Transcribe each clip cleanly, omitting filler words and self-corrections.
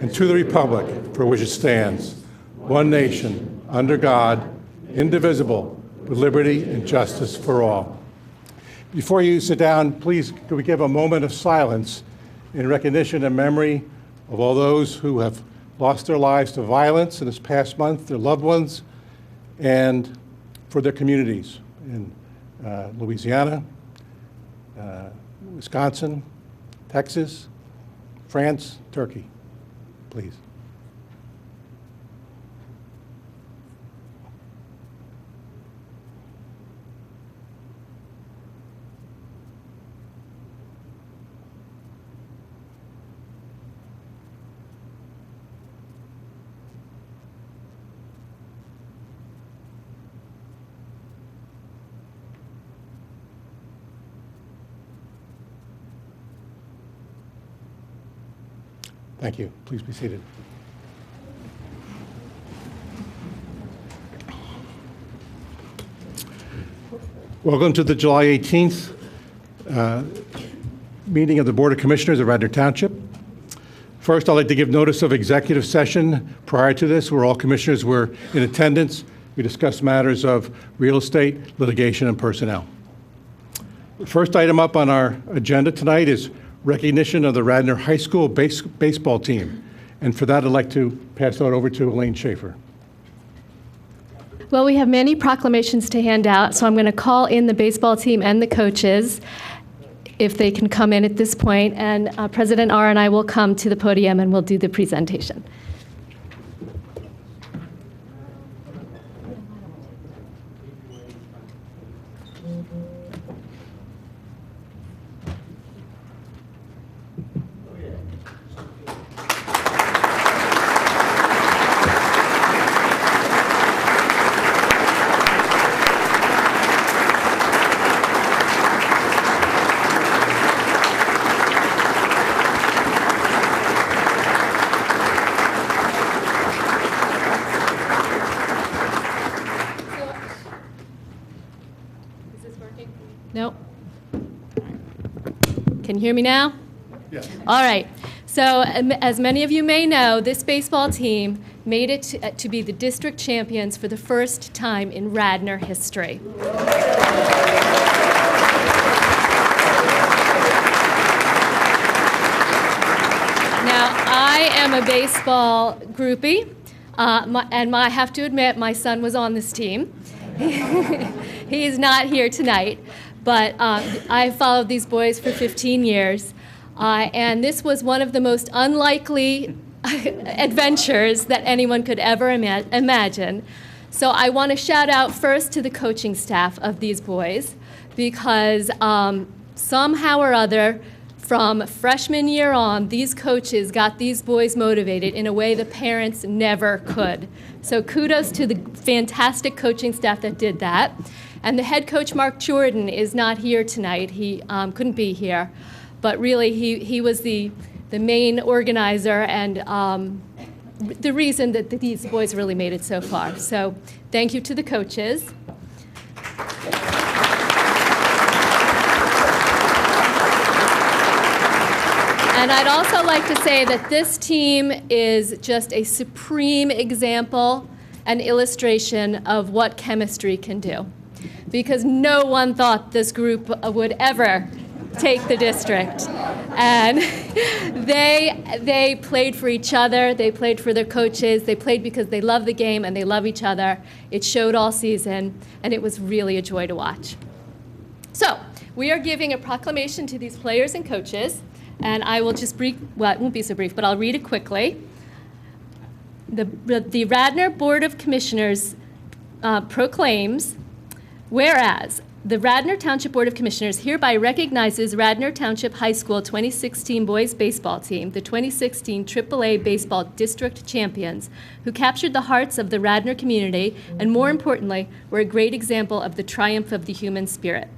and to the republic for which it stands, one nation, under God, indivisible, with liberty and justice for all. Before you sit down, please could we give a moment of silence in recognition and memory of all those who have lost their lives to violence in this past month, their loved ones, and for their communities in Louisiana, Wisconsin, Texas, France, Turkey, please. Thank you. Please be seated. Welcome to the July 18th meeting of the Board of Commissioners of Radnor Township. First, I'd like to give notice of executive session prior to this, where all commissioners were in attendance. We discussed matters of real estate, litigation, and personnel. The first item up on our agenda tonight is recognition of the Radnor High School baseball team. And for that, I'd like to pass that over to Elaine Schaefer. Well, we have many proclamations to hand out, so I'm going to call in the baseball team and the coaches if they can come in at this point, and President R and I will come to the podium and we'll do the presentation. Nope. Can you hear me now? Yes. All right. So as many of you may know, this baseball team made it to be the district champions for the first time in Radnor history. Now, I am a baseball groupie, and I have to admit, my son was on this team. He's not here tonight, but I followed these boys for 15 years, and this was one of the most unlikely adventures that anyone could ever imagine. So I want to shout out first to the coaching staff of these boys, because somehow or other, from freshman year on, these coaches got these boys motivated in a way the parents never could. So kudos to the fantastic coaching staff that did that. And the head coach, Mark Jordan, is not here tonight. He couldn't be here. But really, he was the main organizer and the reason that these boys really made it so far. So thank you to the coaches. And I'd also like to say that this team is just a supreme example and illustration of what chemistry can do. Because no one thought this group would ever take the district. And they played for each other, they played for their coaches, they played because they love the game and they love each other. It showed all season, and it was really a joy to watch. So, we are giving a proclamation to these players and coaches. And I will just well, it won't be so brief, but I'll read it quickly. The Radnor Board of Commissioners proclaims, whereas the Radnor Township Board of Commissioners hereby recognizes Radnor Township High School 2016 boys baseball team, the 2016 AAA baseball district champions, who captured the hearts of the Radnor community and, more importantly, were a great example of the triumph of the human spirit.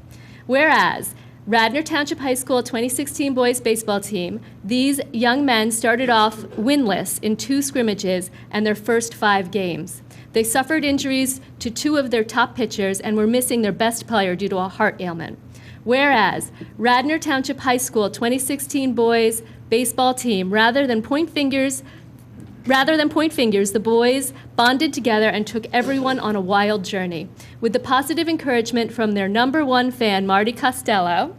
Whereas Radnor Township High School 2016 boys baseball team, these young men started off winless in 2 scrimmages and their first 5 games. They suffered injuries to 2 of their top pitchers and were missing their best player due to a heart ailment. Whereas Radnor Township High School 2016 boys baseball team, rather than point fingers Rather than point fingers, the boys bonded together and took everyone on a wild journey. With the positive encouragement from their #1 fan, Marty Costello,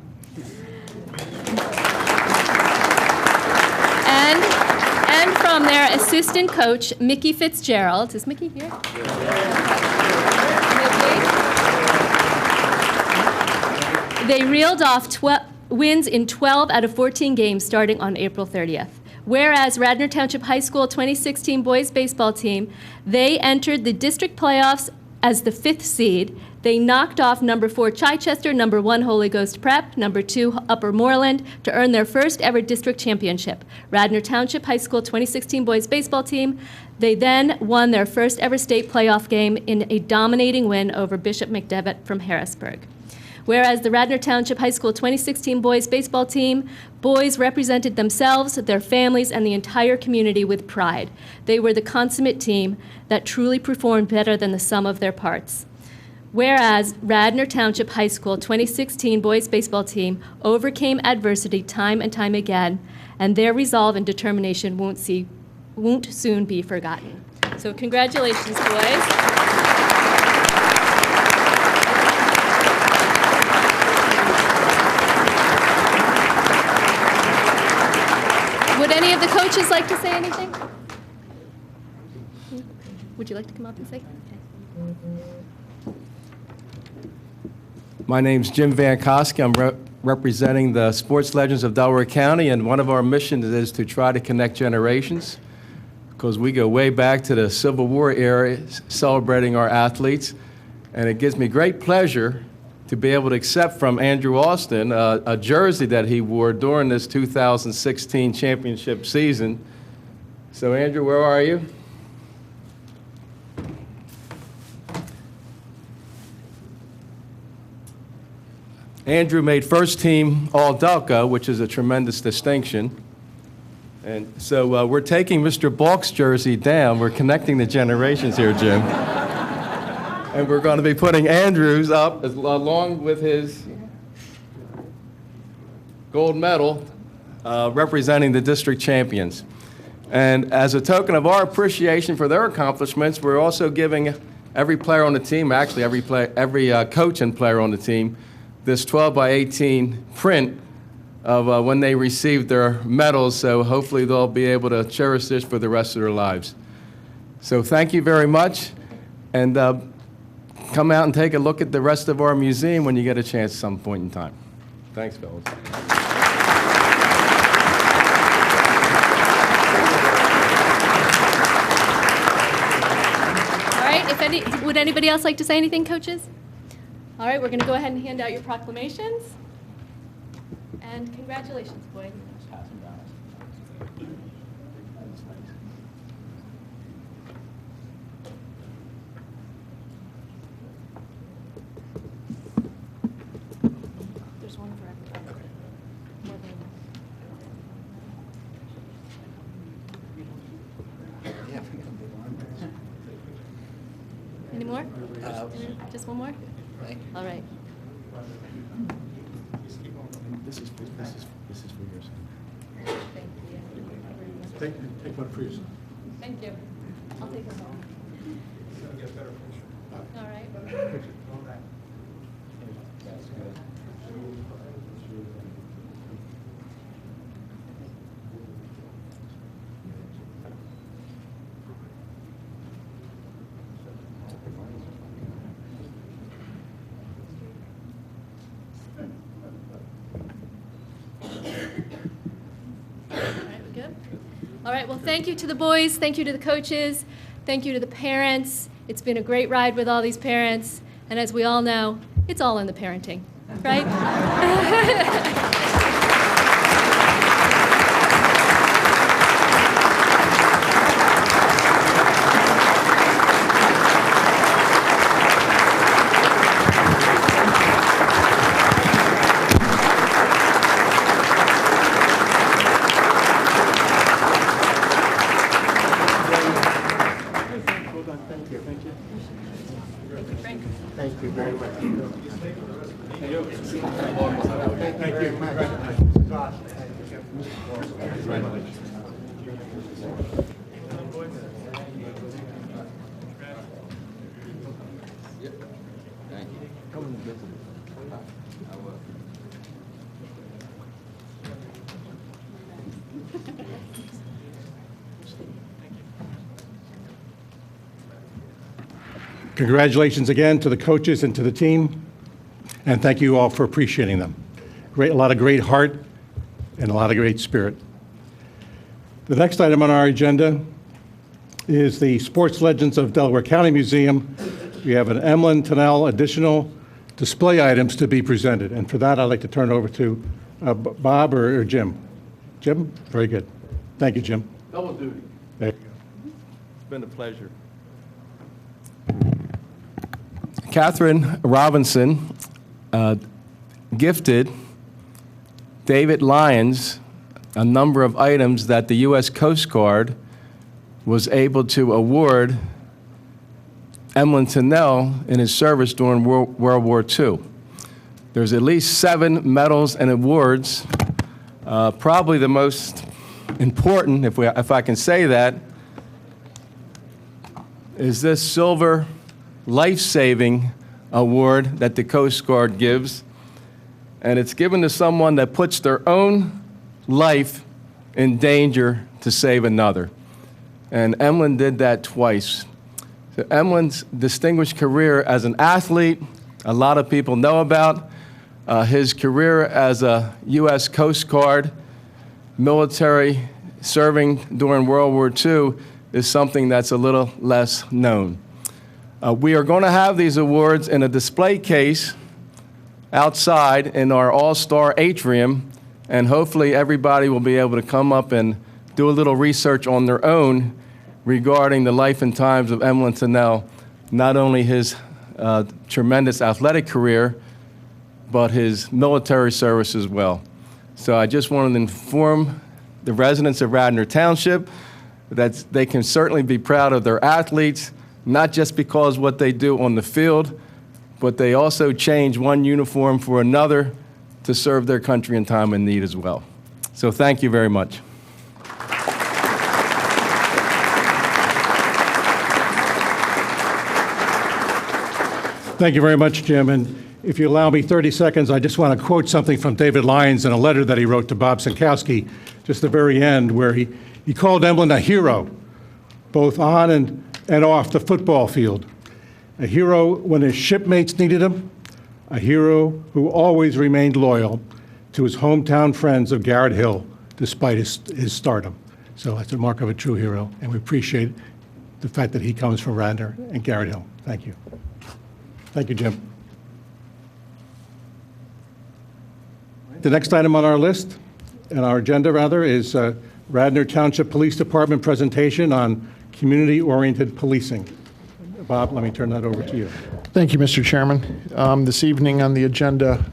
and from their assistant coach, Mickey Fitzgerald. Is Mickey here? Mickey. They reeled off wins in 12 out of 14 games starting on April 30th. Whereas Radnor Township High School 2016 boys baseball team, they entered the district playoffs as the 5th seed. They knocked off #4 Chichester, #1 Holy Ghost Prep, #2 Upper Moreland to earn their first ever district championship. Radnor Township High School 2016 boys baseball team, they then won their first ever state playoff game in a dominating win over Bishop McDevitt from Harrisburg. Whereas the Radnor Township High School 2016 boys baseball team, boys represented themselves, their families, and the entire community with pride. They were the consummate team that truly performed better than the sum of their parts. Whereas Radnor Township High School 2016 boys baseball team overcame adversity time and time again, and their resolve and determination won't soon be forgotten. So congratulations, boys. Would any of the coaches like to say anything? Would you like to come up and say? My name's Jim Van Koski. I'm representing the sports legends of Delaware County, and one of our missions is to try to connect generations, because we go way back to the Civil War era celebrating our athletes. And it gives me great pleasure to be able to accept from Andrew Austin a jersey that he wore during this 2016 championship season. So Andrew, where are you? Andrew made first team All-Delco, which is a tremendous distinction. And so we're taking Mr. Balk's jersey down. We're connecting the generations here, Jim. And we're going to be putting Andrew's up along with his gold medal representing the district champions. And as a token of our appreciation for their accomplishments, we're also giving every player on the team, actually every coach and player on the team, this 12x18 print of when they received their medals, so hopefully they'll be able to cherish this for the rest of their lives. So thank you very much, and come out and take a look at the rest of our museum when you get a chance at some point in time. Thanks, fellas. All right, would anybody else like to say anything, coaches? All right, we're going to go ahead and hand out your proclamations. And congratulations, boys. There's one for everybody. More than any more? Just one more? All right. This is for yours. Thank you. Take one for yourself. Thank you. I'll take them home. All right. All right, well, thank you to the boys, thank you to the coaches, thank you to the parents. It's been a great ride with all these parents, and as we all know, it's all in the parenting, right? Thank you very much. Thank you. Congratulations. Congratulations again to the coaches and to the team, and thank you all for appreciating them. A lot of great heart and a lot of great spirit. The next item on our agenda is the Sports Legends of Delaware County Museum. We have an Emlyn Tennell additional display items to be presented, and for that I'd like to turn it over to Bob or Jim. Jim? Very good. Thank you, Jim. Double duty. There you go. It's been a pleasure. Catherine Robinson gifted David Lyons a number of items that the U.S. Coast Guard was able to award Emlyn Tennell in his service during World War II. There's at least 7 medals and awards. Probably the most important, if I can say that, is this silver life-saving award that the Coast Guard gives. And it's given to someone that puts their own life in danger to save another. And Emlyn did that twice. So Emlyn's distinguished career as an athlete, a lot of people know about. His career as a U.S. Coast Guard military serving during World War II is something that's a little less known. We are going to have these awards in a display case outside in our all-star atrium, and hopefully everybody will be able to come up and do a little research on their own regarding the life and times of Emlyn Tennell, not only his tremendous athletic career, but his military service as well. So I just wanted to inform the residents of Radnor Township that they can certainly be proud of their athletes, not just because what they do on the field, but they also change one uniform for another to serve their country in time of need as well. So thank you very much. Thank you very much, Jim. And if you allow me 30 seconds, I just want to quote something from David Lyons in a letter that he wrote to Bob Sinkowski, just the very end, where he called Emlyn a hero, both on and off the football field. A hero when his shipmates needed him, a hero who always remained loyal to his hometown friends of Garrett Hill, despite his stardom. So that's a mark of a true hero, and we appreciate the fact that he comes from Radnor and Garrett Hill. Thank you. Thank you, Jim. The next item on our list, and our agenda rather, is Radnor Township Police Department presentation on community-oriented policing. Bob, let me turn that over to you. Thank you, Mr. Chairman. This evening on the agenda,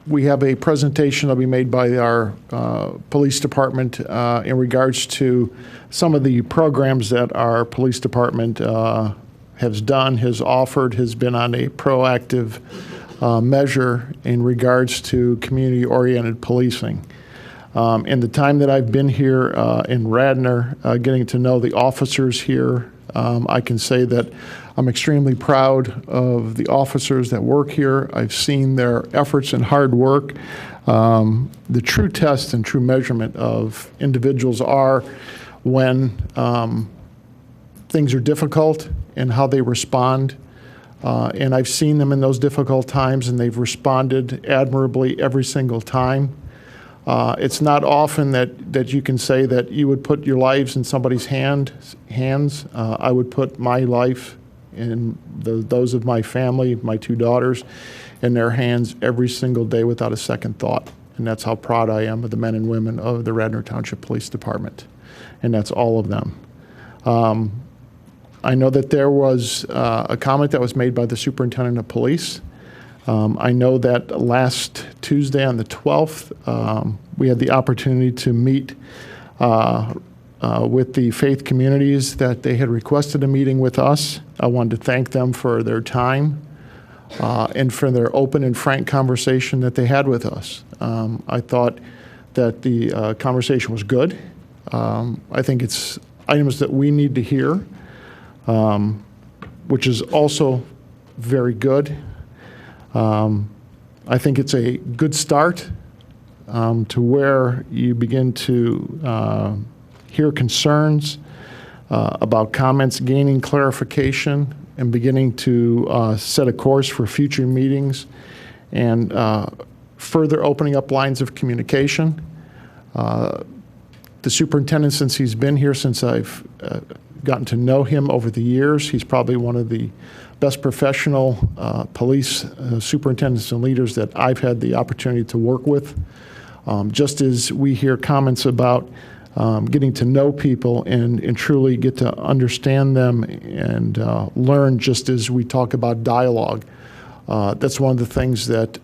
we have a presentation that will be made by our police department in regards to some of the programs that our police department has done, has offered, has been on a proactive measure in regards to community-oriented policing. In the time that I've been here in Radnor, getting to know the officers here, I can say that I'm extremely proud of the officers that work here. I've seen their efforts and hard work. The true test and true measurement of individuals are when things are difficult and how they respond. And I've seen them in those difficult times, and they've responded admirably every single time. It's not often that you can say that you would put your lives in somebody's hands. I would put my life in those of my family, my 2 daughters, in their hands every single day without a second thought. And that's how proud I am of the men and women of the Radnor Township Police Department. And that's all of them. I know that there was a comment that was made by the Superintendent of Police. I know that last Tuesday on the 12th, we had the opportunity to meet with the faith communities that they had requested a meeting with us. I wanted to thank them for their time and for their open and frank conversation that they had with us. I thought that the conversation was good. I think it's items that we need to hear, which is also very good. I think it's a good start to where you begin to hear concerns about comments gaining clarification am beginning to set a course for future meetings and further opening up lines of communication. The superintendent, since he's been here, since I've gotten to know him over the years, he's probably one of the best professional police superintendents and leaders that I've had the opportunity to work with. Just as we hear comments about getting to know people and truly get to understand them and learn, just as we talk about dialogue. That's one of the things that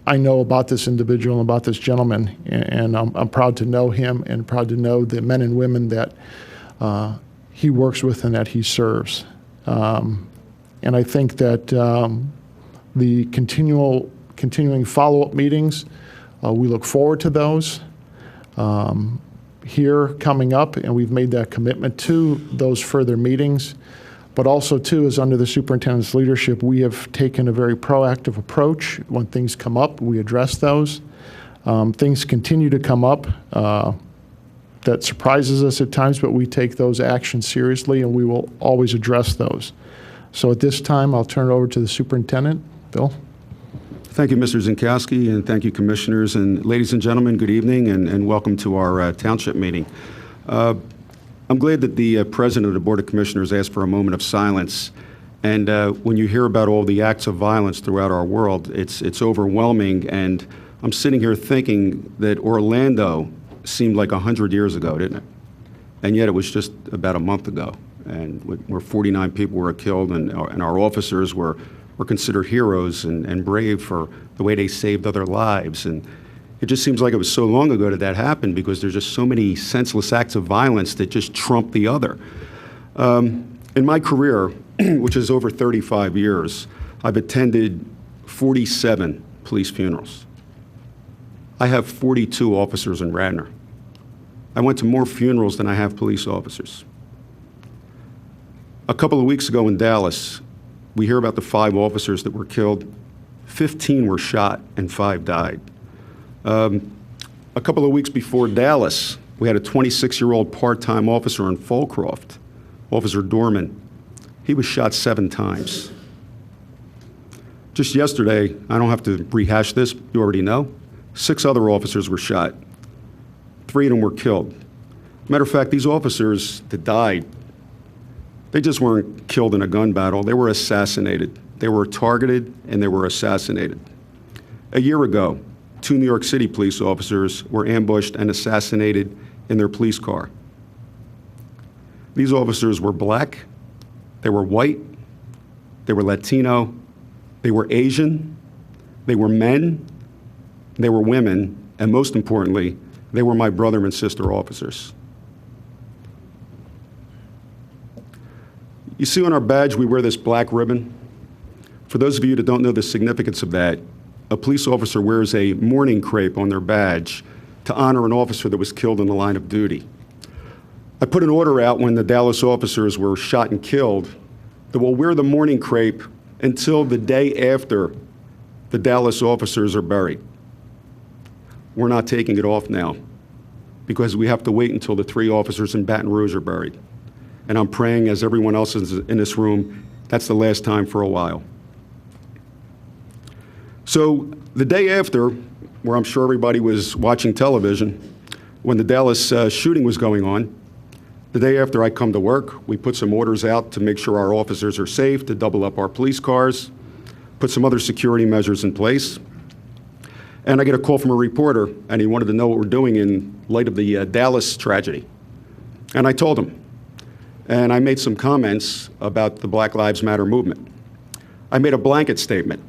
I know about this individual and about this gentleman, and I'm proud to know him and proud to know the men and women that he works with and that he serves. And I think that the continuing follow-up meetings, we look forward to those here coming up, and we've made that commitment to those further meetings. But also, too, is under the superintendent's leadership, we have taken a very proactive approach. When things come up, we address those. Things continue to come up that surprises us at times, but we take those actions seriously, and we will always address those. So at this time, I'll turn it over to the superintendent. Bill? Thank you, Mr. Zinkowski, and thank you, commissioners. And ladies and gentlemen, good evening, and welcome to our township meeting. I'm glad that the president of the Board of Commissioners asked for a moment of silence. And when you hear about all the acts of violence throughout our world, it's overwhelming. And I'm sitting here thinking that Orlando seemed like 100 years ago, didn't it? And yet it was just about a month ago, and where 49 people were killed, and our officers were considered heroes and brave for the way they saved other lives. And it just seems like it was so long ago that happened, because there's just so many senseless acts of violence that just trump the other. In my career, which is over 35 years, I've attended 47 police funerals. I have 42 officers in Radnor. I went to more funerals than I have police officers. A couple of weeks ago in Dallas, we hear about the 5 officers that were killed. 15 were shot and 5 died. A couple of weeks before Dallas, we had a 26-year-old part-time officer in Fulcroft, Officer Dorman. He was shot 7 times. Just yesterday, I don't have to rehash this, you already know, 6 other officers were shot. 3 of them were killed. Matter of fact, these officers that died, they just weren't killed in a gun battle, they were assassinated. They were targeted and they were assassinated. A year ago, 2 New York City police officers were ambushed and assassinated in their police car. These officers were black, they were white, they were Latino, they were Asian, they were men, they were women, and most importantly, they were my brother and sister officers. You see on our badge, we wear this black ribbon. For those of you that don't know the significance of that, a police officer wears a mourning crepe on their badge to honor an officer that was killed in the line of duty. I put an order out when the Dallas officers were shot and killed that we'll wear the mourning crepe until the day after the Dallas officers are buried. We're not taking it off now because we have to wait until the 3 officers in Baton Rouge are buried. And I'm praying, as everyone else is in this room, that's the last time for a while. So the day after, where I'm sure everybody was watching television, when the Dallas shooting was going on, the day after I come to work, we put some orders out to make sure our officers are safe, to double up our police cars, put some other security measures in place. And I get a call from a reporter, and he wanted to know what we're doing in light of the Dallas tragedy. And I told him. And I made some comments about the Black Lives Matter movement. I made a blanket statement,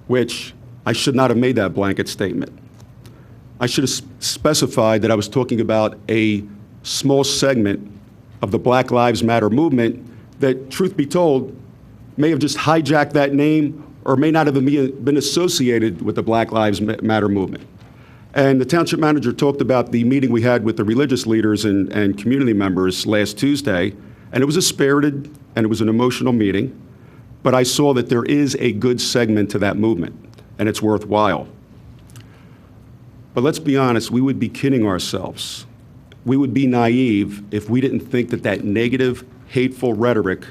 which I should not have made that blanket statement. I should have specified that I was talking about a small segment of the Black Lives Matter movement that, truth be told, may have just hijacked that name or may not have been associated with the Black Lives Matter movement. And the township manager talked about the meeting we had with the religious leaders and community members last Tuesday, and it was a spirited and it was an emotional meeting, but I saw that there is a good segment to that movement, and it's worthwhile. But let's be honest, we would be kidding ourselves. We would be naive if we didn't think that that negative, hateful rhetoric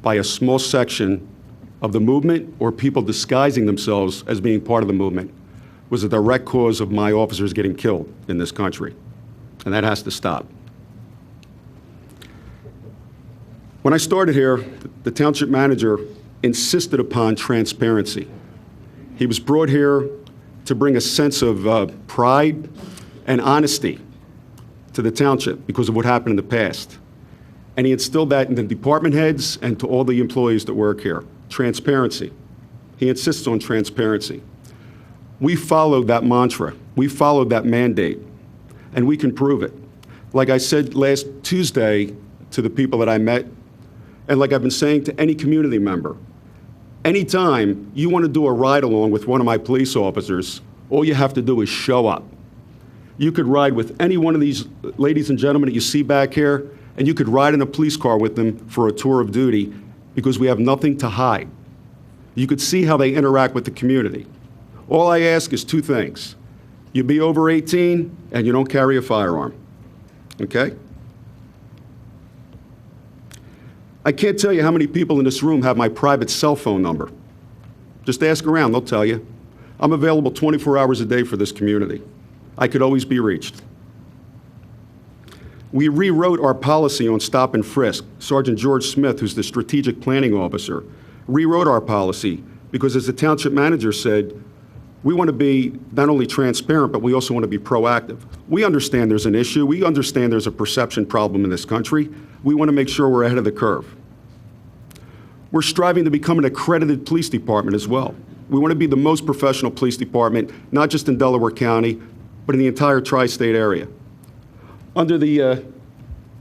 by a small section of the movement or people disguising themselves as being part of the movement was a direct cause of my officers getting killed in this country. And that has to stop. When I started here, the township manager insisted upon transparency. He was brought here to bring a sense of pride and honesty to the township because of what happened in the past. And he instilled that in the department heads and to all the employees that work here. Transparency. He insists on transparency. We followed that mantra. We followed that mandate. And we can prove it. Like I said last Tuesday to the people that I met, and like I've been saying to any community member, anytime you want to do a ride-along with one of my police officers, all you have to do is show up. You could ride with any one of these ladies and gentlemen that you see back here, and you could ride in a police car with them for a tour of duty because we have nothing to hide. You could see how they interact with the community. All I ask is two things. You be over 18 and you don't carry a firearm, okay? I can't tell you how many people in this room have my private cell phone number. Just ask around, they'll tell you. I'm available 24 hours a day for this community. I could always be reached. We rewrote our policy on stop and frisk. Sergeant George Smith, who's the strategic planning officer, rewrote our policy because, as the township manager said, we want to be not only transparent, but we also want to be proactive. We understand there's an issue. We understand there's a perception problem in this country. We want to make sure we're ahead of the curve. We're striving to become an accredited police department as well. We want to be the most professional police department, not just in Delaware County, but in the entire tri-state area. Under the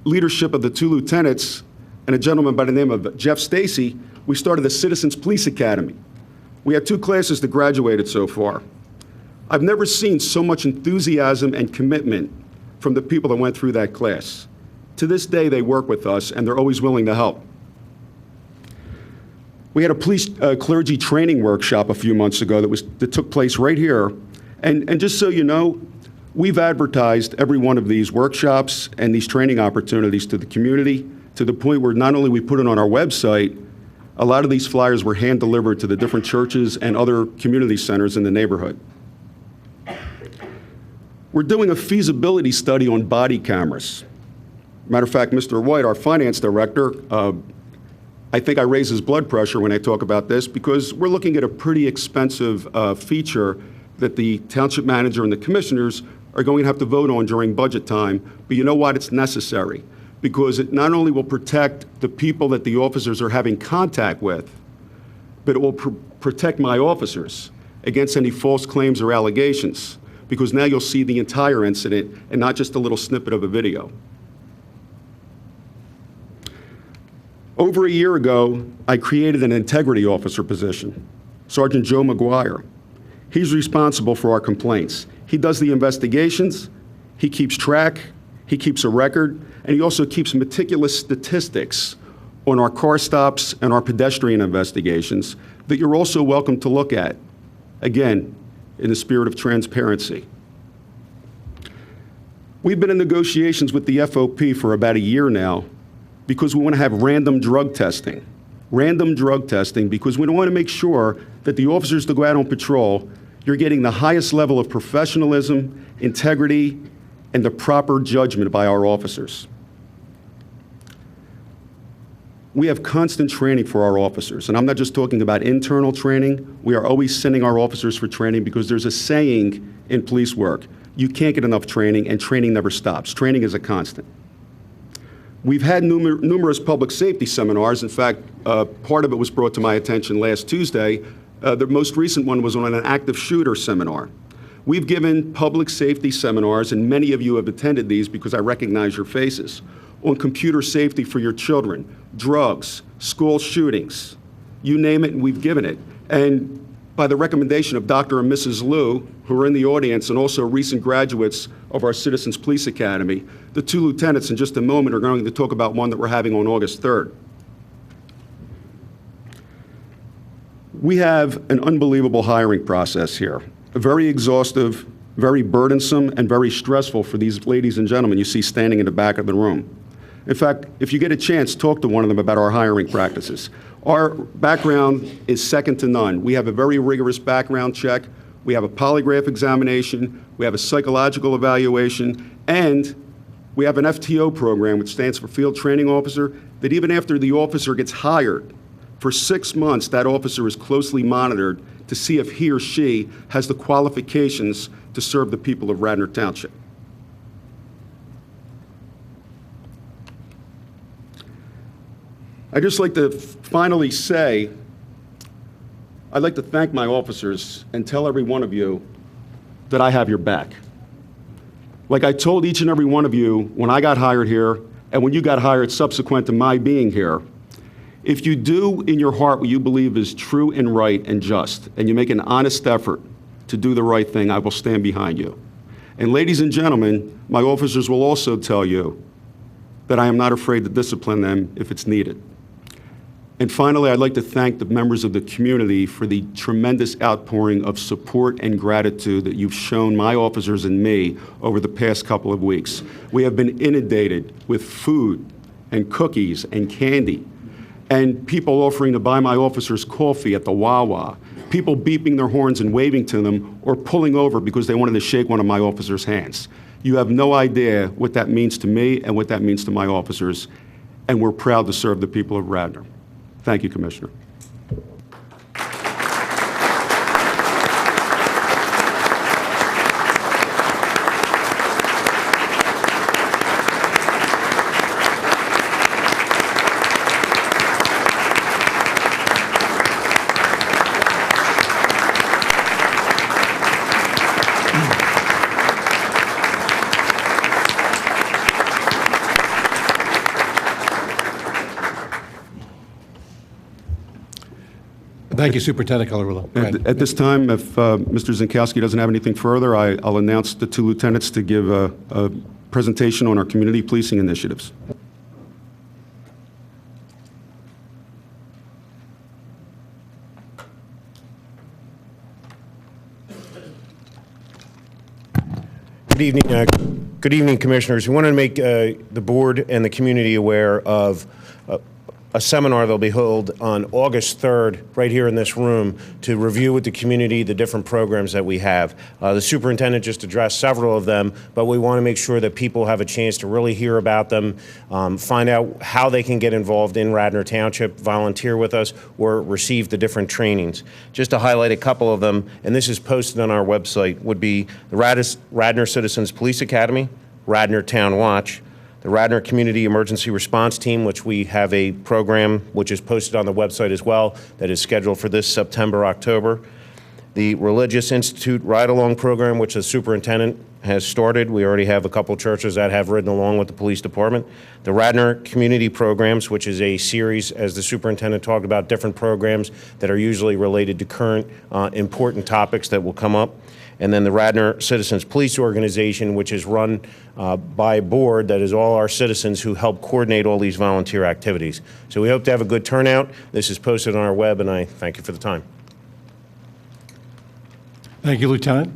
leadership of the two lieutenants and a gentleman by the name of Jeff Stacy, we started the Citizens Police Academy. We had 2 classes that graduated so far. I've never seen so much enthusiasm and commitment from the people that went through that class. To this day, they work with us, and they're always willing to help. We had a police clergy training workshop a few months ago that took place right here. And just so you know, we've advertised every one of these workshops and these training opportunities to the community to the point where not only we put it on our website, a lot of these flyers were hand-delivered to the different churches and other community centers in the neighborhood. We're doing a feasibility study on body cameras. Matter of fact, Mr. White, our finance director, I think I raise his blood pressure when I talk about this because we're looking at a pretty expensive feature that the township manager and the commissioners are going to have to vote on during budget time. But you know what? It's necessary because it not only will protect the people that the officers are having contact with, but it will protect my officers against any false claims or allegations, because now you'll see the entire incident and not just a little snippet of a video. Over a year ago, I created an integrity officer position, Sergeant Joe McGuire. He's responsible for our complaints. He does the investigations, he keeps track, he keeps a record, and he also keeps meticulous statistics on our car stops and our pedestrian investigations that you're also welcome to look at, again, in the spirit of transparency. We've been in negotiations with the FOP for about a year now because we want to have random drug testing. Random drug testing because we want to make sure that the officers that go out on patrol, you're getting the highest level of professionalism, integrity, and the proper judgment by our officers. We have constant training for our officers, and I'm not just talking about internal training. We are always sending our officers for training because there's a saying in police work, you can't get enough training, and training never stops. Training is a constant. We've had numerous public safety seminars. In fact, part of it was brought to my attention last Tuesday. The most recent one was on an active shooter seminar. We've given public safety seminars, and many of you have attended these because I recognize your faces, on computer safety for your children, drugs, school shootings, you name it, and we've given it. And by the recommendation of Dr. and Mrs. Liu, who are in the audience and also recent graduates of our Citizens Police Academy, the 2 lieutenants in just a moment are going to talk about one that we're having on August 3rd. We have an unbelievable hiring process here, very exhaustive, very burdensome, and very stressful for these ladies and gentlemen you see standing in the back of the room. In fact, if you get a chance, talk to one of them about our hiring practices. Our background is second to none. We have a very rigorous background check. We have a polygraph examination. We have a psychological evaluation. And we have an FTO program, which stands for Field Training Officer, that even after the officer gets hired, for 6 months, that officer is closely monitored to see if he or she has the qualifications to serve the people of Radnor Township. I'd just like to finally say, I'd like to thank my officers and tell every one of you that I have your back. Like I told each and every one of you when I got hired here and when you got hired subsequent to my being here, if you do in your heart what you believe is true and right and just, and you make an honest effort to do the right thing, I will stand behind you. And ladies and gentlemen, my officers will also tell you that I am not afraid to discipline them if it's needed. And finally, I'd like to thank the members of the community for the tremendous outpouring of support and gratitude that you've shown my officers and me over the past couple of weeks. We have been inundated with food and cookies and candy, and people offering to buy my officers coffee at the Wawa, people beeping their horns and waving to them or pulling over because they wanted to shake one of my officers' hands. You have no idea what that means to me and what that means to my officers, and we're proud to serve the people of Radnor. Thank you, Commissioner. Thank you, Superintendent Colorillo. Go ahead. At this time, if Mr. Zinkowski doesn't have anything further, I'll announce the two lieutenants to give a presentation on our community policing initiatives. Good evening, Commissioners. We want to make the board and the community aware of a seminar that'll be held on August 3rd right here in this room to review with the community the different programs that we have. The superintendent just addressed several of them, but we want to make sure that people have a chance to really hear about them, find out how they can get involved in Radnor Township, volunteer with us, or receive the different trainings. Just to highlight a couple of them, and this is posted on our website, would be the Radnor Citizens Police Academy, Radnor Town Watch, the Radnor Community Emergency Response Team, which we have a program which is posted on the website as well that is scheduled for this September, October. The Religious Institute Ride-Along Program, which the superintendent has started. We already have a couple churches that have ridden along with the police department. The Radnor Community Programs, which is a series, as the superintendent talked about, different programs that are usually related to current important topics that will come up. And then the Radnor Citizens Police Organization, which is run by a board that is all our citizens who help coordinate all these volunteer activities. So we hope to have a good turnout. This is posted on our web, and I thank you for the time. Thank you, Lieutenant.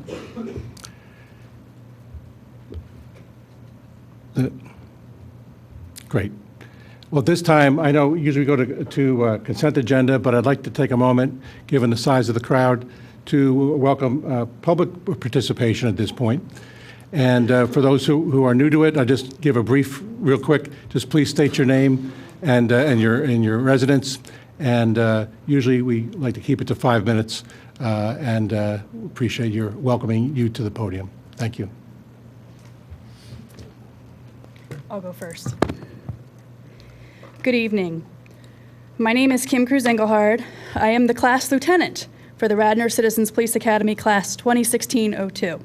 Great. Well, this time, I know usually we go to consent agenda, but I'd like to take a moment, given the size of the crowd, to welcome public participation at this point. And for those who are new to it, I'll just give a brief, real quick, just please state your name and your residence. And usually we like to keep it to 5 minutes and appreciate your welcoming you to the podium. Thank you. I'll go first. Good evening. My name is Kim Cruz Engelhard. I am the class lieutenant for the Radnor Citizens Police Academy Class 2016-02.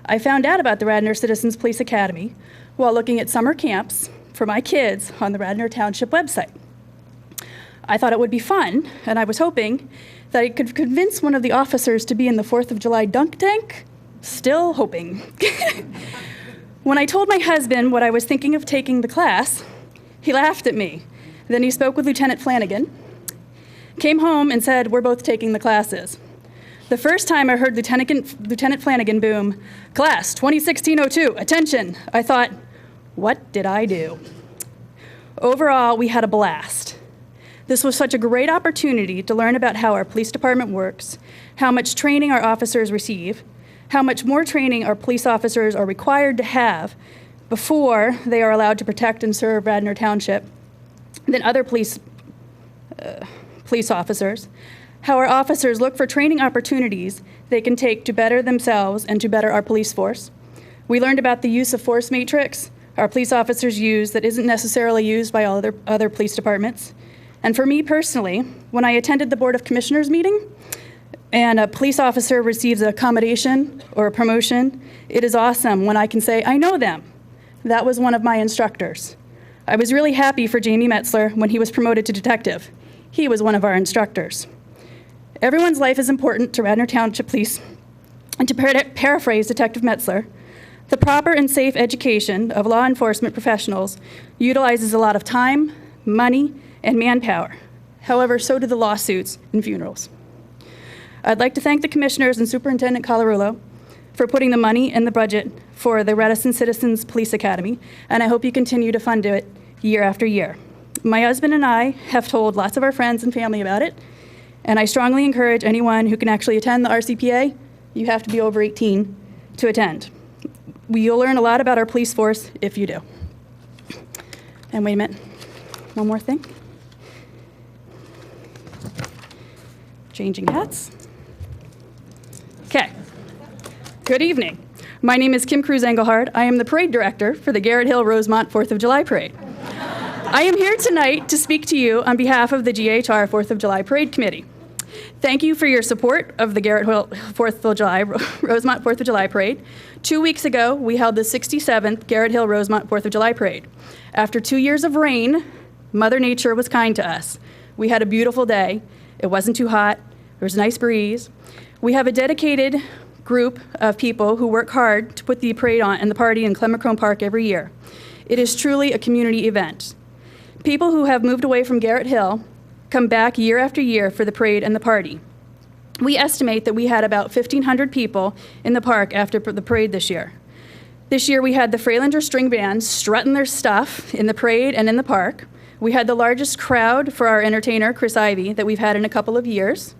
I found out about the Radnor Citizens Police Academy while looking at summer camps for my kids on the Radnor Township website. I thought it would be fun, and I was hoping that I could convince one of the officers to be in the 4th of July dunk tank. Still hoping. When I told my husband what I was thinking of taking the class, he laughed at me. Then he spoke with Lieutenant Flanagan, came home and said, we're both taking the classes. The first time I heard Lieutenant Flanagan boom, class 2016-02, attention, I thought, what did I do? Overall, we had a blast. This was such a great opportunity to learn about how our police department works, how much training our officers receive, how much more training our police officers are required to have before they are allowed to protect and serve Radnor Township than other police officers, how our officers look for training opportunities they can take to better themselves and to better our police force. We learned about the use of force matrix our police officers use that isn't necessarily used by all other police departments. And for me personally, when I attended the Board of Commissioners meeting and a police officer receives an accommodation or a promotion, it is awesome when I can say, I know them. That was one of my instructors. I was really happy for Jamie Metzler when he was promoted to detective. He was one of our instructors. Everyone's life is important to Radnor Township Police, and to paraphrase Detective Metzler, the proper and safe education of law enforcement professionals utilizes a lot of time, money, and manpower. However, so do the lawsuits and funerals. I'd like to thank the commissioners and Superintendent Colarulo for putting the money in the budget for the Radisson Citizens Police Academy, and I hope you continue to fund it year after year. My husband and I have told lots of our friends and family about it, and I strongly encourage anyone who can actually attend the RCPA, you have to be over 18 to attend. You'll learn a lot about our police force if you do. And wait a minute, one more thing. Changing hats. Okay, good evening. My name is Kim Cruz Engelhard. I am the parade director for the Garrett Hill Rosemont 4th of July Parade. I am here tonight to speak to you on behalf of the GHR 4th of July Parade Committee. Thank you for your support of the Garrett Hill Rosemont 4th of July Parade. 2 weeks ago, we held the 67th Garrett Hill Rosemont 4th of July Parade. After 2 years of rain, Mother Nature was kind to us. We had a beautiful day. It wasn't too hot. There was a nice breeze. We have a dedicated group of people who work hard to put the parade on and the party in Clemacrone Park every year. It is truly a community event. People who have moved away from Garrett Hill come back year after year for the parade and the party. We estimate that we had about 1,500 people in the park after the parade this year. This year we had the Freilinger String Band strutting their stuff in the parade and in the park. We had the largest crowd for our entertainer, Chris Ivey, that we've had in a couple of years.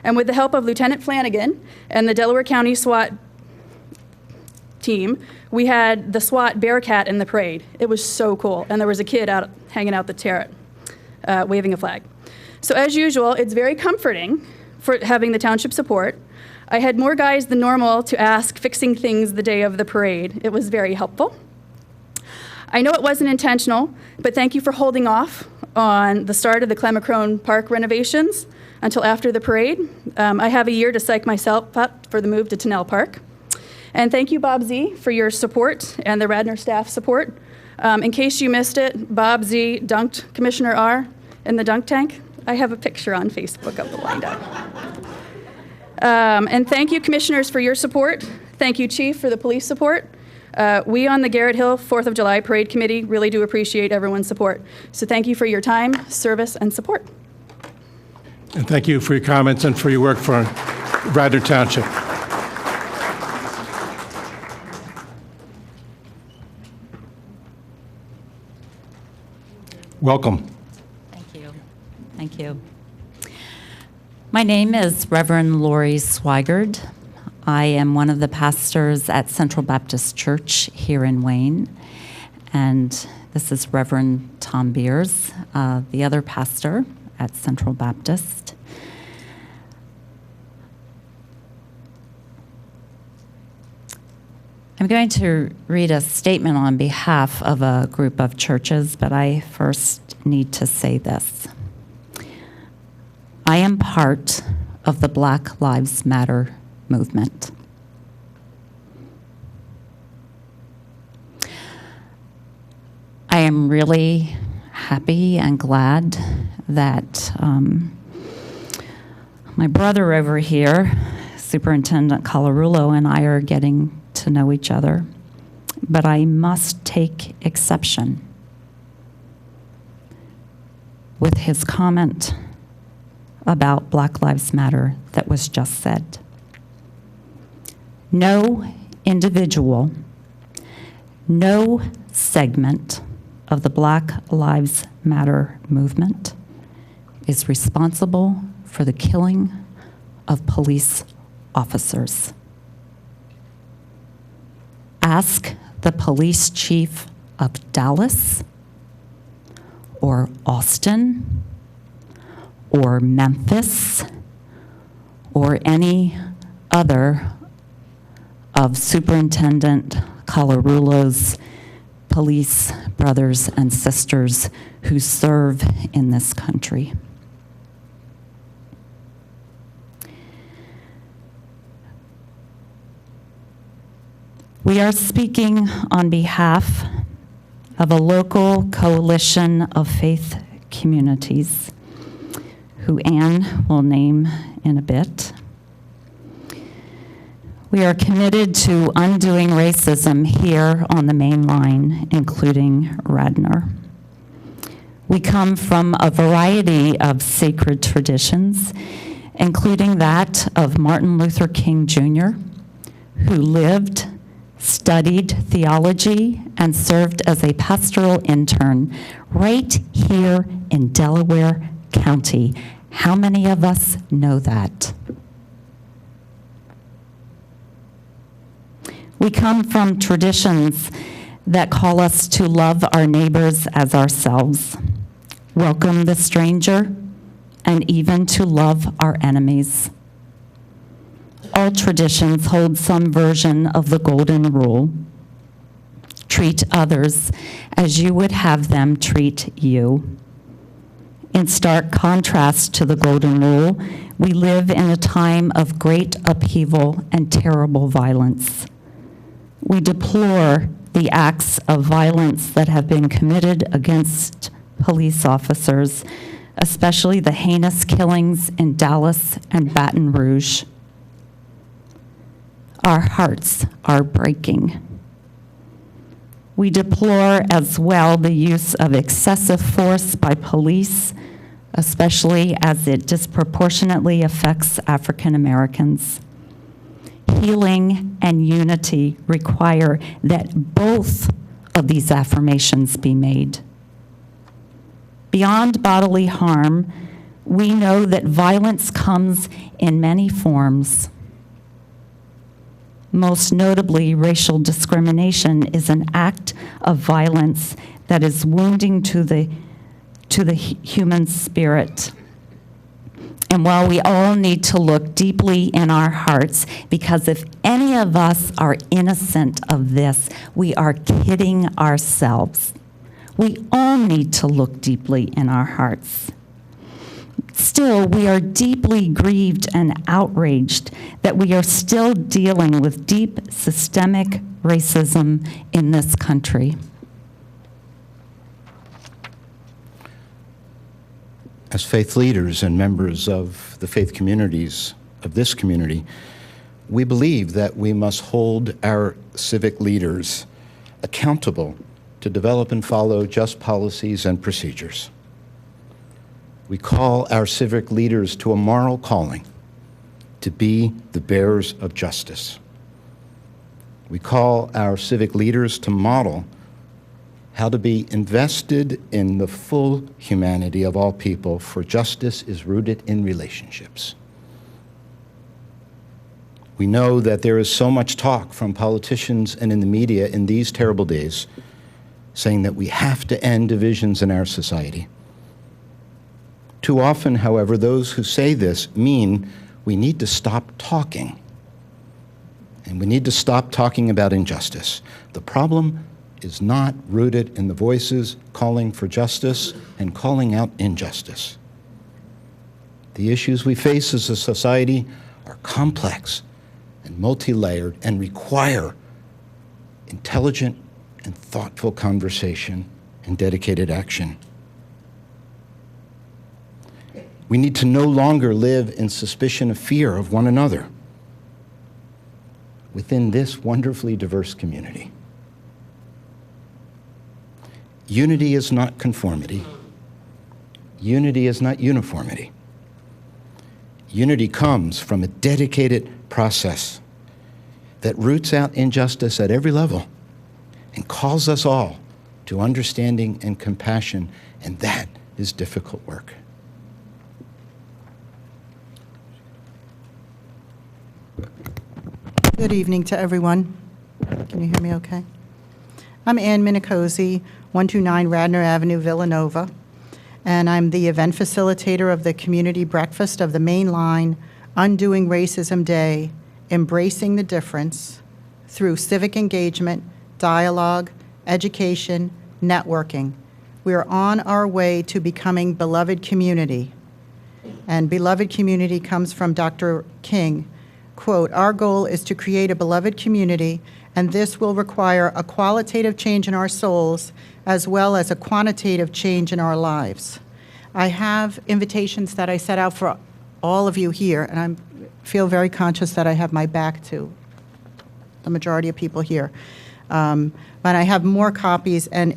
And with the help of Lieutenant Flanagan and the Delaware County SWAT team, we had the SWAT Bearcat in the parade. It was so cool. And there was a kid out hanging out the turret, waving a flag. So as usual, it's very comforting for having the township support. I had more guys than normal to ask fixing things the day of the parade. It was very helpful. I know it wasn't intentional, but thank you for holding off on the start of the Clemacrone Park renovations until after the parade. I have a year to psych myself up for the move to Tennell Park. And thank you, Bob Z, for your support and the Radnor staff support. In case you missed it, Bob Z dunked Commissioner R in the dunk tank. I have a picture on Facebook of the wind-up. And thank you, commissioners, for your support. Thank you, Chief, for the police support. We on the Garrett Hill 4th of July Parade Committee really do appreciate everyone's support. So thank you for your time, service, and support. And thank you for your comments and for your work for Radnor Township. Welcome. Thank you. Thank you. My name is Reverend Lori Swigard. I am one of the pastors at Central Baptist Church here in Wayne. And this is Reverend Tom Beers, the other pastor at Central Baptist. I'm going to read a statement on behalf of a group of churches, but I first need to say this. I am part of the Black Lives Matter movement. I am really happy and glad that my brother over here, Superintendent Colarulo, and I are getting to know each other, but I must take exception with his comment about Black Lives Matter that was just said. No individual, no segment of the Black Lives Matter movement is responsible for the killing of police officers. Ask the police chief of Dallas or Austin or Memphis or any other of Superintendent Colarulo's police brothers and sisters who serve in this country. We are speaking on behalf of a local coalition of faith communities who Anne will name in a bit. We are committed to undoing racism here on the main line, including Radnor. We come from a variety of sacred traditions, including that of Martin Luther King Jr., who lived, studied theology, and served as a pastoral intern right here in Delaware County. How many of us know that? We come from traditions that call us to love our neighbors as ourselves, welcome the stranger, and even to love our enemies. All traditions hold some version of the golden rule. Treat others as you would have them treat you. In stark contrast to the golden rule, we live in a time of great upheaval and terrible violence. We deplore the acts of violence that have been committed against police officers, especially the heinous killings in Dallas and Baton Rouge. Our hearts are breaking. We deplore as well the use of excessive force by police, especially as it disproportionately affects African Americans. Healing and unity require that both of these affirmations be made. Beyond bodily harm, we know that violence comes in many forms. Most notably, racial discrimination is an act of violence that is wounding to the human spirit. And while we all need to look deeply in our hearts, because if any of us are innocent of this, we are kidding ourselves. We all need to look deeply in our hearts. Still, we are deeply grieved and outraged that we are still dealing with deep systemic racism in this country. As faith leaders and members of the faith communities of this community, we believe that we must hold our civic leaders accountable to develop and follow just policies and procedures. We call our civic leaders to a moral calling to be the bearers of justice. We call our civic leaders to model how to be invested in the full humanity of all people, for justice is rooted in relationships. We know that there is so much talk from politicians and in the media in these terrible days saying that we have to end divisions in our society. Too often, however, those who say this mean we need to stop talking. And we need to stop talking about injustice. The problem is not rooted in the voices calling for justice and calling out injustice. The issues we face as a society are complex and multi-layered and require intelligent and thoughtful conversation and dedicated action. We need to no longer live in suspicion of fear of one another within this wonderfully diverse community. Unity is not conformity. Unity is not uniformity. Unity comes from a dedicated process that roots out injustice at every level and calls us all to understanding and compassion, and that is difficult work. Good evening to everyone. Can you hear me okay? I'm Ann Minicozy, 129 Radnor Avenue, Villanova, and I'm the event facilitator of the community breakfast of the Main Line Undoing Racism Day, Embracing the Difference through civic engagement, dialogue, education, networking. We are on our way to becoming beloved community. And beloved community comes from Dr. King. Quote, "Our goal is to create a beloved community, and this will require a qualitative change in our souls as well as a quantitative change in our lives." I have invitations that I set out for all of you here, and I feel very conscious that I have my back to the majority of people here. But I have more copies and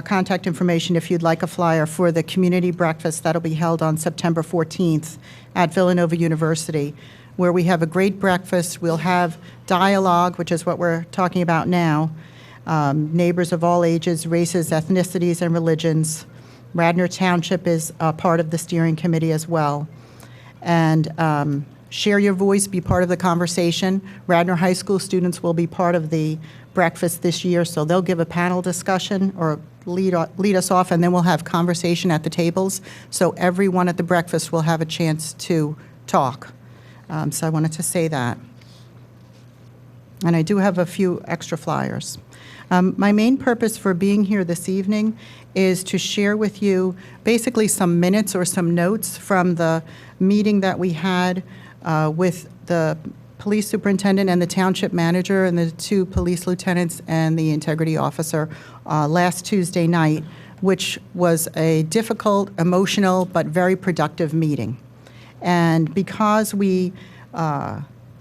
contact information if you'd like a flyer for the community breakfast that'll be held on September 14th at Villanova University, where we have a great breakfast. We'll have dialogue, which is what we're talking about now, neighbors of all ages, races, ethnicities, and religions. Radnor Township is a part of the steering committee as well. And share your voice, be part of the conversation. Radnor High School students will be part of the breakfast this year, so they'll give a panel discussion or lead us off, and then we'll have conversation at the tables. So everyone at the breakfast will have a chance to talk. So I wanted to say that. And I do have a few extra flyers. My main purpose for being here this evening is to share with you basically some minutes or some notes from the meeting that we had with the police superintendent and the township manager and the 2 police lieutenants and the integrity officer last Tuesday night, which was a difficult, emotional, but very productive meeting. And because we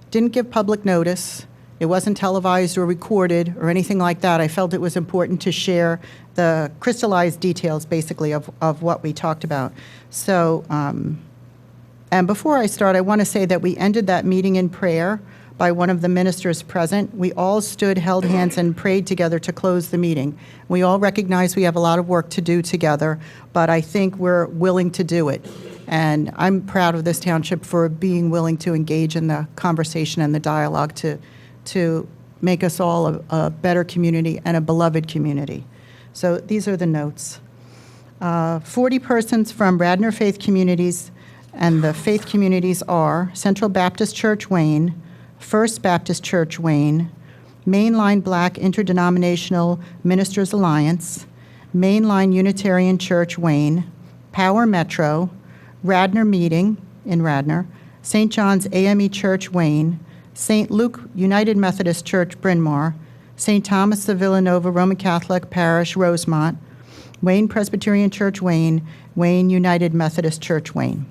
didn't give public notice, it wasn't televised or recorded or anything like that, I felt it was important to share the crystallized details, basically, of what we talked about. So, and before I start, I want to say that we ended that meeting in prayer by one of the ministers present. We all stood, held hands, and prayed together to close the meeting. We all recognize we have a lot of work to do together, but I think we're willing to do it. And I'm proud of this township for being willing to engage in the conversation and the dialogue to make us all a better community and a beloved community. So these are the notes. 40 persons from Radnor Faith Communities, and the faith communities are Central Baptist Church Wayne, First Baptist Church Wayne, Mainline Black Interdenominational Ministers Alliance, Mainline Unitarian Church Wayne, Power Metro, Radnor Meeting in Radnor, St. John's AME Church Wayne, St. Luke United Methodist Church Bryn Mawr, St. Thomas of Villanova Roman Catholic Parish Rosemont, Wayne Presbyterian Church Wayne, Wayne United Methodist Church Wayne.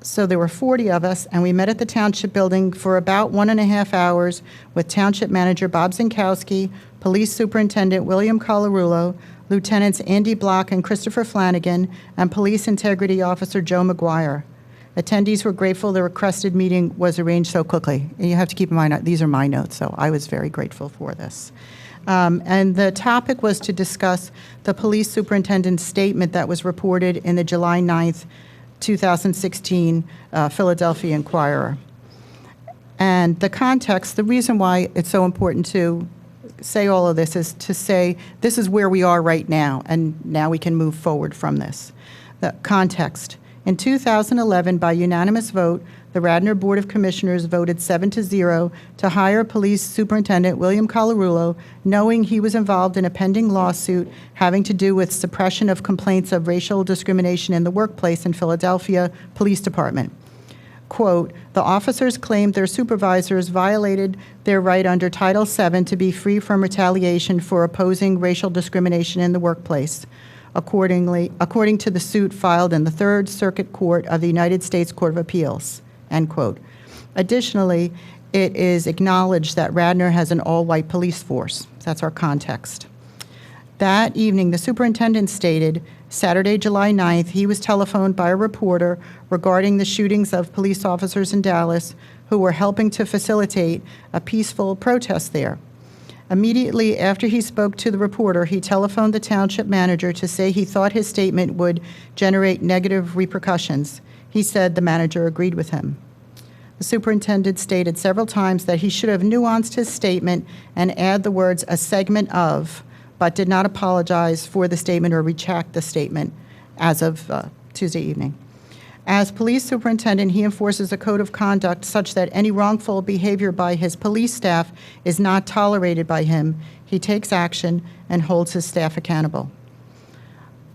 So there were 40 of us, and we met at the Township building for about 1.5 hours with Township Manager Bob Zinkowski, Police Superintendent William Colarulo, Lieutenants Andy Block and Christopher Flanagan, and Police Integrity Officer Joe McGuire. Attendees were grateful the requested meeting was arranged so quickly. And you have to keep in mind, these are my notes, so I was very grateful for this. And the topic was to discuss the police superintendent's statement that was reported in the July 9th, 2016 Philadelphia Inquirer. And the context, the reason why it's so important to say all of this is to say this is where we are right now, and now we can move forward from this. The context. In 2011, by unanimous vote, the Radnor Board of Commissioners voted 7-0 to hire Police Superintendent William Colarulo, knowing he was involved in a pending lawsuit having to do with suppression of complaints of racial discrimination in the workplace in Philadelphia Police Department. Quote, "The officers claimed their supervisors violated their right under Title VII to be free from retaliation for opposing racial discrimination in the workplace. According to the suit filed in the Third Circuit Court of the United States Court of Appeals," end quote. Additionally, it is acknowledged that Radnor has an all-white police force. That's our context. That evening, the superintendent stated, Saturday, July 9th, he was telephoned by a reporter regarding the shootings of police officers in Dallas who were helping to facilitate a peaceful protest there. Immediately after he spoke to the reporter, he telephoned the township manager to say he thought his statement would generate negative repercussions. He said the manager agreed with him. The superintendent stated several times that he should have nuanced his statement and add the words "a segment of," but did not apologize for the statement or retract the statement as of Tuesday evening. As police superintendent, he enforces a code of conduct such that any wrongful behavior by his police staff is not tolerated by him. He takes action and holds his staff accountable.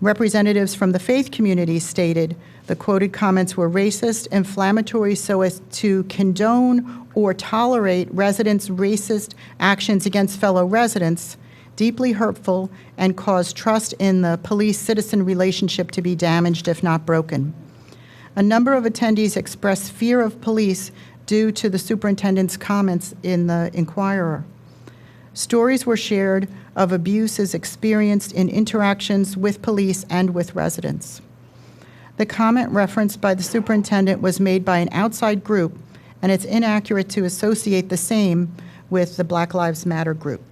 Representatives from the faith community stated the quoted comments were racist, inflammatory so as to condone or tolerate residents' racist actions against fellow residents, deeply hurtful, and cause trust in the police-citizen relationship to be damaged, if not broken. A number of attendees expressed fear of police due to the superintendent's comments in the Inquirer. Stories were shared of abuses experienced in interactions with police and with residents. The comment referenced by the superintendent was made by an outside group, and it's inaccurate to associate the same with the Black Lives Matter group.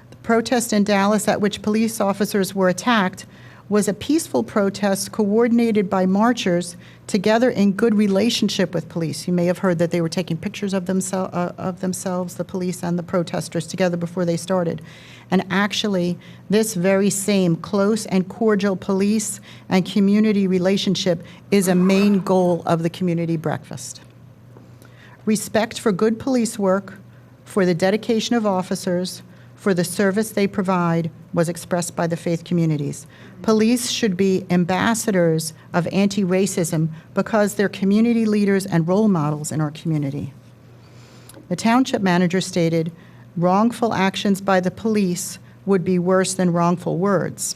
The protest in Dallas at which police officers were attacked was a peaceful protest coordinated by marchers together in good relationship with police. You may have heard that they were taking pictures of themselves, the police and the protesters, together before they started. And actually, this very same close and cordial police and community relationship is a main goal of the community breakfast. Respect for good police work, for the dedication of officers, for the service they provide was expressed by the faith communities. Police should be ambassadors of anti-racism because they're community leaders and role models in our community. The township manager stated, wrongful actions by the police would be worse than wrongful words.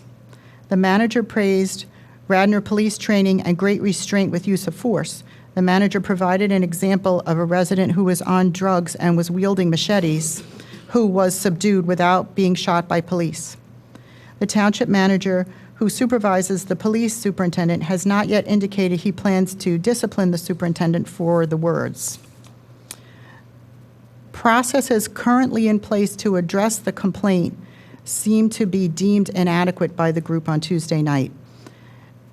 The manager praised Radnor police training and great restraint with use of force. The manager provided an example of a resident who was on drugs and was wielding machetes, who was subdued without being shot by police. The township manager, who supervises the police superintendent, has not yet indicated he plans to discipline the superintendent for the words. Processes currently in place to address the complaint seem to be deemed inadequate by the group on Tuesday night.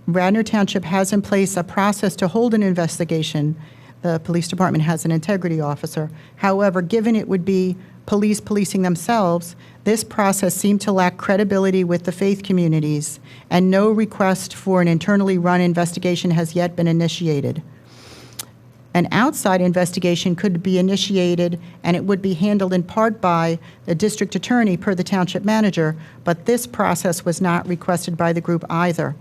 Radnor Township has in place a process to hold an investigation. The police department has an integrity officer. However, given it would be police policing themselves, this process seemed to lack credibility with the faith communities, and no request for an internally run investigation has yet been initiated. An outside investigation could be initiated, and it would be handled in part by the district attorney per the township manager, but this process was not requested by the group either.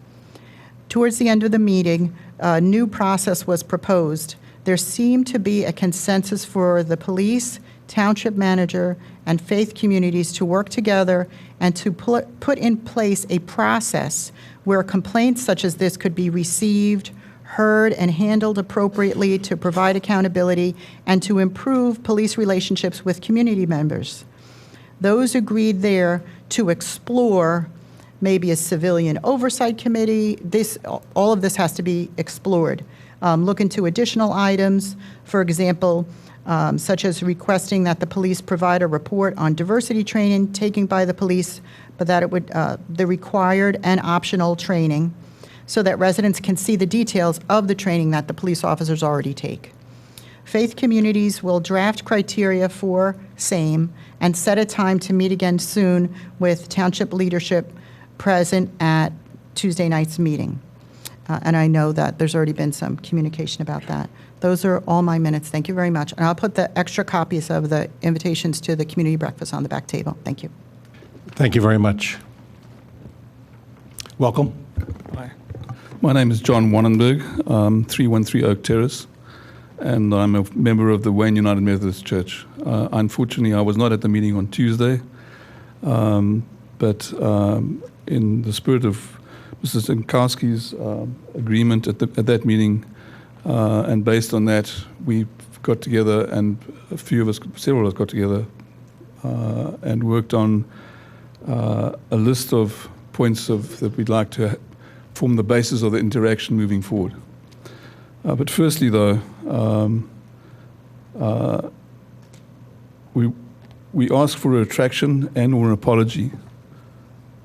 Towards the end of the meeting, a new process was proposed. There seemed to be a consensus for the police, township manager, and faith communities to work together and to put in place a process where complaints such as this could be received, heard, and handled appropriately to provide accountability and to improve police relationships with community members. Those agreed there to explore maybe a civilian oversight committee. All of this has to be explored. Look into additional items, for example, such as requesting that the police provide a report on diversity training taken by the police, but that it would the required and optional training, so that residents can see the details of the training that the police officers already take. Faith communities will draft criteria for same and set a time to meet again soon with township leadership present at Tuesday night's meeting. And I know that there's already been some communication about that. Those are all my minutes. Thank you very much. And I'll put the extra copies of the invitations to the community breakfast on the back table. Thank you. Thank you very much. Welcome. Hi. My name is John Wannenberg, 313 Oak Terrace, and I'm a member of the Wayne United Methodist Church. Unfortunately, I was not at the meeting on Tuesday, but in the spirit of Mr. Zinkowski's agreement at that meeting, and based on that, we got together, and several of us got together and worked on a list of points that we'd like to form the basis of the interaction moving forward. But firstly, though, we we asked for a retraction and or an apology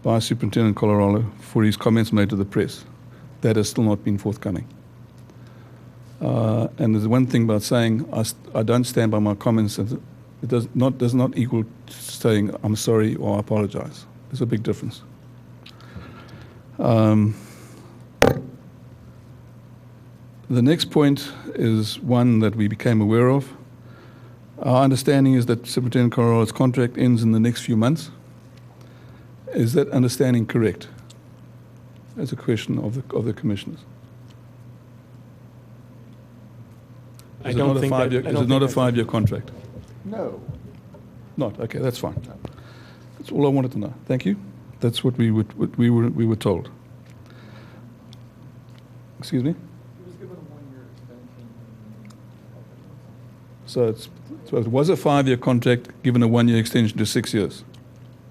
by Superintendent Colorado for his comments made to the press. That has still not been forthcoming. And there's one thing about saying I don't stand by my comments, and it does not equal saying I'm sorry or I apologize. There's a big difference. The next point is one that we became aware of. Our understanding is that Superintendent Colorado's contract ends in the next few months. Is that understanding correct? That's a question of the commissioners. Is it not a 5-year contract? No. Not? Okay, that's fine. That's all I wanted to know. Thank you. That's what we were told. Excuse me? So it was a 5-year contract given a 1-year extension to 6 years.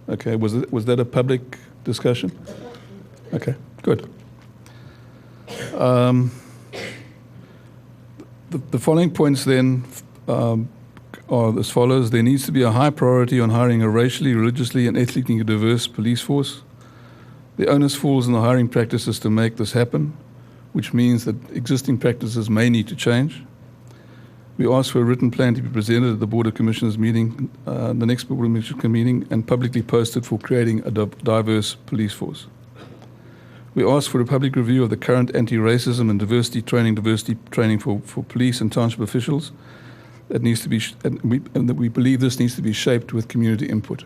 Okay, was that a public discussion? Okay, good. The following points then are as follows. There needs to be a high priority on hiring a racially, religiously, and ethnically diverse police force. The onus falls on the hiring practices to make this happen, which means that existing practices may need to change. We ask for a written plan to be presented at the Board of Commissioners meeting, the next Board of Commissioners meeting, and publicly posted for creating a diverse police force. We ask for a public review of the current anti-racism and diversity training for police and township officials. That needs to be, and we believe this needs to be shaped with community input.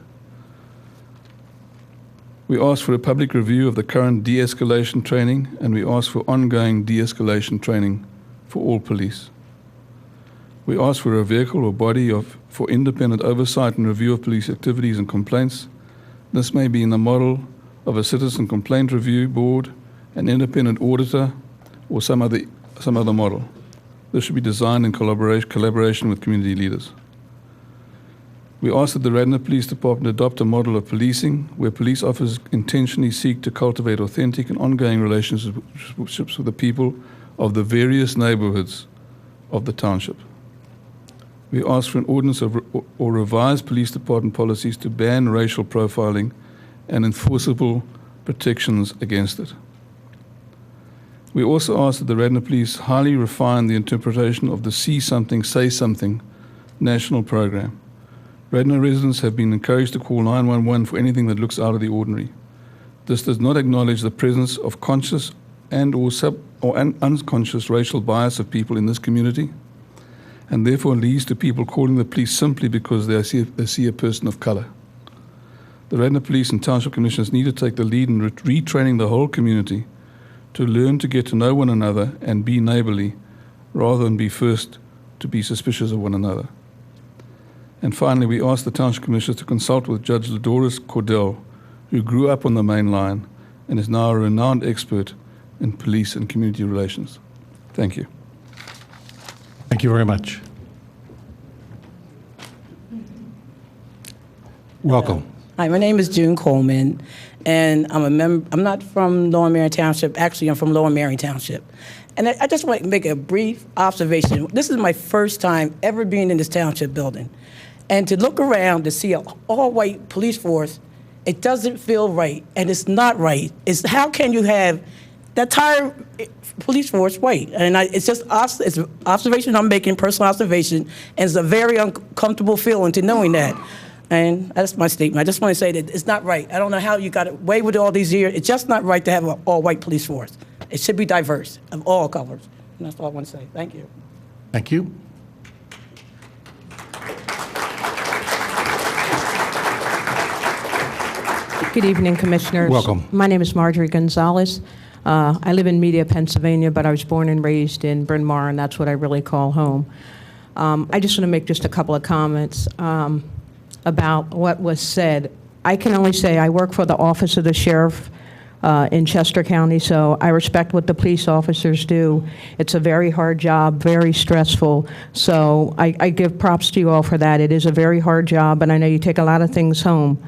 We ask for a public review of the current de-escalation training, and we ask for ongoing de-escalation training for all police. We ask for a vehicle or body for independent oversight and review of police activities and complaints. This may be in the model of a citizen complaint review board, an independent auditor, or some other model. This should be designed in collaboration with community leaders. We ask that the Radnor Police Department adopt a model of policing where police officers intentionally seek to cultivate authentic and ongoing relationships with the people of the various neighborhoods of the township. We ask for an ordinance or revised police department policies to ban racial profiling and enforceable protections against it. We also ask that the Radnor Police highly refine the interpretation of the See Something, Say Something national program. Radnor residents have been encouraged to call 911 for anything that looks out of the ordinary. This does not acknowledge the presence of conscious and or unconscious racial bias of people in this community, and therefore leads to people calling the police simply because they see a person of color. The Radnor Police and Township Commissioners need to take the lead in retraining the whole community to learn to get to know one another and be neighborly, rather than be first to be suspicious of one another. And finally, we ask the Township Commissioners to consult with Judge Ladoris Cordell, who grew up on the main line and is now a renowned expert in police and community relations. Thank you. Thank you very much. Welcome. Hi, my name is June Coleman, and I'm not from Lower Merion Township. Actually, I'm from Lower Merion Township. And I just want to make a brief observation. This is my first time ever being in this township building. And to look around to see an all-white police force, it doesn't feel right, and it's not right. It's how can you have the entire police force white? And it's just it's an observation I'm making, personal observation, and it's a very uncomfortable feeling to knowing that. And that's my statement. I just want to say that it's not right. I don't know how you got away with it all these years. It's just not right to have an all-white police force. It should be diverse, of all colors. And that's all I want to say. Thank you. Thank you. Good evening, Commissioners. Welcome. My name is Marjorie Gonzalez. I live in Media, Pennsylvania, but I was born and raised in Bryn Mawr, and that's what I really call home. I just want to make just a couple of comments about what was said. I can only say I work for the Office of the Sheriff in Chester County, so I respect what the police officers do. It's a very hard job, very stressful, so I give props to you all for that. It is a very hard job, and I know you take a lot of things home.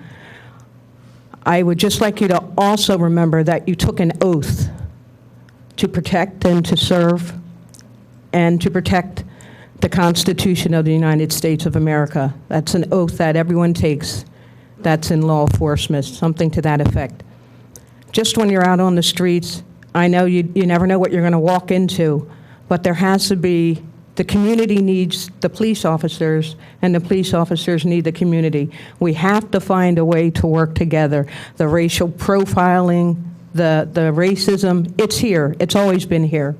I would just like you to also remember that you took an oath to protect and to serve and to protect the Constitution of the United States of America. That's an oath that everyone takes that's in law enforcement, something to that effect. Just when you're out on the streets, I know you never know what you're going to walk into, but there has to be, the community needs the police officers, and the police officers need the community. We have to find a way to work together. The racial profiling, the racism, it's here. It's always been here.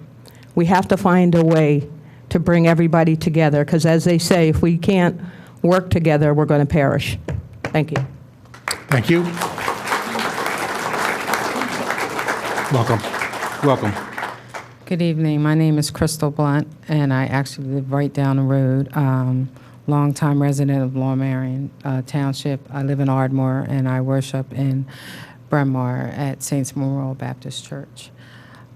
We have to find a way to bring everybody together, because as they say, if we can't work together, we're going to perish. Thank you. Thank you. Welcome. Welcome. Good evening. My name is Crystal Blunt, and I actually live right down the road. Longtime resident of Lower Merion Township. I live in Ardmore, and I worship in Bryn Mawr at Saints Memorial Baptist Church.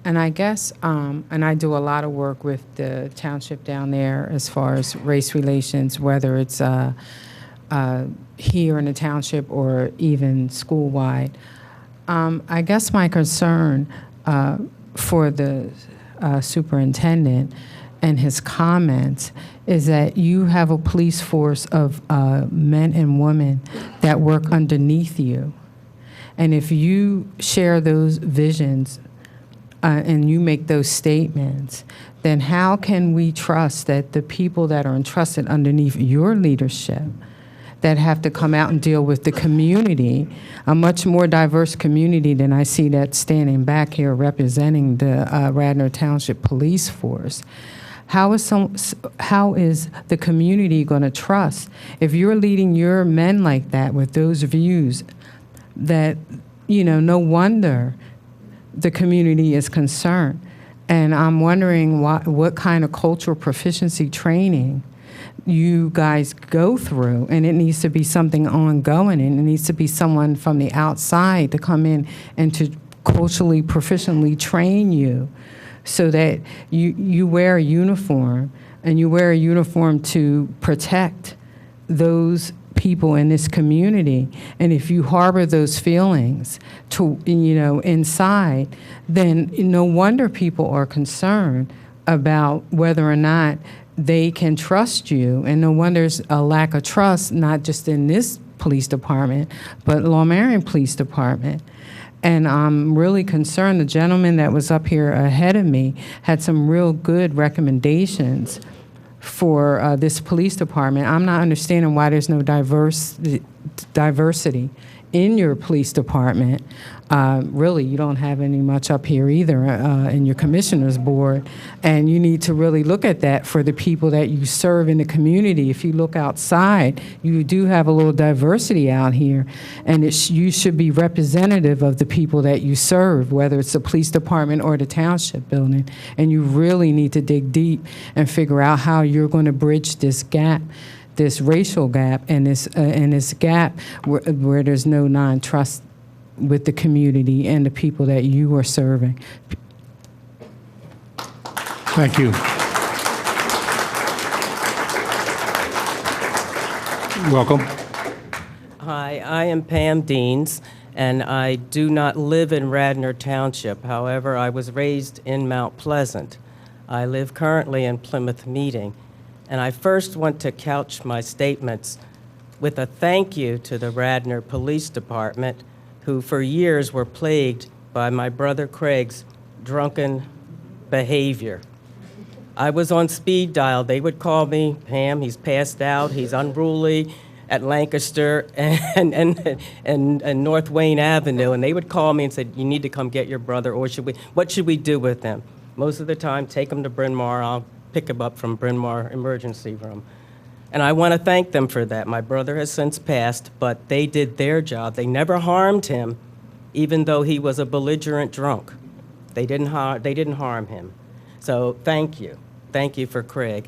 And I guess, and I do a lot of work with the township down there as far as race relations, whether it's here in the township or even school-wide. I guess my concern for the superintendent and his comments is that you have a police force of men and women that work underneath you. And if you share those visions and you make those statements, then how can we trust that the people that are entrusted underneath your leadership that have to come out and deal with the community, a much more diverse community than I see that's standing back here representing the Radnor Township Police Force. How is the community going to trust if you're leading your men like that with those views that, you know, no wonder the community is concerned. And I'm wondering what kind of cultural proficiency training you guys go through, and it needs to be something ongoing, and it needs to be someone from the outside to come in and to culturally proficiently train you so that you wear a uniform, and you wear a uniform to protect those people in this community. And if you harbor those feelings inside, then no wonder people are concerned about whether or not they can trust you. And no wonder there's a lack of trust, not just in this police department, but Lower Merion Police Department. And I'm really concerned. The gentleman that was up here ahead of me had some real good recommendations for this police department. I'm not understanding why there's no diversity in your police department. Really, you don't have any much up here either in your commissioner's board. And you need to really look at that for the people that you serve in the community. If you look outside, you do have a little diversity out here. And you should be representative of the people that you serve, whether it's the police department or the township building. And you really need to dig deep and figure out how you're going to bridge this gap, this racial gap, and this gap where there's no non-trust with the community and the people that you are serving. Thank you. Welcome. Hi, I am Pam Deans, and I do not live in Radnor Township. However, I was raised in Mount Pleasant. I live currently in Plymouth Meeting, and I first want to couch my statements with a thank you to the Radnor Police Department, who for years were plagued by my brother Craig's drunken behavior. I was on speed dial. They would call me, Pam, he's passed out, he's unruly at Lancaster and North Wayne Avenue, and they would call me and say, you need to come get your brother, or what should we do with him? Most of the time, take him to Bryn Mawr. I'll pick him up from Bryn Mawr emergency room. And I want to thank them for that. My brother has since passed, but they did their job. They never harmed him, even though he was a belligerent drunk. They didn't harm him. So thank you. Thank you for Craig.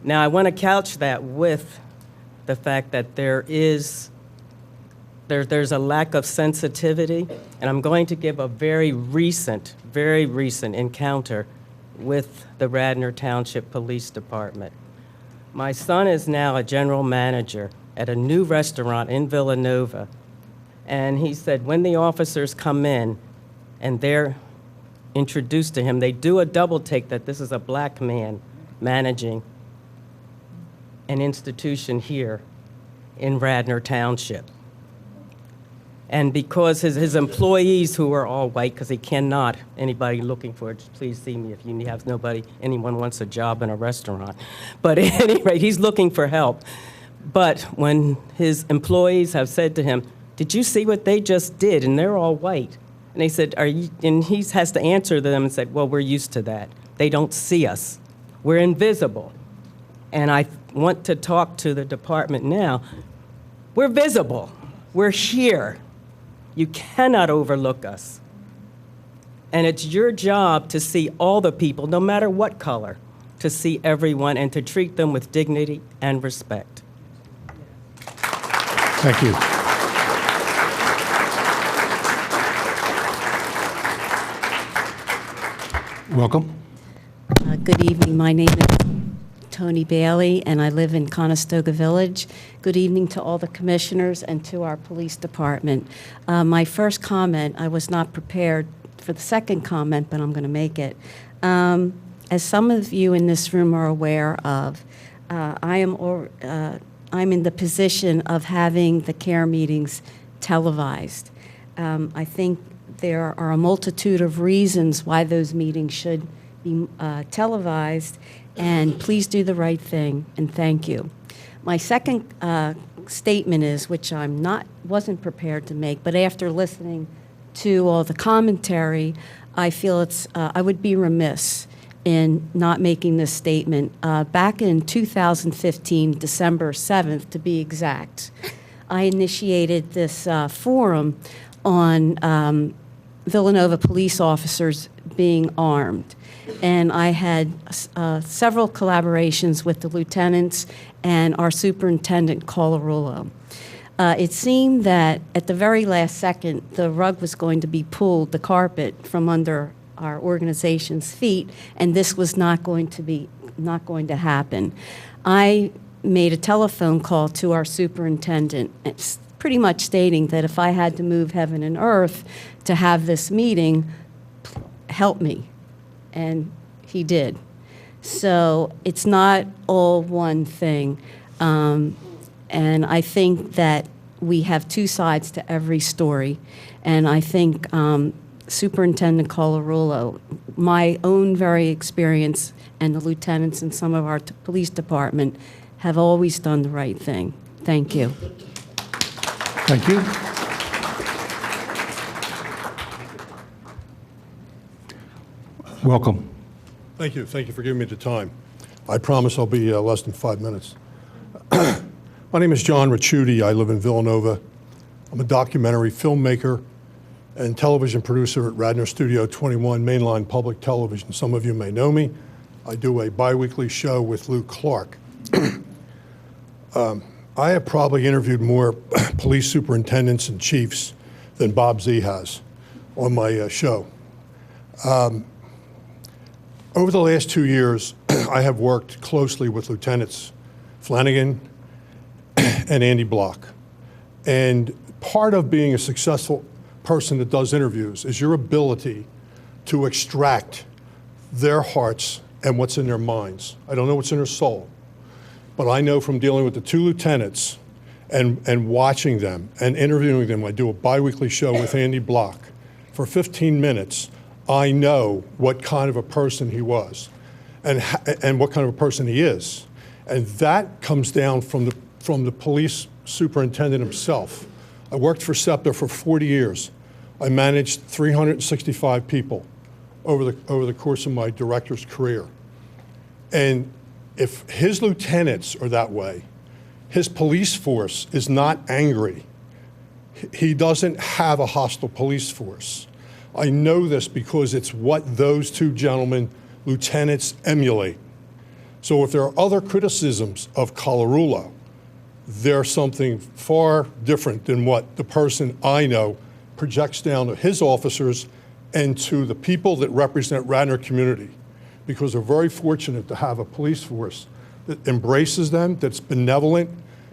Now, I want to couch that with the fact that there's a lack of sensitivity, and I'm going to give a very recent encounter with the Radnor Township Police Department. My son is now a general manager at a new restaurant in Villanova, and he said when the officers come in and they're introduced to him, they do a double take that this is a black man managing an institution here in Radnor Township. And because his employees, who are all white, because he cannot, anybody looking for it, please see me if you have anyone wants a job in a restaurant. But at any rate, he's looking for help. But when his employees have said to him, "Did you see what they just did?" And they're all white. And they said, and he has to answer them and said, "Well, we're used to that. They don't see us. We're invisible." And I want to talk to the department now. We're visible. We're here. You cannot overlook us. And it's your job to see all the people, no matter what color, to see everyone and to treat them with dignity and respect. Thank you. Welcome. Good evening. My name is Tony Bailey, and I live in Conestoga Village. Good evening to all the commissioners and to our police department. My first comment, I was not prepared for the second comment, but I'm going to make it. As some of you in this room are aware of, I'm in the position of having the CARE meetings televised. I think there are a multitude of reasons why those meetings should be televised, and please do the right thing, and thank you. My second statement is, which wasn't prepared to make, but after listening to all the commentary, I feel I would be remiss in not making this statement. Back in 2015, December 7th to be exact, I initiated this forum on Villanova police officers being armed. And I had several collaborations with the lieutenants and our superintendent, Colarulo. It seemed that at the very last second, the rug was going to be pulled, the carpet, from under our organization's feet, and this was not going to happen. I made a telephone call to our superintendent, pretty much stating that if I had to move heaven and earth to have this meeting, help me. And he did. So it's not all one thing. And I think that we have two sides to every story. And I think Superintendent Colarulo, my own very experience, and the lieutenants in some of our police department have always done the right thing. Thank you. Thank you. Welcome. Thank you. Thank you for giving me the time. I promise I'll be less than 5 minutes. My name is John Ricciuti. I live in Villanova. I'm a documentary filmmaker and television producer at Radnor Studio 21 Mainline Public Television. Some of you may know me. I do a bi-weekly show with Lou Clark. I have probably interviewed more police superintendents and chiefs than Bob Z has on my show. Over the last 2 years, I have worked closely with Lieutenants Flanagan and Andy Block. And part of being a successful person that does interviews is your ability to extract their hearts and what's in their minds. I don't know what's in their soul, but I know from dealing with the two lieutenants and watching them and interviewing them. I do a bi-weekly show with Andy Block for 15 minutes. I know what kind of a person he was and what kind of a person he is. And that comes down from the police superintendent himself. I worked for SEPTA for 40 years. I managed 365 people over the course of my director's career. And if his lieutenants are that way, his police force is not angry. He doesn't have a hostile police force. I know this because it's what those two gentlemen, lieutenants, emulate. So if there are other criticisms of Colarulo, they're something far different than what the person I know projects down to his officers and to the people that represent Radnor community, because they're very fortunate to have a police force that embraces them, that's benevolent,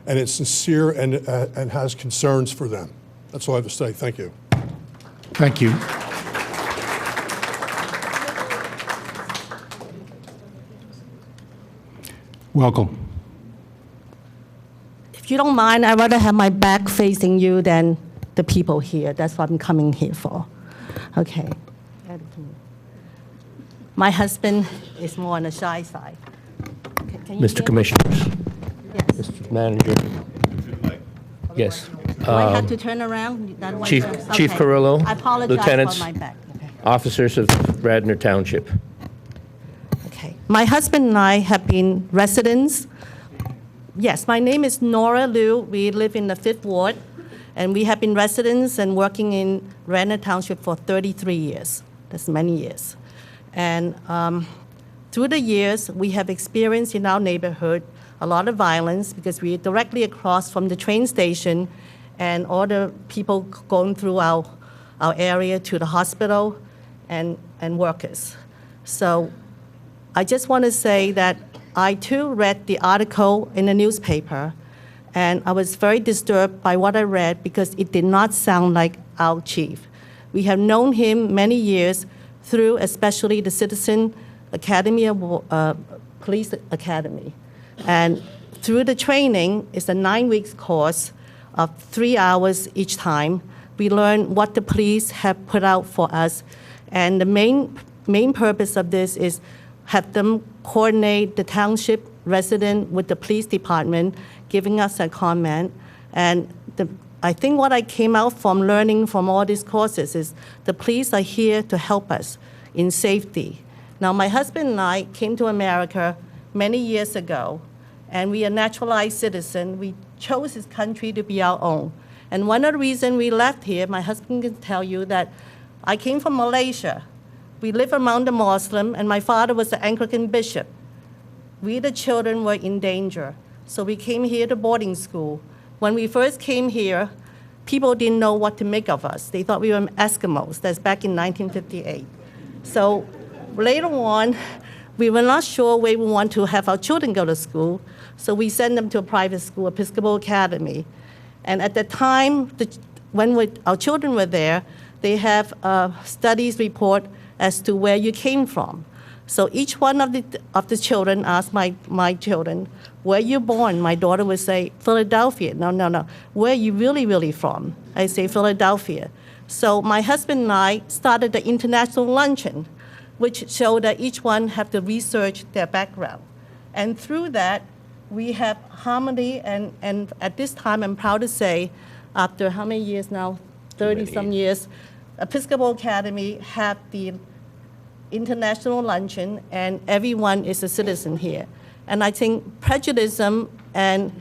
and it's sincere and has concerns for them. That's all I have to say. Thank you. Thank you. Welcome. you don't mind, I'd rather have my back facing you than the people here. That's what I'm coming here for. Okay. My husband is more on the shy side. Okay, can you Mr. hear me? Commissioners. Yes. Mr. Manager. Yes. Do I have to turn around? That way? Chief Okay. Carrillo, I apologize lieutenants, for my back. officers of Radnor Township. Okay. My husband and I have been residents. Yes, my name is Nora Liu. We live in the 5th Ward, and we have been residents and working in Radnor Township for 33 years. That's many years. And through the years, we have experienced in our neighborhood a lot of violence because we are directly across from the train station and all the people going through our area to the hospital and workers. So I just want to say that I too read the article in the newspaper, and I was very disturbed by what I read because it did not sound like our chief. We have known him many years through especially the Citizen Academy, Police Academy. And through the training, it's a 9-week course of 3 hours each time. We learn what the police have put out for us. And the main purpose of this is have them coordinate the township resident with the police department, giving us a comment. And I think what I came out from learning from all these courses is the police are here to help us in safety. Now, my husband and I came to America many years ago, and we are naturalized citizens. We chose this country to be our own. And one of the reasons we left here, my husband can tell you that I came from Malaysia. We live among the Muslim, and my father was an Anglican bishop. We, the children, were in danger. So we came here to boarding school. When we first came here, people didn't know what to make of us. They thought we were Eskimos. That's back in 1958. So later on, we were not sure where we want to have our children go to school, so we sent them to a private school, Episcopal Academy. And at the time, when our children were there, they have a studies report as to where you came from. So each one of the children asked my children, where you born? My daughter would say, Philadelphia. No. Where are you really from? I say, Philadelphia. So my husband and I started the international luncheon, which showed that each one have to research their background. And through that, we have harmony, and at this time, I'm proud to say, after how many years now? 30-some years, Episcopal Academy have the international luncheon, and everyone is a citizen here. And I think prejudice and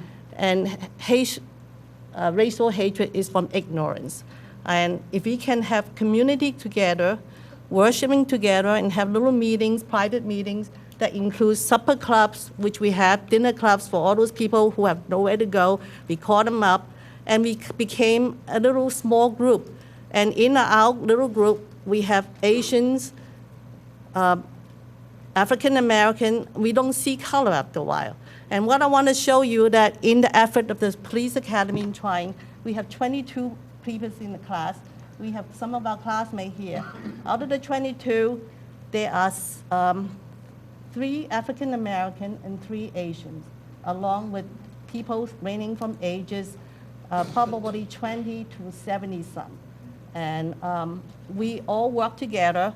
racial hatred is from ignorance. And if we can have community together, worshiping together, and have little meetings, private meetings, that includes supper clubs, which we have, dinner clubs for all those people who have nowhere to go. We call them up, and we became a little small group. And in our little group, we have Asians, African American. We don't see color after a while. And what I want to show you that in the effort of the Police Academy in trying, we have 22 people in the class. We have some of our classmates here. Out of the 22, there are 3 African American and 3 Asians, along with people ranging from ages probably 20 to 70 some. And we all work together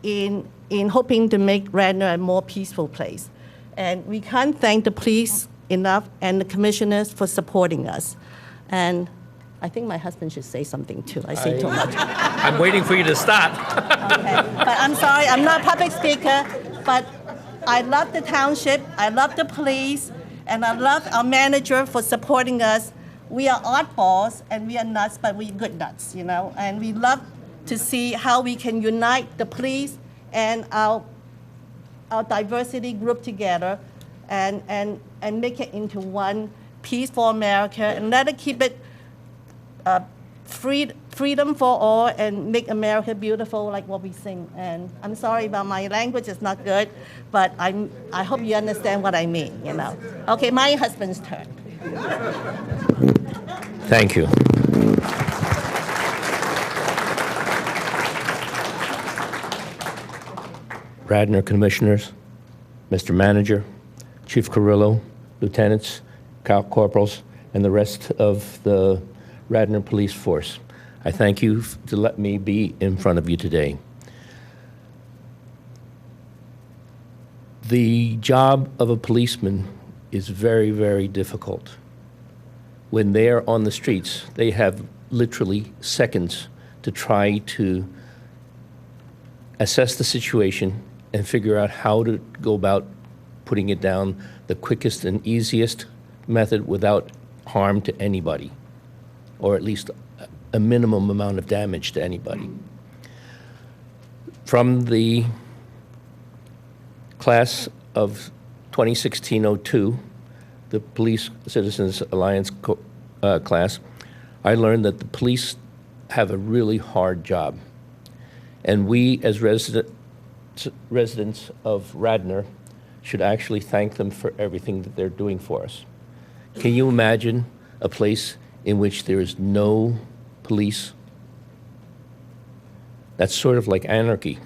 in hoping to make Radnor a more peaceful place. And we can't thank the police enough and the commissioners for supporting us. And I think my husband should say something too. I say too much. I'm waiting for you to stop. Okay. But I'm sorry, I'm not a public speaker, but I love the township, I love the police, and I love our manager for supporting us. We are oddballs and we are nuts, but we're good nuts, you know? And we love to see how we can unite the police and our diversity group together and make it into one peaceful America, and let it keep it freedom for all and make America beautiful like what we sing. And I'm sorry about my language, it's not good, but I hope you understand what I mean, you know. Okay, my husband's turn. Thank you. Radnor Commissioners, Mr. Manager, Chief Carrillo, Lieutenants, Corporals, and the rest of the Radnor Police Force. I thank you to let me be in front of you today. The job of a policeman is very, very difficult. When they are on the streets, they have literally seconds to try to assess the situation and figure out how to go about putting it down the quickest and easiest method without harm to anybody, or at least a minimum amount of damage to anybody. From the class of 2016-02, the Police Citizens Alliance class, I learned that the police have a really hard job. And we, as residents of Radnor, should actually thank them for everything that they're doing for us. Can you imagine a place in which there is no police? That's sort of like anarchy.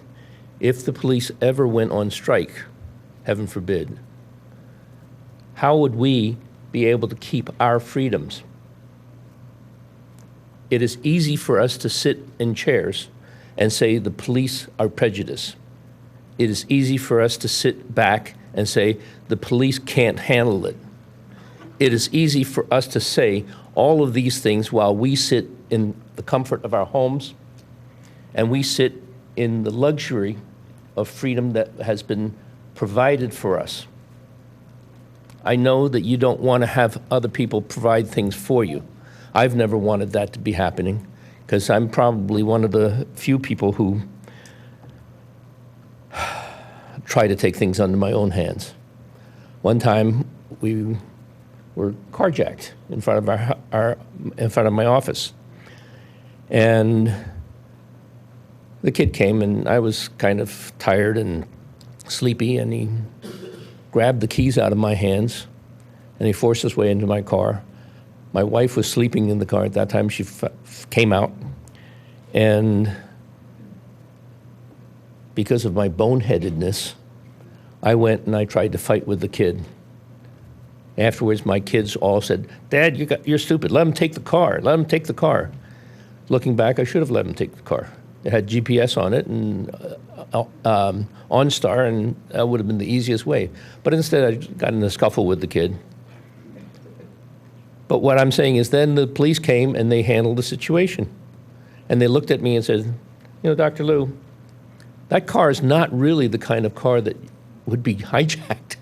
If the police ever went on strike, heaven forbid, how would we be able to keep our freedoms? It is easy for us to sit in chairs and say the police are prejudiced. It is easy for us to sit back and say the police can't handle it. It is easy for us to say all of these things while we sit in the comfort of our homes and we sit in the luxury of freedom that has been provided for us. I know that you don't want to have other people provide things for you. I've never wanted that to be happening because I'm probably one of the few people who try to take things under my own hands. One time we were carjacked in front of my office, and the kid came, and I was kind of tired and sleepy, and he grabbed the keys out of my hands, and he forced his way into my car. My wife was sleeping in the car at that time. She came out, and because of my boneheadedness, I went and I tried to fight with the kid. Afterwards, my kids all said, "Dad, you're stupid. Let him take the car. Let him take the car." Looking back, I should have let him take the car. It had GPS on it and OnStar, and that would have been the easiest way. But instead, I got in a scuffle with the kid. But what I'm saying is then the police came and they handled the situation. And they looked at me and said, "You know, Dr. Liu, that car is not really the kind of car that would be hijacked.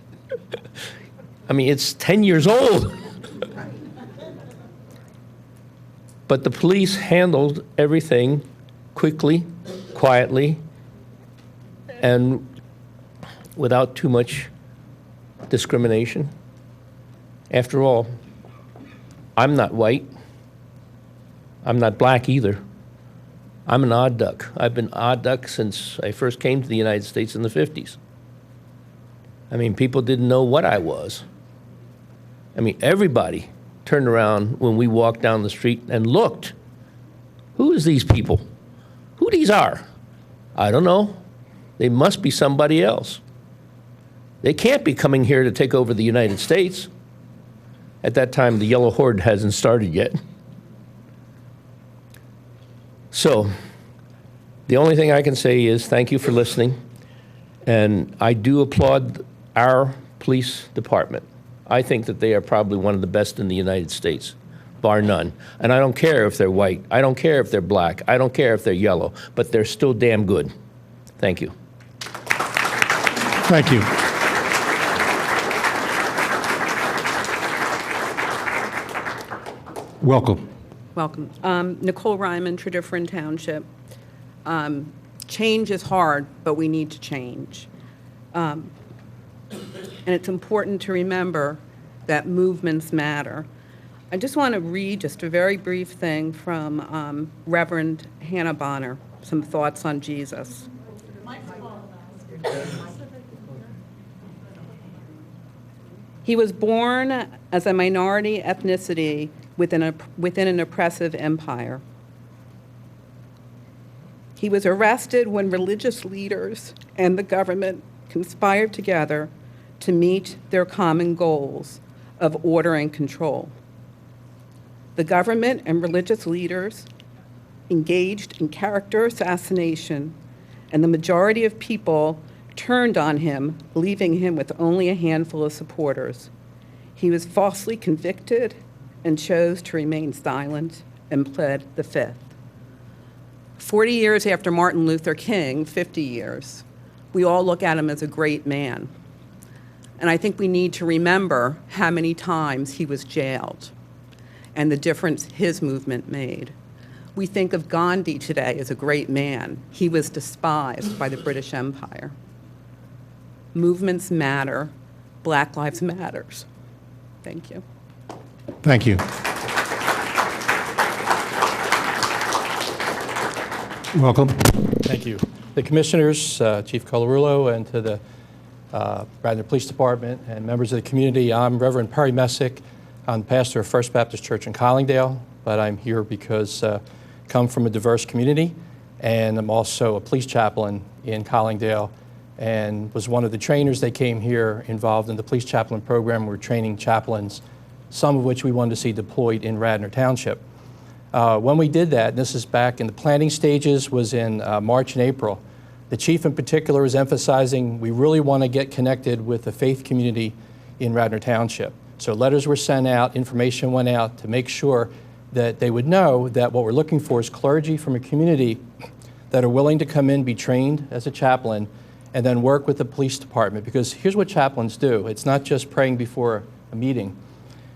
I mean, it's 10 years old." But the police handled everything quickly, quietly, and without too much discrimination. After all, I'm not white. I'm not black either. I'm an odd duck. I've been odd duck since I first came to the United States in the 50s. I mean, people didn't know what I was. I mean, everybody turned around when we walked down the street and looked. Who is these people? Who these are? I don't know. They must be somebody else. They can't be coming here to take over the United States. At that time, the Yellow Horde hasn't started yet. So, the only thing I can say is thank you for listening. And I do applaud our police department. I think that they are probably one of the best in the United States, bar none. And I don't care if they're white. I don't care if they're black. I don't care if they're yellow. But they're still damn good. Thank you. Thank you. Welcome. Welcome. Nicole Ryman, Tredyffrin Township. Change is hard, but we need to change. And it's important to remember that movements matter. I just want to read just a very brief thing from Reverend Hannah Bonner, some thoughts on Jesus. He was born as a minority ethnicity within an oppressive empire. He was arrested when religious leaders and the government conspired together to meet their common goals of order and control. The government and religious leaders engaged in character assassination, and the majority of people turned on him, leaving him with only a handful of supporters. He was falsely convicted and chose to remain silent and pled the Fifth. 40 years after Martin Luther King, 50 years, we all look at him as a great man. And I think we need to remember how many times he was jailed and the difference his movement made. We think of Gandhi today as a great man. He was despised by the British Empire. Movements matter. Black Lives Matters. Thank you. Thank you. Welcome. Thank you. The commissioners, Chief Colarulo, and to the Radnor Police Department and members of the community, I'm Reverend Perry Messick. I'm the pastor of First Baptist Church in Collingdale, but I'm here because I come from a diverse community, and I'm also a police chaplain in Collingdale and was one of the trainers that came here involved in the police chaplain program. We're training chaplains, some of which we wanted to see deployed in Radnor Township. When we did that, and this is back in the planning stages, was in March and April, the chief in particular was emphasizing we really want to get connected with the faith community in Radnor Township. So letters were sent out, information went out to make sure that they would know that what we're looking for is clergy from a community that are willing to come in, be trained as a chaplain, and then work with the police department. Because here's what chaplains do. It's not just praying before a meeting.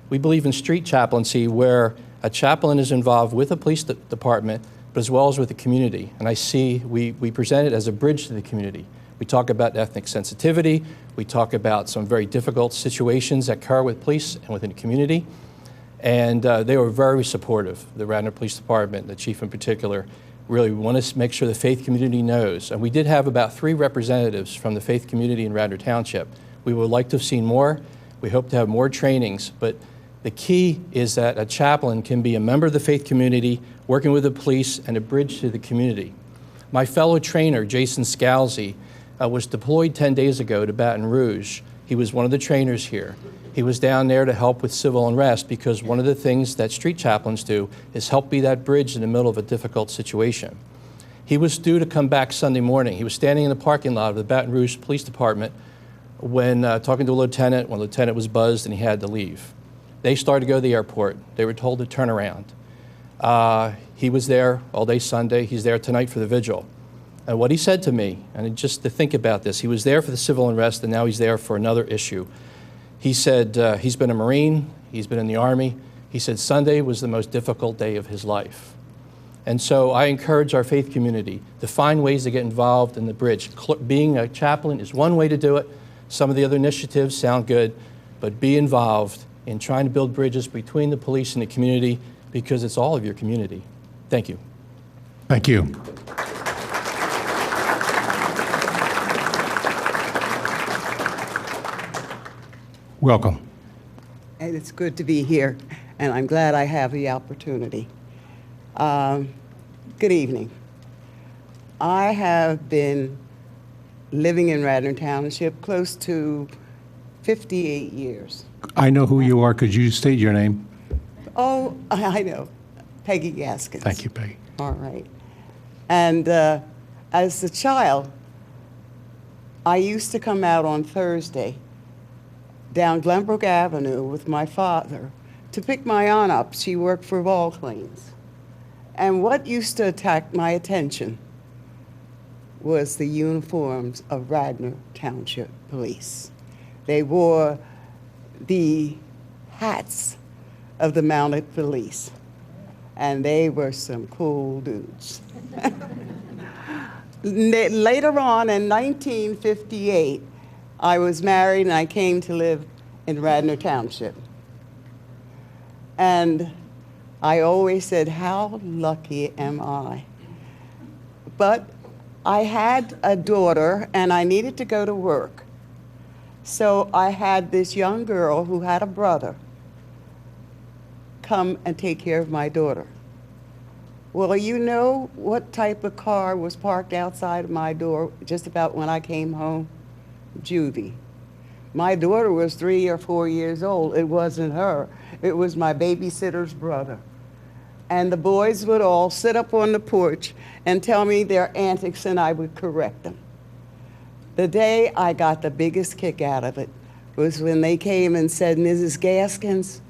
We believe in street chaplaincy, where a chaplain is involved with the police department, but as well as with the community. And I see we present it as a bridge to the community. We talk about ethnic sensitivity. We talk about some very difficult situations that occur with police and within the community. And they were very supportive, the Radnor Police Department, the chief in particular. Really, we want to make sure the faith community knows. And we did have about 3 representatives from the faith community in Radnor Township. We would like to have seen more. We hope to have more trainings, but the key is that a chaplain can be a member of the faith community, working with the police, and a bridge to the community. My fellow trainer, Jason Scalzi, was deployed 10 days ago to Baton Rouge. He was one of the trainers here. He was down there to help with civil unrest, because one of the things that street chaplains do is help be that bridge in the middle of a difficult situation. He was due to come back Sunday morning. He was standing in the parking lot of the Baton Rouge Police Department when talking to a lieutenant, when the lieutenant was buzzed and he had to leave. They started to go to the airport. They were told to turn around. He was there all day Sunday. He's there tonight for the vigil. And what he said to me, and just to think about this, he was there for the civil unrest, and now he's there for another issue. He said he's been a Marine, he's been in the Army. He said Sunday was the most difficult day of his life. And so I encourage our faith community to find ways to get involved in the bridge. Being a chaplain is one way to do it. Some of the other initiatives sound good, but be involved in trying to build bridges between the police and the community, because it's all of your community. Thank you. Thank you. Welcome. And it's good to be here, and I'm glad I have the opportunity. Good evening. I have been living in Radnor Township close to 58 years. I know who you are. Could you state your name? Oh, I know. Peggy Gaskins. Thank you, Peggy. All right. And as a child, I used to come out on Thursday down Glenbrook Avenue with my father to pick my aunt up. She worked for Wall Cleans. And what used to attract my attention was the uniforms of Radnor Township Police. They wore the hats of the mounted police, and they were some cool dudes. Later on in 1958, I was married and I came to live in Radnor Township. And I always said, how lucky am I? But I had a daughter and I needed to go to work. So I had this young girl who had a brother come and take care of my daughter. Well, you know what type of car was parked outside of my door just about when I came home? Juvie. My daughter was 3 or 4 years old. It wasn't her. It was my babysitter's brother. And the boys would all sit up on the porch and tell me their antics, and I would correct them. The day I got the biggest kick out of it was when they came and said, Mrs. Gaskins,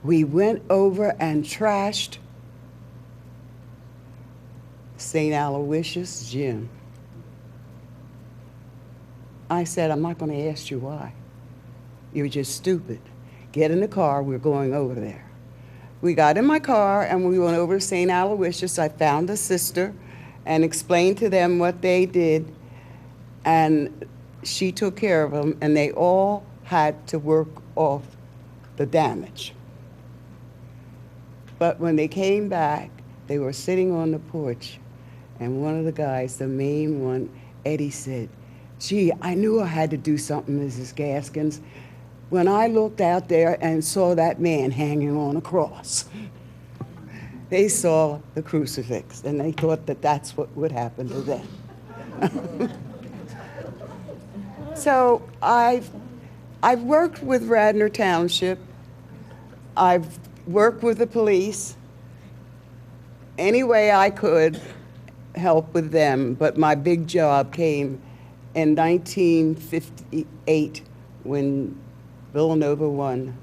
we went over and trashed St. Aloysius Gym. I said, I'm not going to ask you why. You're just stupid. Get in the car, we're going over there. We got in my car and we went over to St. Aloysius. I found a sister and explained to them what they did, and she took care of them, and they all had to work off the damage. But when they came back, they were sitting on the porch, and one of the guys, the main one, Eddie, said, gee, I knew I had to do something, Mrs. Gaskins, when I looked out there and saw that man hanging on a cross. They saw the crucifix, and they thought that that's what would happen to them. So I've worked with Radnor Township. I've worked with the police any way I could help with them, but my big job came in 1958 when Villanova won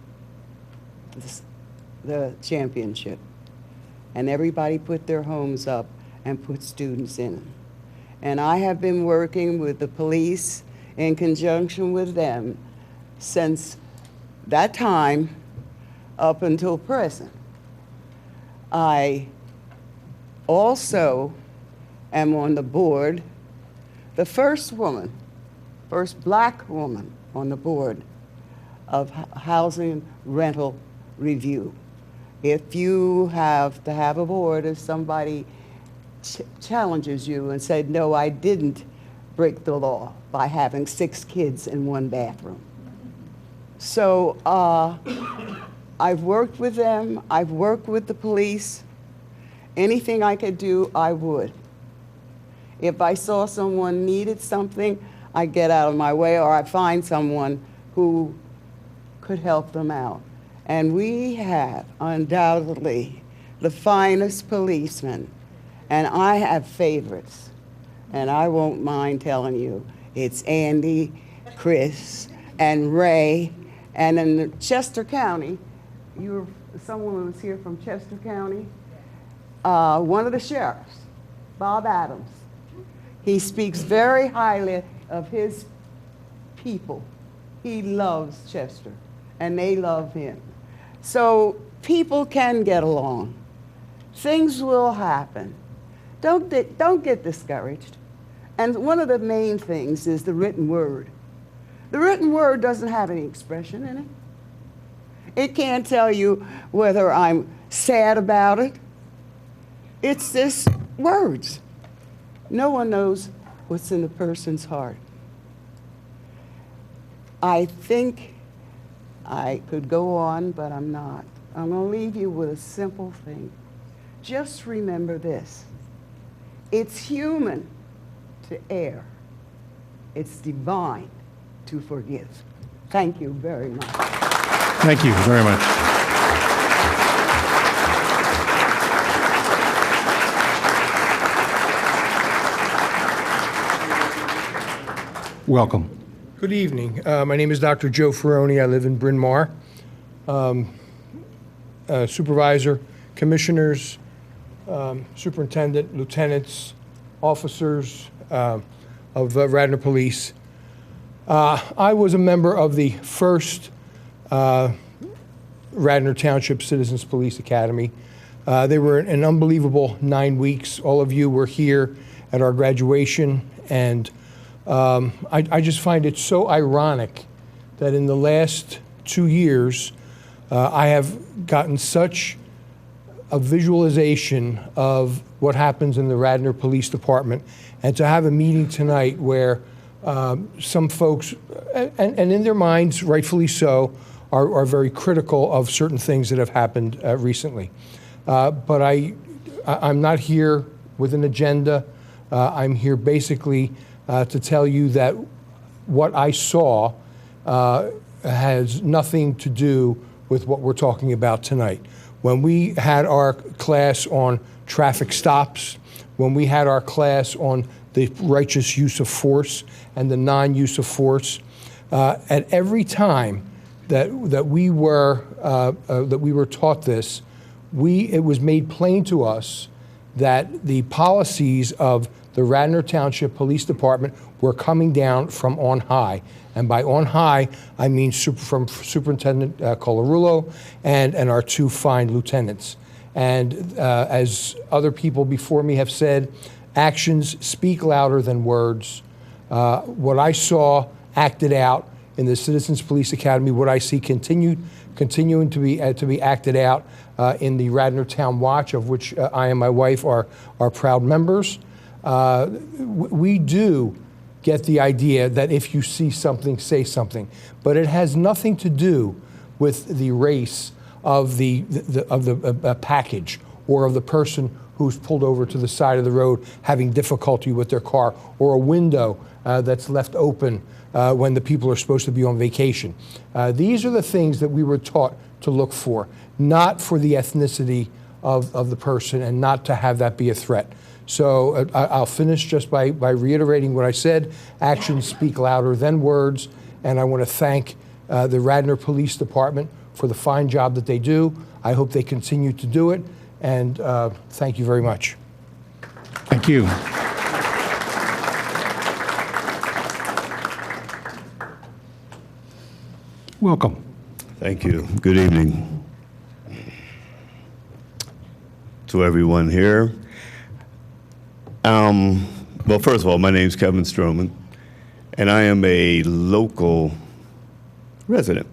the championship. And everybody put their homes up and put students in them. And I have been working with the police in conjunction with them since that time up until present. I also am on the board, the first black woman on the board of Housing Rental Review. If you have to have a board, if somebody challenges you and said, no, I didn't break the law by having 6 kids in one bathroom. So I've worked with them, I've worked with the police. Anything I could do, I would. If I saw someone needed something, I'd get out of my way, or I'd find someone who could help them out. And we have undoubtedly the finest policemen, and I have favorites, and I won't mind telling you. It's Andy, Chris, and Ray, and in Chester County, someone who was here from Chester County, one of the sheriffs, Bob Adams. He speaks very highly of his people. He loves Chester, and they love him. So people can get along. Things will happen. Don't get discouraged. And one of the main things is the written word. The written word doesn't have any expression in it. It can't tell you whether I'm sad about it. It's just words. No one knows what's in the person's heart. I think I could go on, but I'm not. I'm going to leave you with a simple thing. Just remember this. It's human to err. It's divine to forgive. Thank you very much. Thank you very much. Welcome. Good evening. My name is Dr. Joe Ferroni. I live in Bryn Mawr. Supervisor, commissioners, superintendent, lieutenants, officers of Radnor Police. I was a member of the first Radnor Township Citizens Police Academy. They were an unbelievable 9 weeks. All of you were here at our graduation, and I just find it so ironic that in the last 2 years, I have gotten such a visualization of what happens in the Radnor Police Department, and to have a meeting tonight where some folks, and in their minds, rightfully so, are very critical of certain things that have happened recently. But I'm not here with an agenda. I'm here basically to tell you that what I saw has nothing to do with what we're talking about tonight. When we had our class on traffic stops, when we had our class on the righteous use of force and the non-use of force, at every time that we were taught this, it was made plain to us that the policies of the Radnor Township Police Department were coming down from on high. And by on high, I mean from Superintendent Colarulo and our two fine lieutenants. And as other people before me have said, actions speak louder than words. What I saw acted out in the Citizens Police Academy, what I see continuing to be acted out in the Radnor Town Watch, of which I and my wife are proud members. We do get the idea that if you see something, say something, but it has nothing to do with the race of the package or of the person who's pulled over to the side of the road having difficulty with their car, or a window that's left open when the people are supposed to be on vacation. These are the things that we were taught to look for, not for the ethnicity of the person, and not to have that be a threat. So I'll finish just by reiterating what I said. Actions speak louder than words, and I want to thank the Radnor Police Department for the fine job that they do. I hope they continue to do it, and thank you very much. Thank you. Welcome. Thank you. Good evening to everyone here. Well, first of all, my name is Kevin Stroman, and I am a local resident.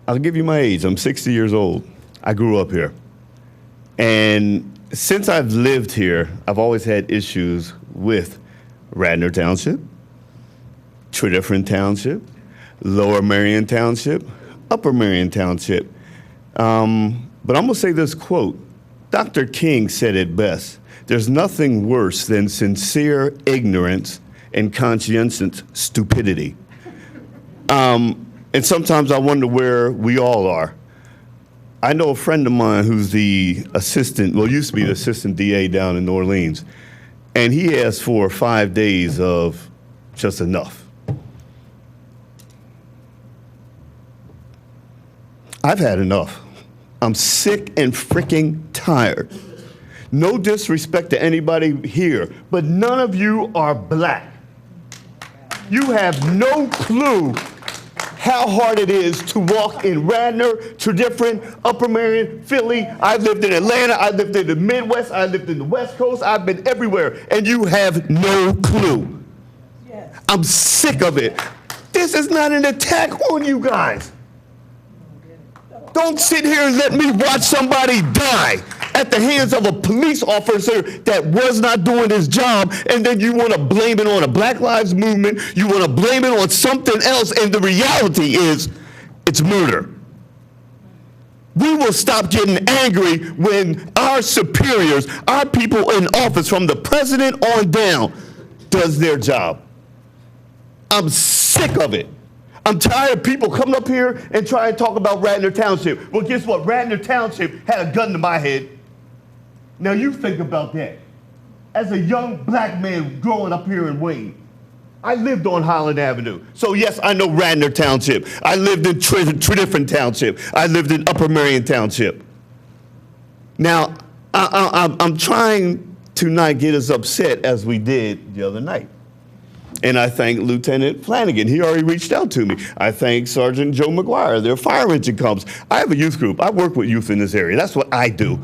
I'll give you my age. I'm 60 years old. I grew up here. And since I've lived here, I've always had issues with Radnor Township, Tredyffrin Township, Lower Marion Township, Upper Marion Township. But I'm going to say this quote. Dr. King said it best. There's nothing worse than sincere ignorance and conscientious stupidity. And sometimes I wonder where we all are. I know a friend of mine who's the assistant, well, used to be the assistant DA down in New Orleans, and he asked for 5 days of just enough. I've had enough. I'm sick and freaking tired. No disrespect to anybody here, but none of you are black. You have no clue how hard it is to walk in Radnor, Tredyffrin, Upper Marion, Philly. I've lived in Atlanta, I've lived in the Midwest, I've lived in the West Coast, I've been everywhere, and you have no clue. Yes. I'm sick of it. This is not an attack on you guys. Don't sit here and let me watch somebody die at the hands of a police officer that was not doing his job, and then you want to blame it on a Black Lives Movement, you want to blame it on something else, and the reality is it's murder. We will stop getting angry when our superiors, our people in office from the president on down, does their job. I'm sick of it. I'm tired of people coming up here and trying to talk about Radnor Township. Well, guess what? Radnor Township had a gun to my head. Now you think about that. As a young black man growing up here in Wayne, I lived on Highland Avenue. So yes, I know Radnor Township. I lived in Tredyffrin Township. I lived in Upper Marion Township. Now, I'm trying to not get as upset as we did the other night. And I thank Lieutenant Flanagan. He already reached out to me. I thank Sergeant Joe McGuire, their fire engine comes. I have a youth group. I work with youth in this area. That's what I do.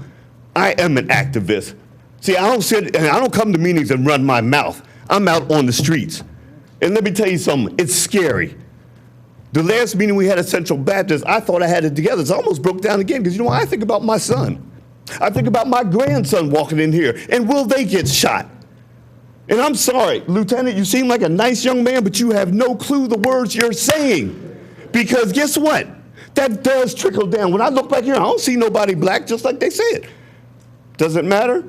I am an activist. See, I don't sit and I don't come to meetings and run my mouth. I'm out on the streets. And let me tell you something, it's scary. The last meeting we had at Central Baptist, I thought I had it together. It almost broke down again because, you know, I think about my son. I think about my grandson walking in here, and will they get shot? And I'm sorry, Lieutenant, you seem like a nice young man, but you have no clue the words you're saying. Because guess what? That does trickle down. When I look back here, I don't see nobody black, just like they said. Does it matter?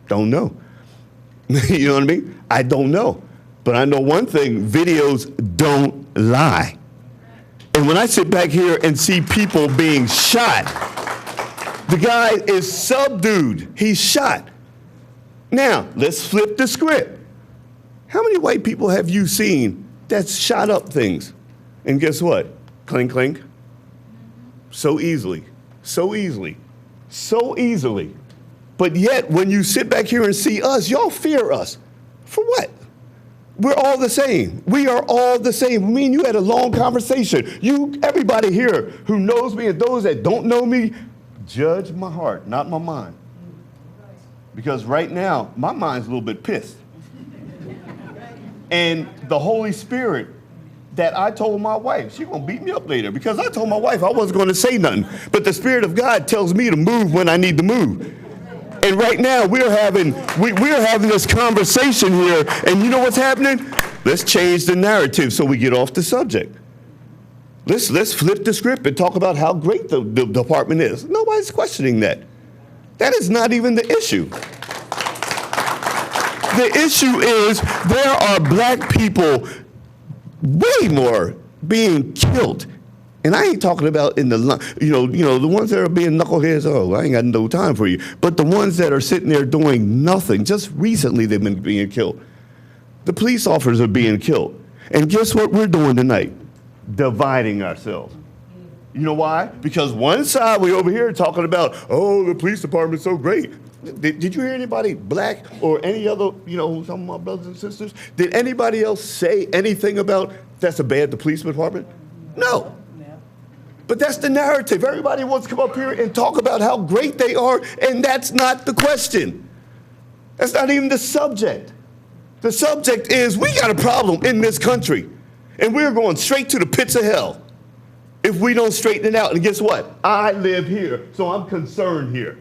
Don't know. You know what I mean? I don't know. But I know one thing, videos don't lie. And when I sit back here and see people being shot, the guy is subdued. He's shot. Now, let's flip the script. How many white people have you seen that's shot up things? And guess what? Clink, clink. So easily, so easily, so easily. But yet, when you sit back here and see us, y'all fear us. For what? We're all the same. We are all the same. Me and you had a long conversation. Everybody here who knows me and those that don't know me, judge my heart, not my mind. Because right now, my mind's a little bit pissed. And the Holy Spirit that I told my wife, she's going to beat me up later because I told my wife I wasn't going to say nothing. But the Spirit of God tells me to move when I need to move. And right now, we're having this conversation here, and you know what's happening? Let's change the narrative so we get off the subject. Let's flip the script and talk about how great the department is. Nobody's questioning that. That is not even the issue. The issue is there are black people way more being killed. And I ain't talking about in the, the ones that are being knuckleheads, I ain't got no time for you. But the ones that are sitting there doing nothing, just recently they've been being killed. The police officers are being killed. And guess what we're doing tonight? Dividing ourselves. You know why? Because one side we over here talking about, the police department's so great. Did you hear anybody black or any other, some of my brothers and sisters? Did anybody else say anything about that's a bad the police department? No. But that's the narrative. Everybody wants to come up here and talk about how great they are, and that's not the question. That's not even the subject. The subject is we got a problem in this country, and we're going straight to the pits of hell if we don't straighten it out. And guess what? I live here, so I'm concerned here.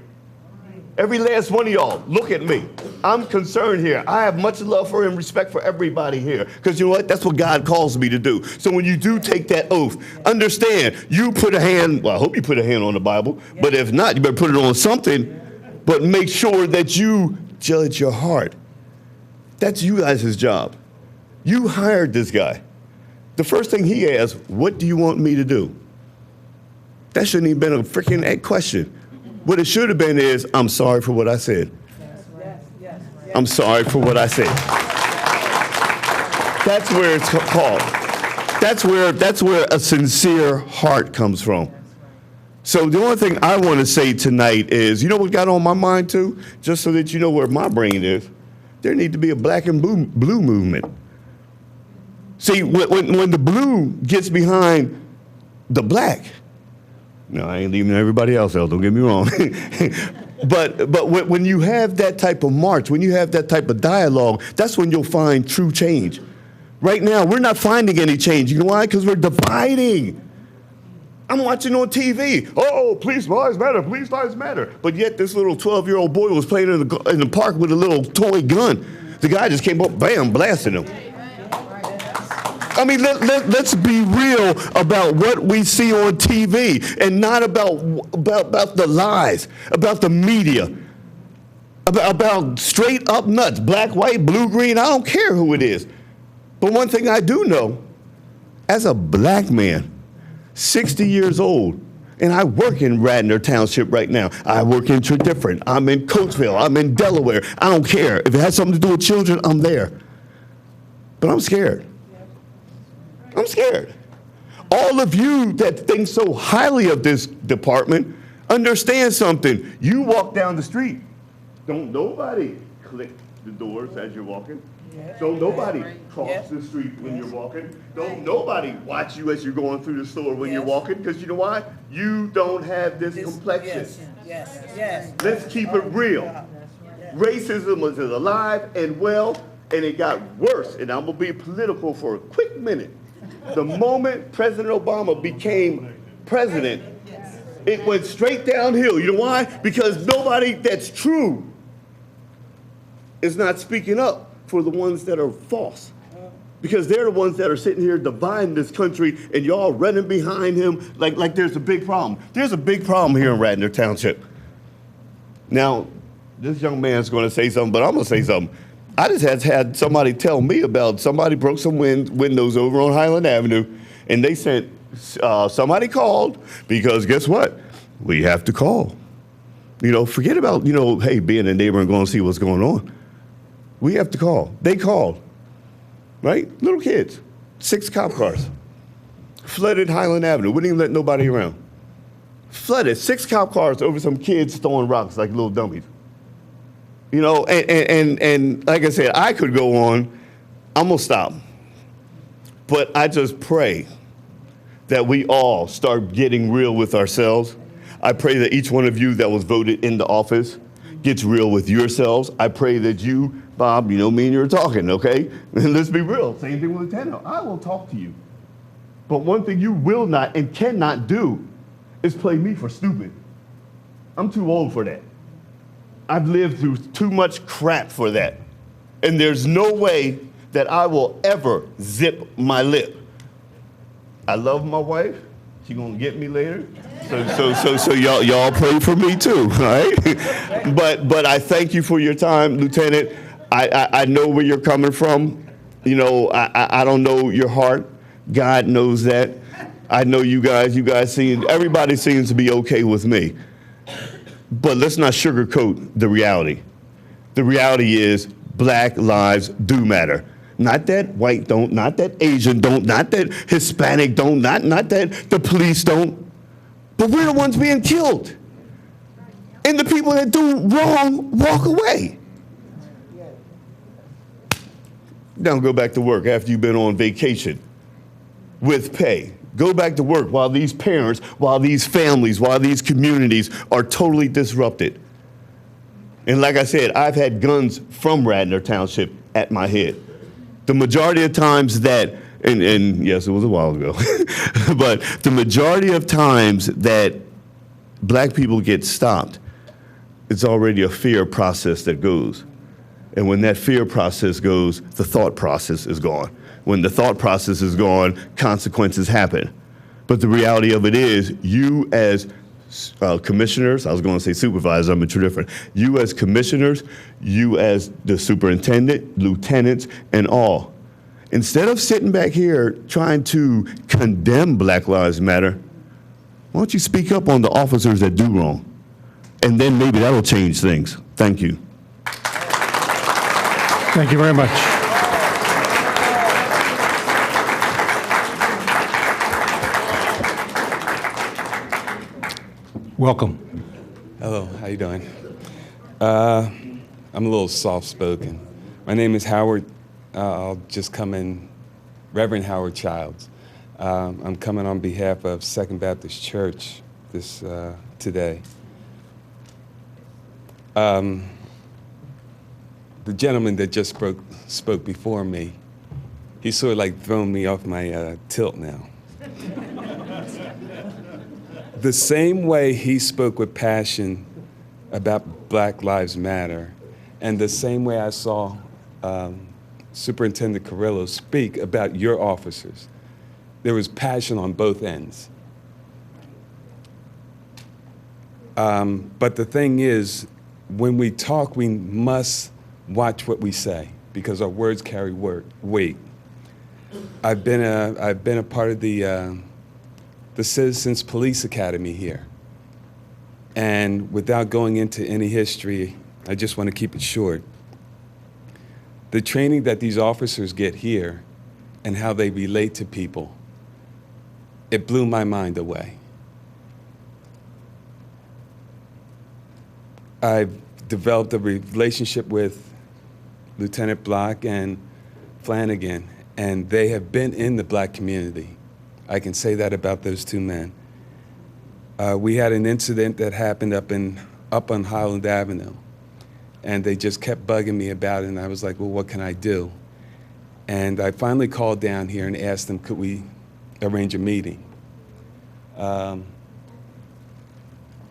Every last one of y'all, look at me. I'm concerned here. I have much love for and respect for everybody here. Because you know what? That's what God calls me to do. So when you do take that oath, understand, you put a hand, I hope you put a hand on the Bible, but if not, you better put it on something, but make sure that you judge your heart. That's you guys' job. You hired this guy. The first thing he asked, what do you want me to do? That shouldn't even been a freaking question. What it should have been is, I'm sorry for what I said. I'm sorry for what I said. That's where it's called. That's where a sincere heart comes from. So the only thing I want to say tonight is, you know what got on my mind too? Just so that you know where my brain is. There need to be a black and blue movement. See, when the blue gets behind the black, no, I ain't leaving everybody else out, don't get me wrong. but when you have that type of march, when you have that type of dialogue, that's when you'll find true change. Right now, we're not finding any change. You know why? Because we're dividing. I'm watching on TV. Police lives matter, police lives matter. But yet this little 12-year-old boy was playing in the park with a little toy gun. The guy just came up, bam, blasting him. I mean, let's be real about what we see on TV and not about the lies, about the media, about straight up nuts, black, white, blue, green, I don't care who it is. But one thing I do know, as a black man, 60 years old, and I work in Radnor Township right now. I work in Different. I'm in Coatesville. I'm in Delaware. I don't care. If it has something to do with children, I'm there. But I'm scared. I'm scared. All of you that think so highly of this department, understand something. You walk down the street. Don't nobody click the doors as you're walking. Don't nobody cross the street when you're walking. Don't nobody watch you as you're going through the store when you're walking. Because you know why? You don't have this complexion. Yes. Let's keep it real. Racism was alive and well, and it got worse. And I'm going to be political for a quick minute. The moment President Obama became president, it went straight downhill. You know why? Because nobody that's true is not speaking up for the ones that are false. Because they're the ones that are sitting here dividing this country, and y'all running behind him like there's a big problem. There's a big problem here in Radnor Township. Now, this young man's going to say something, but I'm going to say something. I just had somebody tell me about somebody broke some windows over on Highland Avenue, and they sent, somebody called, because guess what? We have to call. You know, forget about, you know, hey, being a neighbor and going to see what's going on. We have to call. They called, right? Little kids, 6 cop cars, flooded Highland Avenue, wouldn't even let nobody around. Flooded, 6 cop cars over some kids throwing rocks like little dummies. You know, and like I said, I could go on. I'm going to stop. But I just pray that we all start getting real with ourselves. I pray that each one of you that was voted into office gets real with yourselves. I pray that you, Bob, you know, me and you are talking, okay? And let's be real. Same thing with Lieutenant. I will talk to you. But one thing you will not and cannot do is play me for stupid. I'm too old for that. I've lived through too much crap for that. And there's no way that I will ever zip my lip. I love my wife. She's gonna get me later. So y'all pray for me too, all right? But I thank you for your time, Lieutenant. I know where you're coming from. You know, I don't know your heart. God knows that. I know you guys everybody seems to be okay with me. But let's not sugarcoat the reality. The reality is black lives do matter. Not that white don't, not that Asian don't, not that Hispanic don't, not that the police don't. But we're the ones being killed. And the people that do wrong walk away. Don't go back to work after you've been on vacation with pay. Go back to work while these parents, while these families, while these communities are totally disrupted. And like I said, I've had guns from Radnor Township at my head. The majority of times that, and yes, it was a while ago, but the majority of times that black people get stopped, it's already a fear process that goes. And when that fear process goes, the thought process is gone. When the thought process is gone, consequences happen. But the reality of it is, you as commissioners, I was going to say supervisors, I'm different. You as commissioners, you as the superintendent, lieutenants, and all. Instead of sitting back here trying to condemn Black Lives Matter, why don't you speak up on the officers that do wrong? And then maybe that'll change things. Thank you. Thank you very much. Welcome. Hello, how you doing? I'm a little soft-spoken. My name is Howard. I'll just come in, Reverend Howard Childs. I'm coming on behalf of Second Baptist Church today. The gentleman that just spoke before me, he's sort of like throwing me off my tilt now. The same way he spoke with passion about Black Lives Matter, and the same way I saw Superintendent Carrillo speak about your officers, there was passion on both ends. But the thing is, when we talk, we must watch what we say, because our words carry weight. I've been a part of the Citizens Police Academy here. And without going into any history, I just want to keep it short. The training that these officers get here and how they relate to people, it blew my mind away. I've developed a relationship with Lieutenant Block and Flanagan, and they have been in the Black community. I can say that about those two men. We had an incident that happened up on Highland Avenue, and they just kept bugging me about it, and I was like, well, what can I do? And I finally called down here and asked them, could we arrange a meeting?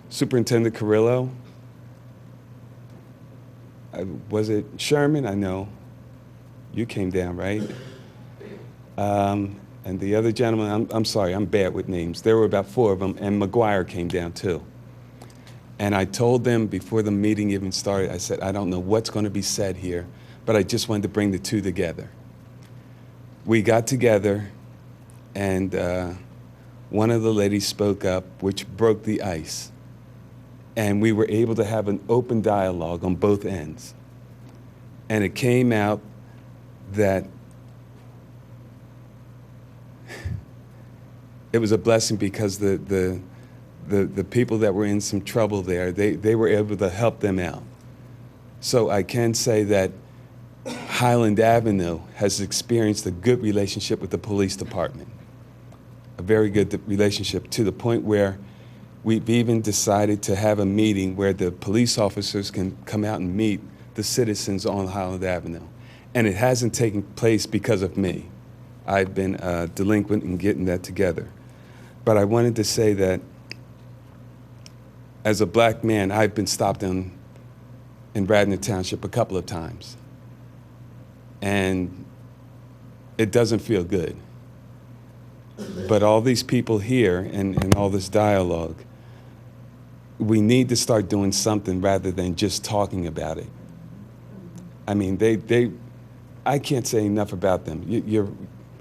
Superintendent Carrillo, was it Sherman? I know. You came down, right? And the other gentleman, I'm sorry, I'm bad with names. There were about 4 of them, and McGuire came down too. And I told them before the meeting even started, I said, I don't know what's going to be said here, but I just wanted to bring the two together. We got together, and one of the ladies spoke up, which broke the ice. And we were able to have an open dialogue on both ends. And it came out that it was a blessing because the people that were in some trouble there, they were able to help them out. So I can say that Highland Avenue has experienced a good relationship with the police department, a very good relationship, to the point where we've even decided to have a meeting where the police officers can come out and meet the citizens on Highland Avenue. And it hasn't taken place because of me. I've been delinquent in getting that together. But I wanted to say that as a black man, I've been stopped in Radnor Township a couple of times. And it doesn't feel good. But all these people here and all this dialogue, we need to start doing something rather than just talking about it. I mean, I can't say enough about them.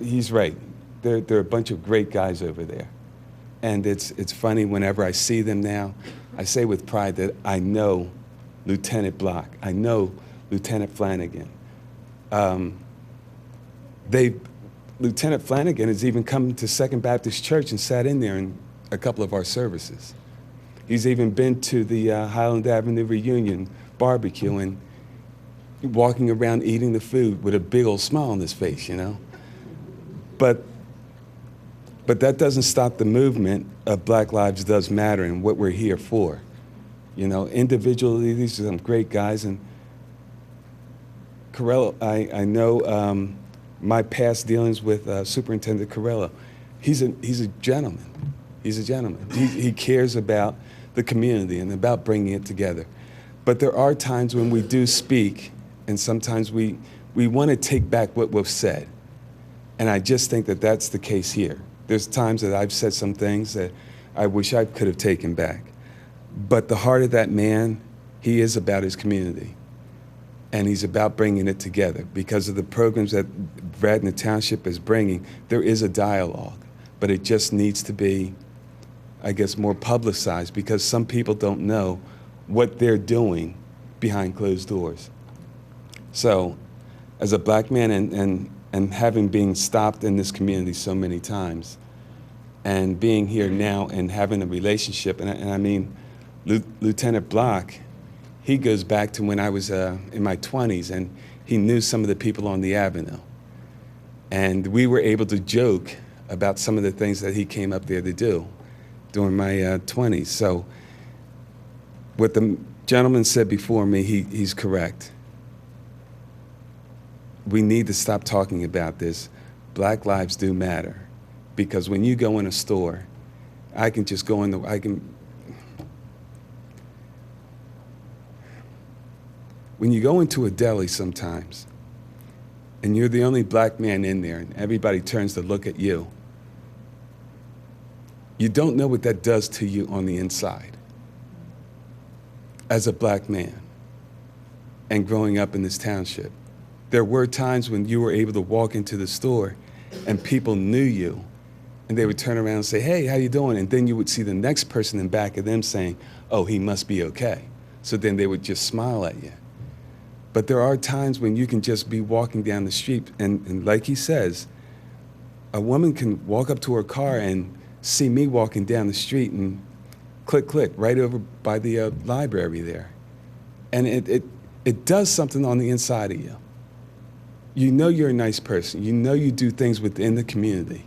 He's right. They're a bunch of great guys over there. And it's funny, whenever I see them now, I say with pride that I know Lieutenant Block. I know Lieutenant Flanagan. Lieutenant Flanagan has even come to Second Baptist Church and sat in there in a couple of our services. He's even been to the Highland Avenue reunion barbecue and walking around eating the food with a big old smile on his face, you know? But that doesn't stop the movement of Black Lives Does Matter and what we're here for. You know, individually, these are some great guys. And Corello, I know my past dealings with Superintendent Corello. He's a gentleman. He's a gentleman. He cares about the community and about bringing it together. But there are times when we do speak, and sometimes we want to take back what we've said. And I just think that that's the case here. There's times that I've said some things that I wish I could have taken back. But the heart of that man, he is about his community. And he's about bringing it together. Because of the programs that Radnor Township is bringing, there is a dialogue. But it just needs to be, I guess, more publicized, because some people don't know what they're doing behind closed doors. So, as a black man and having been stopped in this community so many times, and being here now and having a relationship, and I mean, Lieutenant Block, he goes back to when I was in my 20s, and he knew some of the people on the avenue. And we were able to joke about some of the things that he came up there to do during my 20s. So what the gentleman said before me, he's correct. We need to stop talking about this. Black lives do matter. Because when you go in a store, I can just go in when you go into a deli sometimes, and you're the only black man in there, and everybody turns to look at you, you don't know what that does to you on the inside. As a black man, and growing up in this township, there were times when you were able to walk into the store, and people knew you, and they would turn around and say, "Hey, how you doing?" And then you would see the next person in back of them saying, "Oh, he must be okay." So then they would just smile at you. But there are times when you can just be walking down the street, and like he says, a woman can walk up to her car and see me walking down the street and click, click, right over by the library there. And it does something on the inside of you. You know you're a nice person. You know you do things within the community.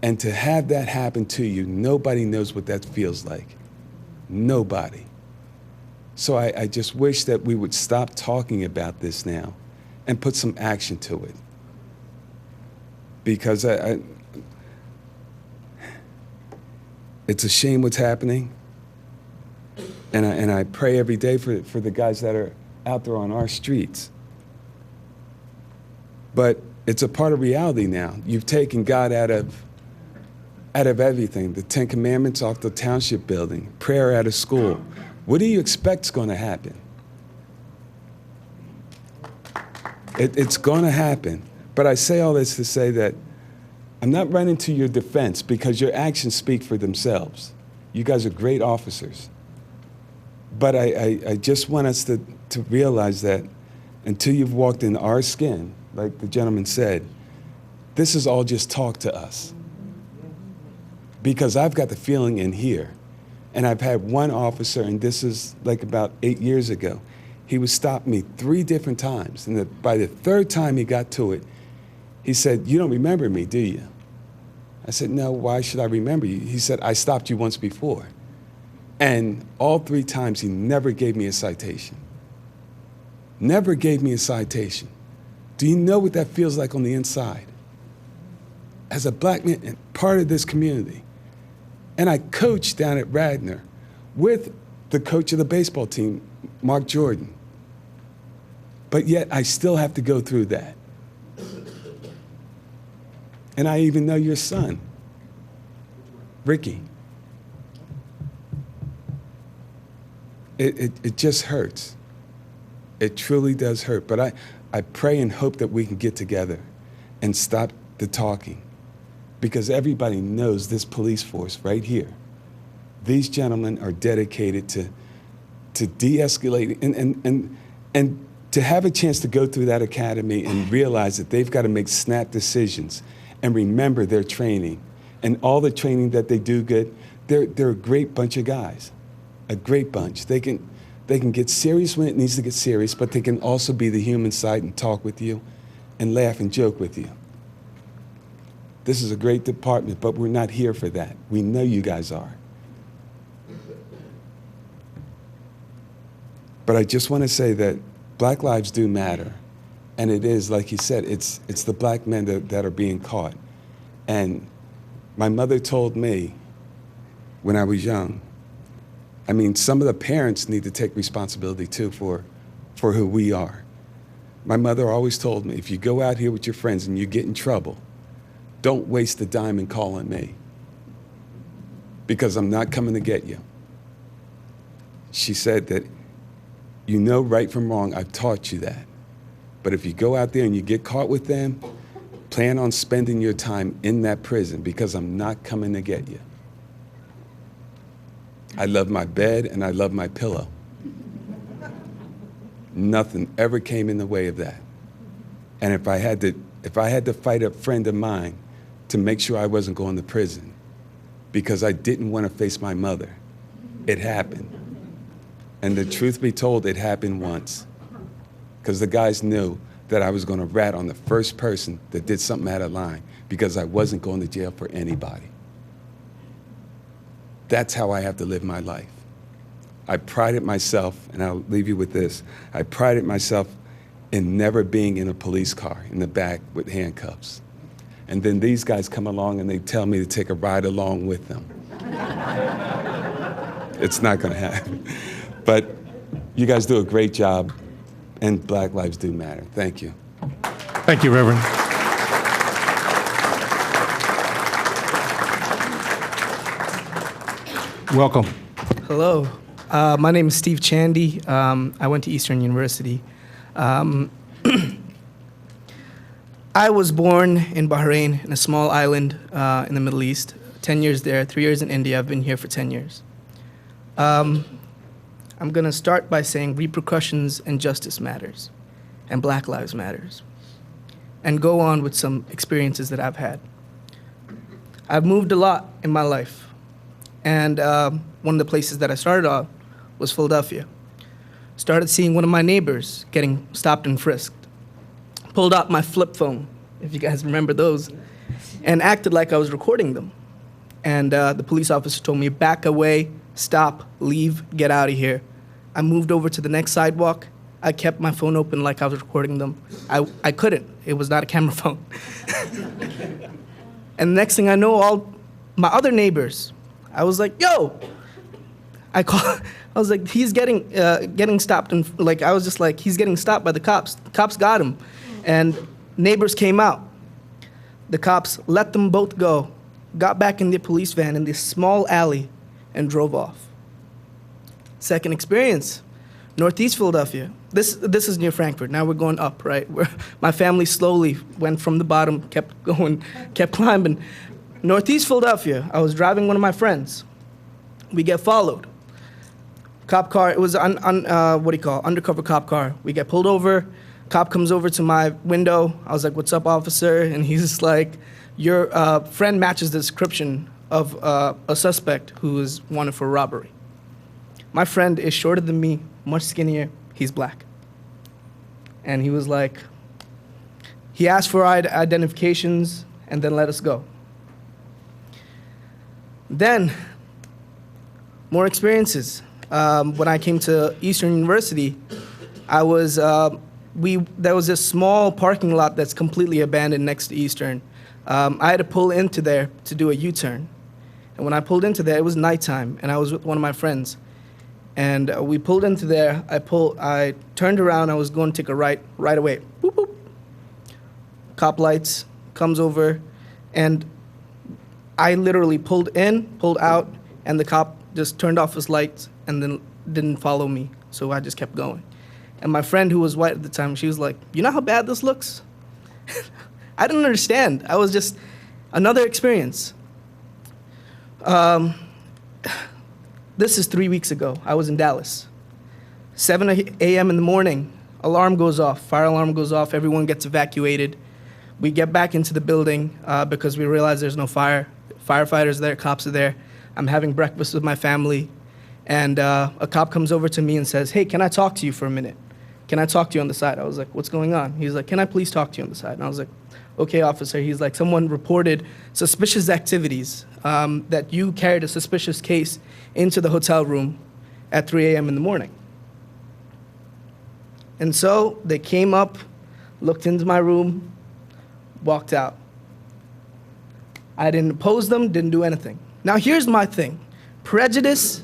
And to have that happen to you, nobody knows what that feels like. Nobody. So I just wish that we would stop talking about this now and put some action to it. Because it's a shame what's happening. And I pray every day for the guys that are out there on our streets. But it's a part of reality now. You've taken God out of everything. The 10 Commandments off the Township building, prayer out of school. What do you expect is going to happen? It's going to happen. But I say all this to say that I'm not running to your defense because your actions speak for themselves. You guys are great officers. But I just want us to realize that until you've walked in our skin, like the gentleman said, this is all just talk to us. Because I've got the feeling in here, and I've had one officer, and this is like about 8 years ago, he would stop me 3 different times. And by the 3rd time he got to it, he said, "You don't remember me, do you?" I said, "No, why should I remember you?" He said, "I stopped you once before." And all 3 times he never gave me a citation. Never gave me a citation. Do you know what that feels like on the inside? As a black man and part of this community, and I coached down at Radnor with the coach of the baseball team, Mark Jordan. But yet I still have to go through that. And I even know your son, Ricky. It just hurts. It truly does hurt. But I pray and hope that we can get together and stop the talking. Because everybody knows this police force right here. These gentlemen are dedicated to de-escalating and to have a chance to go through that academy and realize that they've got to make snap decisions and remember their training and all the training that they do good. They're a great bunch of guys, a great bunch. They can get serious when it needs to get serious, but they can also be the human side and talk with you and laugh and joke with you. This is a great department, but we're not here for that. We know you guys are. But I just want to say that black lives do matter. And it is, like he said, it's the black men that are being caught. And my mother told me when I was young, I mean, some of the parents need to take responsibility too for who we are. My mother always told me, if you go out here with your friends and you get in trouble, don't waste a dime and call on me, because I'm not coming to get you. She said that, you know right from wrong, I've taught you that. But if you go out there and you get caught with them, plan on spending your time in that prison, because I'm not coming to get you. I love my bed and I love my pillow. Nothing ever came in the way of that. And if I had to fight a friend of mine to make sure I wasn't going to prison because I didn't want to face my mother, it happened. And the truth be told, it happened once, because the guys knew that I was going to rat on the first person that did something out of line, because I wasn't going to jail for anybody. That's how I have to live my life. I prided myself, and I'll leave you with this, I prided myself in never being in a police car in the back with handcuffs. And then these guys come along and they tell me to take a ride along with them. It's not going to happen. But you guys do a great job, and Black Lives do matter. Thank you. Thank you, Reverend. Welcome. Hello. My name is Steve Chandy. I went to Eastern University. I was born in Bahrain, in a small island in the Middle East. 10 years there, 3 years in India. I've been here for 10 years. I'm going to start by saying repercussions and justice matters, and Black Lives matters, and go on with some experiences that I've had. I've moved a lot in my life, and one of the places that I started off was Philadelphia. Started seeing one of my neighbors getting stopped and frisked. Pulled out my flip phone, if you guys remember those, and acted like I was recording them. And the police officer told me, back away, stop, leave, get out of here. I moved over to the next sidewalk. I kept my phone open like I was recording them. I couldn't. It was not a camera phone. And the next thing I know, all my other neighbors, I was like, yo! I was like, he's getting stopped, and like I was just like, he's getting stopped by the cops. The cops got him. And neighbors came out. The cops let them both go, got back in the police van in this small alley, and drove off. Second experience, Northeast Philadelphia. this is near Frankfurt. Now we're going up, right? My family slowly went from the bottom, kept going, kept climbing. Northeast Philadelphia, I was driving one of my friends. We get followed. Cop car, it was undercover cop car. We get pulled over. Cop comes over to my window. I was like, "What's up, officer?" And he's like, "Your friend matches the description of a suspect who is wanted for robbery." My friend is shorter than me, much skinnier. He's black. And he was like, he asked for our identifications and then let us go. Then, more experiences. When I came to Eastern University, there was this small parking lot that's completely abandoned next to Eastern. I had to pull into there to do a U-turn. And when I pulled into there, it was nighttime, and I was with one of my friends. And we pulled into there. I turned around. I was going to take a right away. Boop, boop. Cop lights, comes over, and I literally pulled in, pulled out, and the cop just turned off his lights and then didn't follow me. So I just kept going. And my friend, who was white at the time, she was like, "You know how bad this looks?" I didn't understand. I was just another experience. This is 3 weeks ago. I was in Dallas. 7 a.m. in the morning, alarm goes off, fire alarm goes off, everyone gets evacuated. We get back into the building because we realize there's no fire. Firefighters there, cops are there. I'm having breakfast with my family, and a cop comes over to me and says, "Hey, can I talk to you for a minute? Can I talk to you on the side?" I was like, "What's going on?" He's like, "Can I please talk to you on the side?" And I was like, "Okay, officer." He's like, "Someone reported suspicious activities, that you carried a suspicious case into the hotel room at 3 a.m. in the morning." And so they came up, looked into my room, walked out. I didn't oppose them, didn't do anything. Now here's my thing. Prejudice,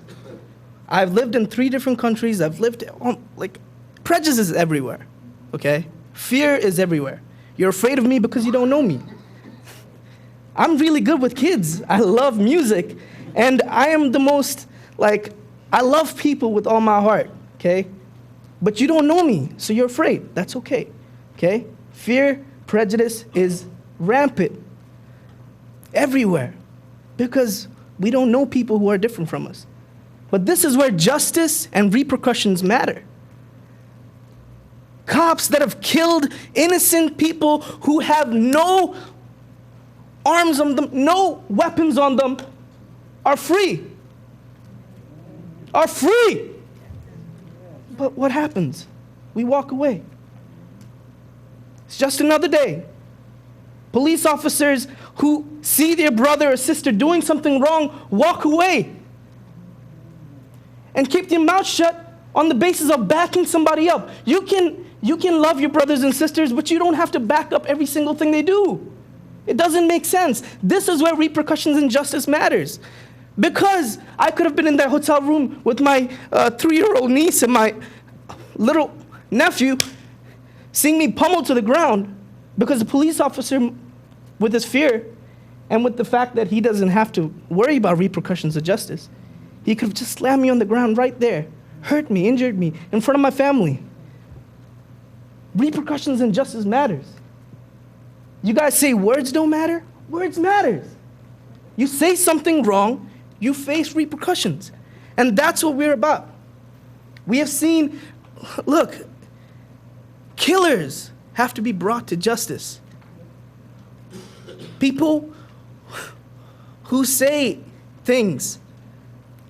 I've lived in 3 different countries. Prejudice is everywhere, okay? Fear is everywhere. You're afraid of me because you don't know me. I'm really good with kids. I love music. And I am the most, I love people with all my heart, okay? But you don't know me, so you're afraid. That's okay, okay? Fear, prejudice is rampant everywhere because we don't know people who are different from us. But this is where justice and repercussions matter. Cops that have killed innocent people who have no arms on them, no weapons on them, are free. Are free. But what happens? We walk away. It's just another day. Police officers who see their brother or sister doing something wrong walk away and keep their mouth shut on the basis of backing somebody up. You can love your brothers and sisters, but you don't have to back up every single thing they do. It doesn't make sense. This is where repercussions and justice matters. Because I could have been in that hotel room with my 3-year-old niece and my little nephew seeing me pummeled to the ground because the police officer, with his fear and with the fact that he doesn't have to worry about repercussions of justice, he could have just slammed me on the ground right there, hurt me, injured me in front of my family. Repercussions and justice matters. You guys say words don't matter? Words matters. You say something wrong, you face repercussions. And that's what we're about. We have seen, look, killers have to be brought to justice. People who say things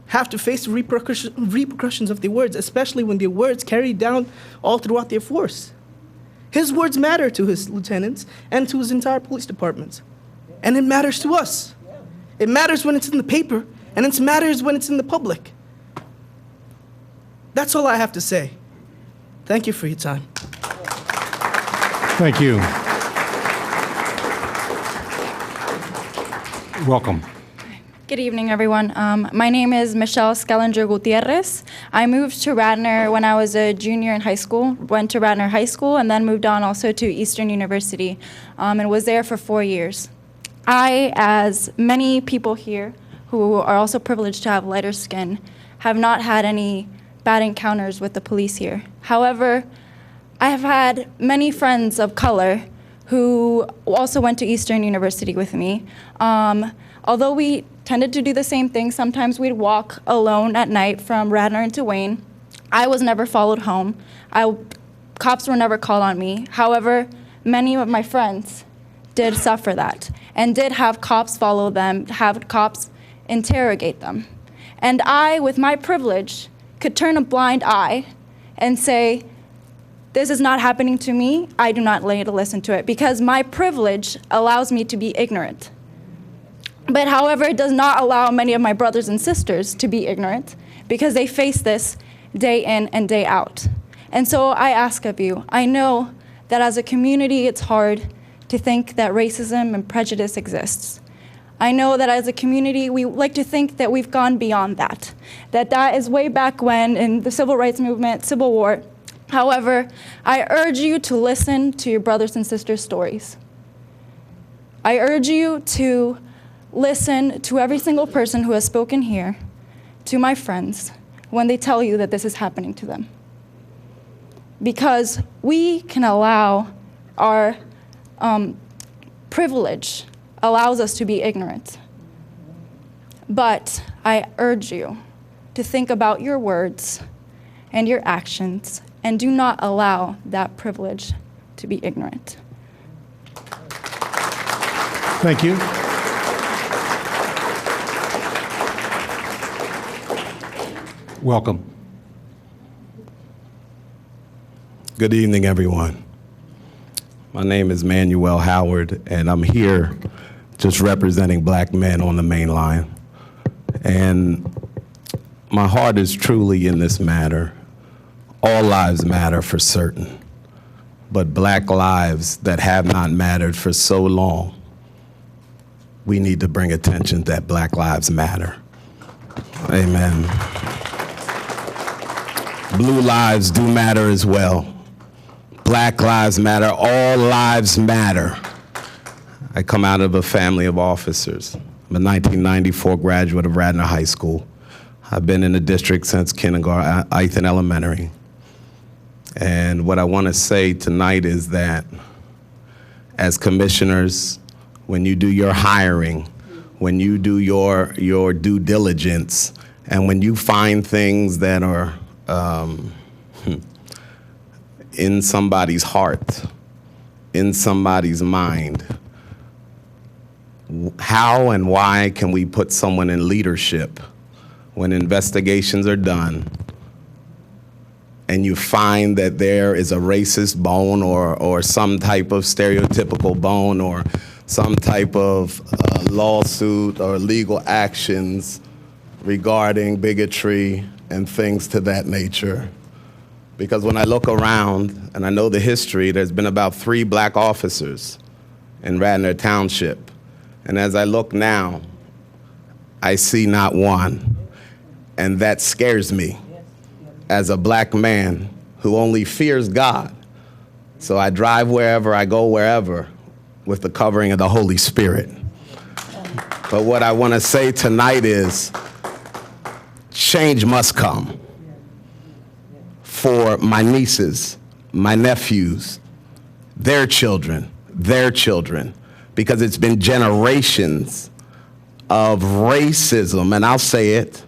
have to face the repercussions of their words, especially when their words carry down all throughout their force. His words matter to his lieutenants and to his entire police department. And it matters to us. It matters when it's in the paper, and it matters when it's in the public. That's all I have to say. Thank you for your time. Thank you. Welcome. Good evening, everyone. My name is Michelle Skellinger Gutierrez. I moved to Radnor when I was a junior in high school, went to Radnor High School, and then moved on also to Eastern University, and was there for 4 years. I, as many people here who are also privileged to have lighter skin, have not had any bad encounters with the police here. However, I have had many friends of color who also went to Eastern University with me. Although we tended to do the same thing, sometimes we'd walk alone at night from Radnor into Wayne. I was never followed home. Cops were never called on me. However, many of my friends did suffer that and did have cops follow them, have cops interrogate them. And I, with my privilege, could turn a blind eye and say, this is not happening to me. I do not need to listen to it because my privilege allows me to be ignorant. But however, it does not allow many of my brothers and sisters to be ignorant because they face this day in and day out. And so I ask of you, I know that as a community, it's hard to think that racism and prejudice exists. I know that as a community, we like to think that we've gone beyond that, that is way back when in the civil rights movement, Civil War. However, I urge you to listen to your brothers and sisters' stories. I urge you to listen to every single person who has spoken here, to my friends, when they tell you that this is happening to them. Because we can allow our privilege allows us to be ignorant. But I urge you to think about your words and your actions and do not allow that privilege to be ignorant. Thank you. Welcome. Good evening, everyone. My name is Manuel Howard, and I'm here just representing black men on the main line. And my heart is truly in this matter. All lives matter for certain, but black lives that have not mattered for so long, we need to bring attention that black lives matter. Amen. Blue lives do matter as well. Black lives matter, all lives matter. I come out of a family of officers. I'm a 1994 graduate of Radnor High School. I've been in the district since kindergarten, Ethan Elementary. And what I want to say tonight is that as commissioners, when you do your hiring, when you do your due diligence, and when you find things that are in somebody's heart, in somebody's mind, how and why can we put someone in leadership when investigations are done and you find that there is a racist bone or some type of stereotypical bone or some type of lawsuit or legal actions regarding bigotry and things to that nature? Because when I look around and I know the history, there's been about 3 black officers in Radnor Township. And as I look now, I see not one. And that scares me as a black man who only fears God. So I drive wherever, I go wherever with the covering of the Holy Spirit. But what I want to say tonight is change must come for my nieces, my nephews, their children, because it's been generations of racism, and I'll say it,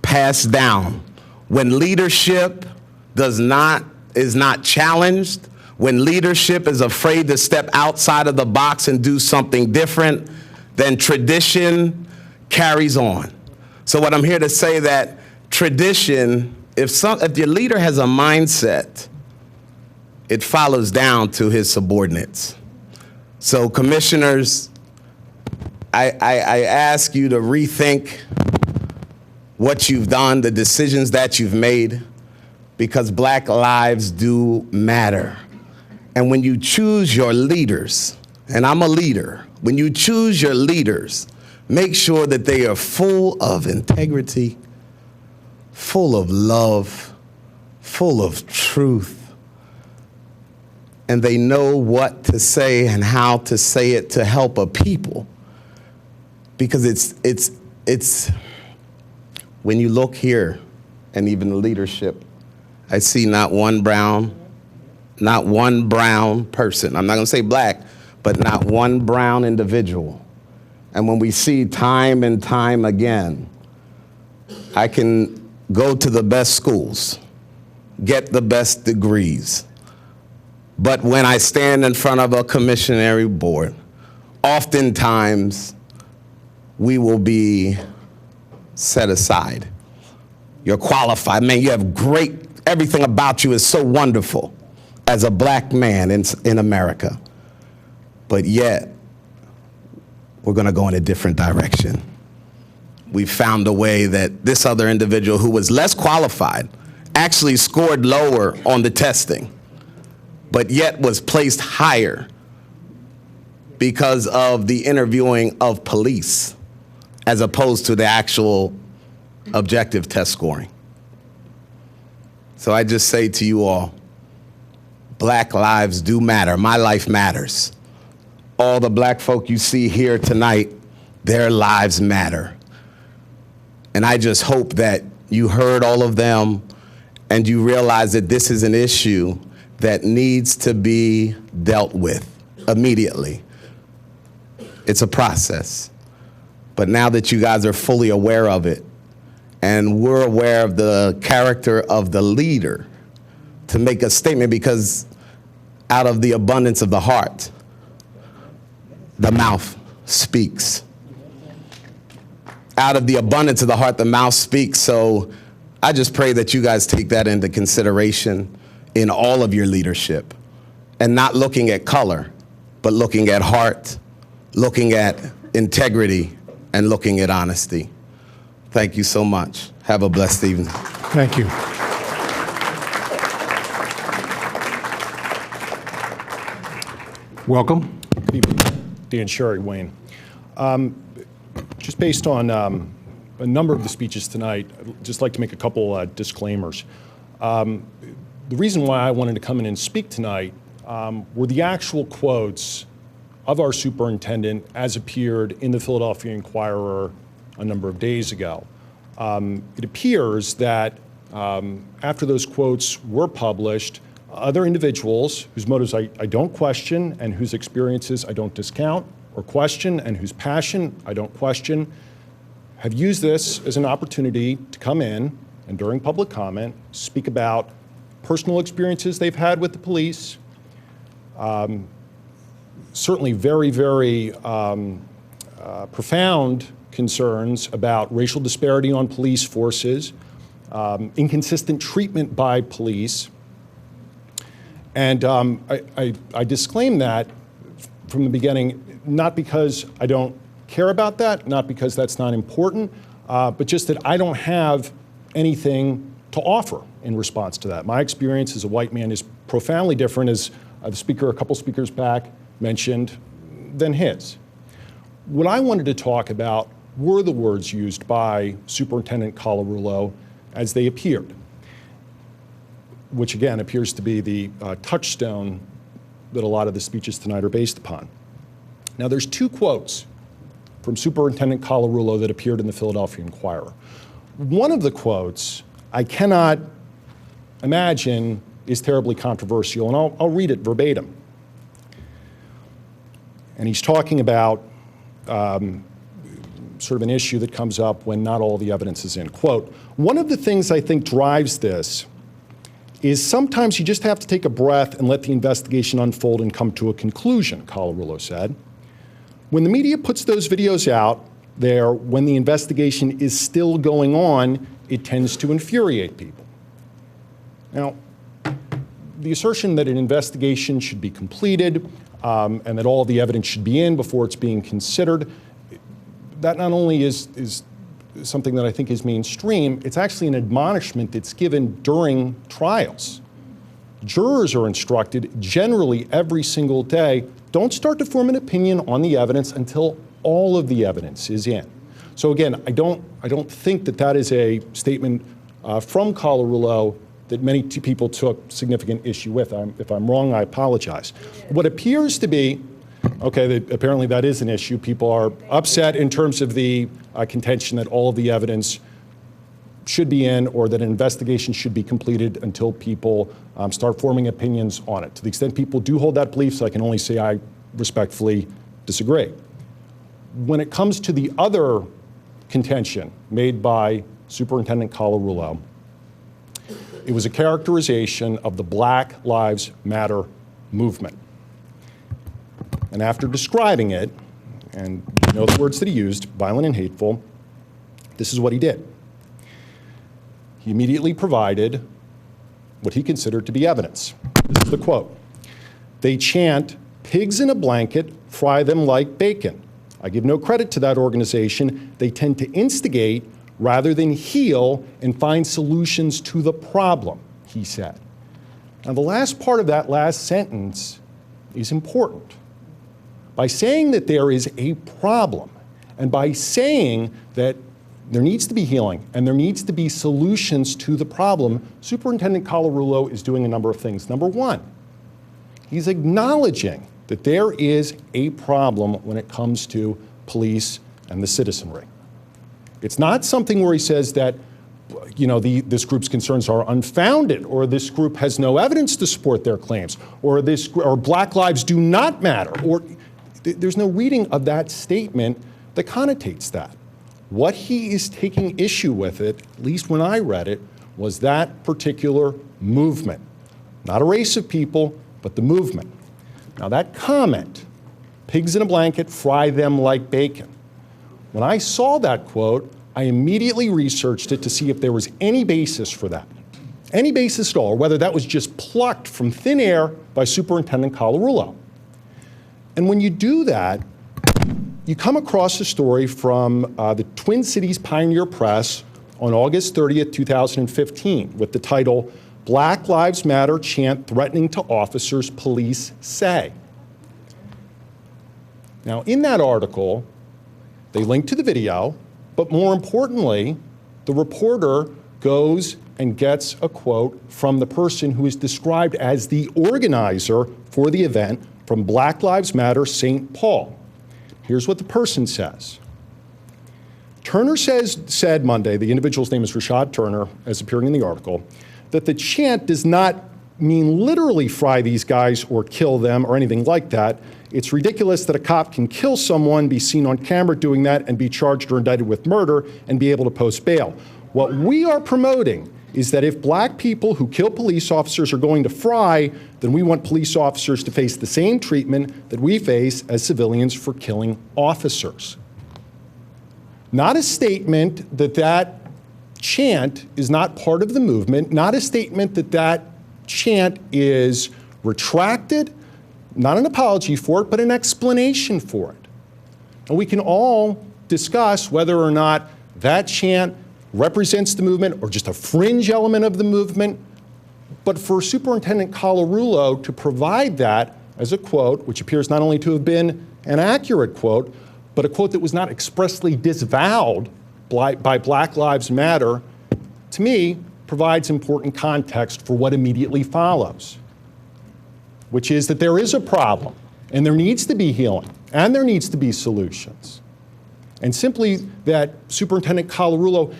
passed down. When leadership is not challenged, when leadership is afraid to step outside of the box and do something different, then tradition carries on. So what I'm here to say that tradition, if your leader has a mindset, it follows down to his subordinates. So commissioners, I ask you to rethink what you've done, the decisions that you've made, because black lives do matter. And when you choose your leaders, and I'm a leader, when you choose your leaders, make sure that they are full of integrity, full of love, full of truth, and they know what to say and how to say it to help a people. Because it's when you look here and even the leadership, I see not one brown person. I'm not going to say black, but not one brown individual. And when we see time and time again, I can go to the best schools, get the best degrees, but when I stand in front of a commissionary board, oftentimes we will be set aside. You're qualified. Man, you have great, everything about you is so wonderful as a black man in America. But yet, we're going to go in a different direction. We found a way that this other individual who was less qualified actually scored lower on the testing, but yet was placed higher because of the interviewing of police as opposed to the actual objective test scoring. So I just say to you all, black lives do matter. My life matters. All the black folk you see here tonight, their lives matter. And I just hope that you heard all of them and you realize that this is an issue that needs to be dealt with immediately. It's a process. But now that you guys are fully aware of it, and we're aware of the character of the leader to make a statement, because out of the abundance of the heart, the mouth speaks. Out of the abundance of the heart, the mouth speaks. So I just pray that you guys take that into consideration in all of your leadership, and not looking at color, but looking at heart, looking at integrity, and looking at honesty. Thank you so much. Have a blessed evening. Thank you. Welcome. Dan Sherry, Wayne. Just based on a number of the speeches tonight, I'd just like to make a couple disclaimers. The reason why I wanted to come in and speak tonight were the actual quotes of our superintendent as appeared in the Philadelphia Inquirer a number of days ago. It appears that after those quotes were published, other individuals whose motives I don't question and whose experiences I don't discount or question and whose passion I don't question have used this as an opportunity to come in and during public comment speak about personal experiences they've had with the police, certainly very, very profound concerns about racial disparity on police forces, inconsistent treatment by police. And I disclaim that from the beginning, not because I don't care about that, not because that's not important, but just that I don't have anything to offer in response to that. My experience as a white man is profoundly different, as the speaker, a couple speakers back mentioned, than his. What I wanted to talk about were the words used by Superintendent Colarulo as they appeared, which again appears to be the touchstone that a lot of the speeches tonight are based upon. Now there's two quotes from Superintendent Colarulo that appeared in the Philadelphia Inquirer. One of the quotes I cannot imagine is terribly controversial, and I'll read it verbatim. And he's talking about sort of an issue that comes up when not all the evidence is in. Quote, "One of the things I think drives this is sometimes you just have to take a breath and let the investigation unfold and come to a conclusion," Colarulo said. "When the media puts those videos out there, when the investigation is still going on, it tends to infuriate people." Now, the assertion that an investigation should be completed and that all the evidence should be in before it's being considered, that not only is something that I think is mainstream, it's actually an admonishment that's given during trials. Jurors are instructed generally every single day, don't start to form an opinion on the evidence until all of the evidence is in. So again, I don't think that that is a statement from Colarulo that many people took significant issue with. If I'm wrong, I apologize. What appears to be, okay, apparently that is an issue. People are upset in terms of the contention that all of the evidence should be in, or that an investigation should be completed until people start forming opinions on it. To the extent people do hold that belief, so I can only say I respectfully disagree. When it comes to the other contention made by Superintendent Colarulo, it was a characterization of the Black Lives Matter movement. And after describing it, and you know the words that he used, violent and hateful, this is what he did. He immediately provided what he considered to be evidence. This is the quote. They chant, "Pigs in a blanket, fry them like bacon." I give no credit to that organization. They tend to instigate rather than heal and find solutions to the problem, he said. Now, the last part of that last sentence is important. By saying that there is a problem, and by saying that there needs to be healing and there needs to be solutions to the problem, Superintendent Colarulo is doing a number of things. Number one, he's acknowledging that there is a problem when it comes to police and the citizenry. It's not something where he says that, you know, this group's concerns are unfounded, or this group has no evidence to support their claims, or Black lives do not matter, or there's no reading of that statement that connotates that. What he is taking issue with it, at least when I read it, was that particular movement. Not a race of people, but the movement. Now that comment, "Pigs in a blanket, fry them like bacon." When I saw that quote, I immediately researched it to see if there was any basis for that. Any basis at all, or whether that was just plucked from thin air by Superintendent Colarulo. And when you do that, you come across a story from the Twin Cities Pioneer Press on August 30th, 2015, with the title, "Black Lives Matter Chant Threatening to Officers, Police Say." Now, in that article, they link to the video, but more importantly, the reporter goes and gets a quote from the person who is described as the organizer for the event from Black Lives Matter St. Paul. Here's what the person says. Turner said Monday, the individual's name is Rashad Turner, as appearing in the article, that the chant does not mean literally fry these guys or kill them or anything like that. It's ridiculous that a cop can kill someone, be seen on camera doing that, and be charged or indicted with murder and be able to post bail. What we are promoting is that if black people who kill police officers are going to fry, then we want police officers to face the same treatment that we face as civilians for killing officers. Not a statement that that chant is not part of the movement, not a statement that that chant is retracted, not an apology for it, but an explanation for it. And we can all discuss whether or not that chant represents the movement or just a fringe element of the movement. But for Superintendent Colarulo to provide that as a quote, which appears not only to have been an accurate quote, but a quote that was not expressly disavowed by Black Lives Matter, to me, provides important context for what immediately follows, which is that there is a problem, and there needs to be healing, and there needs to be solutions. And simply that Superintendent Colarulo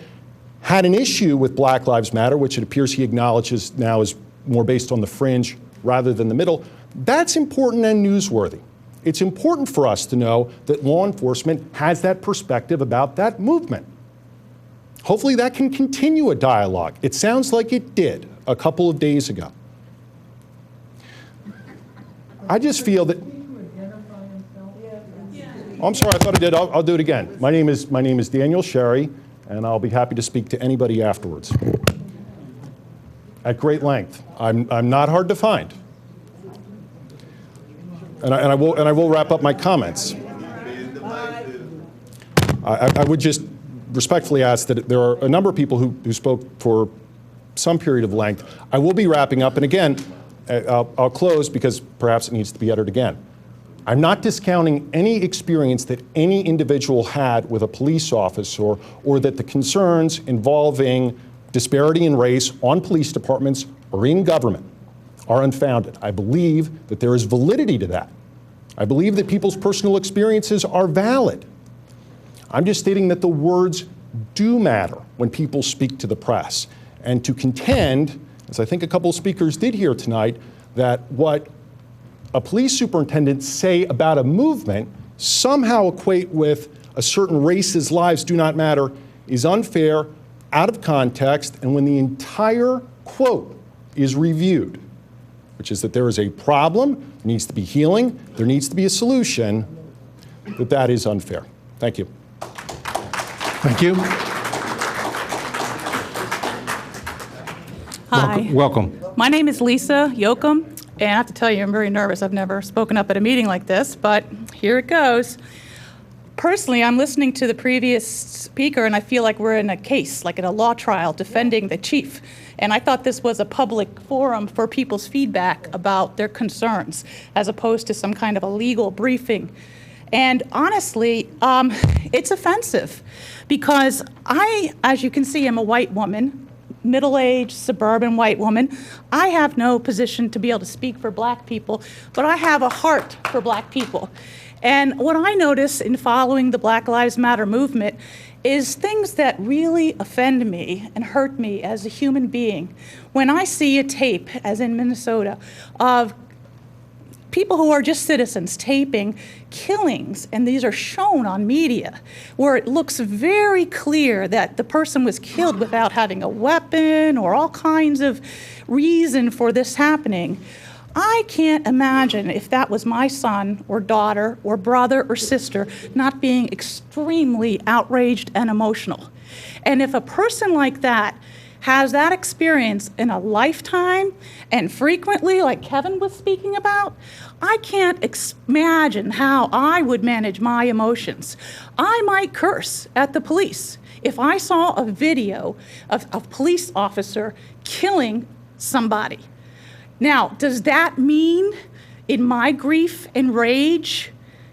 had an issue with Black Lives Matter, which it appears he acknowledges now is more based on the fringe rather than the middle, that's important and newsworthy. It's important for us to know that law enforcement has that perspective about that movement. Hopefully that can continue a dialogue. It sounds like it did a couple of days ago. I just feel that. Oh, I'm sorry, I thought I did. I'll do it again. My name is Daniel Sherry, and I'll be happy to speak to anybody afterwards at great length. I'm not hard to find, and I will wrap up my comments. I would just respectfully ask that there are a number of people who spoke for some period of length. I will be wrapping up, and again, I'll close because perhaps it needs to be uttered again. I'm not discounting any experience that any individual had with a police officer or that the concerns involving disparity in race on police departments or in government are unfounded. I believe that there is validity to that. I believe that people's personal experiences are valid. I'm just stating that the words do matter when people speak to the press. And to contend, as I think a couple of speakers did here tonight, that what a police superintendent say about a movement somehow equate with a certain race's lives do not matter is unfair, out of context, and when the entire quote is reviewed, which is that there is a problem, there needs to be healing, there needs to be a solution, that is unfair. Thank you. Thank you. Hi. Welcome. My name is Lisa Yoakum, and I have to tell you, I'm very nervous. I've never spoken up at a meeting like this, but here it goes. Personally, I'm listening to the previous speaker, and I feel like we're in a case, like in a law trial, defending the chief. And I thought this was a public forum for people's feedback about their concerns, as opposed to some kind of a legal briefing. And honestly, it's offensive, because I, as you can see, am a white woman, middle-aged, suburban white woman. I have no position to be able to speak for black people, but I have a heart for black people. And what I notice in following the Black Lives Matter movement is things that really offend me and hurt me as a human being. When I see a tape, as in Minnesota, of people who are just citizens taping killings, and these are shown on media, where it looks very clear that the person was killed without having a weapon or all kinds of reason for this happening. I can't imagine if that was my son or daughter or brother or sister not being extremely outraged and emotional. And if a person like that has that experience in a lifetime and frequently, like Kevin was speaking about, I can't imagine how I would manage my emotions. I might curse at the police if I saw a video of a police officer killing somebody. Now, does that mean in my grief and rage,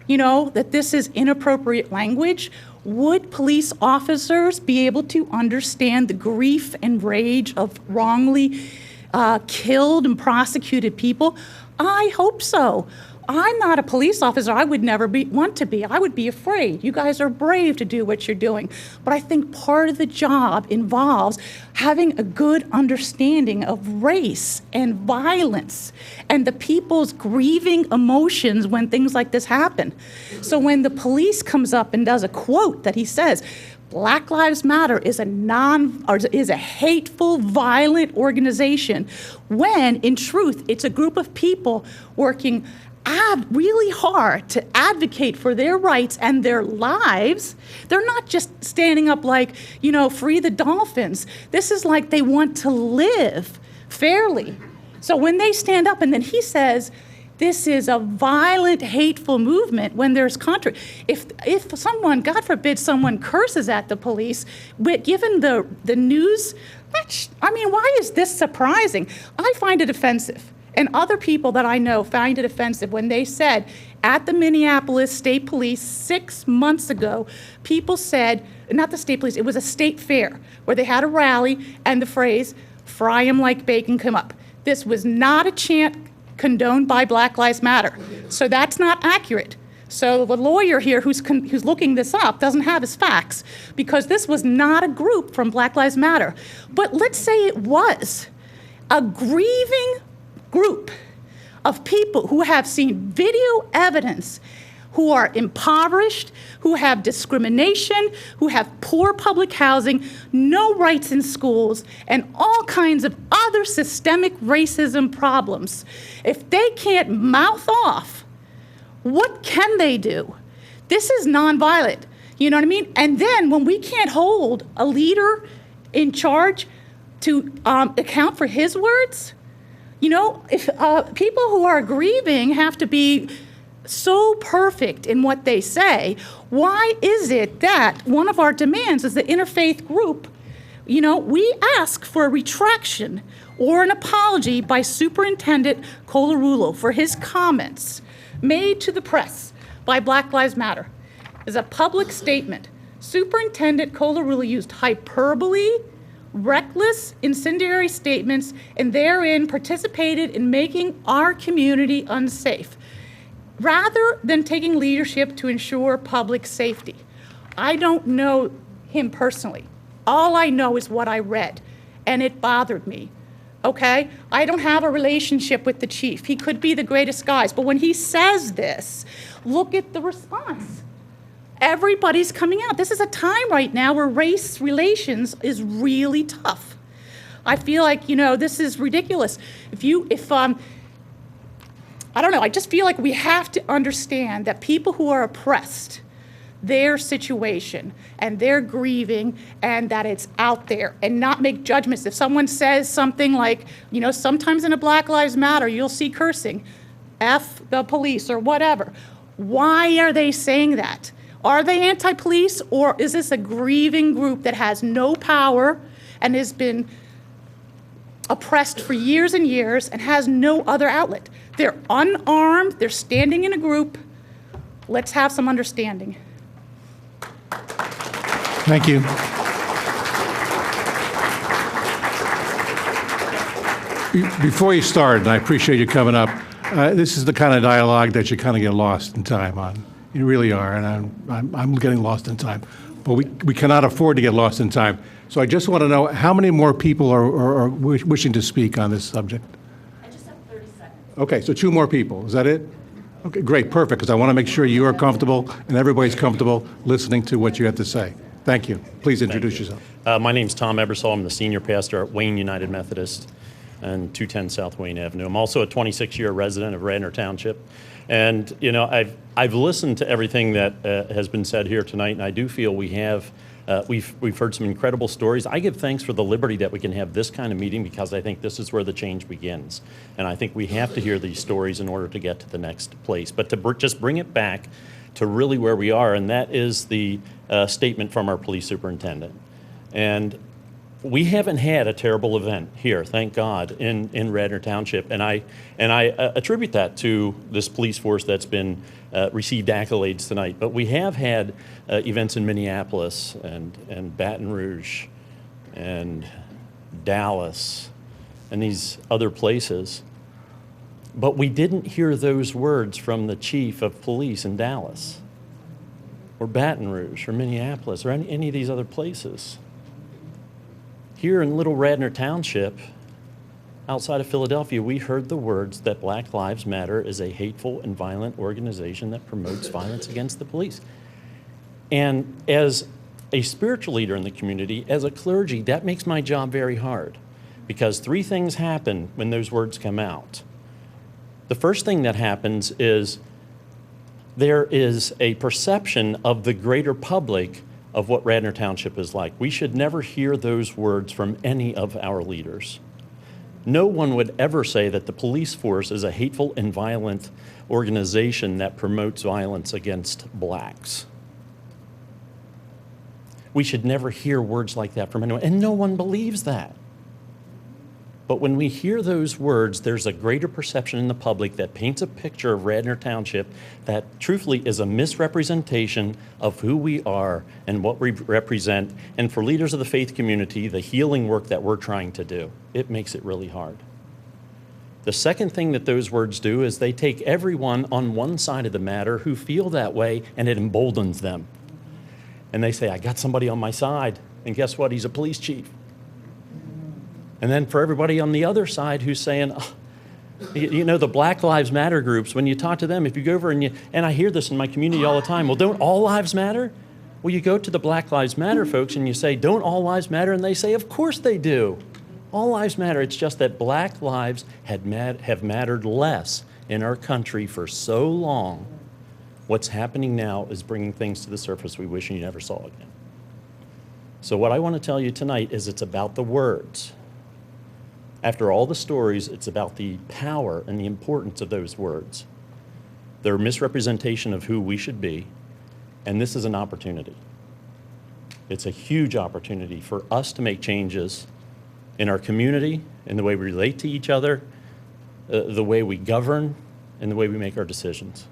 that this is inappropriate language? Would police officers be able to understand the grief and rage of wrongly killed and prosecuted people? I hope so. I'm not a police officer. I would never want to be. I would be afraid. You guys are brave to do what you're doing. But I think part of the job involves having a good understanding of race and violence and the people's grieving emotions when things like this happen. So when the police comes up and does a quote that he says, Black Lives Matter is a hateful, violent organization, when in truth it's a group of people working really hard to advocate for their rights and their lives. They're not just standing up like, free the dolphins. This is like they want to live fairly. So when they stand up and then he says, this is a violent, hateful movement, when there's if someone, God forbid, someone curses at the police, but given the news, why is this surprising? I find it offensive. And other people that I know find it offensive when they said at the Minneapolis State Police 6 months ago, people said, not the state police, it was a state fair where they had a rally and the phrase, fry 'em like bacon come up. This was not a chant condoned by Black Lives Matter. So that's not accurate. So the lawyer here who's looking this up doesn't have his facts, because this was not a group from Black Lives Matter. But let's say it was a grieving group of people who have seen video evidence, who are impoverished, who have discrimination, who have poor public housing, no rights in schools, and all kinds of other systemic racism problems. If they can't mouth off, what can they do? This is nonviolent, you know what I mean? And then when we can't hold a leader in charge to account for his words, if people who are grieving have to be so perfect in what they say, why is it that one of our demands as the interfaith group, we ask for a retraction or an apology by Superintendent Colarulo for his comments made to the press by Black Lives Matter. As a public statement, Superintendent Colarulo used hyperbole, reckless, incendiary statements, and therein participated in making our community unsafe, rather than taking leadership to ensure public safety. I don't know him personally. All I know is what I read, and it bothered me. Okay? I don't have a relationship with the chief. He could be the greatest guys, but when he says this, look at the response. Everybody's coming out. This is a time right now where race relations is really tough. I feel like, this is ridiculous. I don't know, I just feel like we have to understand that people who are oppressed, their situation, and they're grieving, and that it's out there, and not make judgments. If someone says something like, sometimes in a Black Lives Matter, you'll see cursing, F the police or whatever. Why are they saying that? Are they anti-police, or is this a grieving group that has no power and has been oppressed for years and years and has no other outlet? They're unarmed, they're standing in a group. Let's have some understanding. Thank you. Before you start, and I appreciate you coming up, this is the kind of dialogue that you kind of get lost in time on. You really are, and I'm getting lost in time. But we cannot afford to get lost in time. So I just want to know how many more people are wishing to speak on this subject? I just have 30 seconds. Okay, so 2 more people. Is that it? Okay, great, perfect, because I want to make sure you are comfortable and everybody's comfortable listening to what you have to say. Thank you. Please introduce yourself. My name's Tom Ebersol. I'm the senior pastor at Wayne United Methodist and 210 South Wayne Avenue. I'm also a 26-year resident of Radnor Township. And, I've listened to everything that has been said here tonight, and I do feel we've heard some incredible stories. I give thanks for the liberty that we can have this kind of meeting, because I think this is where the change begins. And I think we have to hear these stories in order to get to the next place. But to just bring it back to really where we are, and that is the statement from our police superintendent. And we haven't had a terrible event here, thank God, in Radnor Township, and I attribute that to this police force that's been received accolades tonight. But we have had events in Minneapolis and Baton Rouge and Dallas and these other places, but we didn't hear those words from the chief of police in Dallas or Baton Rouge or Minneapolis or any of these other places. Here in Little Radnor Township, outside of Philadelphia, we heard the words that Black Lives Matter is a hateful and violent organization that promotes violence against the police. And as a spiritual leader in the community, as a clergy, that makes my job very hard, because 3 things happen when those words come out. The first thing that happens is there is a perception of the greater public of what Radnor Township is like. We should never hear those words from any of our leaders. No one would ever say that the police force is a hateful and violent organization that promotes violence against blacks. We should never hear words like that from anyone, and no one believes that. But when we hear those words, there's a greater perception in the public that paints a picture of Radnor Township that truthfully is a misrepresentation of who we are and what we represent, and for leaders of the faith community, the healing work that we're trying to do. It makes it really hard. The second thing that those words do is they take everyone on one side of the matter who feel that way, and it emboldens them. And they say, I got somebody on my side, and guess what? He's a police chief. And then for everybody on the other side who's saying, oh, the Black Lives Matter groups, when you talk to them, if you go over and I hear this in my community all the time, well, don't all lives matter? Well, you go to the Black Lives Matter folks and you say, don't all lives matter? And they say, of course they do. All lives matter. It's just that black lives have mattered less in our country for so long. What's happening now is bringing things to the surface we wish you never saw again. So what I want to tell you tonight is it's about the words. After all the stories, it's about the power and the importance of those words. They're a misrepresentation of who we should be, and this is an opportunity. It's a huge opportunity for us to make changes in our community, in the way we relate to each other, the way we govern, and the way we make our decisions.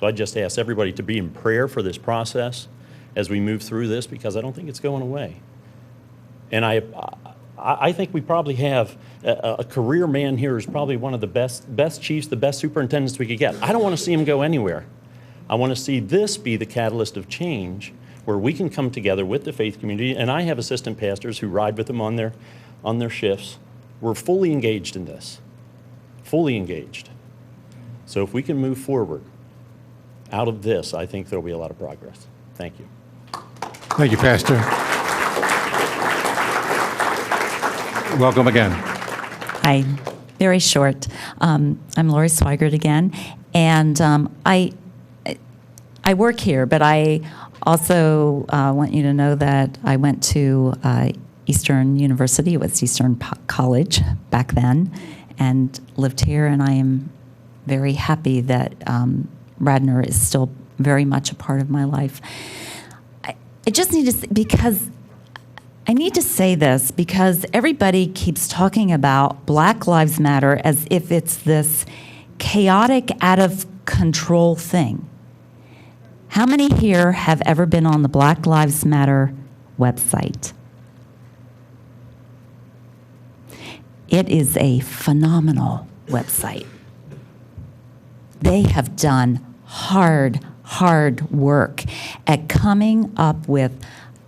So I just ask everybody to be in prayer for this process as we move through this, because I don't think it's going away. And I think we probably have a career man here who's probably one of the best chiefs, the best superintendents we could get. I don't want to see him go anywhere. I want to see this be the catalyst of change where we can come together with the faith community, and I have assistant pastors who ride with them on their shifts. We're fully engaged in this, fully engaged. So if we can move forward out of this, I think there'll be a lot of progress. Thank you. Thank you, Pastor. Welcome again. Hi, very short. I'm Lori Swigert again, and I work here, but I also want you to know that I went to Eastern University. It was Eastern College back then, and lived here, and I am very happy that Radnor is still very much a part of my life. I just need to, because I need to say this, because everybody keeps talking about Black Lives Matter as if it's this chaotic, out of control thing. How many here have ever been on the Black Lives Matter website? It is a phenomenal website. They have done hard work at coming up with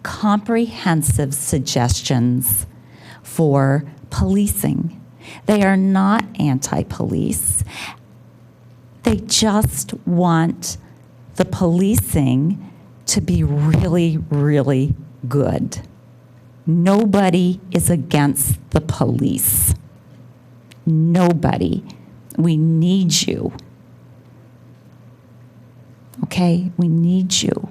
comprehensive suggestions for policing. They are not anti-police. They just want the policing to be really, really good. Nobody is against the police. Nobody. We need you. Okay? We need you.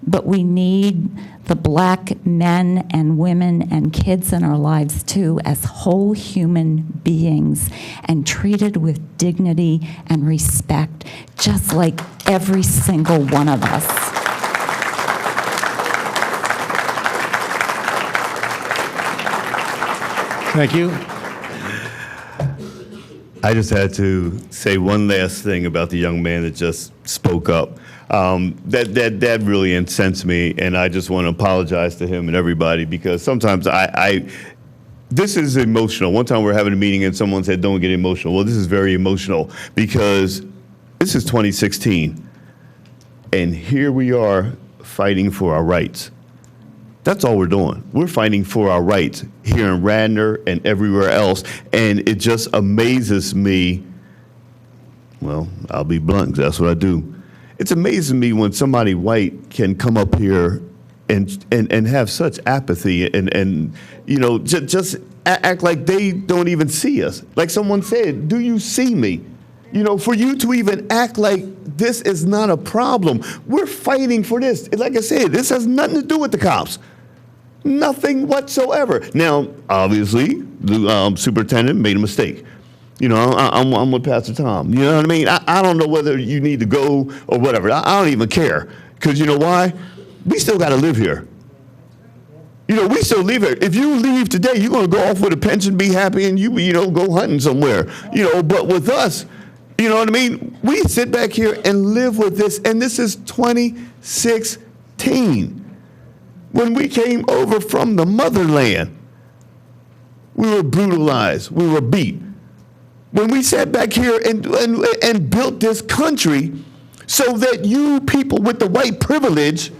But we need the Black men and women and kids in our lives too as whole human beings and treated with dignity and respect, just like every single one of us. Thank you. I just had to say one last thing about the young man that just spoke up. That really incensed me, and I just want to apologize to him and everybody, because sometimes this is emotional. One time we were having a meeting and someone said, "Don't get emotional." Well, this is very emotional because this is 2016, and here we are fighting for our rights. That's all we're doing. We're fighting for our rights here in Radnor and everywhere else. And it just amazes me. Well, I'll be blunt, 'cause that's what I do. It's amazing me when somebody white can come up here and have such apathy and you know, just act like they don't even see us. Like someone said, "Do you see me?" You know, for you to even act like this is not a problem. We're fighting for this. Like I said, this has nothing to do with the cops. Nothing whatsoever. Now, obviously, the superintendent made a mistake. You know, I'm with Pastor Tom. You know what I mean? I don't know whether you need to go or whatever. I don't even care. Because you know why? We still got to live here. You know, we still live here. If you leave today, you're going to go off with a pension, be happy, and you know, go hunting somewhere. You know, but with us, you know what I mean? We sit back here and live with this, and this is 2016. When we came over from the motherland, we were brutalized, we were beat. When we sat back here and built this country so that you people with the white privilege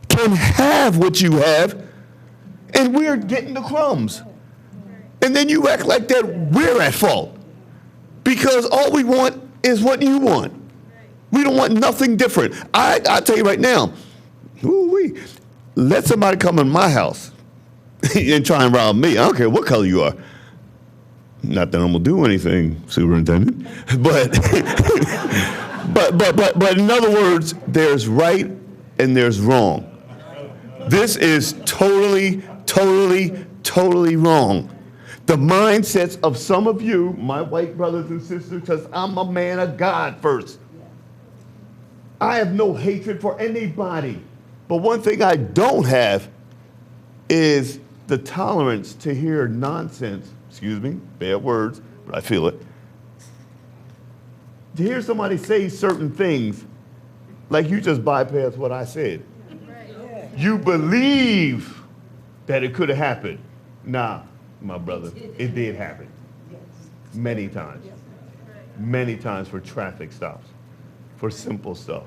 can have what you have, and we're getting the crumbs. And then you act like that we're at fault because all we want is what you want. We don't want nothing different. I tell you right now, ooh-wee. Let somebody come in my house and try and rob me. I don't care what color you are. Not that I'm gonna do anything, Superintendent, but but in other words, there's right and there's wrong. This is totally wrong. The mindsets of some of you, my white brothers and sisters, because I'm a man of God first. I have no hatred for anybody. But one thing I don't have is the tolerance to hear nonsense, excuse me, bad words, but I feel it. To hear somebody say certain things, like you just bypassed what I said. You believe that it could have happened. Nah, my brother, it did happen. Many times. Many times for traffic stops, for simple stuff.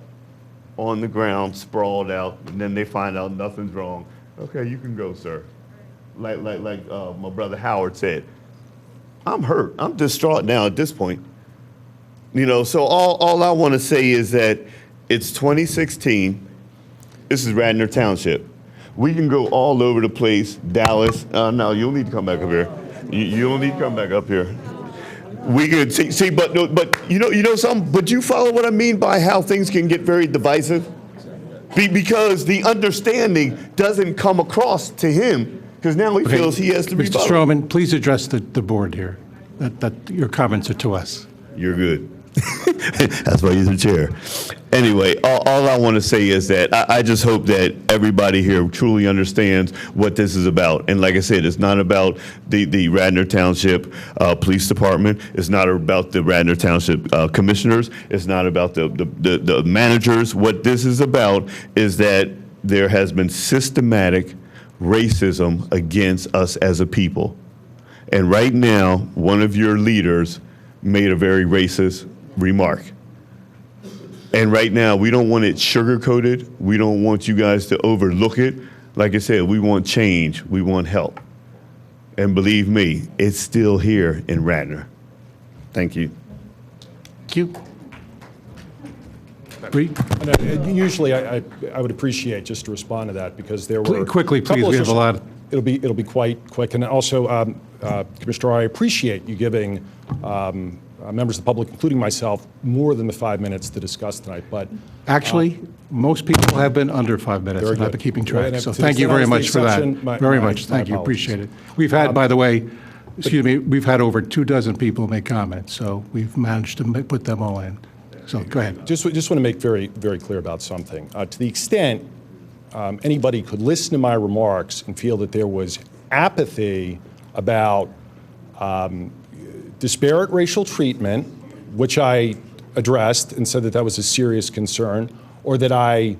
on the ground, sprawled out, and then they find out nothing's wrong. Okay, you can go, sir. Like my brother Howard said, I'm hurt. I'm distraught now at this point. You know, so all I want to say is that it's 2016. This is Radnor Township. We can go all over the place. Dallas. No, you don't need to come back up here. You don't need to come back up here. We could see, but you know something. But you follow what I mean by how things can get very divisive, because the understanding doesn't come across to him, because now he feels he has to be. Mr. Stroman, please address the board here. That your comments are to us. You're good. That's why he's the chair. Anyway, all I want to say is that I just hope that everybody here truly understands what this is about. And like I said, it's not about the Radnor Township Police Department. It's not about the Radnor Township Commissioners. It's not about the managers. What this is about is that there has been systematic racism against us as a people. And right now, one of your leaders made a very racist remark. And right now, we don't want it sugar-coated. We don't want you guys to overlook it. Like I said, we want change. We want help. And believe me, it's still here in Radnor. Thank you. Thank you. Usually, I would appreciate just to respond to that, because there were quickly, please. We have a lot. It'll be quite quick. And also, Commissioner, I appreciate you giving members of the public, including myself, more than the 5 minutes to discuss tonight. But actually, most people have been under 5 minutes, and I've been keeping track. So thank you very much for that. Very much. Thank you. Appreciate it. We've had, by the way, excuse me, we've had over 24 people make comments, so we've managed to put them all in. So go ahead. Just want to make very, very clear about something. To the extent anybody could listen to my remarks and feel that there was apathy about disparate racial treatment, which I addressed and said that that was a serious concern, or that I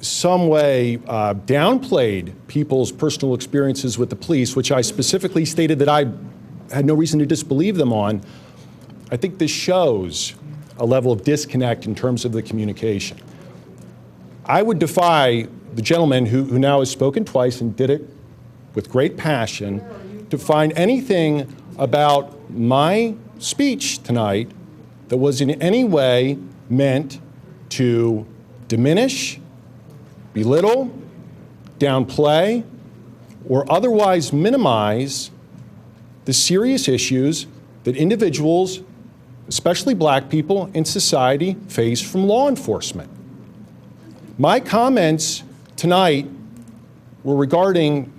some way downplayed people's personal experiences with the police, which I specifically stated that I had no reason to disbelieve them on, I think this shows a level of disconnect in terms of the communication. I would defy the gentleman who now has spoken twice and did it with great passion to find anything about my speech tonight that was in any way meant to diminish, belittle, downplay, or otherwise minimize the serious issues that individuals, especially black people in society, face from law enforcement. My comments tonight were regarding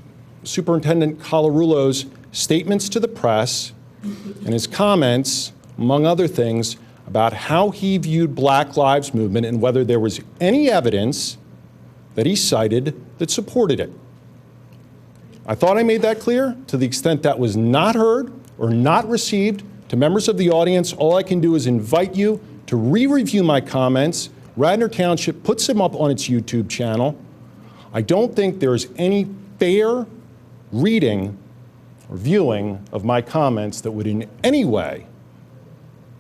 Superintendent Colarulo's statements to the press and his comments, among other things, about how he viewed Black Lives Movement and whether there was any evidence that he cited that supported it. I thought I made that clear. To the extent that was not heard or not received to members of the audience, all I can do is invite you to re-review my comments. Radnor Township puts them up on its YouTube channel. I don't think there is any fair reading or viewing of my comments that would in any way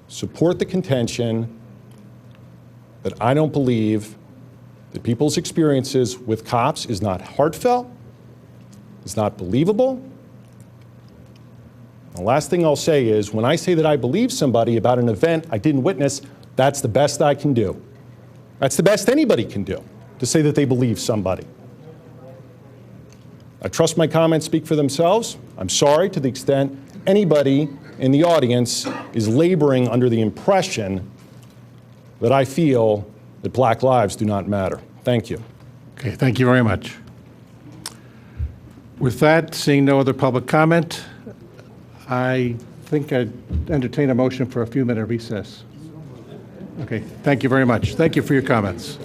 support the contention that I don't believe that people's experiences with cops is not heartfelt, is not believable. The last thing I'll say is, when I say that I believe somebody about an event I didn't witness, that's the best I can do. That's the best anybody can do, to say that they believe somebody. I trust my comments speak for themselves. I'm sorry to the extent anybody in the audience is laboring under the impression that I feel that black lives do not matter. Thank you. Okay, thank you very much. With that, seeing no other public comment, I think I'd entertain a motion for a few-minute recess. Okay, thank you very much. Thank you for your comments.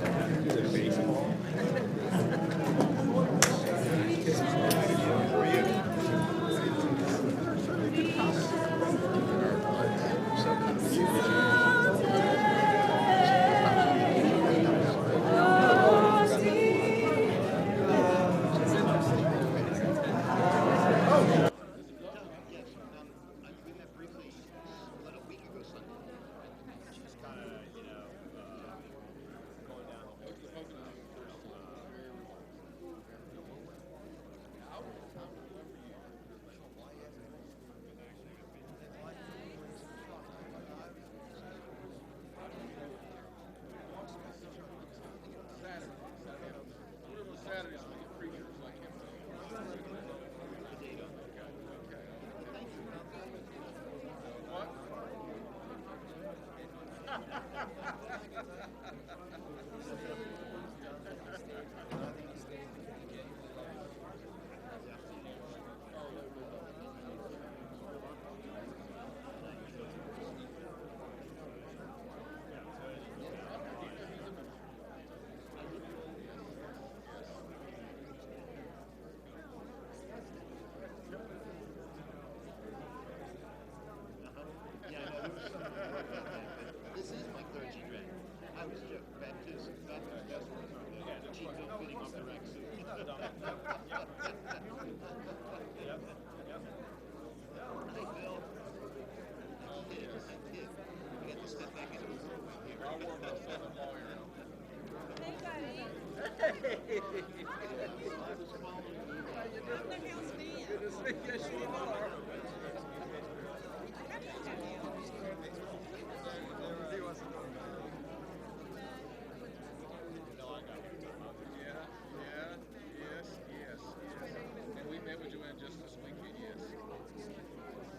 And we met with Joanne just this weekend, yes.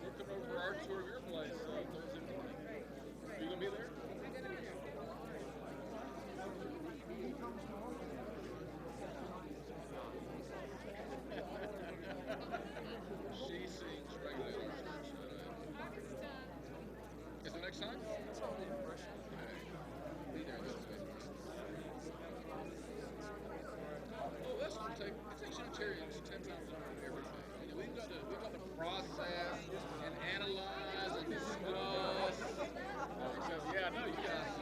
We'll come over for our tour of your place Thursday morning. Are you going to be there? She sings regularly at our church. Is it next time? Be there this week. Oh, that's going to take. It takes Unitarians 10 times longer than everything. You know, we've got to process and analyze and discuss. So, yeah, I know you guys.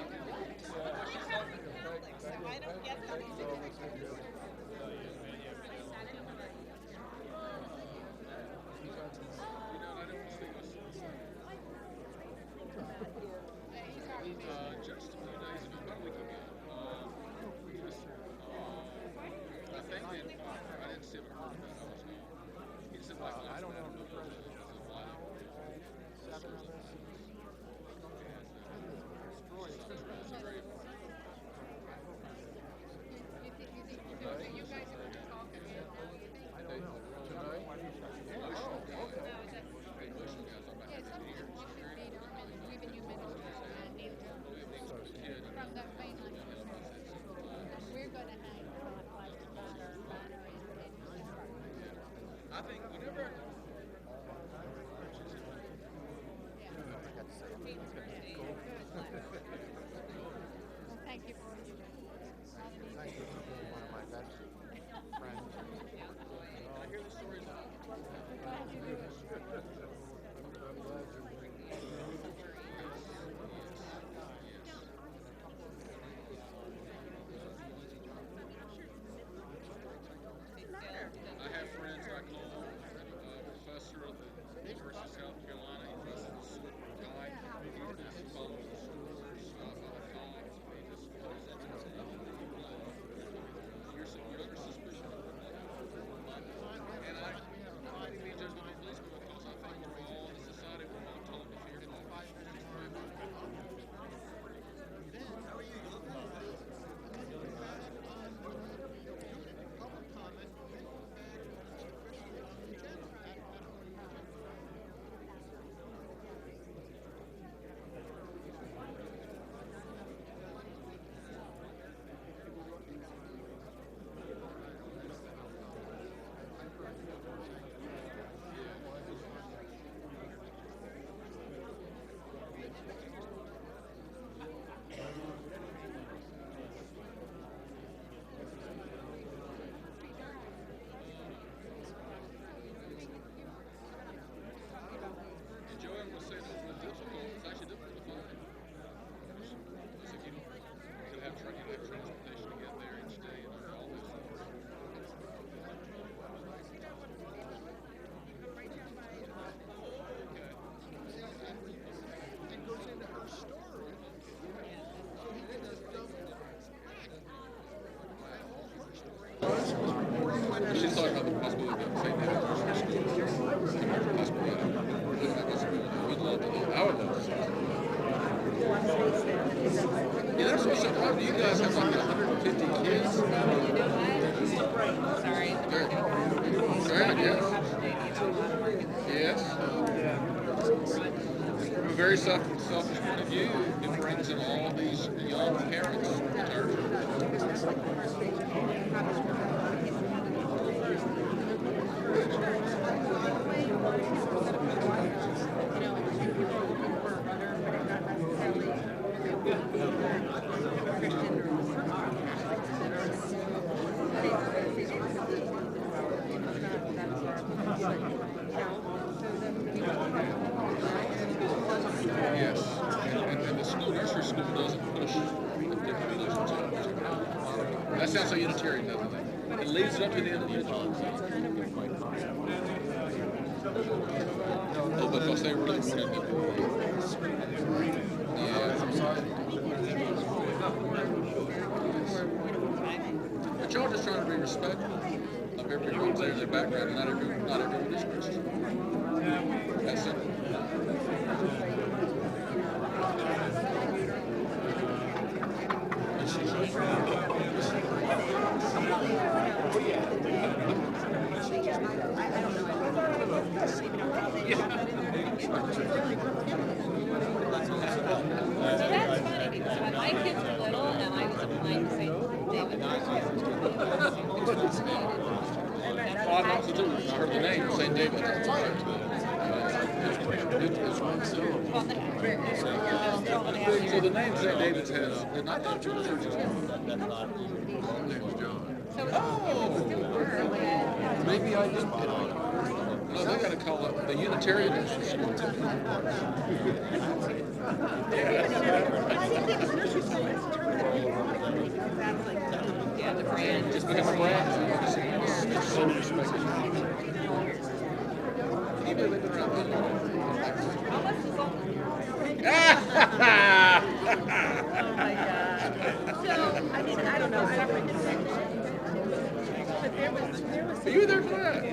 I don't get that. Just a few days ago, about a week ago, I think that I didn't see him. I was he said Black Lives Matter. I don't know. You guys are going to talk about I don't know. Tonight? Emotional guys. Yes, I'm leader, we've been from the mainland. And we're going to hang Black Lives Matter banner in I think whenever thank you for what you do. Thank you for being one of my best friends. I hear the stories now. I'm glad you do. I'm glad you I have friends like Lowell, a professor at the University of South Carolina. He's a super guy. He just follows the stores all the time. He just goes into it. You're under suspicion of and I think he judges the policeman because I think we're all in a society where we're all told to fear God. How are you? Transportation to get there each day and all this. It goes into her store. So he did this double. She's talking about the possibility of saying that we'd love to do. I would love to. Yeah, that's what's surprising. You guys have like 150 kids. Sorry. Sad, yes. Yes. From a very selfish point of view, it brings in all these young parents in church. Yes, and the school nursery school doesn't push the denominations. That sounds like Unitarian, doesn't it? It leads up to the end of the agenda. Oh, because they really wanted to. Yeah, I'm sorry. But y'all just trying to be respectful of everyone's their background, and not everyone is Christian. That's simple. My kids were little and I was applying to St. David. Well, I heard the name, St. David. So the name St. David's has, they're not that church. Oh, maybe I didn't get it. No, they got to call it the Unitarian Institute. Yeah, the brand. Just become a brand. So respected. Even if they've been around. Oh my God. So, I mean, I don't know. But there was Are you there for that?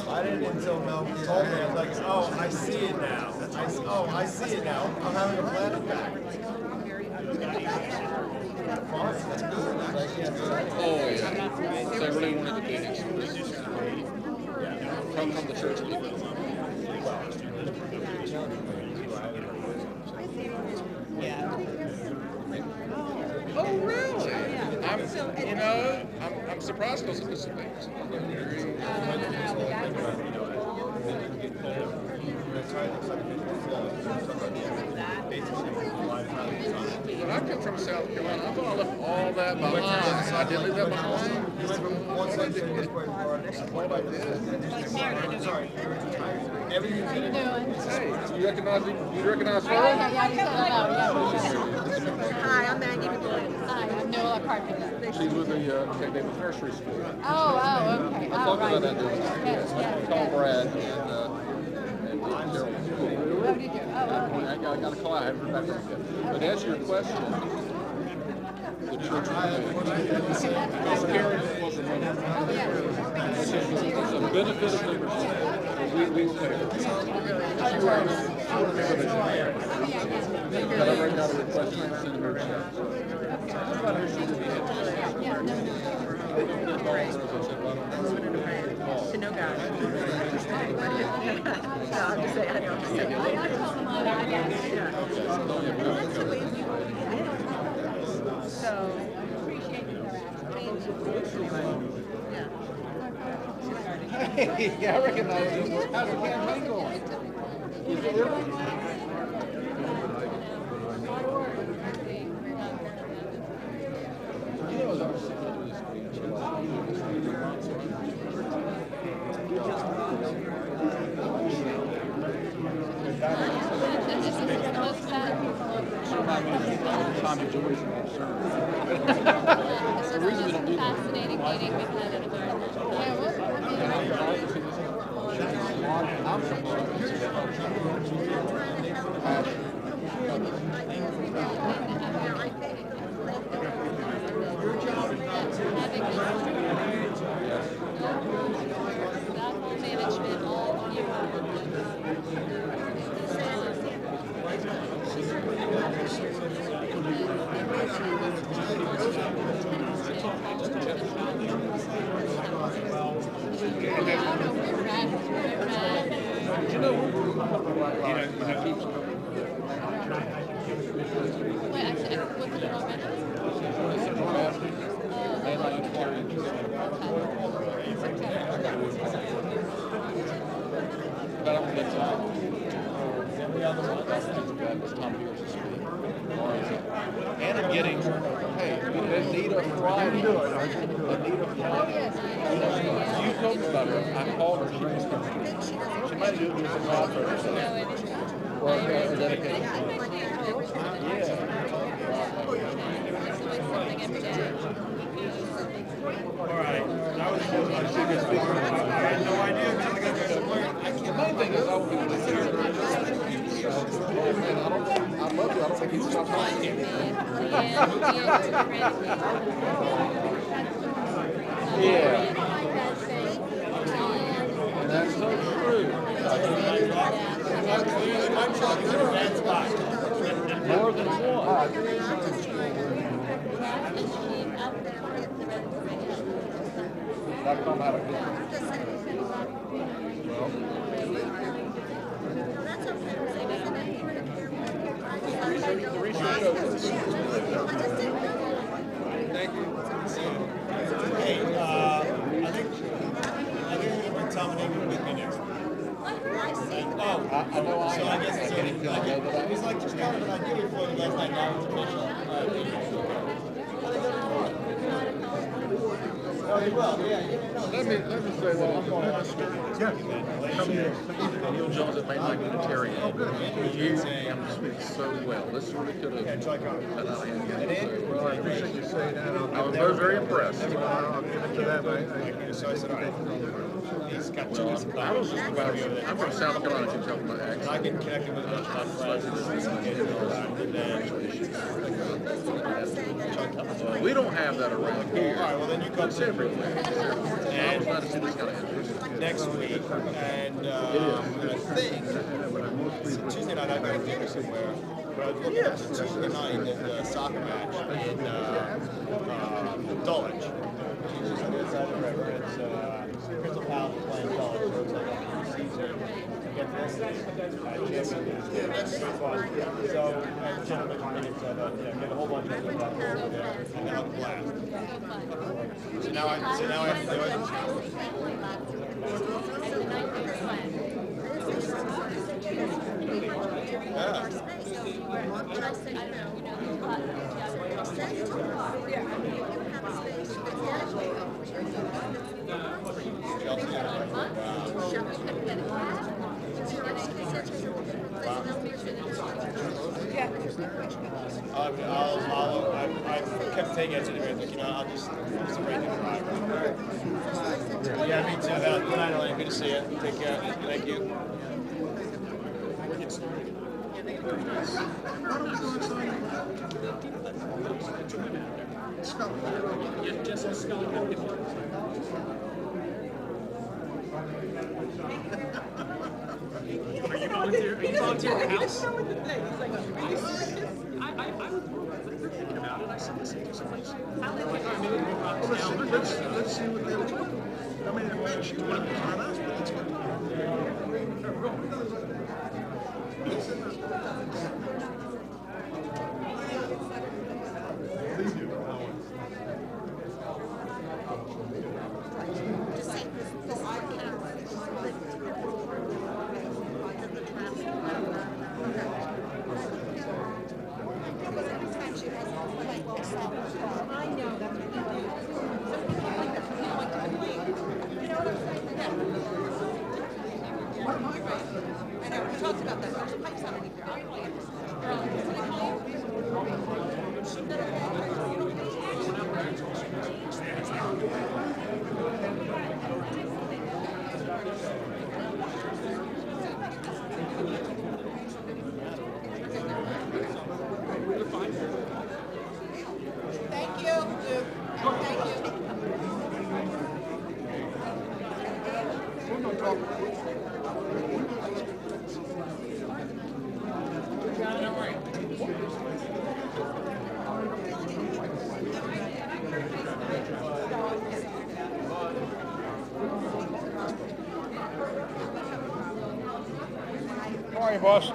I didn't until Mel told me. I was like, oh, I see it now. I see it now. I'm having a flashback. Oh, yeah. They really wanted to be next to come from the church people. Oh, really? I'm surprised because of this things. When I come from South Carolina, I thought I left all that behind. I did leave that behind. What I did. Sorry. Everything's in it. Hey, you recognize her? Hi, I'm Maggie McGoy. Hi, I'm Noah Carpenter. She's with the St. David's Nursery School. Oh, okay. I talked about that the other night. Yes. Call Brad and Daryl. Oh, did you? Oh, okay. I got a call. I haven't heard back from him yet. But to answer your question, the church Miss Karen was a member. It's a benefit of membership. We pay her. She was a member of the church. But I wrote out a request to send her check. What about her? She would be To know God. No, I'm just saying, I know. So, appreciate you. Hey, yeah, I recognize you. How's the campaign going? Is it early? The reason we don't do that. Fascinating meeting we've had at a management all year. And I'm getting, hey, Anita Friday. Anita Friday. You told me about her. I called her. She was coming. She might do it with some job for herself. Or dedication. Yeah. That's so true. More than Thank you. Hey, I think I'm going to bring Tom and Ingrid with me next week. I know so I guess it's it was like just kind of an idea for you last night. Now it's official. Oh, you will? Yeah. Let me say one. Neil Jones at Main Line Unitarian. You speak so well. This really could have. Well, I appreciate you saying that. I was very impressed. I'll give it to them. So I said, all right. He's got two weeks. I was just about. I'm from South Carolina. You tell me my accent. I get connected with a bunch of my friends. We don't have that around here. All right, well then you come It's everywhere. And I was glad to see this kind of interest. Next week, and I think Tuesday night I've got a dinner somewhere. But I was looking at Tuesday night at the soccer match in Dulwich. Jesus, on the other side of the river. It's Crystal Palace playing Dulwich, so it's like Caesar. Get this, so gentlemen, get a whole bunch of them over there, and have a blast. So now I have to do it. I kept taking it to the like, I'll just break it right. Yeah, me too. Good night, Elaine. Good to see you. Take care. Thank you. Are you volunteering at the house? I was thinking about it. I said, listen, let's see what they were talking about. I mean, she went on us, but it's good. Morning, boss.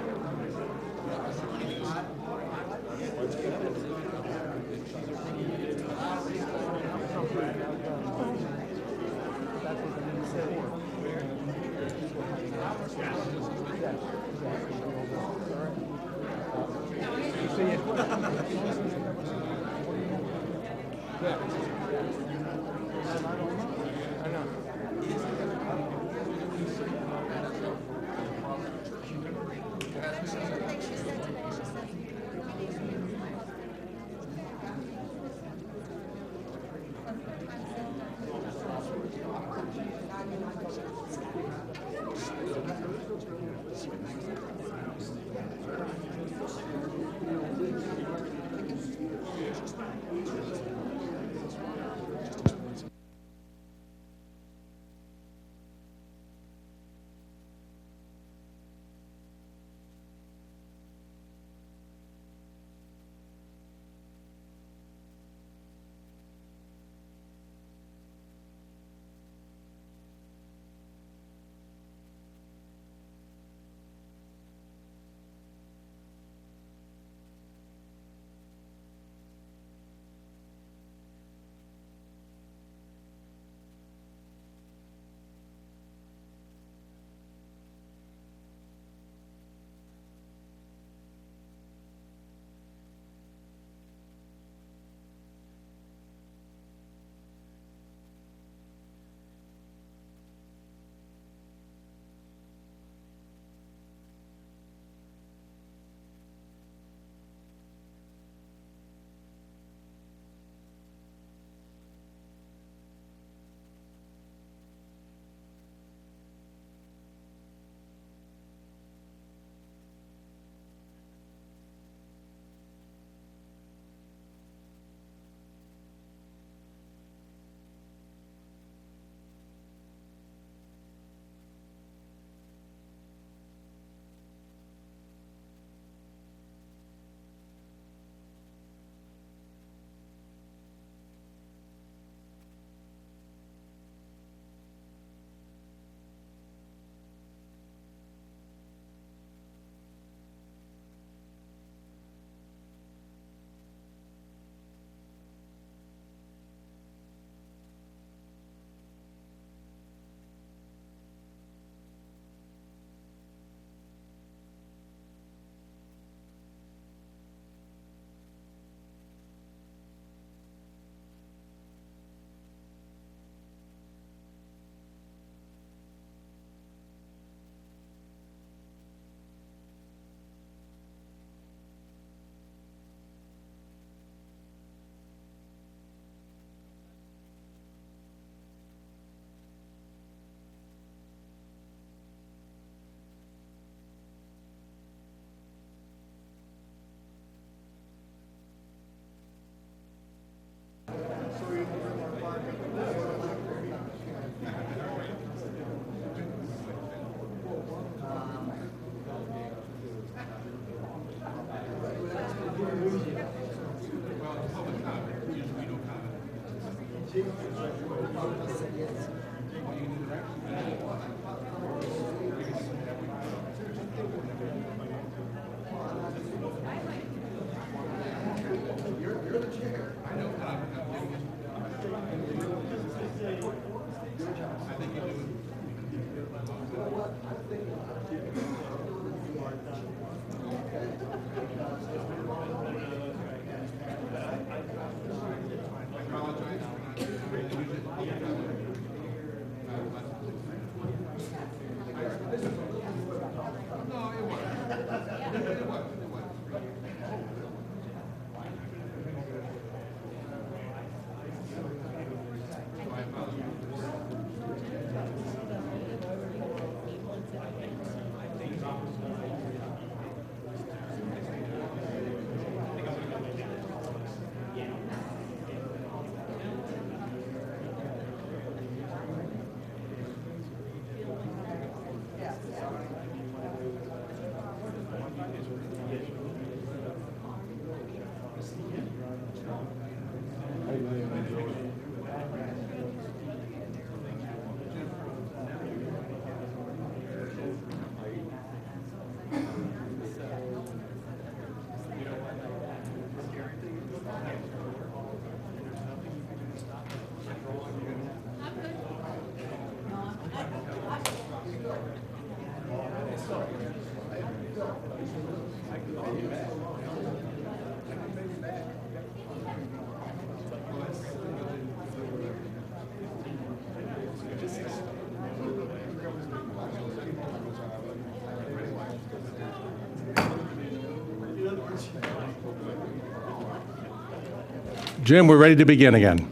Jim, we're ready to begin again.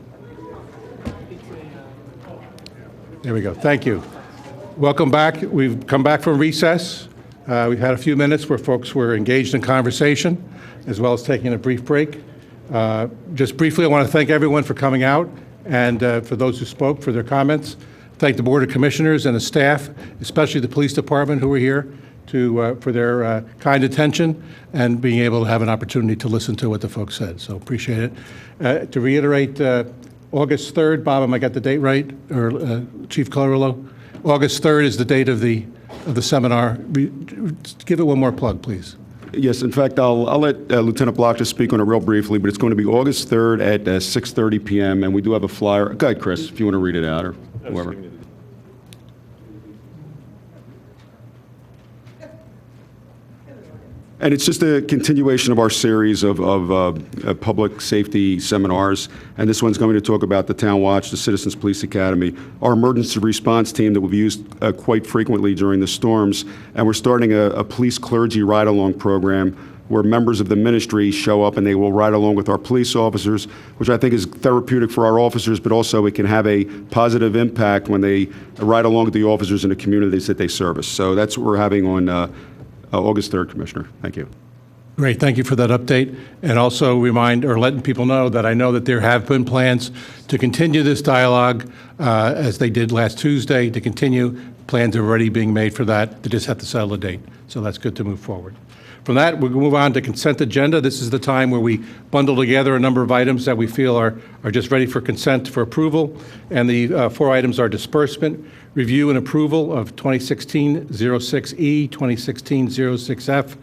There we go. Thank you. Welcome back. We've come back from recess. We've had a few minutes where folks were engaged in conversation, as well as taking a brief break. Just briefly, I want to thank everyone for coming out and for those who spoke for their comments. Thank the Board of Commissioners and the staff, especially the Police Department who were here for their kind attention and being able to have an opportunity to listen to what the folks said. So appreciate it. To reiterate, August 3rd, Bob, am I got the date right? Or Chief Colorillo? August 3rd is the date of the seminar. Give it one more plug, please. Yes, in fact, I'll let Lieutenant Block just speak on it real briefly, but it's going to be August 3rd at 6:30 p.m., and we do have a flyer. Go ahead, Chris, if you want to read it out, or whoever. And it's just a continuation of our series of public safety seminars. And this one's going to talk about the Town Watch, the Citizens Police Academy, our emergency response team that we've used quite frequently during the storms. And we're starting a police clergy ride-along program where members of the ministry show up and they will ride along with our police officers, which I think is therapeutic for our officers, but also it can have a positive impact when they ride along with the officers in the communities that they service. So that's what we're having on August 3rd, Commissioner. Thank you. Great. Thank you for that update. And also remind or letting people know that I know that there have been plans to continue this dialogue as they did last Tuesday, to continue. Plans are already being made for that. They just have to settle a date. So that's good to move forward. From that, we'll move on to consent agenda. This is the time where we bundle together a number of items that we feel are just ready for consent for approval. And the four items are disbursement, review and approval of 2016-06E, 2016-06F,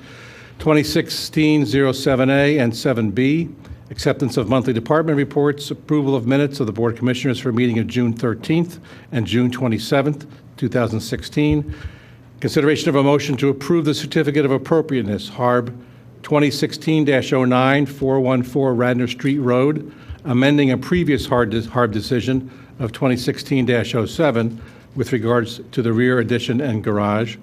2016-07A, and 7B, acceptance of monthly department reports, approval of minutes of the Board of Commissioners for a meeting of June 13th and June 27th, 2016, consideration of a motion to approve the Certificate of Appropriateness, HARB 2016-09, 414 Radnor Street Road, amending a previous HARB decision of 2016-07 with regards to the rear addition and garage.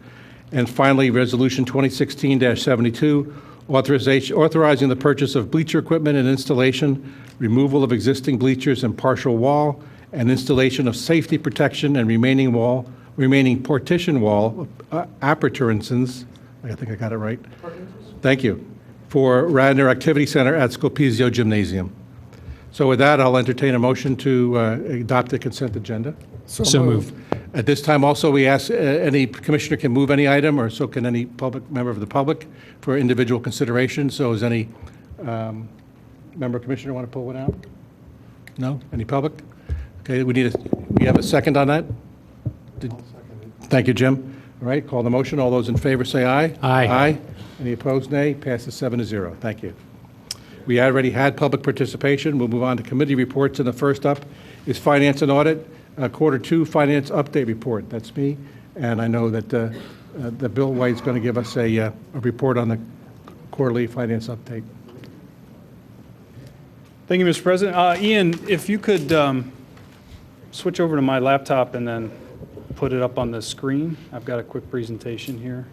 And finally, Resolution 2016-72, authorizing the purchase of bleacher equipment and installation, removal of existing bleachers and partial wall, and installation of safety protection and remaining partition wall appurtenances, I think I got it right. Thank you. For Radnor Activity Center at Scopizio Gymnasium. So with that, I'll entertain a motion to adopt the consent agenda. So moved. At this time also, we ask any commissioner can move any item, or so can any public member of the public for individual consideration. So is any member commissioner want to pull one out? No? Any public? Okay, we have a second on that? Thank you, Jim. All right, call the motion. All those in favor say aye. Aye. Aye. Any opposed, nay? Passes 7-0. Thank you. We already had public participation. We'll move on to committee reports, and the first up is Finance and Audit, Q2 Finance Update Report. That's me, and I know that Bill White's going to give us a report on the quarterly finance update. Thank you, Mr. President. Ian, if you could switch over to my laptop and then put it up on the screen. I've got a quick presentation here.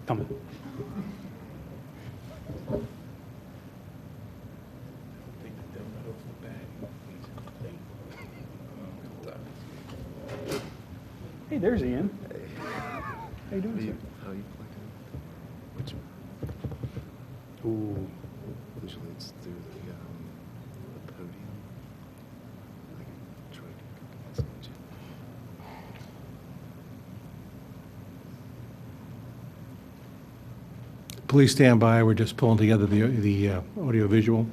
Coming. Hey, there's Ian. How you doing, sir? How you plugging? Which Ooh. usually it's through the podium. I can try to message. Please stand by. We're just pulling together the audio visual.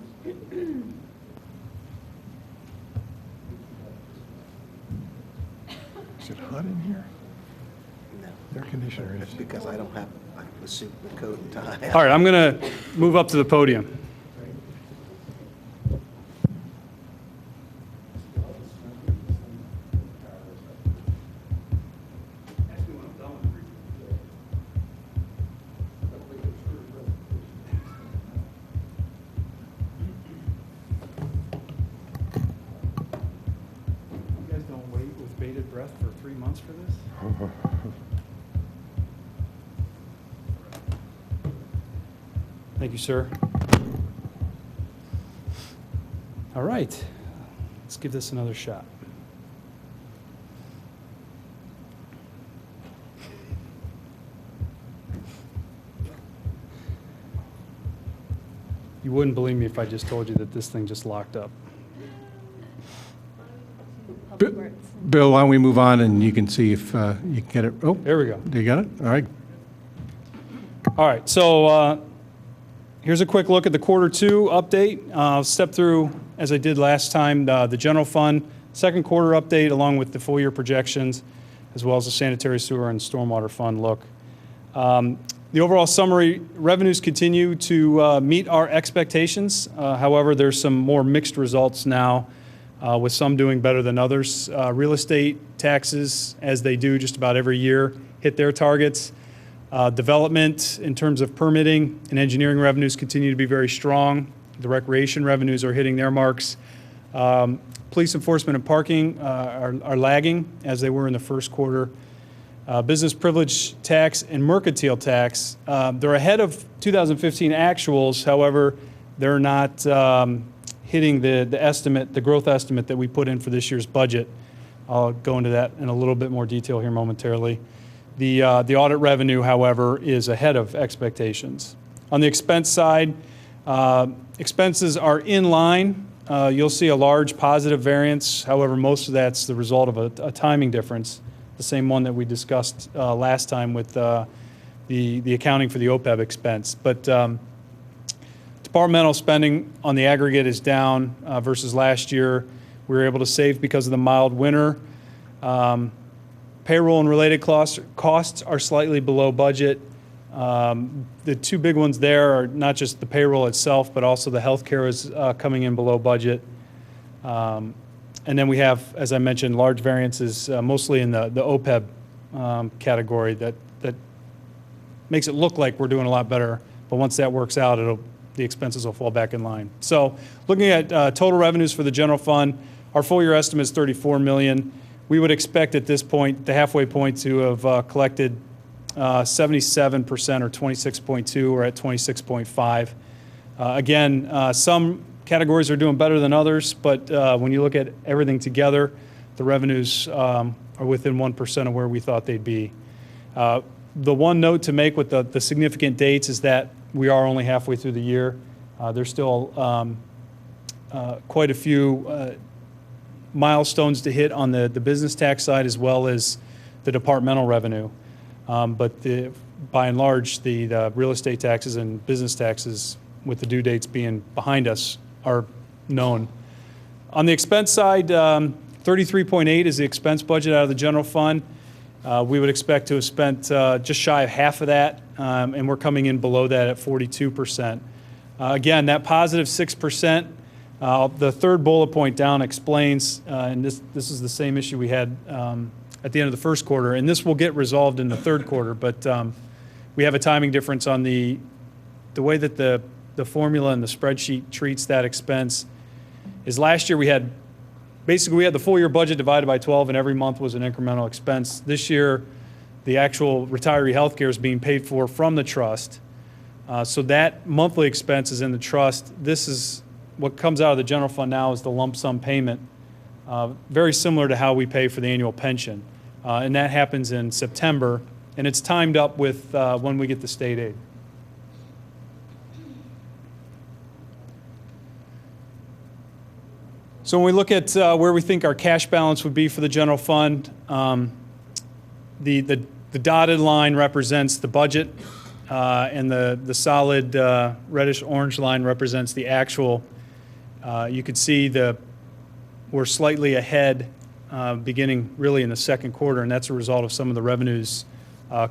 Is it hot in here? No. Air conditioner That's is. because I don't have a suit with coat and tie. All right, I'm going to move up to the podium. You guys don't wait with bated breath for 3 months for this? Thank you, sir. All right, let's give this another shot. You wouldn't believe me if I just told you that this thing just locked up. Bill, why don't we move on and you can see if you can get it. Oh, there we go. You got it? All right. All right, so here's a quick look at the Q2 update. I'll step through, as I did last time, the general fund, second quarter update, along with the full year projections, as well as the sanitary sewer and stormwater fund look. The overall summary, revenues continue to meet our expectations. However, there's some more mixed results now, with some doing better than others. Real estate taxes, as they do just about every year, hit their targets. Development, in terms of permitting and engineering revenues, continue to be very strong. The recreation revenues are hitting their marks. Police enforcement and parking are lagging, as they were in the first quarter. Business privilege tax and mercantile tax, they're ahead of 2015 actuals. However, they're not hitting the estimate, the growth estimate that we put in for this year's budget. I'll go into that in a little bit more detail here momentarily. The audit revenue, however, is ahead of expectations. On the expense side, expenses are in line. You'll see a large positive variance. However, most of that's the result of a timing difference, the same one that we discussed last time with the accounting for the OPEB expense. But departmental spending on the aggregate is down versus last year. We were able to save because of the mild winter. Payroll and related costs are slightly below budget. The two big ones there are not just the payroll itself, but also the healthcare is coming in below budget. And then we have, as I mentioned, large variances, mostly in the OPEB category that makes it look like we're doing a lot better. But once that works out, the expenses will fall back in line. So looking at total revenues for the general fund, our full year estimate is $34 million. We would expect at this point, the halfway point, to have collected 77% or 26.2. We're at 26.5. Again, some categories are doing better than others, but when you look at everything together, the revenues are within 1% of where we thought they'd be. The one note to make with the significant dates is that we are only halfway through the year. There's still quite a few milestones to hit on the business tax side as well as the departmental revenue. But by and large, the real estate taxes and business taxes, with the due dates being behind us, are known. On the expense side, 33.8 is the expense budget out of the general fund. We would expect to have spent just shy of half of that, and we're coming in below that at 42%. Again, that positive 6%, the third bullet point down explains, and this is the same issue we had at the end of the first quarter, and this will get resolved in the third quarter, but we have a timing difference on the way that the formula and the spreadsheet treats that expense. Is last year we had the full year budget divided by 12, and every month was an incremental expense. This year, the actual retiree health care is being paid for from the trust. So that monthly expense is in the trust. This is what comes out of the general fund now is the lump sum payment, very similar to how we pay for the annual pension. And that happens in September, and it's timed up with when we get the state aid. So when we look at where we think our cash balance would be for the general fund, the dotted line represents the budget, and the solid reddish orange line represents the actual. You could see we're slightly ahead beginning really in the second quarter, and that's a result of some of the revenues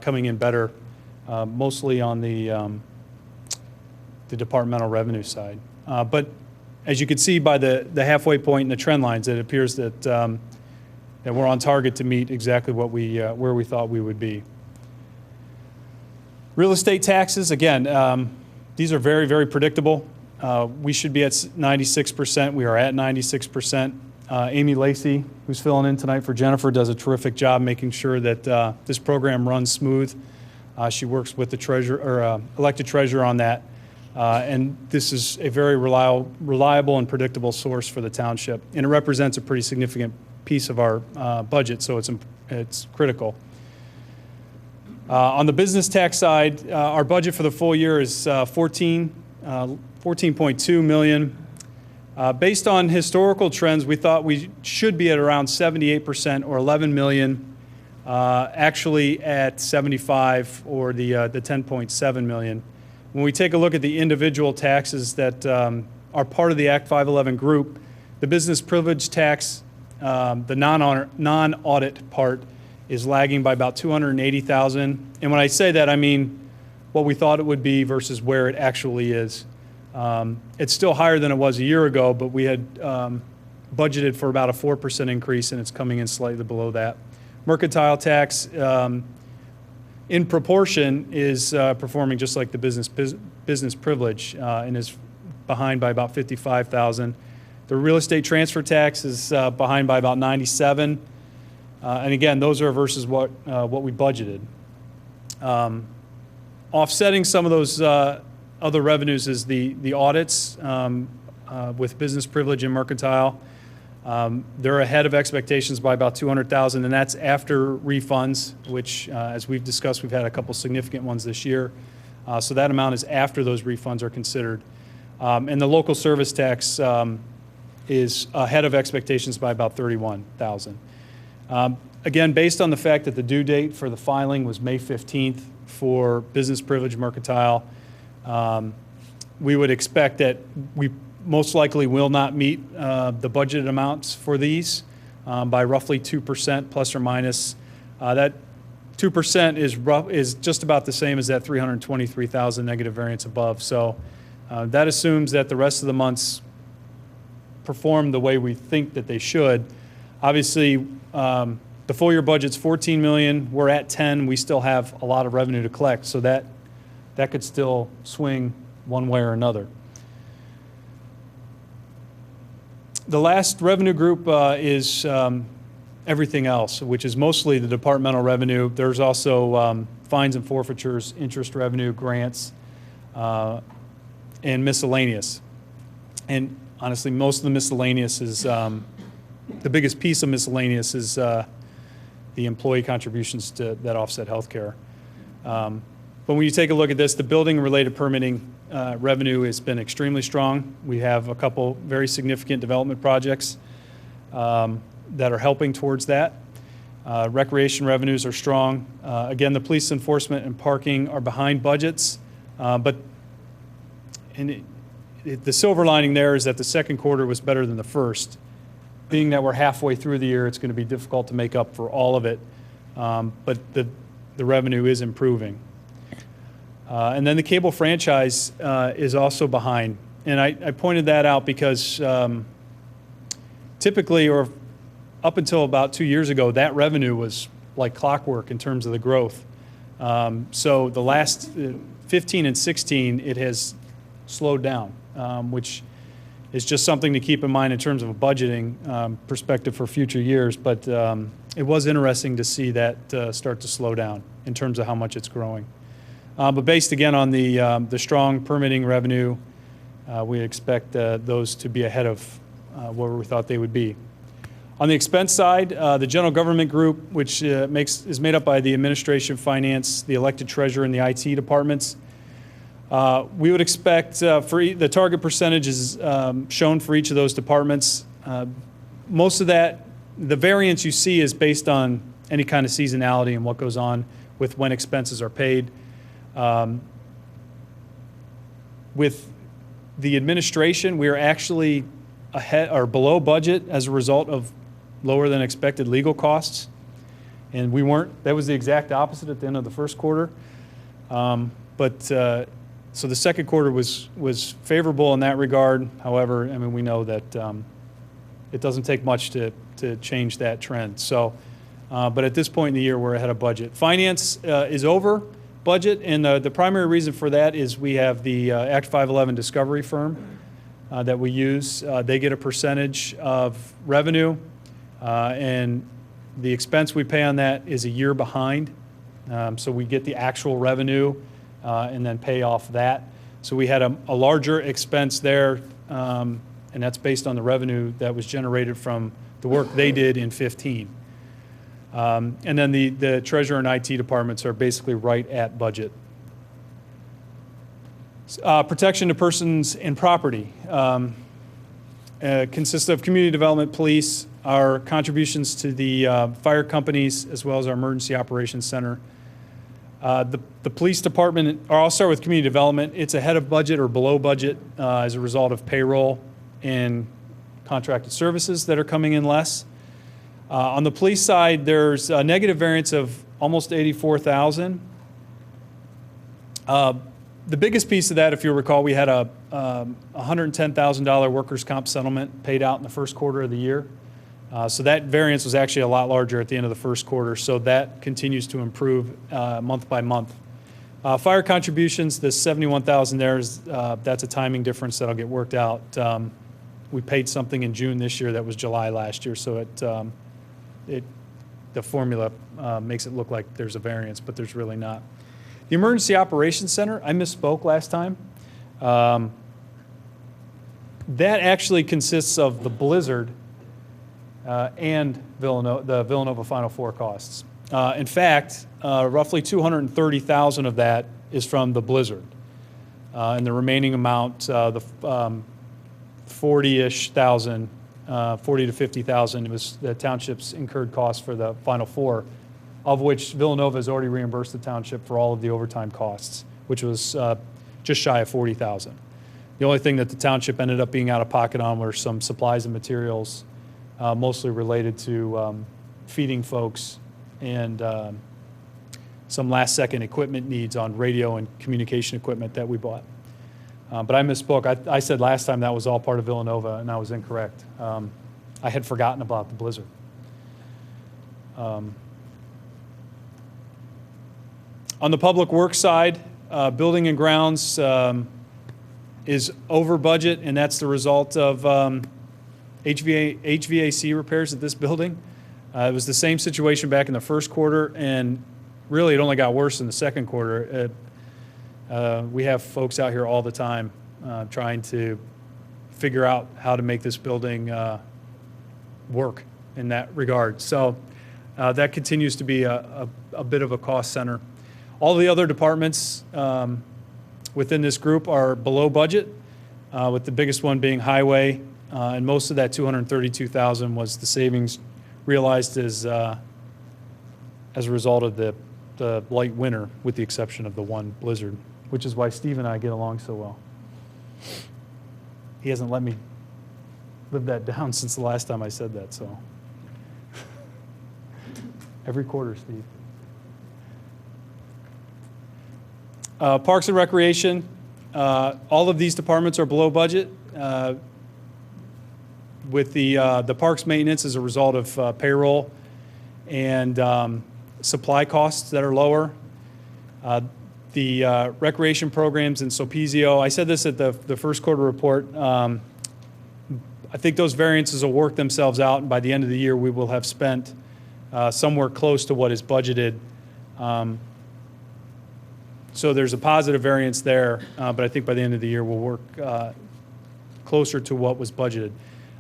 coming in better, mostly on the departmental revenue side. But as you can see by the halfway point in the trend lines, it appears that that we're on target to meet exactly what where we thought we would be. Real estate taxes, again, these are very, very predictable. We should be at 96%. We are at 96%. Amy Lacey, who's filling in tonight for Jennifer, does a terrific job making sure that this program runs smooth. She works with the elected treasurer on that. And this is a very reliable and predictable source for the township. And it represents a pretty significant piece of our budget, so it's critical. On the business tax side, our budget for the full year is $14.2 million. Based on historical trends, we thought we should be at around 78% or $11 million, actually at 75 or the $10.7 million. When we take a look at the individual taxes that are part of the Act 511 group, the business privilege tax, the non-audit part, is lagging by about $280,000. And when I say that, I mean what we thought it would be versus where it actually is. It's still higher than it was a year ago, but we had budgeted for about a 4% increase, and it's coming in slightly below that. Mercantile tax, in proportion, is performing just like the business privilege, and is behind by about $55,000. The real estate transfer tax is behind by about $97,000. And again, those are versus what we budgeted. Offsetting some of those other revenues is the audits with business privilege and mercantile. They're ahead of expectations by about $200,000, and that's after refunds, which, as we've discussed, we've had a couple significant ones this year. So that amount is after those refunds are considered. And the local service tax is ahead of expectations by about $31,000. Again, based on the fact that the due date for the filing was May 15th for business privilege mercantile, we would expect that we most likely will not meet the budgeted amounts for these by roughly 2% plus or minus. That 2% is just about the same as that $323,000 negative variance above. So that assumes that the rest of the months perform the way we think that they should. Obviously, the full year budget's $14 million. We're at 10. We still have a lot of revenue to collect, so that could still swing one way or another. The last revenue group is everything else, which is mostly the departmental revenue. There's also fines and forfeitures, interest revenue, grants, and miscellaneous. And honestly, most of the miscellaneous is, the biggest piece of miscellaneous is the employee contributions that offset healthcare. But when you take a look at this, the building-related permitting revenue has been extremely strong. We have a couple very significant development projects that are helping towards that. Recreation revenues are strong. Again, the police enforcement and parking are behind budgets, but the silver lining there is that the second quarter was better than the first. Being that we're halfway through the year, it's going to be difficult to make up for all of it, but the revenue is improving. And then the cable franchise is also behind. And I pointed that out because typically, or up until about 2 years ago, that revenue was like clockwork in terms of the growth. So the last 15 and 16, it has slowed down, which is just something to keep in mind in terms of a budgeting perspective for future years. But it was interesting to see that start to slow down in terms of how much it's growing. But based again on the strong permitting revenue, we expect those to be ahead of where we thought they would be. On the expense side, the general government group, which is made up by the administration, finance, the elected treasurer, and the IT departments, we would expect for the target percentages shown for each of those departments. Most of that, the variance you see is based on any kind of seasonality and what goes on with when expenses are paid. With the administration, we are actually ahead or below budget as a result of lower than expected legal costs. And we weren't, that was the exact opposite at the end of the first quarter. So the second quarter was favorable in that regard. However, I mean, we know that it doesn't take much to change that trend. So, but at this point in the year, we're ahead of budget. Finance is over budget, and the primary reason for that is we have the Act 511 discovery firm that we use. They get a percentage of revenue, and the expense we pay on that is a year behind. So we get the actual revenue and then pay off that. So we had a larger expense there, and that's based on the revenue that was generated from the work they did in 15. And then the treasurer and IT departments are basically right at budget. Protection to persons and property consists of community development, police, our contributions to the fire companies, as well as our emergency operations center. The police department, or I'll start with community development, it's ahead of budget or below budget as a result of payroll and contracted services that are coming in less. On the police side, there's a negative variance of almost $84,000. The biggest piece of that, if you'll recall, we had a $110,000 workers' comp settlement paid out in the first quarter of the year. So that variance was actually a lot larger at the end of the first quarter, so that continues to improve month by month. Fire contributions, the $71,000 there, that's a timing difference that'll get worked out. We paid something in June this year that was July last year, so the formula makes it look like there's a variance, but there's really not. The Emergency Operations Center, I misspoke last time. That actually consists of the blizzard and the Villanova Final Four costs. In fact, roughly $230,000 of that is from the blizzard. And the remaining amount, the 40-ish thousand, 40 to 50,000 was the township's incurred costs for the Final Four, of which Villanova has already reimbursed the township for all of the overtime costs, which was just shy of 40,000. The only thing that the township ended up being out of pocket on were some supplies and materials, mostly related to feeding folks and some last-second equipment needs on radio and communication equipment that we bought. But I misspoke. I said last time that was all part of Villanova, and I was incorrect. I had forgotten about the blizzard. On the public works side, building and grounds is over budget, and that's the result of HVAC repairs at this building. It was the same situation back in the first quarter, and really, it only got worse in the second quarter. We have folks out here all the time trying to figure out how to make this building work in that regard. So that continues to be a bit of a cost center. All the other departments within this group are below budget, with the biggest one being highway, and most of that $232,000 was the savings realized as a result of the light winter, with the exception of the one blizzard, which is why Steve and I get along so well. He hasn't let me live that down since the last time I said that, so. Every quarter, Steve. Parks and Recreation, all of these departments are below budget. With the parks maintenance as a result of payroll and supply costs that are lower. The recreation programs in Sopizio, I said this at the first quarter report, I think those variances will work themselves out, and by the end of the year we will have spent somewhere close to what is budgeted. So there's a positive variance there, but I think by the end of the year we'll work closer to what was budgeted.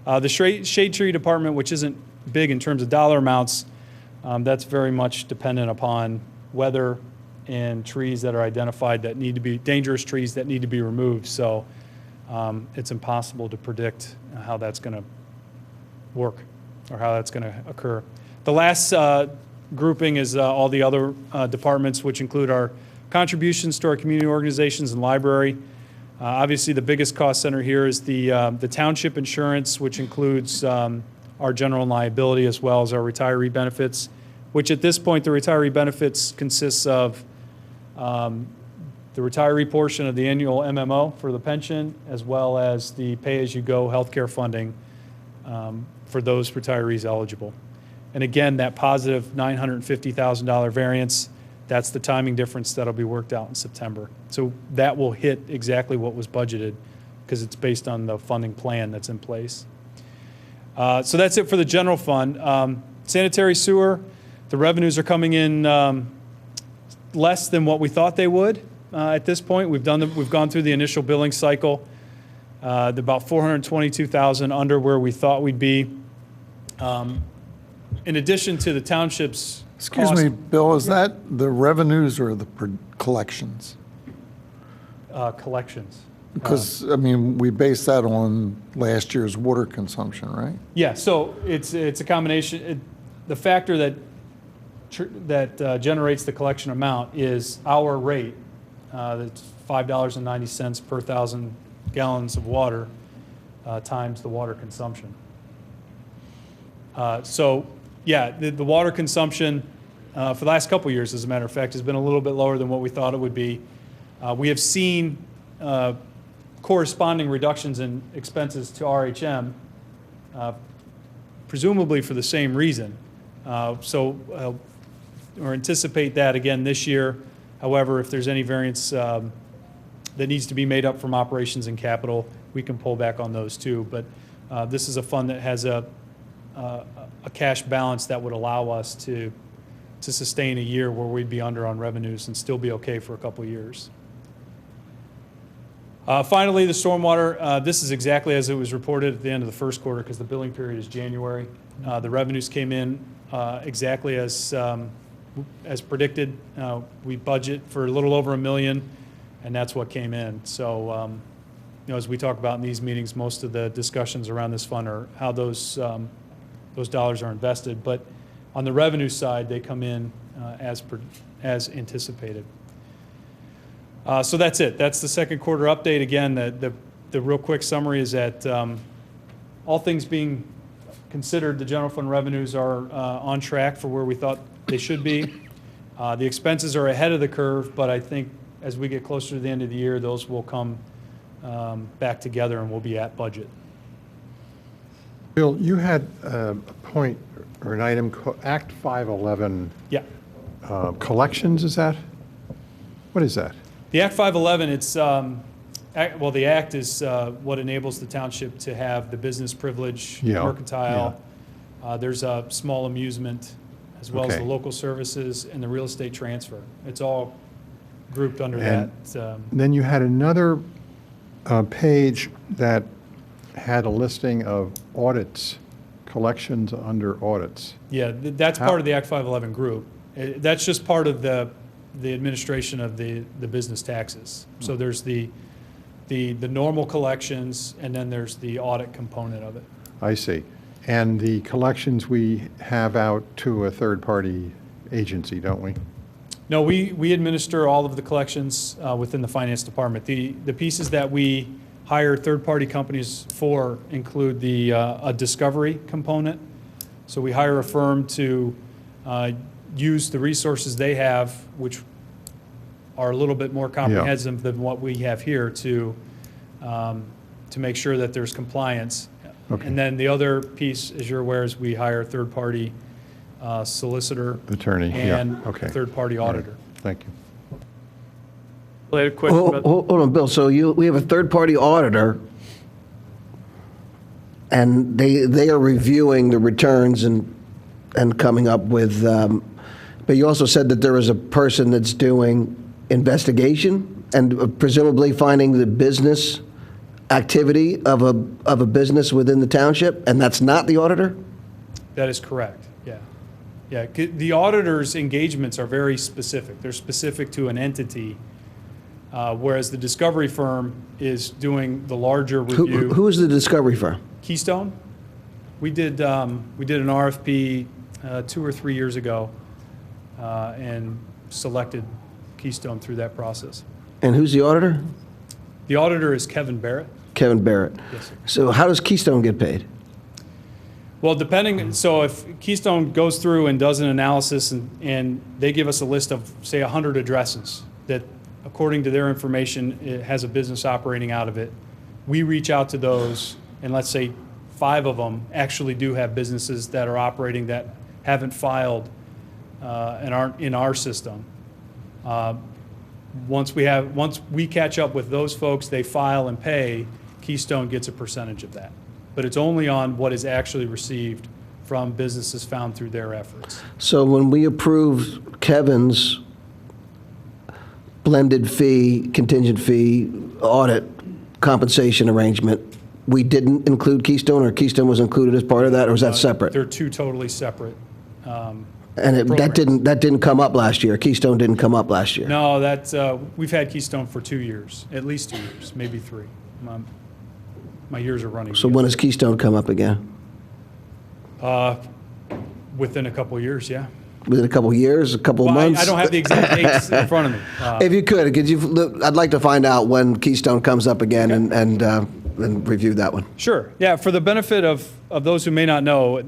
The shade tree department, which isn't big in terms of dollar amounts, that's very much dependent upon weather and trees that are identified that need to be dangerous trees that need to be removed. So it's impossible to predict how that's going to work or how that's going to occur. The last grouping is all the other departments, which include our contributions to our community organizations and library. Obviously, the biggest cost center here is the township insurance, which includes our general and liability as well as our retiree benefits, which at this point, the retiree benefits consists of the retiree portion of the annual MMO for the pension, as well as the pay-as-you-go healthcare funding for those retirees eligible. And again, that positive $950,000 variance, that's the timing difference that'll be worked out in September. So that will hit exactly what was budgeted because it's based on the funding plan that's in place. So that's it for the general fund. Sanitary sewer, the revenues are coming in less than what we thought they would at this point. We've gone through the initial billing cycle, about $422,000 under where we thought we'd be. In addition to the township's Excuse me, Bill, is that the revenues or the collections? Collections. Because, I mean, we base that on last year's water consumption, right? Yeah, so it's a combination. The factor that generates the collection amount is our rate. That's $5.90 per 1,000 gallons of water times the water consumption. So, yeah, the water consumption for the last couple of years, as a matter of fact, has been a little bit lower than what we thought it would be. We have seen corresponding reductions in expenses to RHM, presumably for the same reason. So or anticipate that again this year. However, if there's any variance that needs to be made up from operations and capital, we can pull back on those too. But this is a fund that has a cash balance that would allow us to sustain a year where we'd be under on revenues and still be okay for a couple of years. Finally, the stormwater, this is exactly as it was reported at the end of the first quarter because the billing period is January. The revenues came in exactly as predicted. We budget for a little over $1 million, and that's what came in. So, you know, as we talk about in these meetings, most of the discussions around this fund are how those dollars are invested. But on the revenue side, they come in as anticipated. So that's it. That's the second quarter update. Again, the real quick summary is that all things being considered, the general fund revenues are on track for where we thought they should be. The expenses are ahead of the curve, but I think as we get closer to the end of the year, those will come back together and we'll be at budget. Bill, you had a point or an item, Act 511. Yeah. Collections, is that? What is that? The Act 511, it's, well, the Act is what enables the township to have the business privilege, mercantile. There's a small amusement as well as Okay. the local services and the real estate transfer. It's all grouped under And that. Then you had another page that had a listing of audits, collections under audits. Yeah, that's part of the Act 511 group. That's just part of the administration of the business taxes. So there's the normal collections, and then there's the audit component of it. I see. And the collections we have out to a third-party agency, don't we? No, we administer all of the collections within the finance department. The pieces that we hire third-party companies for include a discovery component. So we hire a firm to use the resources they have, which are a little bit more comprehensive than what we have here, to make sure that there's compliance. Okay. And then the other piece, as you're aware, is we hire a third-party solicitor Attorney, and yeah, okay. a third-party All right. auditor. Thank you. I had a question about... Hold on, Bill. So we have a third-party auditor, and they are reviewing the returns and coming up with, but you also said that there is a person that's doing investigation and presumably finding the business activity of a business within the township, and that's not the auditor? That is correct, yeah. Yeah, the auditor's engagements are very specific. They're specific to an entity, whereas the discovery firm is doing the larger review. Who is the discovery firm? Keystone. We did an RFP 2 or 3 years ago and selected Keystone through that process. And who's the auditor? The auditor is Kevin Barrett. Kevin Barrett. Yes, sir. So how does Keystone get paid? Well, so if Keystone goes through and does an analysis and they give us a list of, say, 100 addresses that, according to their information, it has a business operating out of it, we reach out to those, and let's say 5 of them actually do have businesses that are operating that haven't filed and aren't in our system. Once we catch up with those folks, they file and pay, Keystone gets a percentage of that. But it's only on what is actually received from businesses found through their efforts. So when we approved Kevin's blended fee, contingent fee, audit compensation arrangement, we didn't include Keystone, or Keystone was included as part of that, or was that separate? They're 2 totally separate. And that didn't come up last year. Keystone didn't come up last year. No, we've had Keystone for 2 years, at least 2 years, maybe 3. My years are running. So when does Keystone come up again? Within a couple of years, yeah. Within a couple of years, a couple of months? I don't have the exact dates in front of me. If you could I'd like to find out when Keystone comes up again and review that one. Sure. Yeah, for the benefit of those who may not know,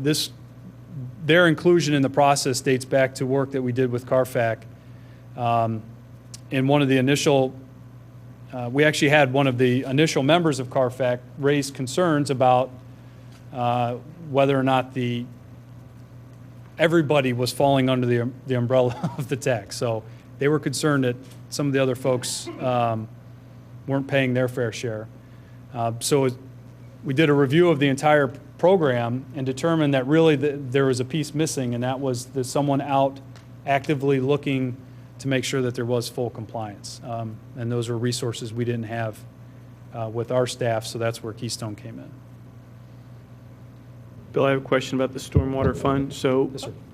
their inclusion in the process dates back to work that we did with CARFAC. In one of the initial, we actually had one of the initial members of CARFAC raise concerns about whether or not everybody was falling under the umbrella of the tax. So they were concerned that some of the other folks weren't paying their fair share. So we did a review of the entire program and determined that really there was a piece missing, and that was someone out actively looking to make sure that there was full compliance. And those were resources we didn't have with our staff, so that's where Keystone came in. Bill, I have a question about the stormwater fund. So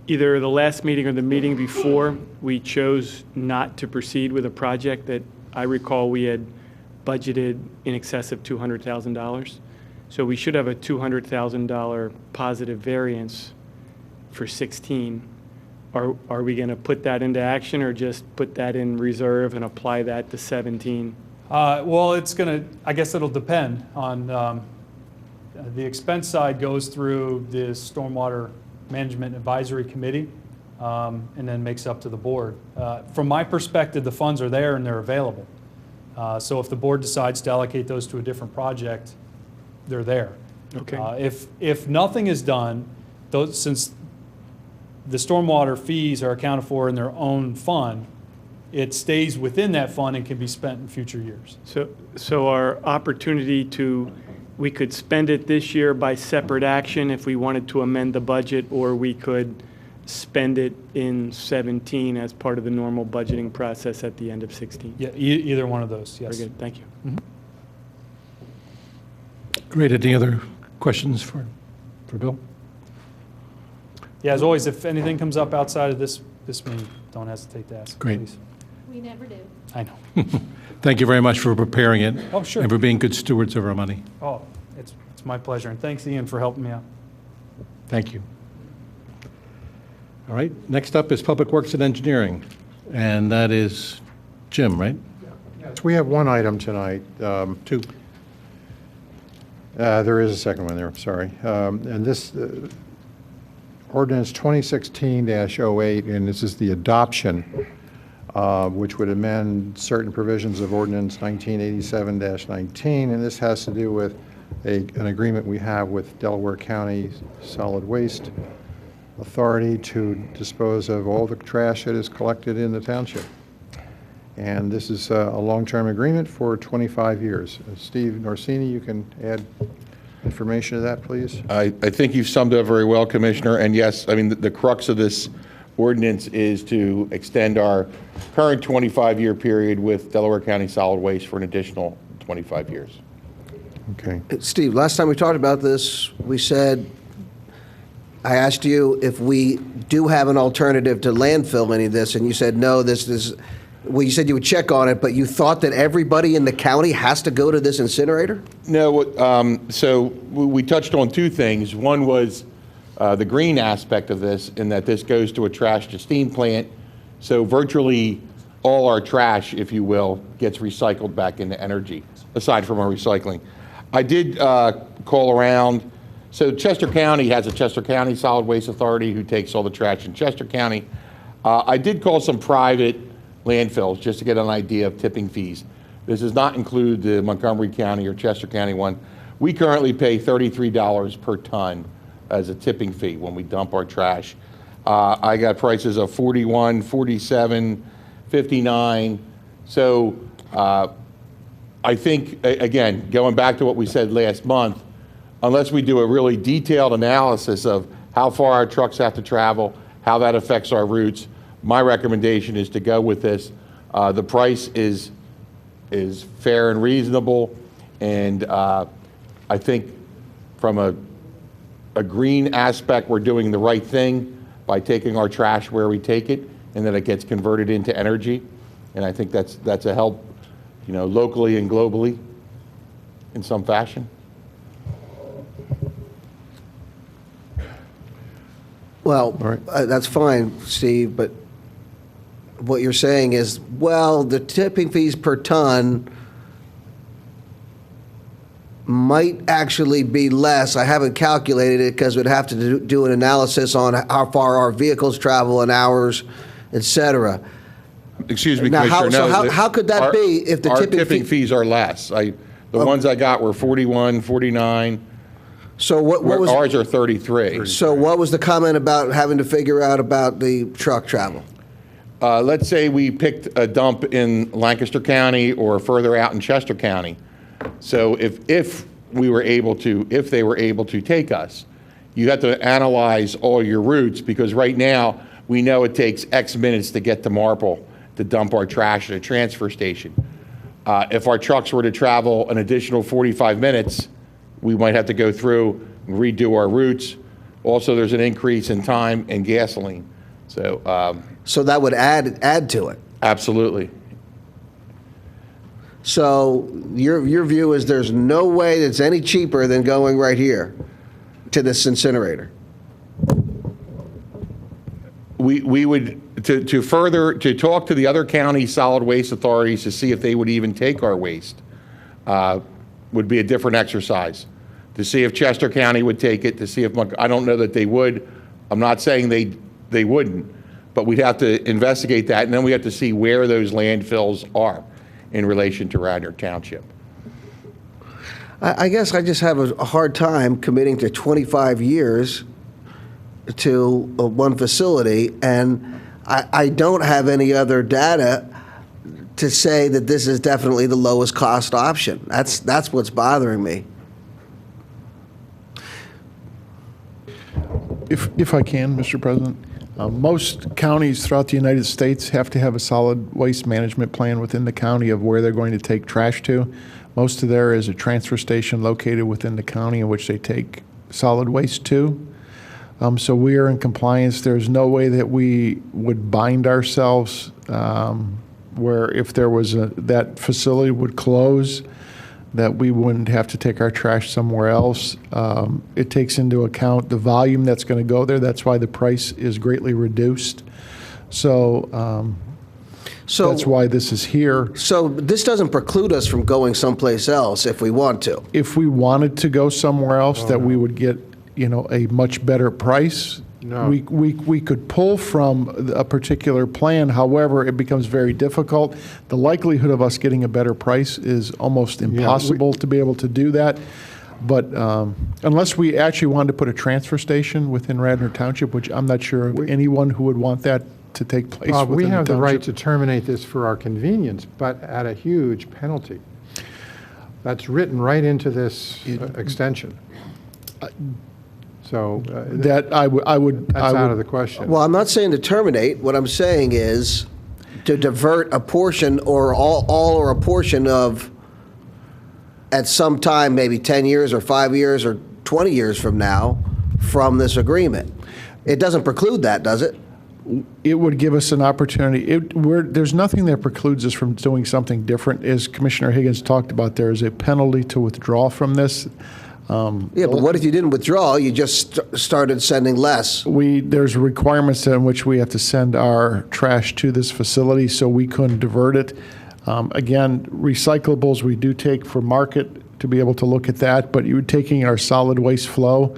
either the last meeting or the meeting before, we chose not to proceed with a project that I recall we had budgeted in excess of $200,000. So we should have a $200,000 positive variance for 16. Are we going to put that into action, or just put that in reserve and apply that to 17? Well, I guess it'll depend on, the expense side goes through the Stormwater Management Advisory Committee and then makes up to the board. From my perspective, the funds are there and they're available. So if the board decides to allocate those to a different project, they're there. Okay. If nothing is done, since the stormwater fees are accounted for in their own fund, it stays within that fund and can be spent in future years. So our opportunity we could spend it this year by separate action if we wanted to amend the budget, or we could spend it in 17 as part of the normal budgeting process at the end of 16. Yeah, either one of those, yes. Very good, thank you. Great. Any other questions for Bill? Yeah, as always, if anything comes up outside of this meeting, don't hesitate to ask. Great. Please. We never do. I know. Thank you very much for preparing it. Oh, sure. And for being good stewards of our money. Oh, it's my pleasure, and thanks, Ian, for helping me out. Thank you. All right, next up is Public Works and Engineering, and that is Jim, right? Yes, we have one item tonight. Two. There is a second one there, I'm sorry. And this ordinance 2016-08, and this is the adoption, which would amend certain provisions of ordinance 1987-19, and this has to do with an agreement we have with Delaware County Solid Waste Authority to dispose of all the trash that is collected in the township. And this is a long-term agreement for 25 years. Steve Norsini, you can add information to that, please. I think you've summed it up very well, Commissioner. And yes, I mean, the crux of this ordinance is to extend our current 25-year period with Delaware County Solid Waste for an additional 25 years. Okay. Steve, last time we talked about this, we said, I asked you if we do have an alternative to landfill any of this, and you said, no, this is, well, you said you would check on it, but you thought that everybody in the county has to go to this incinerator? No, so we touched on two things. One was the green aspect of this, in that this goes to a trash to steam plant. So virtually all our trash, if you will, gets recycled back into energy, aside from our recycling. I did call around. So Chester County has a Chester County Solid Waste Authority who takes all the trash in Chester County. I did call some private landfills just to get an idea of tipping fees. This does not include the Montgomery County or Chester County one. We currently pay $33 per ton as a tipping fee when we dump our trash. I got prices of $41, $47, $59. So I think, again, going back to what we said last month, unless we do a really detailed analysis of how far our trucks have to travel, how that affects our routes, my recommendation is to go with this. The price is fair and reasonable, and I think from a green aspect, we're doing the right thing by taking our trash where we take it, and then it gets converted into energy. And I think that's a help, you know, locally and globally in some fashion. Well, that's fine, Steve, but what you're saying is, well, the tipping fees per ton might actually be less. I haven't calculated it because we'd have to do an analysis on how far our vehicles travel in hours, et cetera. Excuse me, Now, Commissioner. how could that be if the tipping fees are less? The ones I got were 41, 49. So what was ours are 33. So what was the comment about having to figure out about the truck travel? Let's say we picked a dump in Lancaster County or further out in Chester County. So if they were able to take us, you have to analyze all your routes, because right now we know it takes X minutes to get to Marple to dump our trash at a transfer station. If our trucks were to travel an additional 45 minutes, we might have to go through and redo our routes. Also, there's an increase in time and gasoline. So, so that would add to it. Absolutely. So your view is there's no way that's any cheaper than going right here to this incinerator. We would to talk to the other county solid waste authorities to see if they would even take our waste. Would be a different exercise, to see if Chester County would take it, to see if I don't know that they would. I'm not saying they wouldn't, but we'd have to investigate that, and then we have to see where those landfills are in relation to Radnor Township. I guess I just have a hard time committing to 25 years to one facility, and I don't have any other data to say that this is definitely the lowest cost option. That's what's bothering me. If I can, Mr. President, Most counties throughout the United States have to have a solid waste management plan within the county of where they're going to take trash to. Most of there is a transfer station located within the county in which they take solid waste to. So we are in compliance. There's no way that we would bind ourselves where if there was that facility would close, that we wouldn't have to take our trash somewhere else. It takes into account the volume that's going to go there. That's why the price is greatly reduced. So that's why this is here. So this doesn't preclude us from going someplace else if we want to. If we wanted to go somewhere else, that we would get, a much better price. No. We could pull from a particular plan. However, it becomes very difficult. The likelihood of us getting a better price is almost impossible to be able to do that. But unless we actually wanted to put a transfer station within Radnor Township, which I'm not sure of anyone who would want that to take place within We the have the right township. to terminate this for our convenience, but at a huge penalty. That's written right into this extension. So That I would. that's out of the question. Well, I'm not saying to terminate. What I'm saying is to divert a portion or all or a portion of, at some time, maybe 10 years or 5 years or 20 years from now, from this agreement. It doesn't preclude that, does it? It would give us an opportunity. There's nothing that precludes us from doing something different. As Commissioner Higgins talked about, there is a penalty to withdraw from this. Yeah, but what if you didn't withdraw? You just started sending less. There's requirements in which we have to send our trash to this facility, so we couldn't divert it. Again, recyclables we do take for market to be able to look at that, but you're taking our solid waste flow.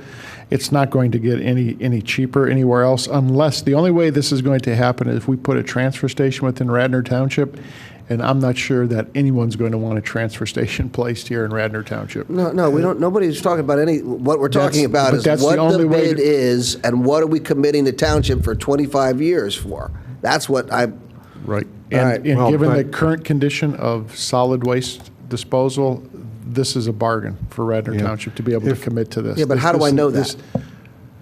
It's not going to get any cheaper anywhere else, unless the only way this is going to happen is if we put a transfer station within Radnor Township, and I'm not sure that anyone's going to want a transfer station placed here in Radnor Township. No, we don't. Nobody's talking about any. What we're talking about is that's what the only the way bid to- is and what are we committing the township for 25 years for. That's what I. Right. All And, right. and Well, given the but- current condition of solid waste disposal, this is a bargain for Radnor Township to be able to commit to this. Yeah, but how do I know that?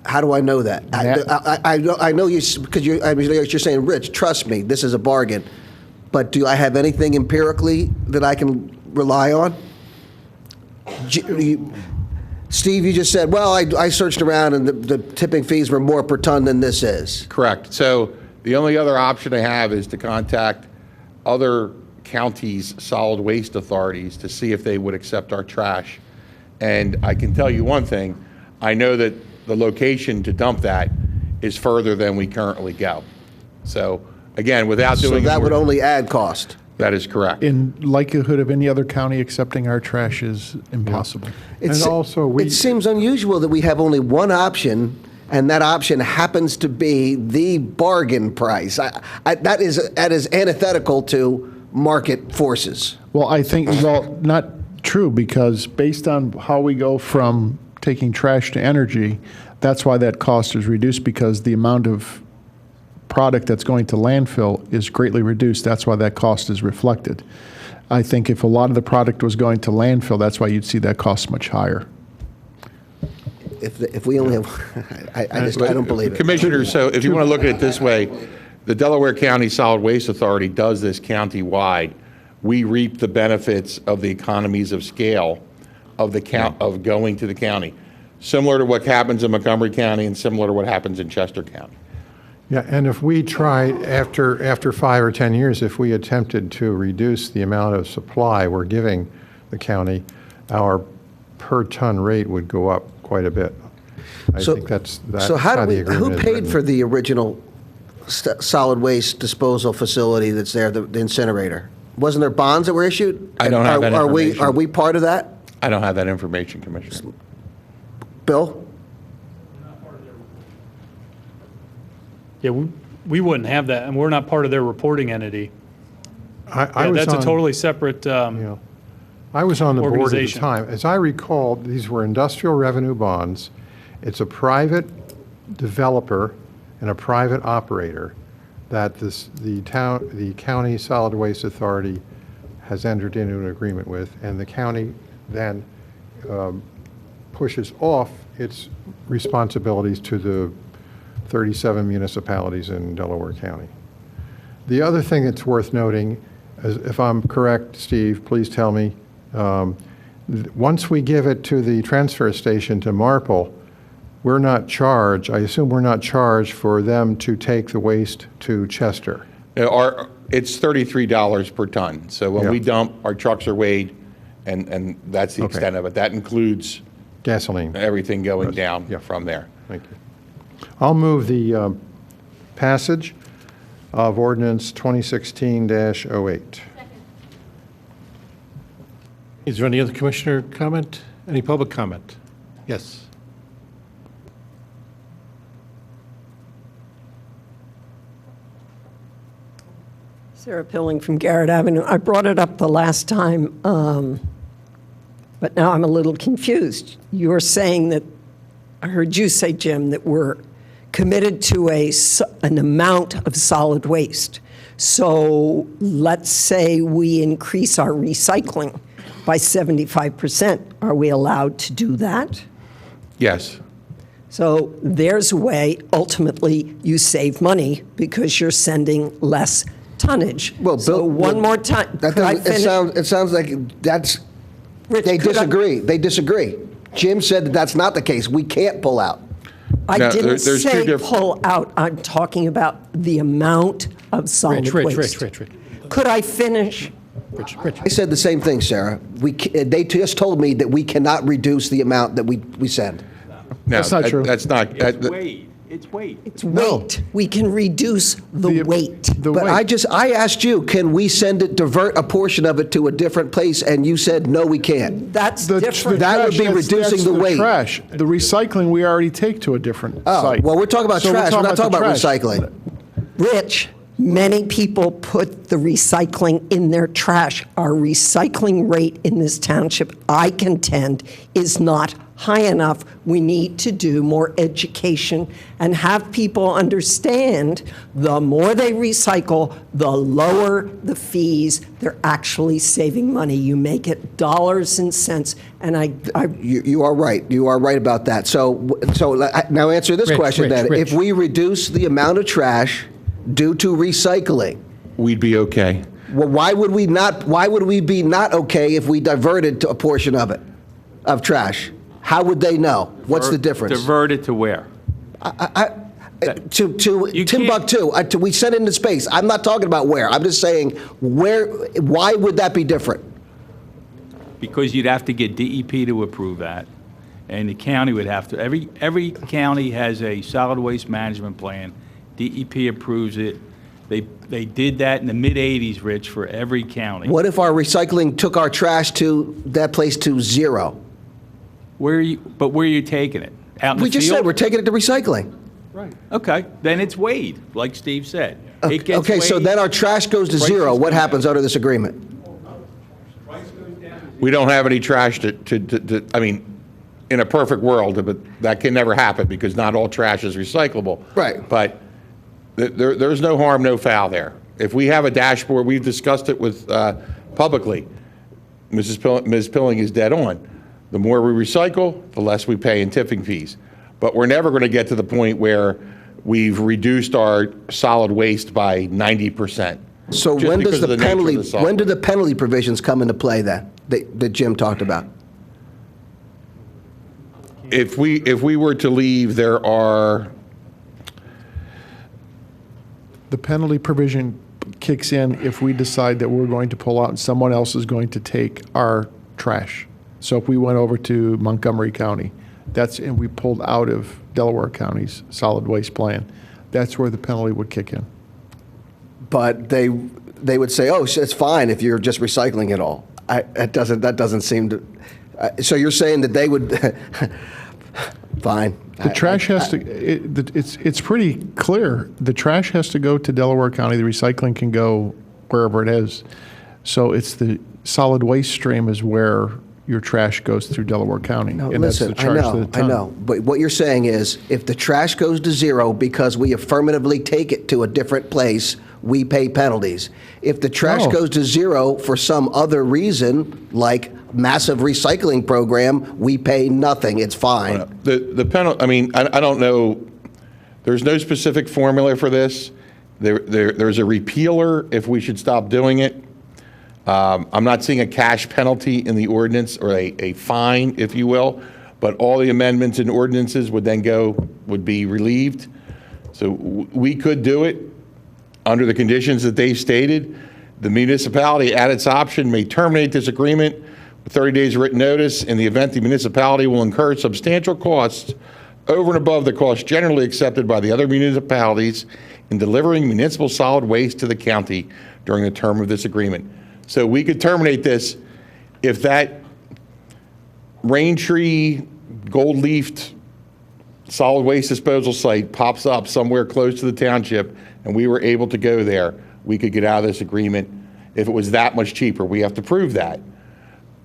How do I know that? I know you because you're saying, Rich, trust me, this is a bargain. But do I have anything empirically that I can rely on? Steve, you just said, well, I searched around and the tipping fees were more per ton than this is. Correct. So the only other option I have is to contact other counties' solid waste authorities to see if they would accept our trash. And I can tell you one thing, I know that the location to dump that is further than we currently go. So again, without doing. So that would only add cost. That is correct. In likelihood of any other county accepting our trash is impossible. And also, It seems unusual that we have only one option, and that option happens to be the bargain price. That is antithetical to market forces. Well, I think, not true, because based on how we go from taking trash to energy, that's why that cost is reduced, because the amount of product that's going to landfill is greatly reduced. That's why that cost is reflected. I think if a lot of the product was going to landfill, that's why you'd see that cost much higher. If we only have, I don't believe it. Commissioner, so if you want to look at it this way, the Delaware County Solid Waste Authority does this county-wide. We reap the benefits of the economies of scale of of going to the county, similar to what happens in Montgomery County and similar to what happens in Chester County. Yeah, and if we tried, after 5 or 10 years, if we attempted to reduce the amount of supply we're giving the county, our per ton rate would go up quite a bit. I think that's So how the do agreement who is paid written. for the original solid waste disposal facility that's there, the incinerator? Wasn't there bonds that were issued? I don't have that information. Are we part of that? I don't have that information, Commissioner. Bill? Yeah, we wouldn't have that, and we're not part of their reporting entity. That's a totally separate I was on the board at the organization. time. As I recall, these were industrial revenue bonds. It's a private developer and a private operator that the county solid waste authority has entered into an agreement with, and the county then pushes off its responsibilities to the 37 municipalities in Delaware County. The other thing that's worth noting, if I'm correct, Steve, please tell me, once we give it to the transfer station to Marple, we're not charged, I assume we're not charged for them to take the waste to Chester. It's $33 per ton. So when we dump, our trucks are weighed, and that's the extent of it. That includes gasoline, everything going down from there. Thank you. I'll move the passage of ordinance 2016-08. Is there any other commissioner comment? Any public comment? Yes. Sarah Pilling from Garrett Avenue. I brought it up the last time, but now I'm a little confused. You're saying that, I heard you say, Jim, that we're committed to an amount of solid waste. So let's say we increase our recycling by 75%. Are we allowed to do that? Yes. So there's a way, ultimately, you save money because you're sending less tonnage. Well, so Bill, one more time. Could I finish? It sounds like that's, Rich, they disagree. They disagree. Jim said that that's not the case. We can't pull out. I didn't say pull out. I'm talking about the amount of solid waste. Rich. Could I finish? Rich. I said the same thing, Sarah. They just told me that we cannot reduce the amount that we send. No, That's not true. That's not. It's weight. It's weight. We can reduce the weight. But I asked you, can we divert a portion of it to a different place, and you said no, we can't. That's different. That would be reducing the weight. Trash. The recycling we already take to a different site. Well, we're talking about trash. We're not talking about recycling. Rich, many people put the recycling in their trash. Our recycling rate in this township, I contend, is not high enough. We need to do more education and have people understand the more they recycle, the lower the fees. They're actually saving money. You make it dollars and cents. And you are right. You are right about that. So now answer this question then. If we reduce the amount of trash due to recycling, we'd be okay. Well, why would we be not okay if we diverted to a portion of it, of trash? How would they know? What's the difference? Diverted to where? To Timbuktu. We send it into space. I'm not talking about where. I'm just saying why would that be different? Because you'd have to get DEP to approve that, and the county would have to. Every county has a solid waste management plan. DEP approves it. They did that in the mid-'80s, Rich, for every county. What if our recycling took our trash to that place to zero? Where are you taking it? Out in We the just field? said we're taking it to recycling. Right. Okay. Then it's weighed, like Steve said. It gets Okay, so weighed. then our trash goes to zero. What happens under this agreement? We don't have any trash I mean, in a perfect world, but that can never happen because not all trash is recyclable. Right. But there's no harm, no foul there. If we have a dashboard, we've discussed it with publicly. Ms. Pilling is dead on. The more we recycle, the less we pay in tipping fees. But we're never going to get to the point where we've reduced our solid waste by 90%. So when does the penalty? When do the penalty provisions come into play then that Jim talked about? If we were to leave, there are. The penalty provision kicks in if we decide that we're going to pull out and someone else is going to take our trash. So if we went over to Montgomery County, and we pulled out of Delaware County's solid waste plan, that's where the penalty would kick in. But they would say, oh, it's fine if you're just recycling it all. That doesn't seem to. So you're saying that they would. Fine. The trash has to. It's pretty clear. The trash has to go to Delaware County. The recycling can go wherever it is. So it's the solid waste stream is where your trash goes through Delaware County. No, and listen, that's the charge to the ton. I know. But what you're saying is if the trash goes to zero because we affirmatively take it to a different place, we pay penalties. If the trash goes to zero for some other reason, like massive recycling program, we pay nothing. It's fine. The penalty, I mean, I don't know There's no specific formula for this. There's a repealer if we should stop doing it. I'm not seeing a cash penalty in the ordinance, or a fine, if you will, but all the amendments and ordinances would be relieved. So we could do it under the conditions that they stated. The municipality, at its option, may terminate this agreement with 30 days written notice. In the event, the municipality will incur substantial costs over and above the costs generally accepted by the other municipalities in delivering municipal solid waste to the county during the term of this agreement. So we could terminate this if that Raintree gold-leafed solid waste disposal site pops up somewhere close to the township and we were able to go there, we could get out of this agreement if it was that much cheaper. We have to prove that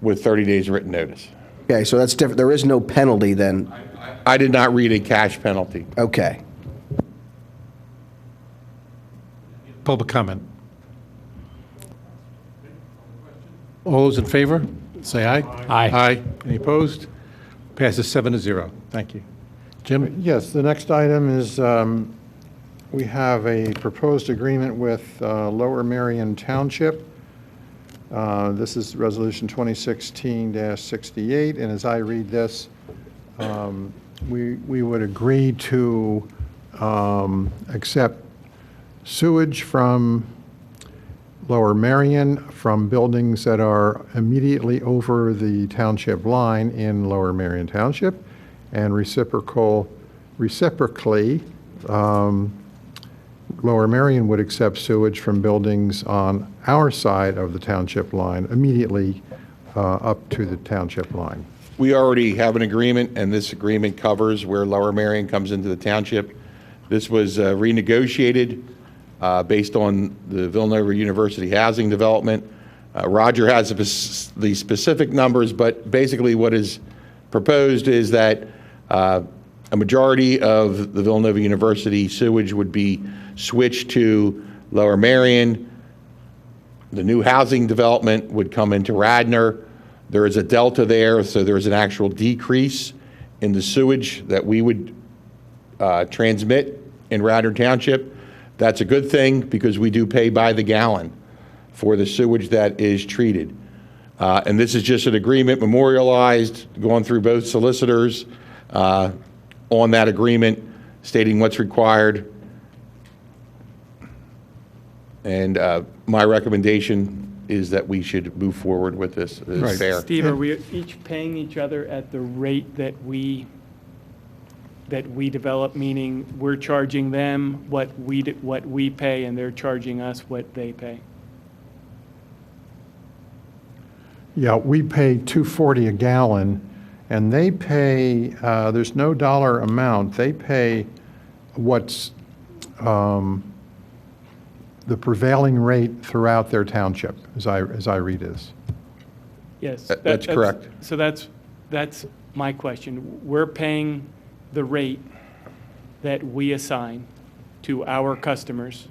with 30 days written notice. Okay, so that's different. There is no penalty then? I did not read a cash penalty. Okay. Public comment. All those in favor, say aye. Aye. Aye. Any opposed? Passes 7-0. Thank you. Jim? Yes, the next item is, we have a proposed agreement with Lower Merion Township. This is Resolution 2016-68, and as I read this, we would agree to accept sewage from Lower Merion from buildings that are immediately over the township line in Lower Merion Township, and reciprocally, Lower Merion would accept sewage from buildings on our side of the township line immediately up to the township line. We already have an agreement, and this agreement covers where Lower Merion comes into the township. This was renegotiated based on the Villanova University housing development. Roger has the specific numbers, but basically what is proposed is that a majority of the Villanova University sewage would be switched to Lower Merion. The new housing development would come into Radnor. There is a delta there, so there is an actual decrease in the sewage that we would transmit in Radnor Township. That's a good thing because we do pay by the gallon for the sewage that is treated. And this is just an agreement memorialized, going through both solicitors on that agreement, stating what's required. And my recommendation is that we should move forward with this. It's fair. Steve, are we each paying each other at the rate that we develop, meaning we're charging them what we pay and they're charging us what they pay? Yeah, we pay $2.40 a gallon, and they pay, there's no dollar amount. They pay what's the prevailing rate throughout their township, as I read this. Yes. That's correct. So that's my question. We're paying the rate that we assign to our customers.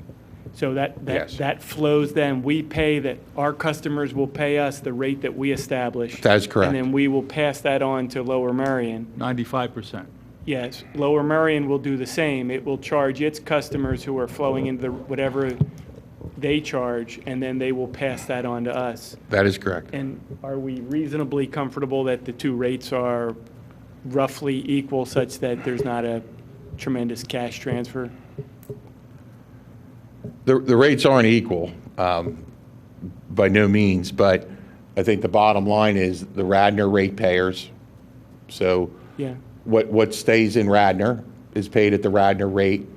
So that flows then, we pay that, our customers will pay us the rate that we establish. That is correct. And then we will pass that on to Lower Merion. 95%. Yes, Lower Merion will do the same. It will charge its customers who are flowing into whatever they charge, and then they will pass that on to us. That is correct. And are we reasonably comfortable that the two rates are roughly equal such that there's not a tremendous cash transfer? The rates aren't equal, by no means, but I think the bottom line is the Radnor ratepayers. So Yeah. what stays in Radnor is paid at the Radnor rate.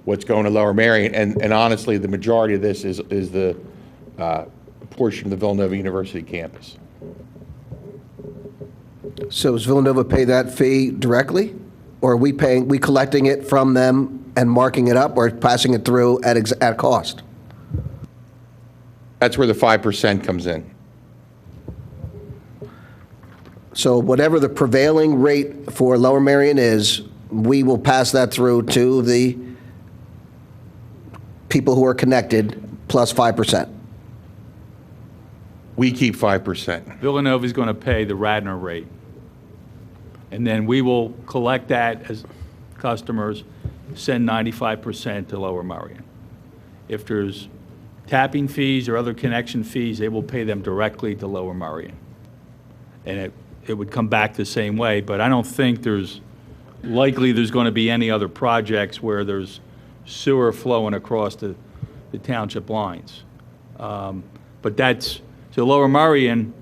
What's going to Lower Merion, and honestly, the majority of this is the portion of the Villanova University campus. So does Villanova pay that fee directly? Or are we collecting it from them and marking it up, or passing it through at cost? That's where the 5% comes in. So whatever the prevailing rate for Lower Merion is, we will pass that through to the people who are connected, plus 5%. We keep 5%. Villanova's going to pay the Radnor rate. And then we will collect that as customers send 95% to Lower Merion. If there's tapping fees or other connection fees, they will pay them directly to Lower Merion. And it would come back the same way, but I don't think there's going to be any other projects where there's sewer flowing across the township lines. But that's, so Lower Merion,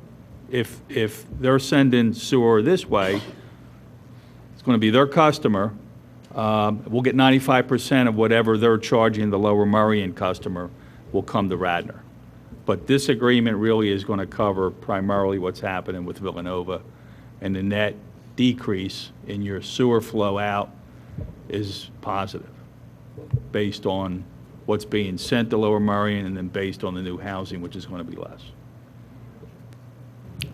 if they're sending sewer this way, it's going to be their customer. We'll get 95% of whatever they're charging the Lower Merion customer will come to Radnor. But this agreement really is going to cover primarily what's happening with Villanova, and the net decrease in your sewer flow out is positive based on what's being sent to Lower Merion and then based on the new housing, which is going to be less.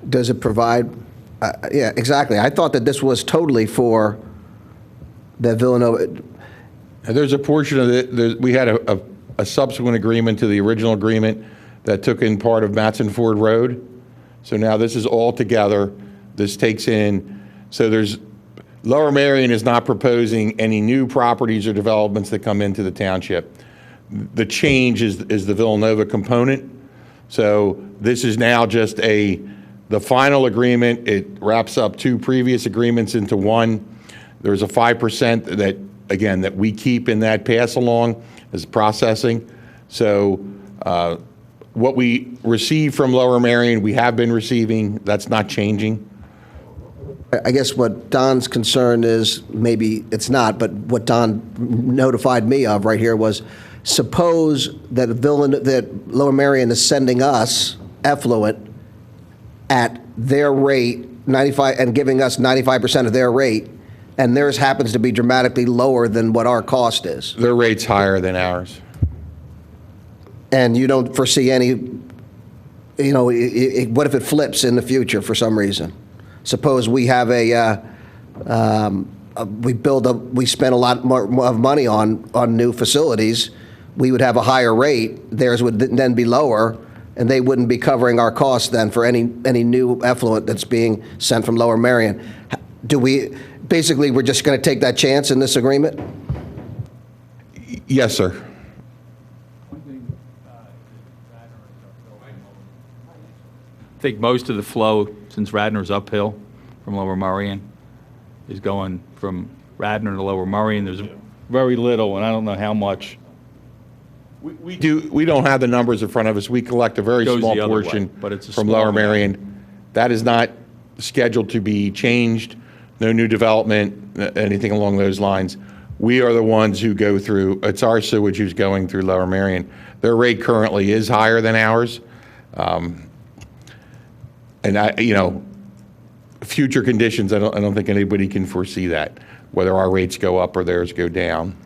Does it provide, yeah, exactly. I thought that this was totally for the Villanova. There's a portion of it, we had a subsequent agreement to the original agreement that took in part of Matson Ford Road. So now this is all together. This takes in, so there's, Lower Merion is not proposing any new properties or developments that come into the township. The change is the Villanova component. So this is now just the final agreement. It wraps up two previous agreements into one. There's a 5% that, again, that we keep in that pass along as processing. So what we receive from Lower Merion, we have been receiving. That's not changing. I guess what Don's concern is, maybe it's not, but what Don notified me of right here was, suppose that that Lower Merion is sending us effluent at their rate, 95, and giving us 95% of their rate, and theirs happens to be dramatically lower than what our cost is. Their rate's higher than ours. And you don't foresee any, you know, what if it flips in the future for some reason? Suppose we have we spend a lot more of money on new facilities, we would have a higher rate, theirs would then be lower, and they wouldn't be covering our costs then for any new effluent that's being sent from Lower Merion. Basically, we're just going to take that chance in this agreement? Yes, sir. I think most of the flow, since Radnor's uphill from Lower Merion, is going from Radnor to Lower Merion. There's very little, and I don't know how much. We don't have the numbers in front of us. We collect a very Goes small the other way, portion but it's a from small Lower amount. Merion. That is not scheduled to be changed. No new development, anything along those lines. We are the ones who go through, it's our sewage who's going through Lower Merion. Their rate currently is higher than ours. And future conditions, I don't think anybody can foresee that, whether our rates go up or theirs go down.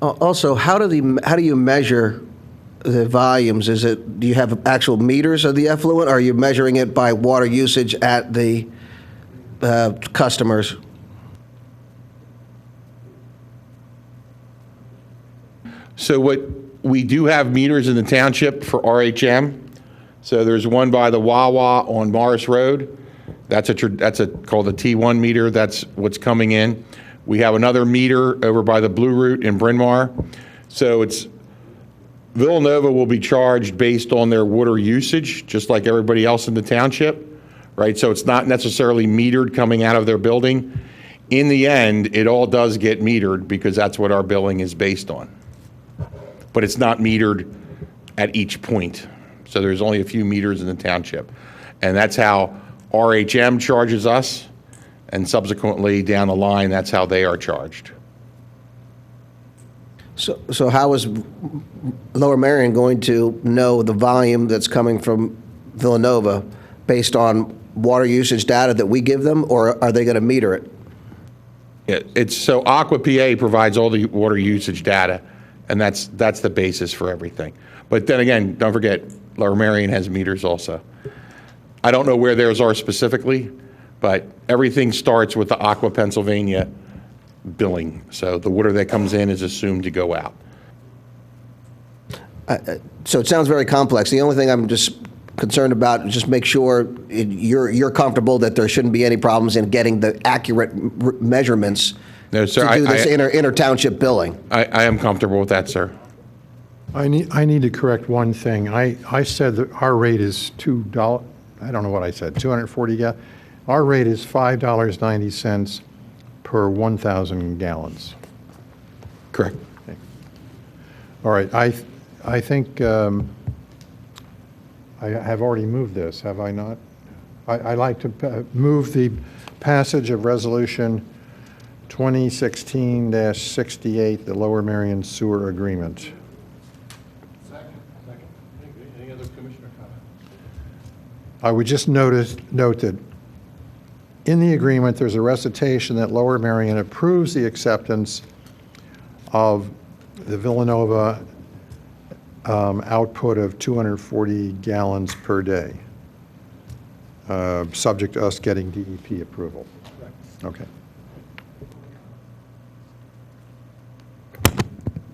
Also, how do you measure the volumes? Do you have actual meters of the effluent, or are you measuring it by water usage at the customers? So we do have meters in the township for RHM. So there's one by the Wawa on Morris Road. That's called a T1 meter. That's what's coming in. We have another meter over by the Blue Route in Bryn Mawr. So Villanova will be charged based on their water usage, just like everybody else in the township, right? So it's not necessarily metered coming out of their building. In the end, it all does get metered because that's what our billing is based on. But it's not metered at each point. So there's only a few meters in the township. And that's how RHM charges us, and subsequently down the line, that's how they are charged. So how is Lower Merion going to know the volume that's coming from Villanova based on water usage data that we give them, or are they going to meter it? Yeah, so Aqua PA provides all the water usage data, and that's the basis for everything. But then again, don't forget, Lower Merion has meters also. I don't know where theirs are specifically, but everything starts with the Aqua Pennsylvania billing. So the water that comes in is assumed to go out. So it sounds very complex. The only thing I'm just concerned about is just make sure you're comfortable that there shouldn't be any problems in getting the accurate measurements No, sir. to do this inter-township billing. I am comfortable with that, sir. I need to correct one thing. I said that our rate is $2, I don't know what I said, 240 gallons. Our rate is $5.90 per 1,000 gallons. Correct. Okay. All right, I think I have already moved this, have I not? I'd like to move the passage of Resolution 2016-68, the Lower Merion Sewer Agreement. Second. Any other commissioner comment? I would just note that in the agreement, there's a recitation that Lower Merion approves the acceptance of the Villanova output of 240 gallons per day, subject to us getting DEP approval. Okay.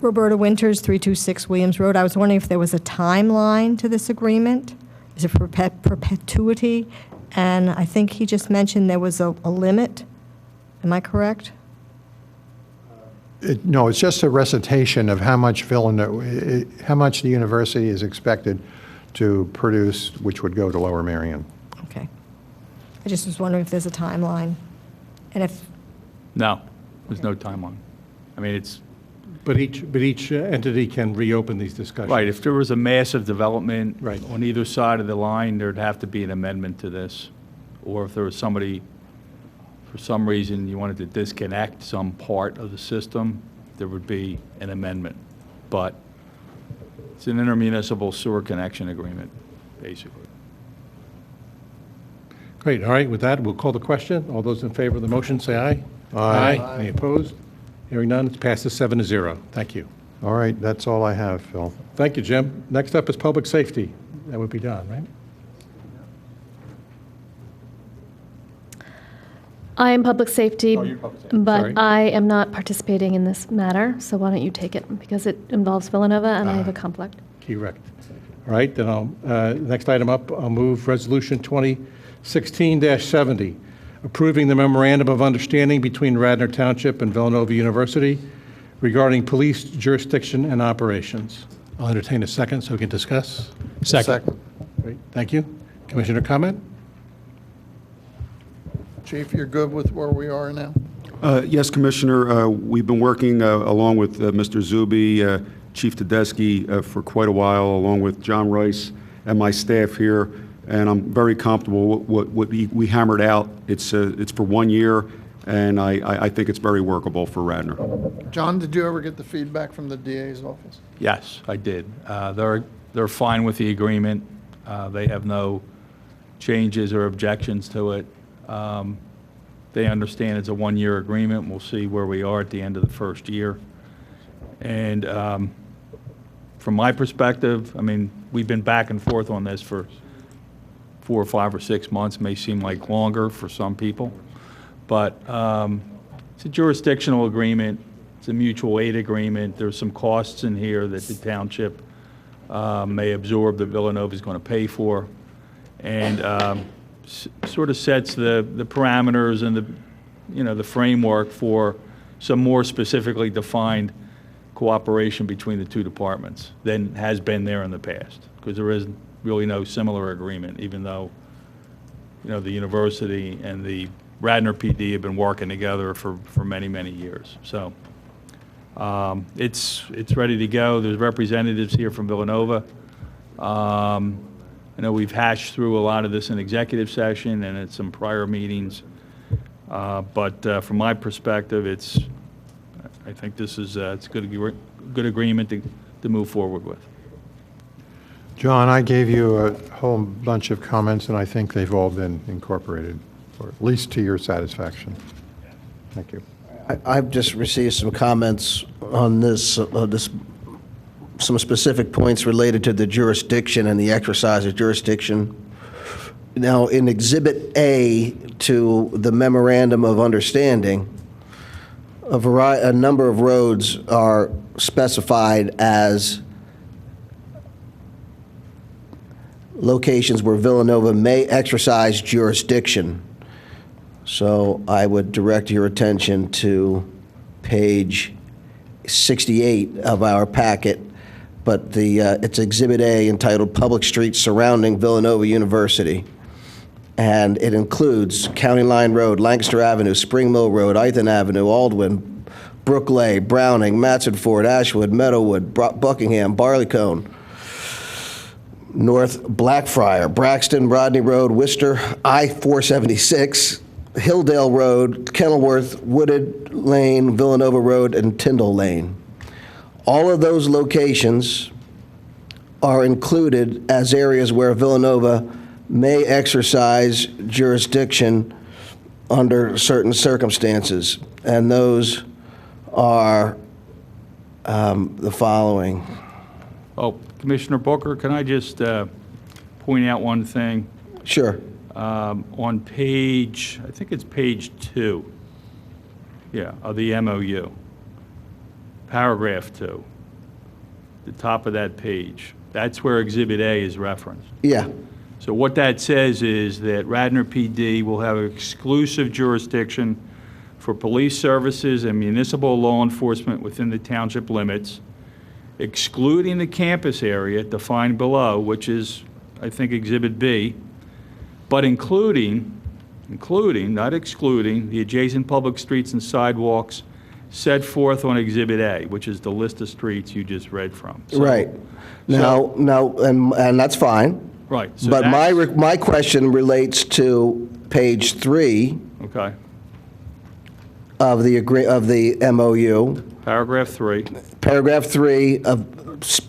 Roberta Winters, 326 Williams Road. I was wondering if there was a timeline to this agreement. Is it for perpetuity? And I think he just mentioned there was a limit. Am I correct? No, it's just a recitation of how much how much the university is expected to produce, which would go to Lower Merion. Okay. I just was wondering if there's a timeline. And if... No, there's no timeline. I mean, it's... But each entity can reopen these discussions. Right, if there was a massive development Right. on either side of the line, there'd have to be an amendment to this. Or if there was somebody, for some reason, you wanted to disconnect some part of the system, there would be an amendment. But it's an intermunicipal sewer connection agreement, basically. Great, all right, with that, we'll call the question. All those in favor of the motion, say aye. Aye. Any opposed? Hearing none, it passes 7-0. Thank you. All right, that's all I have, Phil. Thank you, Jim. Next up is public safety. That would be Don, right? I am public safety, you're public safety. but Sorry. I am not participating in this matter, so why don't you take it? Because it involves Villanova, and I have a conflict. Correct. All right, then next item up, I'll move Resolution 2016-70, approving the memorandum of understanding between Radnor Township and Villanova University regarding police jurisdiction and operations. I'll entertain a second so we can discuss. Second. Great, thank you. Commissioner comment? Chief, you're good with where we are now? Yes, Commissioner. We've been working along with Mr. Zuby, Chief Tedeschi, for quite a while, along with John Rice and my staff here, and I'm very comfortable with what we hammered out. It's for 1 year, and I think it's very workable for Radnor. John, did you ever get the feedback from the DA's office? Yes, I did. They're fine with the agreement. They have no changes or objections to it. They understand it's a 1-year agreement. We'll see where we are at the end of the first year. And from my perspective, I mean, we've been back and forth on this for 4 or 5 or 6 months. May seem like longer for some people. But it's a jurisdictional agreement. It's a mutual aid agreement. There's some costs in here that the township may absorb that Villanova is going to pay for. And sort of sets the parameters and the framework for some more specifically defined cooperation between the two departments than has been there in the past, because there is really no similar agreement, even though the university and the Radnor PD have been working together for many years. So it's ready to go. There's representatives here from Villanova. I know we've hashed through a lot of this in executive session and at some prior meetings, but from my perspective, I think this is it's a good agreement to move forward with. John, I gave you a whole bunch of comments, and I think they've all been incorporated, or at least to your satisfaction. Thank you. I've just received some comments on this, some specific points related to the jurisdiction and the exercise of jurisdiction. Now, in Exhibit A to the Memorandum of Understanding, a number of roads are specified as locations where Villanova may exercise jurisdiction. So I would direct your attention to page 68 of our packet, but it's Exhibit A entitled Public Streets Surrounding Villanova University. And it includes County Line Road, Lancaster Avenue, Spring Mill Road, Ithan Avenue, Aldwyn, Brookley, Browning, Matson Ford, Ashwood, Meadowwood, Buckingham, Barleycone, North Blackfriar, Braxton, Rodney Road, Worcester, I-476, Hilldale Road, Kenilworth, Wooded Lane, Villanova Road, and Tyndall Lane. All of those locations are included as areas where Villanova may exercise jurisdiction under certain circumstances, and those are the following. Oh, Commissioner Booker, can I just point out one thing? Sure. On page, I think it's page 2, of the MOU, paragraph 2, the top of that page, that's where Exhibit A is referenced. Yeah. So what that says is that Radnor PD will have exclusive jurisdiction for police services and municipal law enforcement within the township limits, excluding the campus area defined below, which is, I think, Exhibit B, but including, not excluding, the adjacent public streets and sidewalks set forth on Exhibit A, which is the list of streets you just read from. So, right. Now, and that's fine. Right. So but my question relates to page 3. Okay. Of the MOU. Paragraph 3. Paragraph 3 of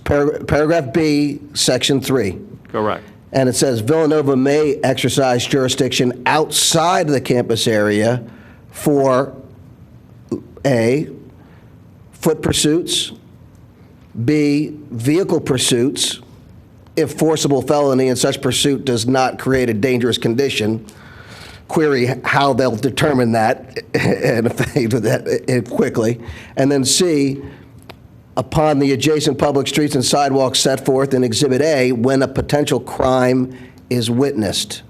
paragraph B, section 3. Correct. And it says Villanova may exercise jurisdiction outside the campus area for A, foot pursuits, B, vehicle pursuits, if forcible felony in such pursuit does not create a dangerous condition. Query how they'll determine that and quickly. And then C, upon the adjacent public streets and sidewalks set forth in Exhibit A when a potential crime is witnessed.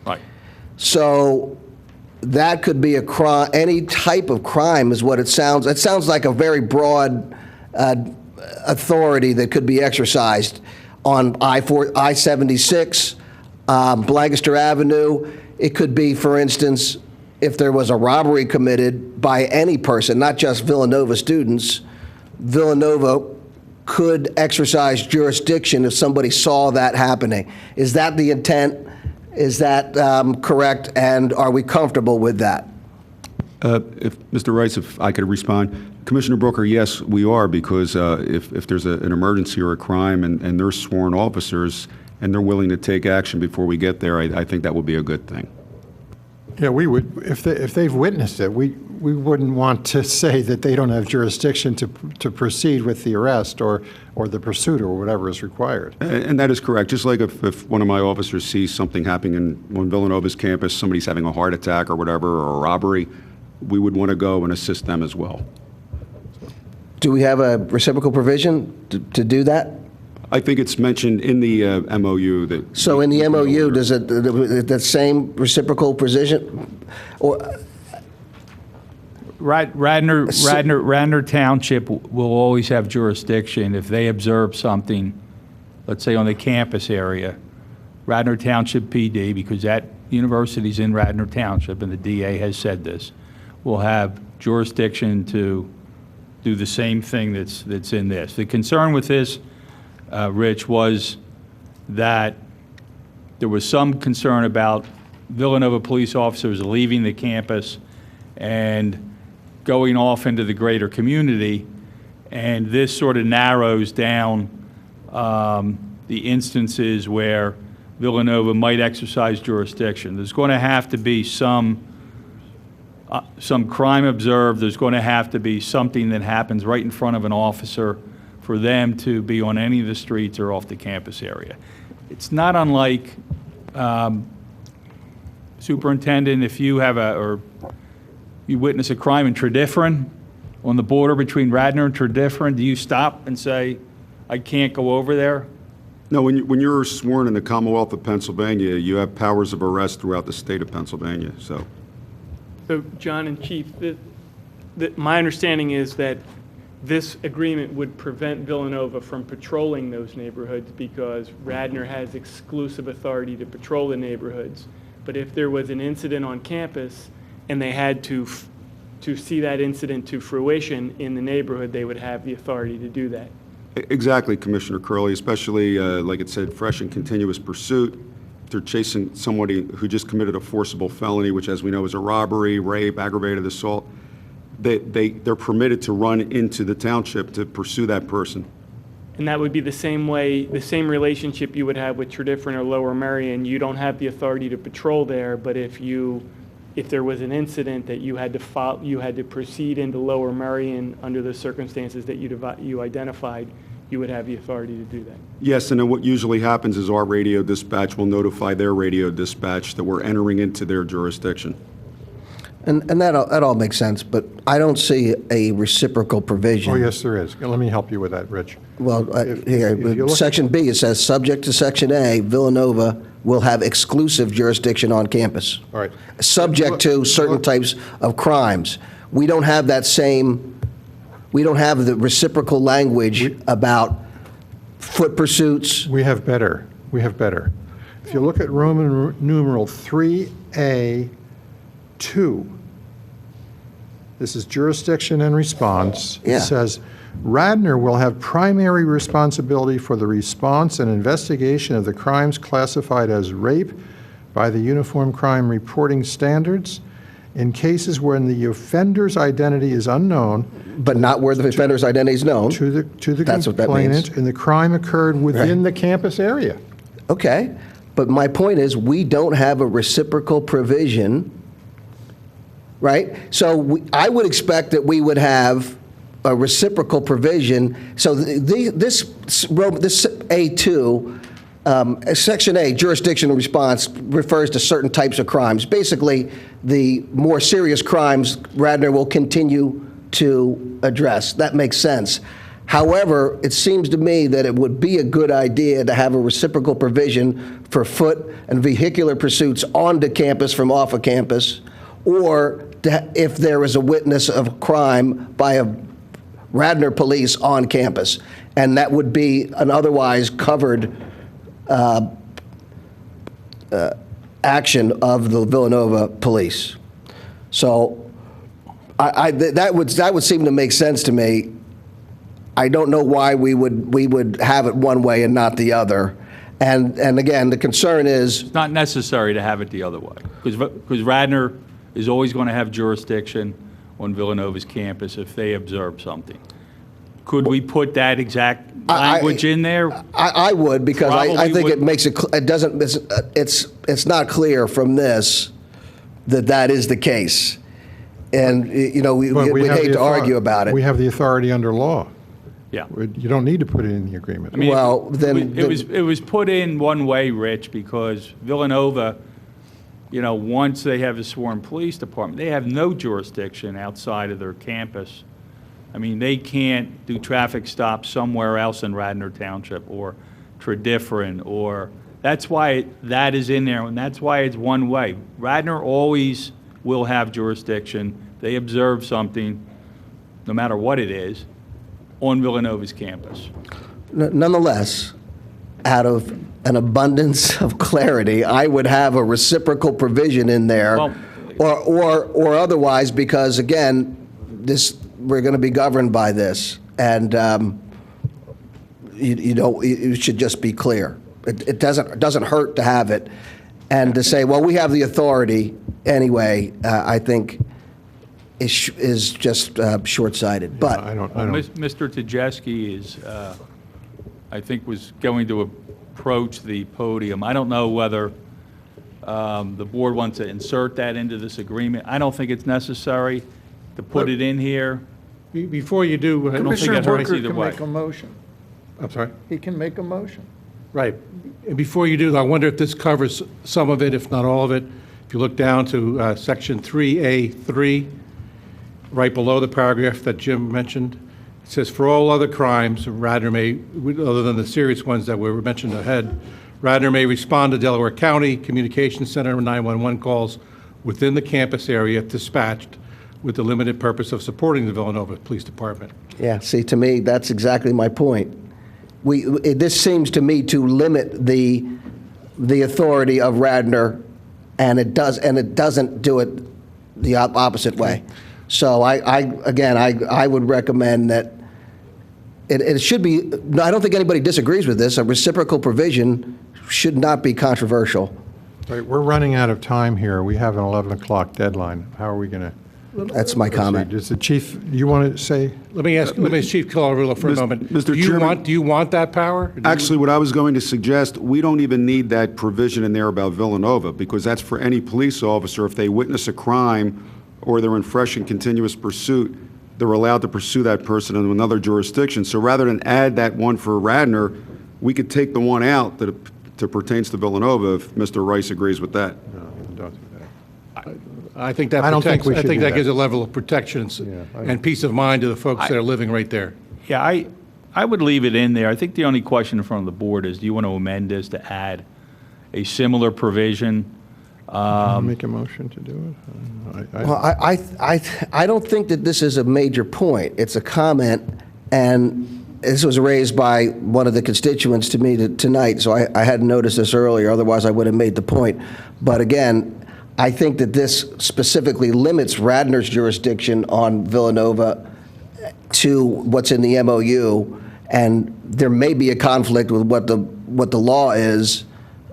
Right. So that could be a crime, any type of crime is what it sounds. It sounds like a very broad authority that could be exercised on I-76, Lancaster Avenue. It could be, for instance, if there was a robbery committed by any person, not just Villanova students, Villanova could exercise jurisdiction if somebody saw that happening. Is that the intent? Is that correct? And are we comfortable with that? If Mr. Rice, if I could respond. Commissioner Booker, yes, we are, because if there's an emergency or a crime and they're sworn officers and they're willing to take action before we get there, I think that would be a good thing. Yeah, we would, if they've witnessed it, we wouldn't want to say that they don't have jurisdiction to proceed with the arrest or the pursuit or whatever is required. And that is correct. Just like if one of my officers sees something happening on Villanova's campus, somebody's having a heart attack or whatever, or a robbery, we would want to go and assist them as well. Do we have a reciprocal provision to do that? I think it's mentioned in the MOU that. So in the MOU, does it that same reciprocal provision, or Radnor Township will always have jurisdiction if they observe something, let's say on the campus area. Radnor Township PD, because that university's in Radnor Township, and the DA has said this, will have jurisdiction to do the same thing that's in this. The concern with this, Rich, was that there was some concern about Villanova police officers leaving the campus and going off into the greater community, and this sort of narrows down the instances where Villanova might exercise jurisdiction. There's going to have to be some crime observed. There's going to have to be something that happens right in front of an officer for them to be on any of the streets or off the campus area. It's not unlike, Superintendent, if you have or you witness a crime in Tredyffrin, on the border between Radnor and Tredyffrin, do you stop and say, I can't go over there? No, when you're sworn in the Commonwealth of Pennsylvania, you have powers of arrest throughout the state of Pennsylvania, so. So, John and Chief, my understanding is that this agreement would prevent Villanova from patrolling those neighborhoods because Radnor has exclusive authority to patrol the neighborhoods. But if there was an incident on campus and they had to see that incident to fruition in the neighborhood, they would have the authority to do that. Exactly, Commissioner Curley, especially, like it said, fresh and continuous pursuit. If they're chasing somebody who just committed a forcible felony, which as we know is a robbery, rape, aggravated assault, they're permitted to run into the township to pursue that person. And that would be the same way, the same relationship you would have with Tredyffrin or Lower Merion. You don't have the authority to patrol there, but if there was an incident that you had to proceed into Lower Merion under the circumstances that you identified, you would have the authority to do that. Yes, and then what usually happens is our radio dispatch will notify their radio dispatch that we're entering into their jurisdiction. And that all makes sense, but I don't see a reciprocal provision. Oh, yes, there is. Let me help you with that, Rich. Well, if you look- Section B, it says, subject to Section A, Villanova will have exclusive jurisdiction on campus. All right. Subject to certain types of crimes. We don't have we don't have the reciprocal language about foot pursuits. We have better. If you look at Roman numeral 3A2, this is jurisdiction and response. Yeah. It says, Radnor will have primary responsibility for the response and investigation of the crimes classified as rape by the Uniform Crime Reporting Standards in cases when the offender's identity is unknown. But not where the offender's identity is known. To the That's what that means. complainant, and the crime occurred within the campus area. Okay, but my point is, we don't have a reciprocal provision, right? So I would expect that we would have a reciprocal provision. So this A2, Section A, jurisdictional response, refers to certain types of crimes. Basically, the more serious crimes Radnor will continue to address. That makes sense. However, it seems to me that it would be a good idea to have a reciprocal provision for foot and vehicular pursuits onto campus from off of campus, or if there is a witness of crime by a Radnor police on campus. And that would be an otherwise covered action of the Villanova police. So that would seem to make sense to me. I don't know why we would have it one way and not the other. And again, the concern is... It's not necessary to have it the other way, because Radnor is always going to have jurisdiction on Villanova's campus if they observe something. Could we put that exact language in there? I would, because I think it makes it doesn't, it's not clear from this that is the case. And, you know, we hate to argue about it. We have the authority under law. Yeah. You don't need to put it in the agreement. I mean, well, then... It was put in one way, Rich, because Villanova, you know, once they have a sworn police department, they have no jurisdiction outside of their campus. I mean, they can't do traffic stops somewhere else in Radnor Township or Tredyffrin, or that's why that is in there, and that's why it's one way. Radnor always will have jurisdiction. They observe something, no matter what it is, on Villanova's campus. Nonetheless, out of an abundance of clarity, I would have a reciprocal provision in there, or otherwise, because again, we're going to be governed by this, and it should just be clear. It doesn't hurt to have it, and to say, well, we have the authority anyway. I think is just short-sighted. But I don't. Mr. Tedeschi is, I think, was going to approach the podium. I don't know whether the board wants to insert that into this agreement. I don't think it's necessary to put it in here. Before you do, I don't think it hurts either way. Make a motion. I'm sorry? He can make a motion. Right. And before you do, I wonder if this covers some of it, if not all of it. If you look down to section 3A3, right below the paragraph that Jim mentioned, it says, for all other crimes, Radnor may, other than the serious ones that were mentioned ahead, Radnor may respond to Delaware County Communications Center 911 calls within the campus area dispatched with the limited purpose of supporting the Villanova Police Department. Yeah, see, to me, that's exactly my point. This seems to me to limit the authority of Radnor, and it doesn't do it the opposite way. So I would recommend that it should be, I don't think anybody disagrees with this, a reciprocal provision should not be controversial. Right, we're running out of time here. We have an 11 o'clock deadline. How are we going to? That's my comment. Does the chief, you want to say? Let me ask Chief Colarulo for a moment. Mr. Do Chairman, you want that power? Actually, what I was going to suggest, we don't even need that provision in there about Villanova, because that's for any police officer. If they witness a crime or they're in fresh and continuous pursuit, they're allowed to pursue that person in another jurisdiction. So rather than add that one for Radnor, we could take the one out that pertains to Villanova if Mr. Rice agrees with that. No, don't do that. I think that I don't think protects, we should I think do that that. gives a level of protection and peace of mind to the folks that are living right there. Yeah, I would leave it in there. I think the only question in front of the board is, do you want to amend this to add a similar provision? Make a motion to do it? Well, I don't think that this is a major point. It's a comment, and this was raised by one of the constituents to me tonight, so I hadn't noticed this earlier, otherwise I would have made the point. But again, I think that this specifically limits Radnor's jurisdiction on Villanova to what's in the MOU, and there may be a conflict with what the law is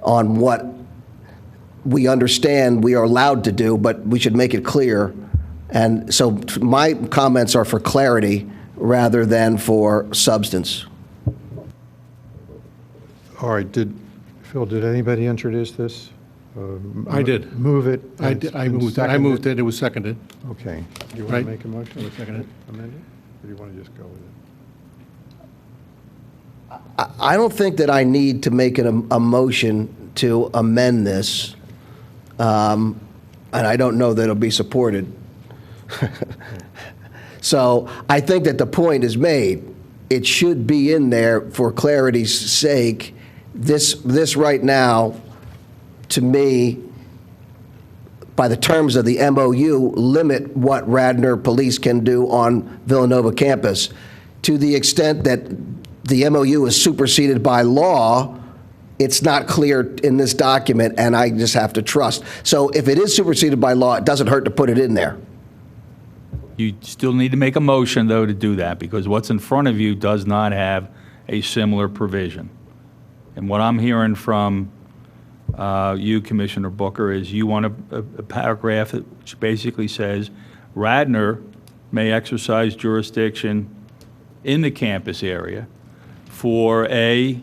on what we understand we are allowed to do, but we should make it clear. And so my comments are for clarity rather than for substance. All right, Phil, did anybody introduce this? I did. Move it? I moved it. It was seconded. Okay. Do you want Right. to make a motion? It was seconded. Amend it? Or do you want to just go with it? I don't think that I need to make a motion to amend this, and I don't know that it'll be supported. So I think that the point is made. It should be in there for clarity's sake. This right now, to me, by the terms of the MOU, limit what Radnor Police can do on Villanova campus. To the extent that the MOU is superseded by law, it's not clear in this document, and I just have to trust. So if it is superseded by law, it doesn't hurt to put it in there. You still need to make a motion, though, to do that, because what's in front of you does not have a similar provision. And what I'm hearing from you, Commissioner Booker, is you want a paragraph which basically says Radnor may exercise jurisdiction in the campus area for A,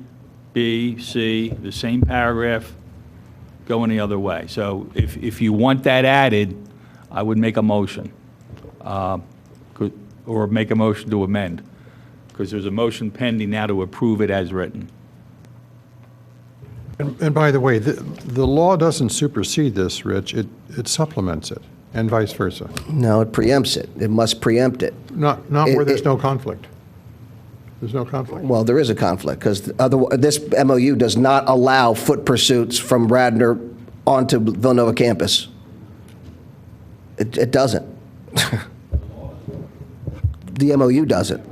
B, C, the same paragraph going the other way. So if you want that added, I would make a motion. Or make a motion to amend, because there's a motion pending now to approve it as written. And by the way, the law doesn't supersede this, Rich. It supplements it, and vice versa. No, it preempts it. It must preempt it. Not where there's no conflict. There's no conflict. Well, there is a conflict, because this MOU does not allow foot pursuits from Radnor onto Villanova campus. It doesn't. The MOU doesn't.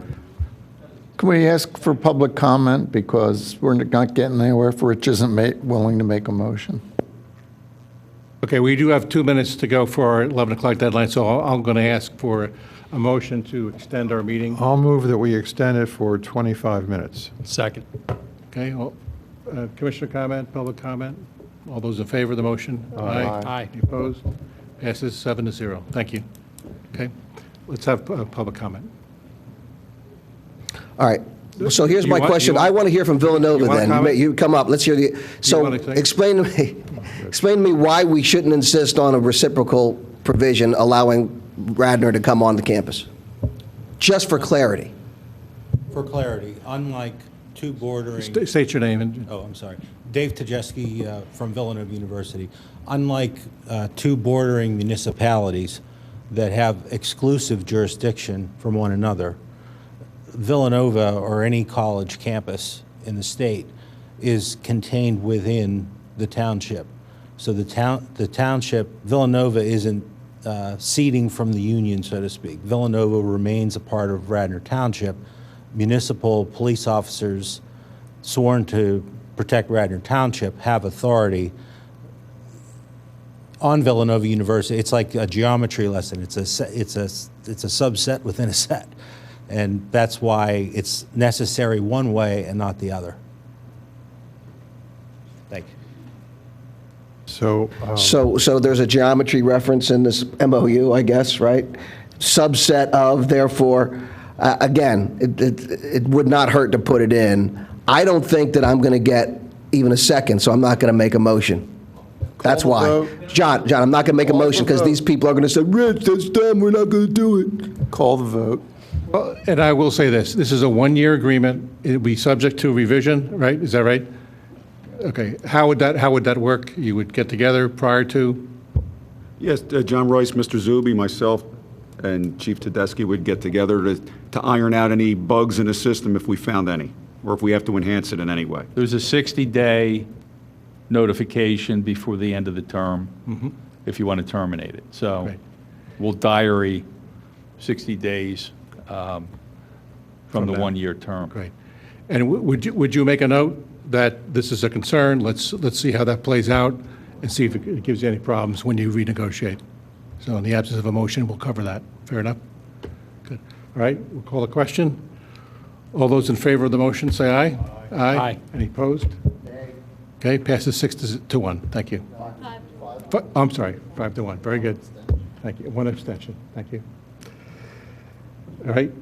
Can we ask for public comment, because we're not getting anywhere if Rich isn't willing to make a motion? Okay, we do have 2 minutes to go for our 11 o'clock deadline, so I'm going to ask for a motion to extend our meeting. I'll move that we extend it for 25 minutes. Second. Okay, Commissioner comment, public comment? All those in favor of the motion? Aye. Any opposed? Passes 7-0. Thank you. Okay, let's have public comment. All right. So here's my question. I want to hear from Villanova then. You come up. Let's hear the. So explain to me why we shouldn't insist on a reciprocal provision allowing Radnor to come on the campus. Just for clarity. For clarity, unlike two bordering. State your name. Oh, I'm sorry. Dave Tajeski from Villanova University. Unlike two bordering municipalities that have exclusive jurisdiction from one another, Villanova, or any college campus in the state, is contained within the township. So the township, Villanova isn't ceding from the union, so to speak. Villanova remains a part of Radnor Township. Municipal police officers sworn to protect Radnor Township have authority on Villanova University. It's like a geometry lesson. It's a subset within a set. And that's why it's necessary one way and not the other. Thank you. So there's a geometry reference in this MOU, I guess, right? Subset of, therefore, again, it would not hurt to put it in. I don't think that I'm going to get even a second, so I'm not going to make a motion. That's why. John, I'm not going to make a motion because these people are going to say, Rich, that's dumb, we're not going to do it. Call the vote. Well, and I will say this is a one-year agreement. It'll be subject to revision, right? Is that right? Okay. How would that work? You would get together prior to? Yes, John Royce, Mr. Zuby, myself, and Chief Tedeschi would get together to iron out any bugs in the system if we found any, or if we have to enhance it in any way. There's a 60-day notification before the end of the term if you want to terminate it. So we'll diary 60 days from the one-year term. Great. And would you make a note that this is a concern? Let's see how that plays out and see if it gives you any problems when you renegotiate. So in the absence of a motion, we'll cover that. Fair enough? Good. All right, we'll call a question. All those in favor of the motion, say aye. Aye. Aye. Any opposed? Okay, passes 6-1. Thank you. I'm sorry, 5-1. Very good. Thank you. One abstention. Thank you. All right.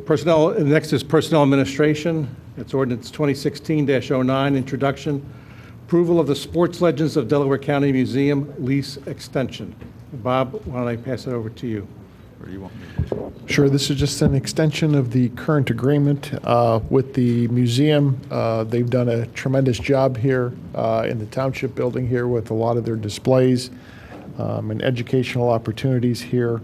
Personnel. Next is personnel administration. It's ordinance 2016-09, introduction. Approval of the Sports Legends of Delaware County Museum lease extension. Bob, why don't I pass it over to you? Or do you want me to? Sure, this is just an extension of the current agreement with the museum. They've done a tremendous job here in the township building here with a lot of their displays and educational opportunities here.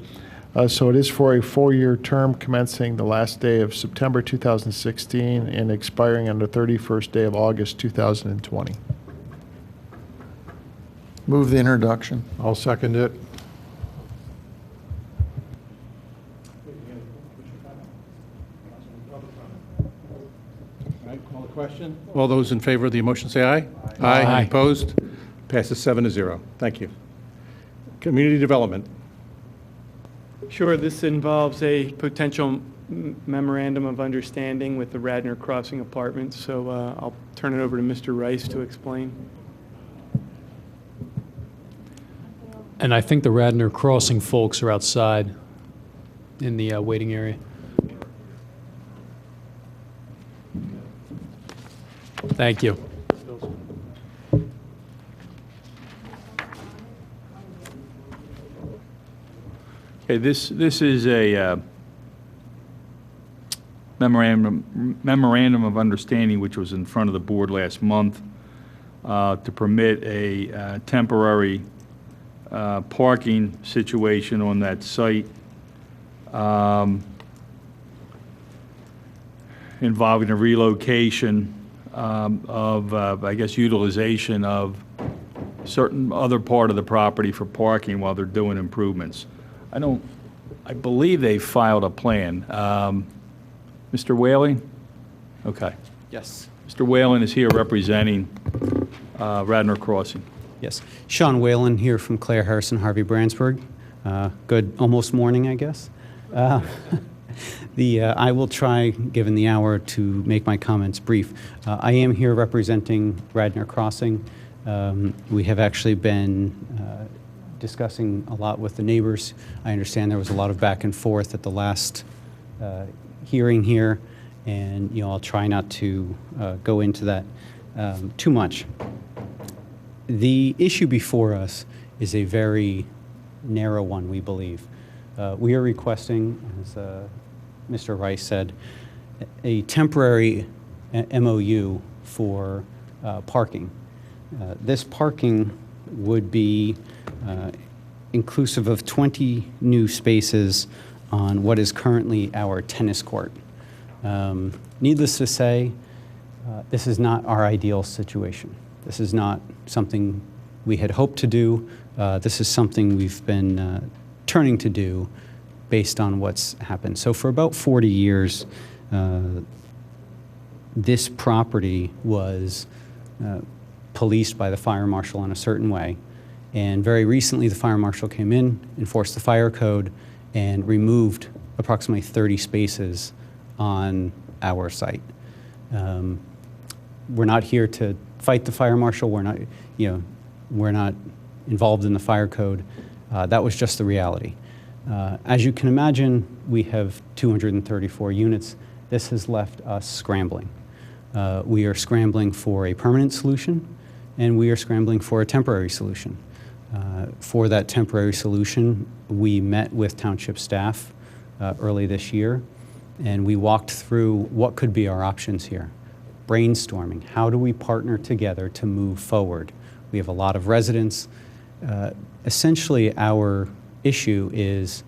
So it is for a 4-year term commencing the last day of September 2016 and expiring on the 31st day of August 2020. Move the introduction. I'll second it. Call the question. All those in favor of the motion say aye. Aye. Aye. Any opposed? Passes 7-0. Thank you. Community development. Sure, this involves a potential memorandum of understanding with the Radnor Crossing Apartments, so I'll turn it over to Mr. Rice to explain. And I think the Radnor Crossing folks are outside in the waiting area. Thank you. Okay, this is a memorandum of understanding which was in front of the board last month to permit a temporary parking situation on that site involving a relocation of, I guess, utilization of certain other part of the property for parking while they're doing improvements. I believe they filed a plan. Mr. Whalen? Okay. Yes. Mr. Whalen is here representing Radnor Crossing. Yes. Sean Whalen here from Claire Harrison Harvey Brandsburg. Good almost morning, I guess. I will try, given the hour, to make my comments brief. I am here representing Radnor Crossing. We have actually been discussing a lot with the neighbors. I understand there was a lot of back and forth at the last hearing here, and I'll try not to go into that too much. The issue before us is a very narrow one, we believe. We are requesting, as Mr. Rice said, a temporary MOU for parking. This parking would be inclusive of 20 new spaces on what is currently our tennis court. Needless to say, this is not our ideal situation. This is not something we had hoped to do. This is something we've been returning to do based on what's happened. So for about 40 years, this property was policed by the fire marshal in a certain way. And very recently, the fire marshal came in, enforced the fire code, and removed approximately 30 spaces on our site. We're not here to fight the fire marshal. We're not involved in the fire code. That was just the reality. As you can imagine, we have 234 units. This has left us scrambling. We are scrambling for a permanent solution, and we are scrambling for a temporary solution. For that temporary solution, we met with Township staff early this year, and we walked through what could be our options here. Brainstorming, how do we partner together to move forward? We have a lot of residents. Essentially, our issue is,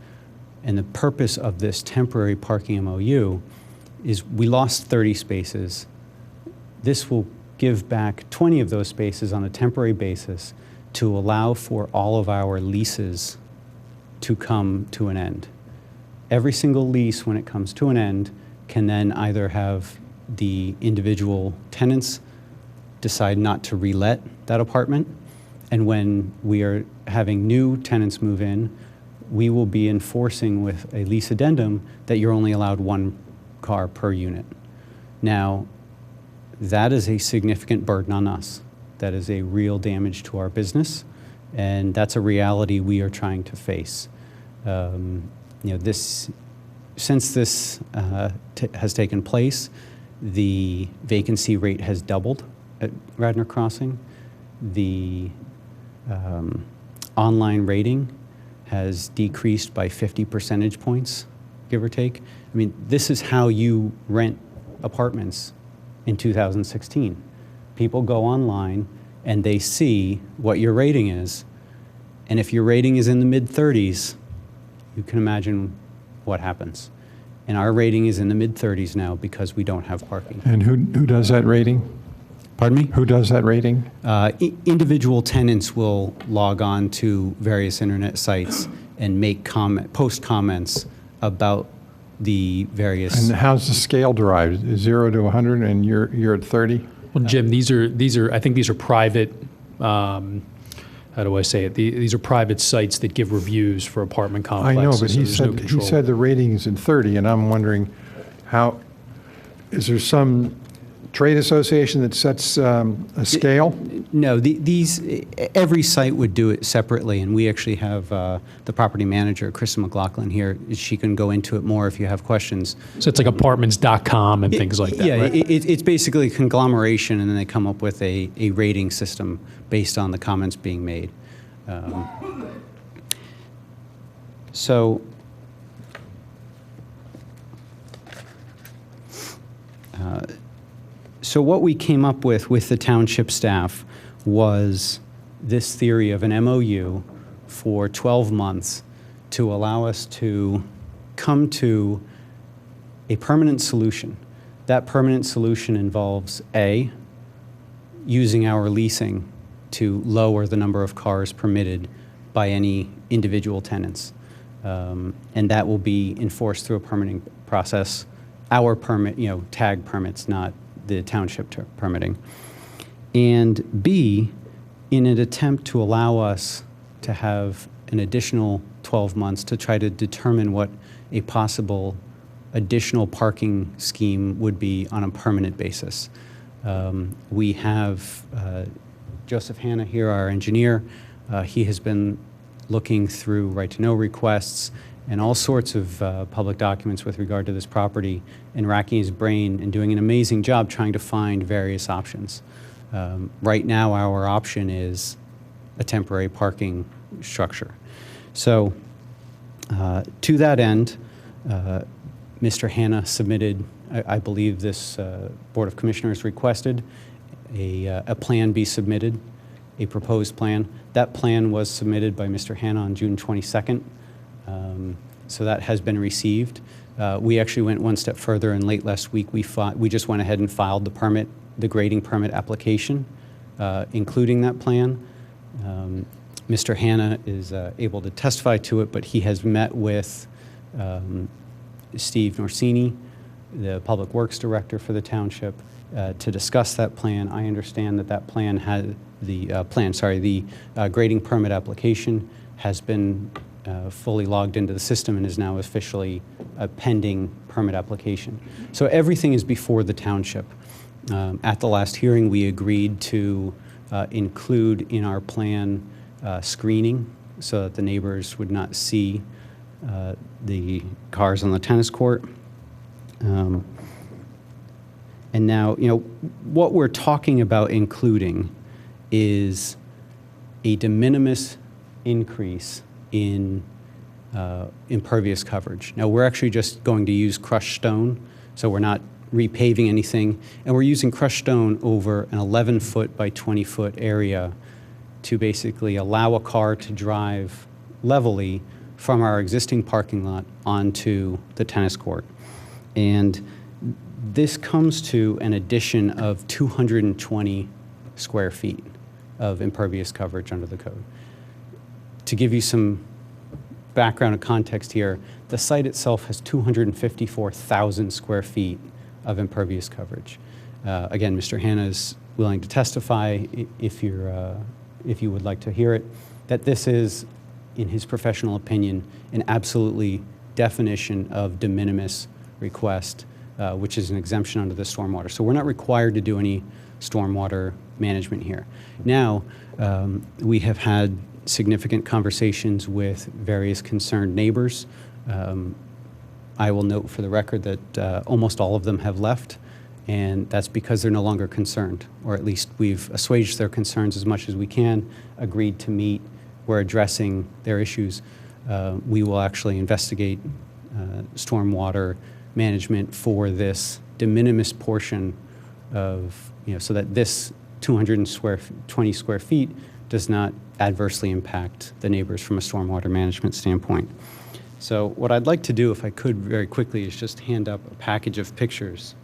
and the purpose of this temporary parking MOU is we lost 30 spaces. This will give back 20 of those spaces on a temporary basis to allow for all of our leases to come to an end. Every single lease, when it comes to an end, can then either have the individual tenants decide not to relet that apartment, and when we are having new tenants move in, we will be enforcing with a lease addendum that you're only allowed one car per unit. Now, that is a significant burden on us. That is a real damage to our business, and that's a reality we are trying to face. Since this has taken place, the vacancy rate has doubled at Radnor Crossing. The online rating has decreased by 50 percentage points, give or take. I mean, this is how you rent apartments in 2016. People go online and they see what your rating is. And if your rating is in the mid-30s, you can imagine what happens. And our rating is in the mid-30s now because we don't have parking. And who does that rating? Pardon me? Who does that rating? Individual tenants will log on to various internet sites and post comments about the various. And how's the scale derived? 0 to 100, and you're at 30? Well, Jim, these are I think these are private. How do I say it? These are private sites that give reviews for apartment complexes. I know, but so he said the rating is in 30, and I'm wondering how. Is there some trade association that sets a scale? No, every site would do it separately, and we actually have the property manager, Kristen McLaughlin, here. She can go into it more if you have questions. So it's like apartments.com and things like that, yeah, right? It's basically a conglomeration, and then they come up with a rating system based on the comments being made. So what we came up with the township staff was this theory of an MOU for 12 months to allow us to come to a permanent solution. That permanent solution involves A, using our leasing to lower the number of cars permitted by any individual tenants. And that will be enforced through a permitting process. Our permit, tag permits, not the township permitting. And B, in an attempt to allow us to have an additional 12 months to try to determine what a possible additional parking scheme would be on a permanent basis. We have Joseph Hanna here, our engineer. He has been looking through right-to-know requests and all sorts of public documents with regard to this property and racking his brain and doing an amazing job trying to find various options. Right now, our option is a temporary parking structure. So to that end, Mr. Hanna submitted, I believe this Board of Commissioners requested a plan be submitted, a proposed plan. That plan was submitted by Mr. Hanna on June 22nd. So that has been received. We actually went one step further, and late last week we just went ahead and filed the grading permit application, including that plan. Mr. Hanna is able to testify to it, but he has met with Steve Norsini, the Public Works Director for the Township, to discuss that plan. I understand that plan had the grading permit application has been fully logged into the system and is now officially a pending permit application. So everything is before the Township. At the last hearing, we agreed to include in our plan screening so that the neighbors would not see the cars on the tennis court. And now, what we're talking about including is a de minimis increase in impervious coverage. Now, we're actually just going to use crushed stone, so we're not repaving anything, and we're using crushed stone over an 11-foot by 20-foot area to basically allow a car to drive levelly from our existing parking lot onto the tennis court. And this comes to an addition of 220 square feet of impervious coverage under the code. To give you some background and context here, the site itself has 254,000 square feet of impervious coverage. Again, Mr. Hanna is willing to testify, if you would like to hear it, that this is, in his professional opinion, an absolutely definition of de minimis request, which is an exemption under the stormwater. So we're not required to do any stormwater management here. Now, we have had significant conversations with various concerned neighbors. I will note for the record that almost all of them have left, and that's because they're no longer concerned, or at least we've assuaged their concerns as much as we can, agreed to meet, we're addressing their issues. We will actually investigate stormwater management for this de minimis portion of, so that this 220 square feet does not adversely impact the neighbors from a stormwater management standpoint. So what I'd like to do, if I could very quickly, is just hand up a package of pictures.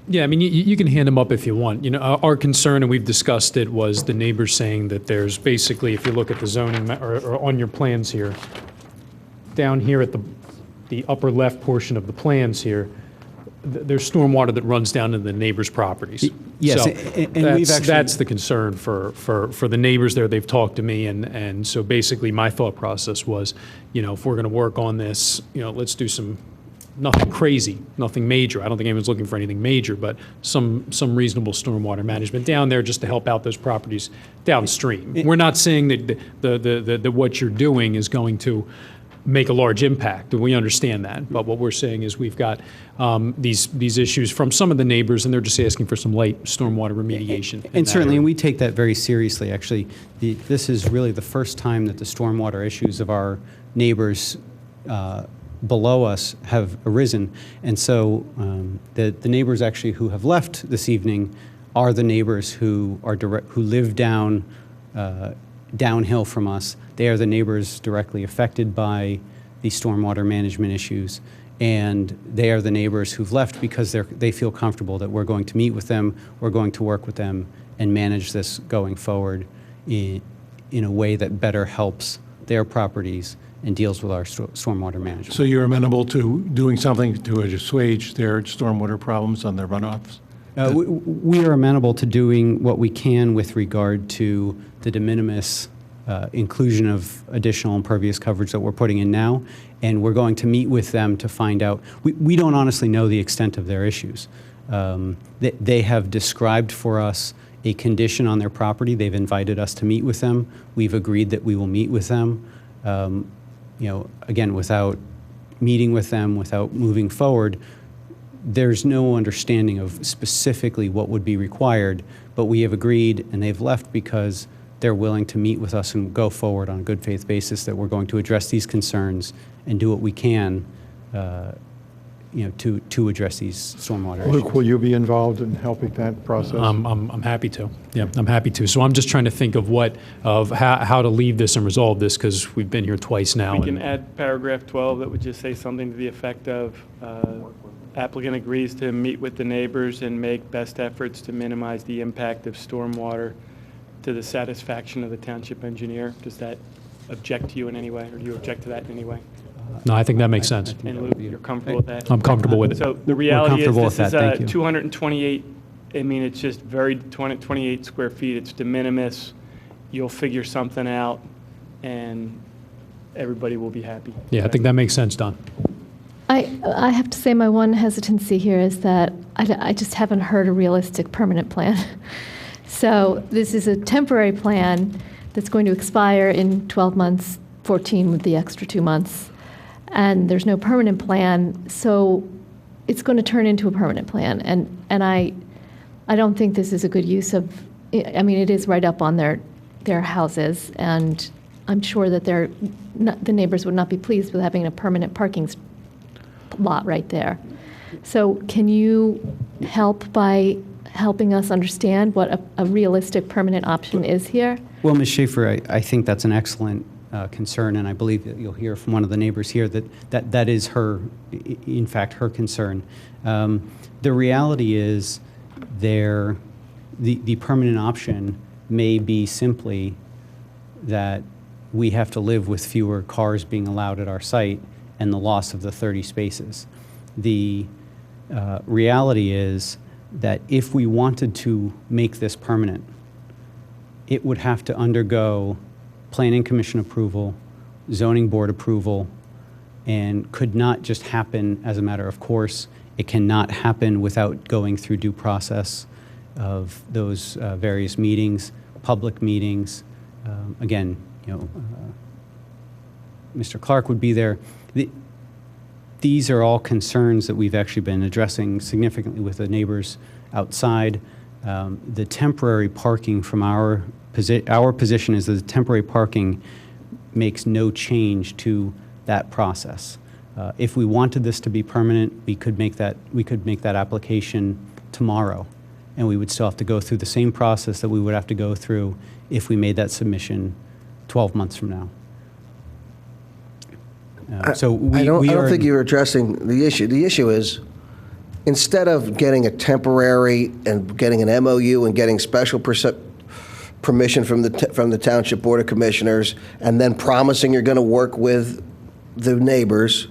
Yeah, I mean, you can hand them up if you want. Our concern, and we've discussed it, was the neighbors saying that there's basically, if you look at the zoning, or on your plans here, down here at the upper left portion of the plans here, there's stormwater that runs down into the neighbors' properties. Yes, so and that's the concern for the neighbors there. They've talked to me, and so basically my thought process was, if we're going to work on this, let's do nothing crazy, nothing major. I don't think anyone's looking for anything major, but some reasonable stormwater management down there just to help out those properties downstream. We're not saying that that what you're doing is going to make a large impact, and we understand that. But what we're saying is we've got these issues from some of the neighbors, and they're just asking for some light stormwater remediation. And certainly, and we take that very seriously. Actually, this is really the first time that the stormwater issues of our neighbors below us have arisen. And so the neighbors actually who have left this evening are the neighbors who live downhill from us. They are the neighbors directly affected by the stormwater management issues, and they are the neighbors who've left because they feel comfortable that we're going to meet with them, we're going to work with them, and manage this going forward in a way that better helps their properties and deals with our stormwater management. So you're amenable to doing something to assuage their stormwater problems on their runoffs? We are amenable to doing what we can with regard to the de minimis inclusion of additional impervious coverage that we're putting in now, and we're going to meet with them to find out. We don't honestly know the extent of their issues. They have described for us a condition on their property. They've invited us to meet with them. We've agreed that we will meet with them. Again, without meeting with them, without moving forward, there's no understanding of specifically what would be required, but we have agreed, and they've left because they're willing to meet with us and go forward on a good faith basis that we're going to address these concerns and do what we can to address these stormwater issues. Luke, will you be involved in helping that process? I'm happy to. Yeah, I'm happy to. So I'm just trying to think of how to leave this and resolve this, because we've been here twice now. We can add paragraph 12 that would just say something to the effect of, applicant agrees to meet with the neighbors and make best efforts to minimize the impact of stormwater to the satisfaction of the township engineer. Does that object to you in any way, or do you object to that in any way? No, I think that makes sense. And Luke, you're comfortable with that? I'm comfortable with it. So the reality is comfortable this with is that, thank you. 228, I mean, it's just 28 square feet. It's de minimis. You'll figure something out, and everybody will be happy. Yeah, I think that makes sense, Don. I have to say my one hesitancy here is that I just haven't heard a realistic permanent plan. So this is a temporary plan that's going to expire in 12 months, 14 with the extra 2 months, and there's no permanent plan, so it's going to turn into a permanent plan. And I don't think this is a good use of, I mean, it is right up on their houses, and I'm sure that the neighbors would not be pleased with having a permanent parking lot right there. So can you help by helping us understand what a realistic permanent option is here? Well, Ms. Schaefer, I think that's an excellent concern, and I believe that you'll hear from one of the neighbors here that is her, in fact, her concern. The reality is the permanent option may be simply that we have to live with fewer cars being allowed at our site and the loss of the 30 spaces. The reality is that if we wanted to make this permanent, it would have to undergo Planning Commission approval, Zoning Board approval, and could not just happen as a matter of course. It cannot happen without going through due process of those various meetings, public meetings. Again, Mr. Clark would be there. These are all concerns that we've actually been addressing significantly with the neighbors outside. The temporary parking from our position is that the temporary parking makes no change to that process. If we wanted this to be permanent, we could make that application tomorrow, and we would still have to go through the same process that we would have to go through if we made that submission 12 months from now. I don't think you're addressing the issue. The issue is, instead of getting a temporary and getting an MOU and getting special permission from the Township Board of Commissioners, and then promising you're going to work with the neighbors,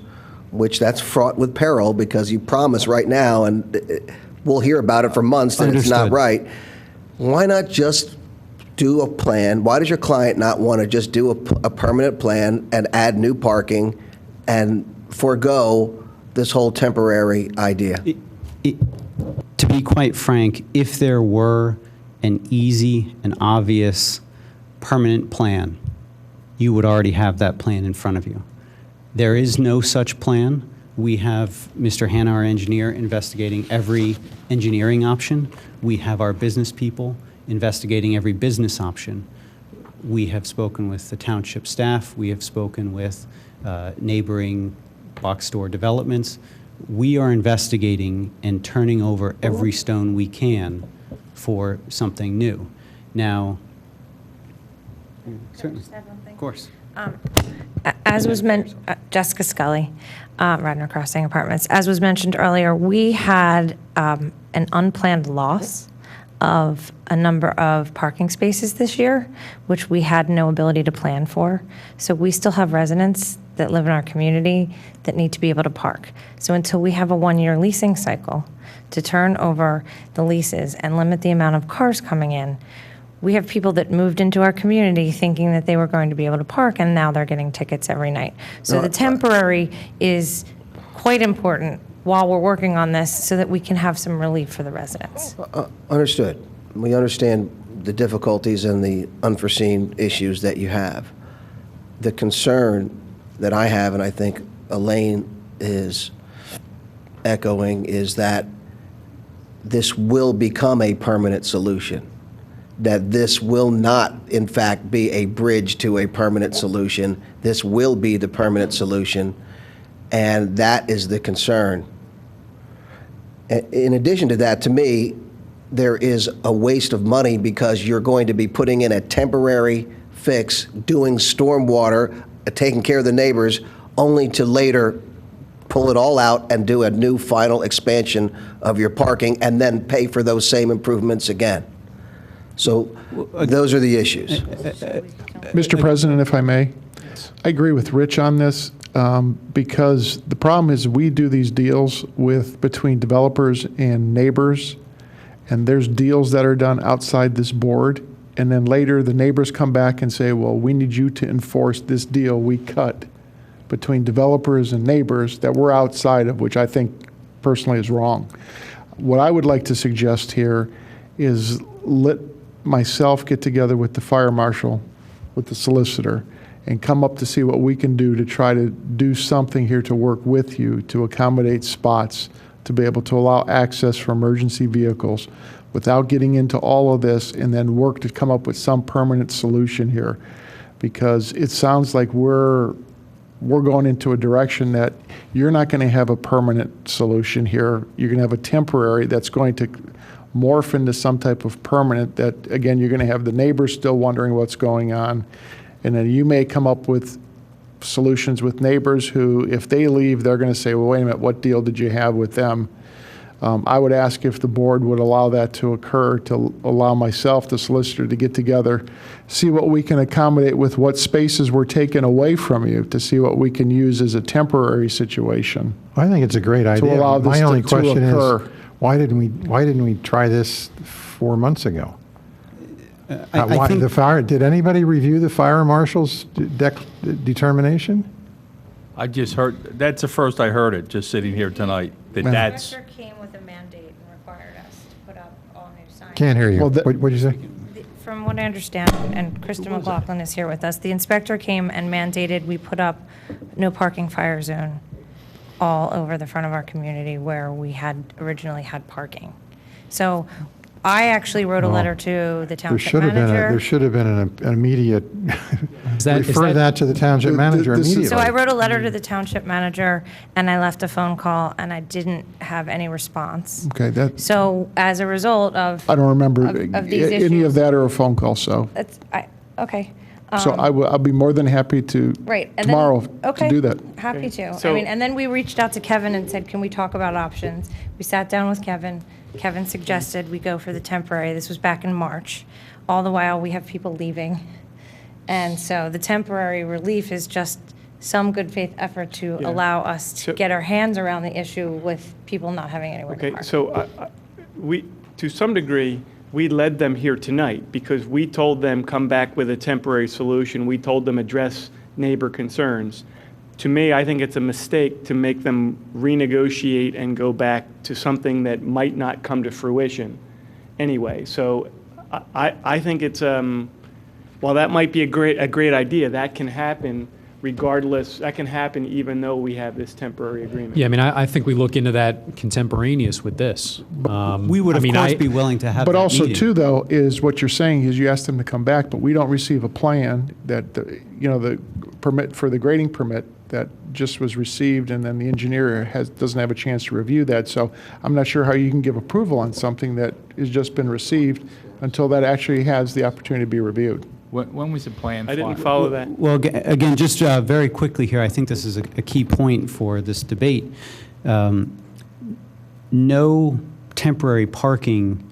which that's fraught with peril because you promise right now, and we'll hear about it for months that it's not right. Why not just do a plan? Why does your client not want to just do a permanent plan and add new parking and forego this whole temporary idea? To be quite frank, if there were an easy and obvious permanent plan, you would already have that plan in front of you. There is no such plan. We have Mr. Hanna, our engineer, investigating every engineering option. We have our business people investigating every business option. We have spoken with the township staff. We have spoken with neighboring box store developments. We are investigating and turning over every stone we can for something new. Now, certainly, of course. As was mentioned, Jessica Scully, Radnor Crossing Apartments. As was mentioned earlier, we had an unplanned loss of a number of parking spaces this year, which we had no ability to plan for. So we still have residents that live in our community that need to be able to park. So until we have a one-year leasing cycle to turn over the leases and limit the amount of cars coming in, we have people that moved into our community thinking that they were going to be able to park, and now they're getting tickets every night. So the temporary is quite important while we're working on this so that we can have some relief for the residents. Understood. We understand the difficulties and the unforeseen issues that you have. The concern that I have, and I think Elaine is echoing, is that this will become a permanent solution, that this will not, in fact, be a bridge to a permanent solution. This will be the permanent solution, and that is the concern. In addition to that, to me, there is a waste of money because you're going to be putting in a temporary fix, doing stormwater, taking care of the neighbors, only to later pull it all out and do a new final expansion of your parking and then pay for those same improvements again. So those are the issues. Mr. President, if I may, I agree with Rich on this because the problem is we do these deals between developers and neighbors, and there's deals that are done outside this board, and then later the neighbors come back and say, well, we need you to enforce this deal we cut between developers and neighbors that we're outside of, which I think personally is wrong. What I would like to suggest here is let myself get together with the fire marshal, with the solicitor, and come up to see what we can do to try to do something here to work with you to accommodate spots, to be able to allow access for emergency vehicles without getting into all of this, and then work to come up with some permanent solution here. Because it sounds like we're going into a direction that you're not going to have a permanent solution here. You're going to have a temporary that's going to morph into some type of permanent that, again, you're going to have the neighbors still wondering what's going on. And then you may come up with solutions with neighbors who, if they leave, they're going to say, well, wait a minute, what deal did you have with them? I would ask if the board would allow that to occur, to allow myself, the solicitor, to get together, see what we can accommodate with what spaces were taken away from you, to see what we can use as a temporary situation. I think it's a great idea. To allow this My only to question occur. is, why didn't we try this 4 months ago? I think Did anybody review the fire marshal's determination? I just heard, that's the first I heard it, just sitting here tonight, that Yeah. that's, Inspector came with a mandate and required us to put up all new signs. Can't hear you. Well, What did you say? From what I understand, and Krista McLaughlin is here with us, the inspector came and mandated we put up no parking fire zone all over the front of our community where we had originally had parking. So I actually wrote a letter to the township manager. There should have been an immediate, is refer that to the township manager immediately. So I wrote a letter to the township manager, and I left a phone call, and I didn't have any response. Okay, So as a result of. I don't remember of these any issues- of that or a phone call, so. Okay. So I'll be more than happy to, Right. And tomorrow, then, to okay, do that. Happy to. So- and then we reached out to Kevin and said, can we talk about options? We sat down with Kevin. Kevin suggested we go for the temporary. This was back in March. All the while, we have people leaving. And so the temporary relief is just some good faith effort to Yeah. allow us to So- get our hands around the issue with people not having anywhere to Okay, park. so to some degree, we led them here tonight because we told them come back with a temporary solution. We told them address neighbor concerns. To me, I think it's a mistake to make them renegotiate and go back to something that might not come to fruition anyway. So I think it's, while that might be a great idea, that can happen regardless, that can happen even though we have this temporary agreement. Yeah, I mean, I think we look into that contemporaneous with this. we would, I of mean, course, be willing to have But that also, meeting. too, though, is what you're saying is you ask them to come back, but we don't receive a plan that, the permit for the grading permit that just was received, and then the engineer doesn't have a chance to review that. So I'm not sure how you can give approval on something that has just been received until that actually has the opportunity to be reviewed. when was the plan? I didn't follow that. Well, again, just very quickly here, I think this is a key point for this debate. No temporary parking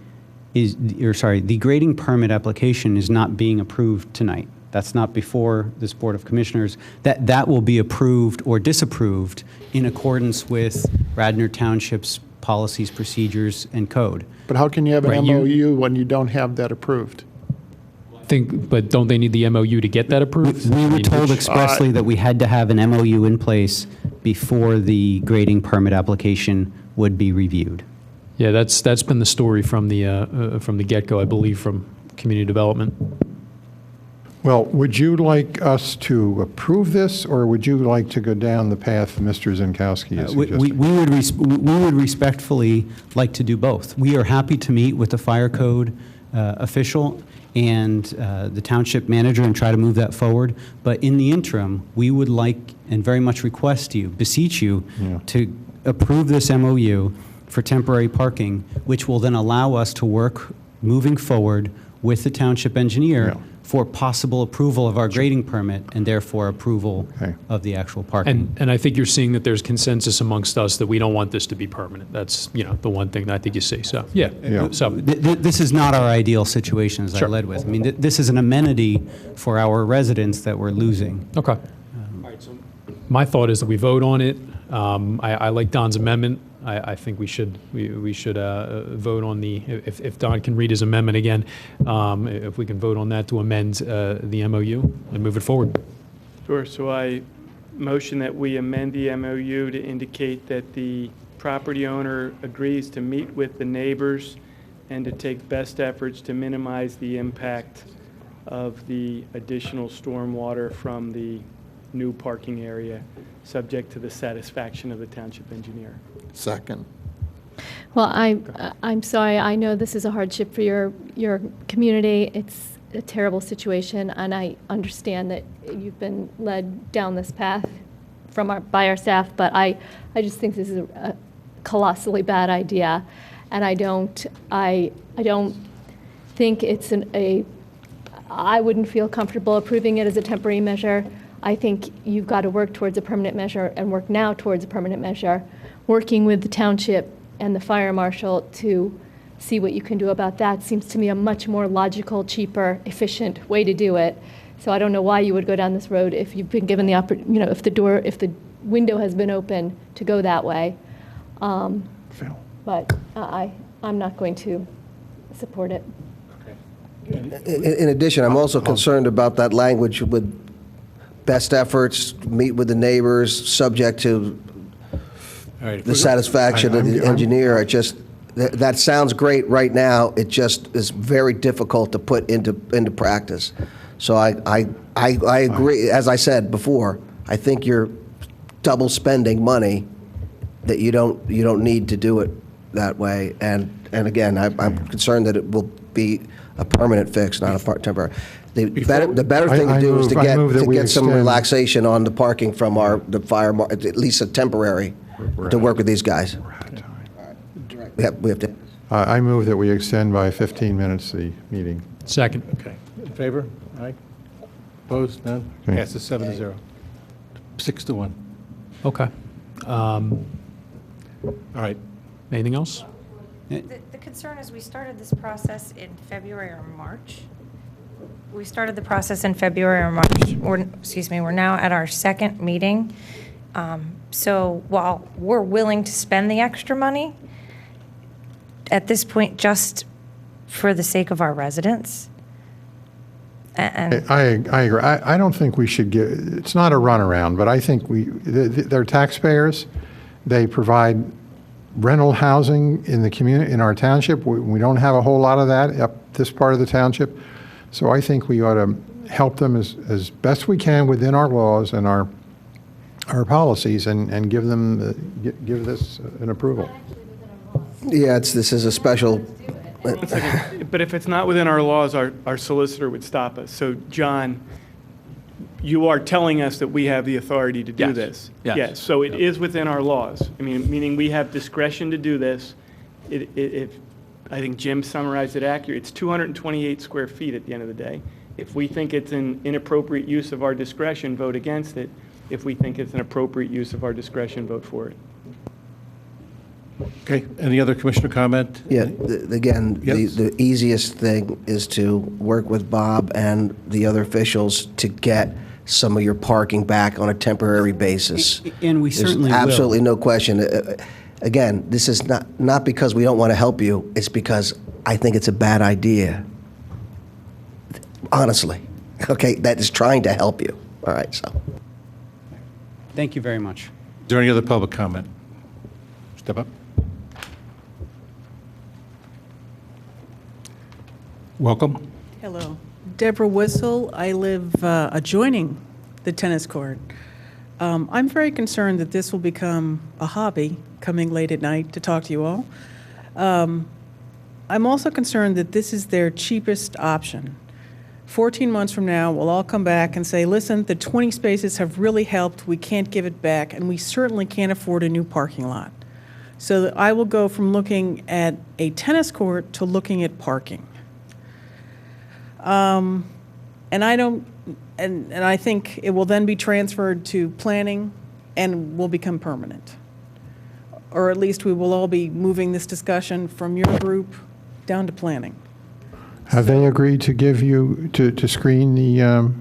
the grading permit application is not being approved tonight. That's not before this Board of Commissioners. That will be approved or disapproved in accordance with Radnor Township's policies, procedures, and code. But how can you have an Right, MOU when you don't have that approved? But don't they need the MOU to get that approved? We were told expressly that we had to have an MOU in place before the grading permit application would be reviewed. Yeah, that's been the story from the get-go, I believe, from community development. Well, would you like us to approve this, or would you like to go down the path Mr. Zinkowski is We suggesting? would respectfully like to do both. We are happy to meet with the fire code official and the township manager and try to move that forward. But in the interim, we would like and very much request you, beseech you, to approve this MOU for temporary parking, which will then allow us to work moving forward with the township engineer for possible approval of our grading permit and therefore approval of the actual parking. And I think you're seeing that there's consensus amongst us that we don't want this to be permanent. That's, the one thing that I think you see. So, so This is not our ideal situation, as I led with. I mean, this is an amenity for our residents that we're losing. Okay. My thought is that we vote on it. I like Don's amendment. I think we should vote on if Don can read his amendment again, if we can vote on that to amend the MOU and move it forward. Sure, so I motion that we amend the MOU to indicate that the property owner agrees to meet with the neighbors and to take best efforts to minimize the impact of the additional stormwater from the new parking area, subject to the satisfaction of the township engineer. Second. Well, I'm sorry. I know this is a hardship for your community. It's a terrible situation, and I understand that you've been led down this path by our staff. But I just think this is a colossally bad idea, and I don't think it's I wouldn't feel comfortable approving it as a temporary measure. I think you've got to work towards a permanent measure and work now towards a permanent measure, working with the township and the fire marshal to see what you can do about that. Seems to me a much more logical, cheaper, efficient way to do it. So I don't know why you would go down this road if you've been given the if the window has been open to go that way. But I'm not going to support it. In addition, I'm also concerned about that language with best efforts, meet with the neighbors, subject to the satisfaction of the engineer. That sounds great right now. It just is very difficult to put into practice. So I agree. As I said before, I think you're double spending money that you don't need to do it that way. And again, I'm concerned that it will be a permanent fix, not a temporary. The better thing to do is to get some relaxation on the parking from the fire, at least a temporary, to work with these guys. We have to. I move that we extend by 15 minutes the meeting. Second. Okay. In favor? Aye. Opposed? None? Okay. Passes 7-0. 6-1. Okay. All right. Anything else? The concern is we started this process in February or March. We started the process in February or March. We're now at our second meeting. So while we're willing to spend the extra money, at this point, just for the sake of our residents. And I agree. I don't think we should give, it's not a runaround, but I think they're taxpayers. They provide rental housing in the community, in our township. We don't have a whole lot of that up this part of the township. So I think we ought to help them as best we can within our laws and our policies and give them, give this an approval. Yeah, this is a special. One second. But if it's not within our laws, our solicitor would stop us. So, John, you are telling us that we have the authority to do this. Yes. So it is within our laws. I mean, meaning we have discretion to do this. I think Jim summarized it accurately. It's 228 square feet at the end of the day. If we think it's an inappropriate use of our discretion, vote against it. If we think it's an appropriate use of our discretion, vote for it. Okay. Any other commissioner comment? Yeah, again, Yes. the easiest thing is to work with Bob and the other officials to get some of your parking back on a temporary basis. And we certainly will. There's absolutely no question. Again, this is not because we don't want to help you, it's because I think it's a bad idea. Honestly. Okay, that is trying to help you. All right, so. Thank you very much. Is there any other public comment? Step up. Welcome. Hello. Deborah Whistle. I live adjoining the tennis court. I'm very concerned that this will become a hobby, coming late at night to talk to you all. I'm also concerned that this is their cheapest option. 14 months from now, we'll all come back and say, listen, the 20 spaces have really helped. We can't give it back, and we certainly can't afford a new parking lot. so that I will go from looking at a tennis court to looking at parking. And I think it will then be transferred to planning and will become permanent. Or at least we will all be moving this discussion from your group down to planning. Have they agreed to give you, to screen the,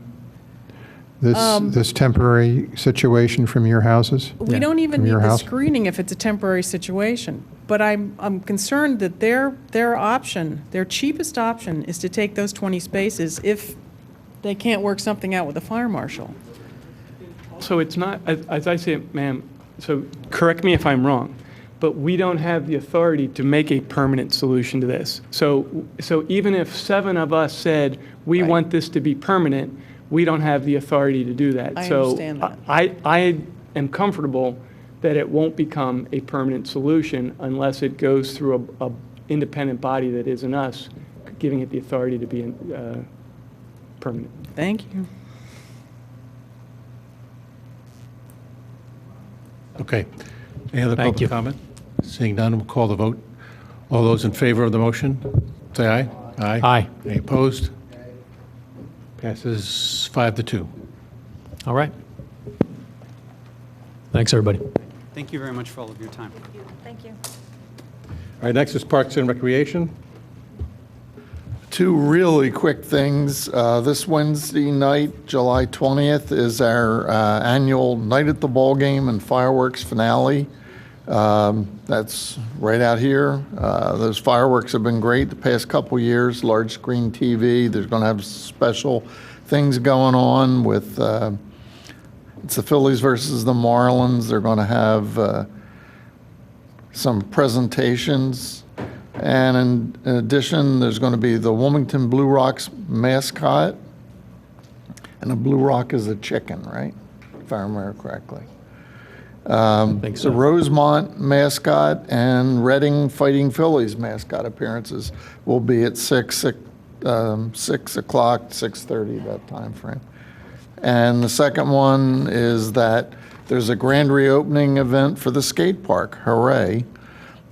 this temporary situation from your houses? We don't even From need your the house? screening if it's a temporary situation. But I'm concerned that their option, their cheapest option, is to take those 20 spaces if they can't work something out with the fire marshal. So it's not, as I say, ma'am, so correct me if I'm wrong, but we don't have the authority to make a permanent solution to this. So even if 7 of us said, we want this to be permanent, we don't have the authority to do that. I understand that. I am comfortable that it won't become a permanent solution unless it goes through a independent body that isn't us, giving it the authority to be permanent. Thank you. Okay. Any other Thank public you. comment? Seeing none, we'll call the vote. All those in favor of the motion, say aye. Aye. Aye. Any opposed? Passes 5-2. All right. Thanks, everybody. Thank you very much for all of your time. Thank you. All right, next is Parks and Recreation. Two really quick things. This Wednesday night, July 20th, is our annual Night at the Ball Game and fireworks finale. That's right out here. Those fireworks have been great the past couple years, large screen TV. There's going to have special things going on with, it's the Phillies versus the Marlins. They're going to have some presentations. And in addition, there's going to be the Wilmington Blue Rocks mascot. And a Blue Rock is a chicken, right? If I remember correctly. think so. The Rosemont mascot and Reading Fighting Phillies mascot appearances will be at 6 o'clock, 6:30, that time frame. And the second one is that there's a grand reopening event for the skate park. Hooray.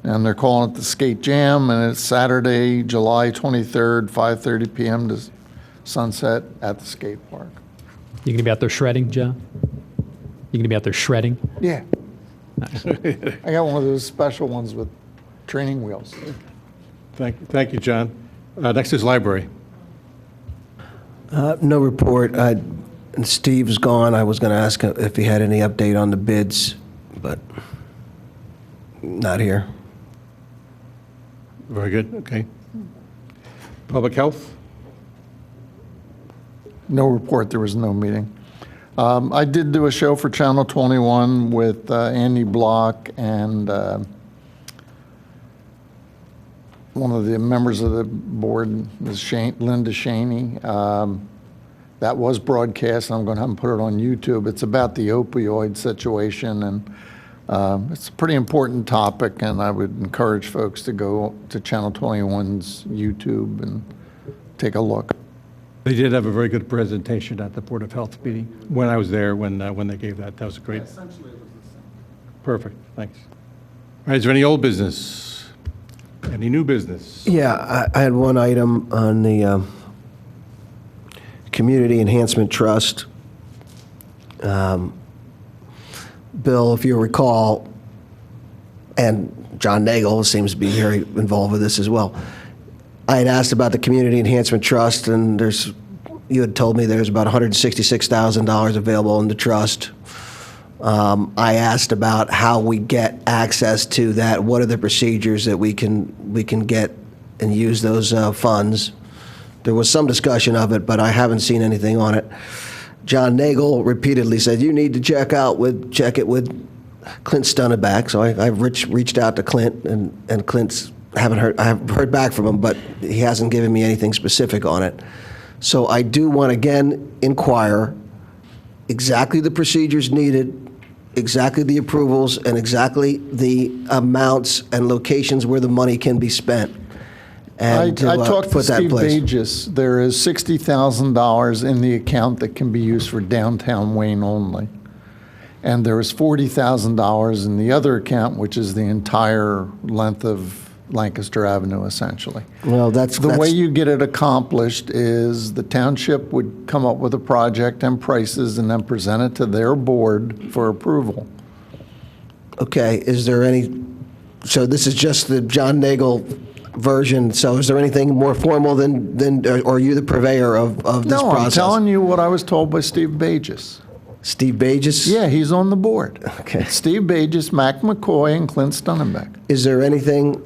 And they're calling it the Skate Jam, and it's Saturday, July 23rd, 5:30 p.m. to sunset at the skate park. You gonna be out there shredding, John? You gonna be out there shredding? Yeah. I got one of those special ones with training wheels. Thank you, John. Next is Library. No report. And Steve's gone. I was going to ask him if he had any update on the bids, but not here. Very good, okay. Public Health? No report. There was no meeting. I did do a show for Channel 21 with Andy Block and one of the members of the board, Ms. Linda Shaney. That was broadcast, and I'm going to have them put it on YouTube. It's about the opioid situation, and it's a pretty important topic, and I would encourage folks to go to Channel 21's YouTube and take a look. They did have a very good presentation at the Board of Health meeting when I was there, when they gave that. That was great. Essentially, it was the same. Perfect, thanks. All right, is there any old business? Any new business? Yeah, I had one item on the Community Enhancement Trust. Bill, if you recall, and John Nagel seems to be very involved with this as well. I had asked about the Community Enhancement Trust, and you had told me there's about $166,000 available in the trust. I asked about how we get access to that. What are the procedures that we can get and use those funds? There was some discussion of it, but I haven't seen anything on it. John Nagel repeatedly said, you need to check it with Clint Stunneback. So I've reached out to Clint, and Clint's I haven't heard back from him, but he hasn't given me anything specific on it. So I do want to again inquire exactly the procedures needed, exactly the approvals, and exactly the amounts and locations where the money can be spent. And I talked to put that in Steve place. Bagis. There is $60,000 in the account that can be used for downtown Wayne only. and there was $40,000 in the other account, which is the entire length of Lancaster Avenue, essentially. Well, that's the way you get it accomplished is the township would come up with a project and prices and then present it to their board for approval. Okay, is there any, so this is just the John Nagel version, so is there anything more formal than or are you the purveyor of this No, process? I'm telling you what I was told by Steve Bages. Steve Bages? Yeah, he's on the board. Okay. Steve Bages, Mac McCoy, and Clint Stunenbeck. Is there anything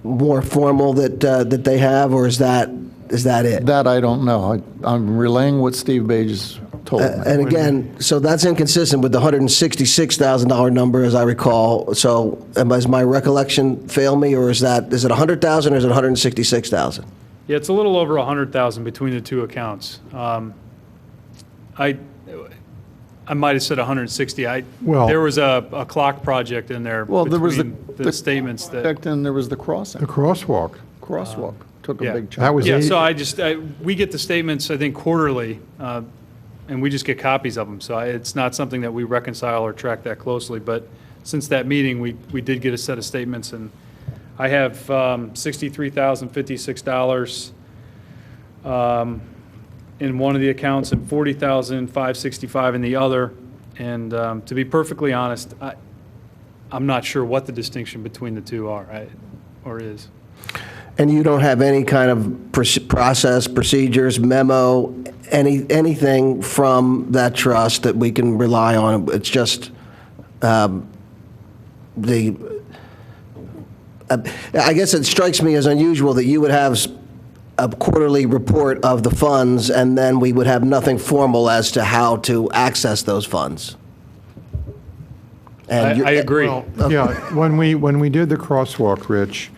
more formal that they have, or is that it? That I don't know. I'm relaying what Steve Bages told me. And again, so that's inconsistent with the $166,000 number, as I recall. So does my recollection fail me, or is it $100,000 or is it $166,000? Yeah, it's a little over 100,000 between the two accounts. I might have said 160. Well- there was a clock project in there. Well, there was the statements that. And there was the crossing. The crosswalk. Crosswalk took a Yeah. big chunk. That was Yeah, 80 so we get the statements, I think, quarterly, and we just get copies of them. So it's not something that we reconcile or track that closely. But since that meeting, we did get a set of statements, and I have $63,056 in one of the accounts and $40,565 in the other. And to be perfectly honest, I'm not sure what the distinction between the two are, or is. And you don't have any kind of process, procedures, memo, anything from that trust that we can rely on? It's just I guess it strikes me as unusual that you would have a quarterly report of the funds, and then we would have nothing formal as to how to access those funds. And I agree. Well, yeah, when we did the crosswalk, Rich,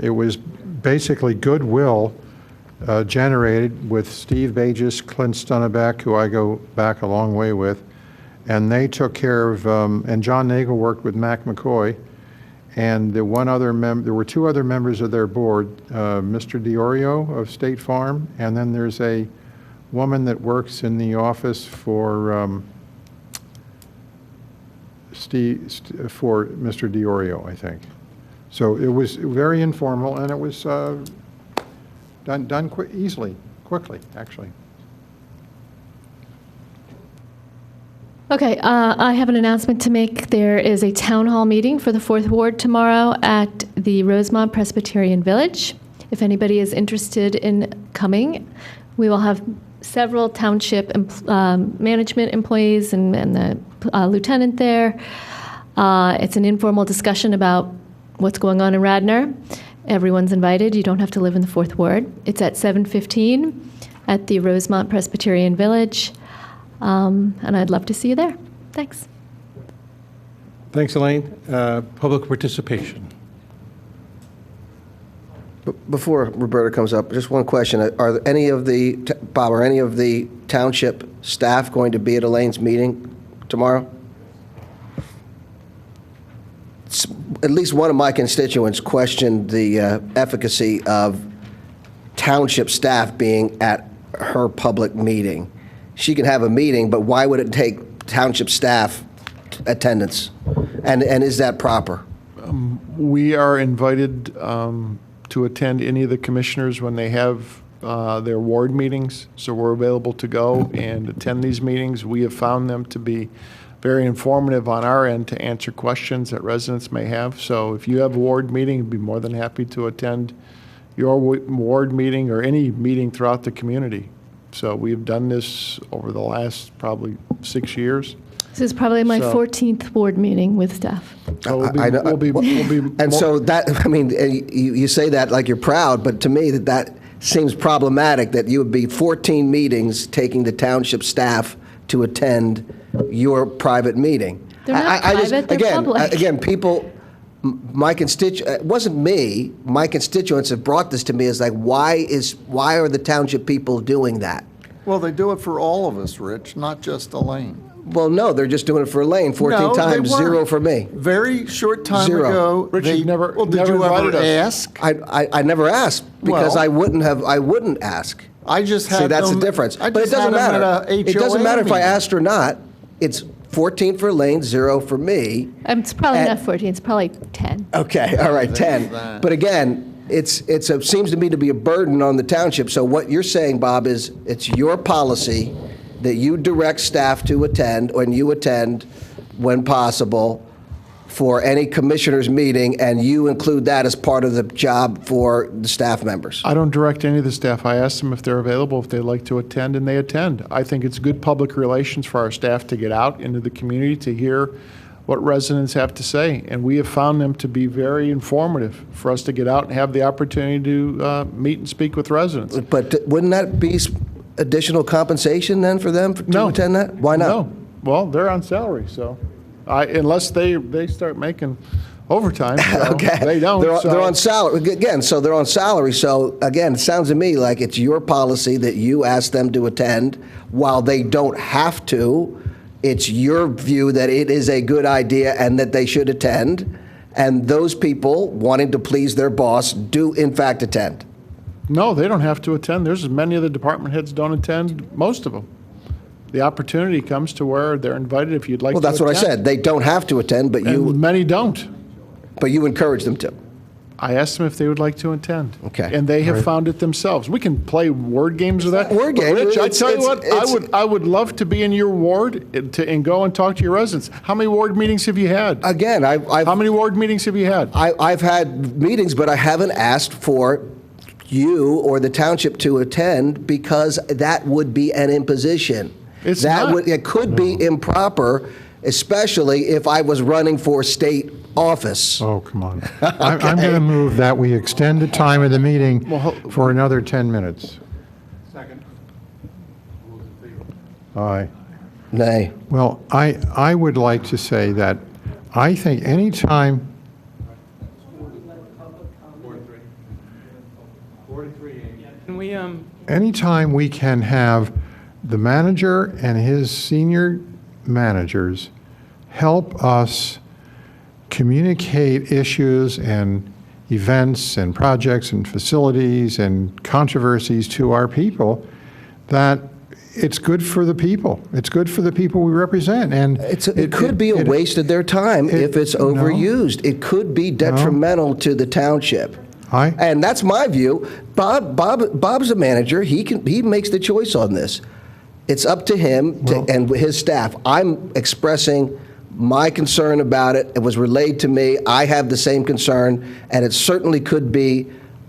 it was basically goodwill generated with Steve Bages, Clint Stunnebeck, who I go back a long way with, and they took care of, and John Nagel worked with Mac McCoy, and there were two other members of their board, Mr. Diorio of State Farm, and then there's a woman that works in the office for Mr. Diorio, I think. So it was very informal, and it was done quickly, actually. Okay, I have an announcement to make. There is a town hall meeting for the 4th Ward tomorrow at the Rosemont Presbyterian Village. If anybody is interested in coming, we will have several township management employees and the lieutenant there. It's an informal discussion about what's going on in Radnor. Everyone's invited. You don't have to live in the 4th Ward. It's at 7:15 at the Rosemont Presbyterian Village. And I'd love to see you there. Thanks. Thanks, Elaine. Public participation. Before Roberta comes up, just one question. Are any of the, Bob, are any of the township staff going to be at Elaine's meeting tomorrow? At least one of my constituents questioned the efficacy of township staff being at her public meeting. She can have a meeting, but why would it take township staff attendance? And is that proper? We are invited to attend any of the commissioners when they have their ward meetings, so we're available to go and attend these meetings. We have found them to be very informative on our end to answer questions that residents may have. So if you have a ward meeting, I'd be more than happy to attend your ward meeting or any meeting throughout the community. So we've done this over the last probably 6 years. This is probably my 14th board meeting with staff. So we'll be And so that, I mean, you say that like you're proud, but to me that seems problematic that you would be 14 meetings taking the township staff to attend your private meete They're not private, they're public. Again, people, it wasn't me, my constituents have brought this to me as like, why are the township people doing that? Well, they do it for all of us, Rich, not just Elaine. Well, no, they're just doing it for Elaine, 14 times, they weren't. 0 for me. Very short time Zero. ago. Rich, they, you never- well, did never you ever invited us. ask? I never asked because Well- I wouldn't ask. I just had See, that's them- the difference. I But it just had doesn't them matter. at a It doesn't HOA matter if I meeting. asked or not. It's 14 for Elaine, 0 for me. It's probably And- not 14, it's probably 10. Okay, all right, 10. But again, it seems to me to be a burden on the township. So what you're saying, Bob, is it's your policy that you direct staff to attend, and you attend when possible for any commissioners meeting, and you include that as part of the job for the staff members. I don't direct any of the staff. I ask them if they're available, if they'd like to attend, and they attend. I think it's good public relations for our staff to get out into the community to hear what residents have to say. And we have found them to be very informative for us to get out and have the opportunity to meet and speak with residents. But wouldn't that be additional compensation then for them to attend that? Why not? No. Well, they're on salary, so unless they start making overtime, Okay. they don't. They're on salary. Again, so they're on salary. So again, it sounds to me like it's your policy that you ask them to attend while they don't have to. It's your view that it is a good idea and that they should attend. And those people wanting to please their boss do in fact attend. No, they don't have to attend. There's as many of the department heads don't attend, most of them. The opportunity comes to where they're invited if you'd like to attend. Well, that's what I said. They don't have to attend, but And many don't. But you encourage them to. I asked them if they would like to attend. Okay. And they have found it themselves. We can play word games with that. Word game. Rich, I tell you what, it's- I would love to be in your ward and go and talk to your residents. How many ward meetings have you had? Again, how many ward meetings have you had? I've had meetings, but I haven't asked for you or the township to attend because that would be an imposition. It's not. It could be improper, especially if I was running for state office. Oh, come on. I'm going to move that we extend the time of the meeting for another 10 minutes. Second. Aye. Nay. Well, I would like to say that I think any time, Can we, anytime we can have the manager and his senior managers help us communicate issues and events and projects and facilities and controversies to our people, that it's good for the people. It's good for the people we represent. And It could be a waste of their time if it's overused. It could be detrimental to the township. And that's my view. Bob's a manager. He makes the choice on this. It's up to him and his staff. I'm expressing my concern about it. It was relayed to me. I have the same concern, and it certainly could be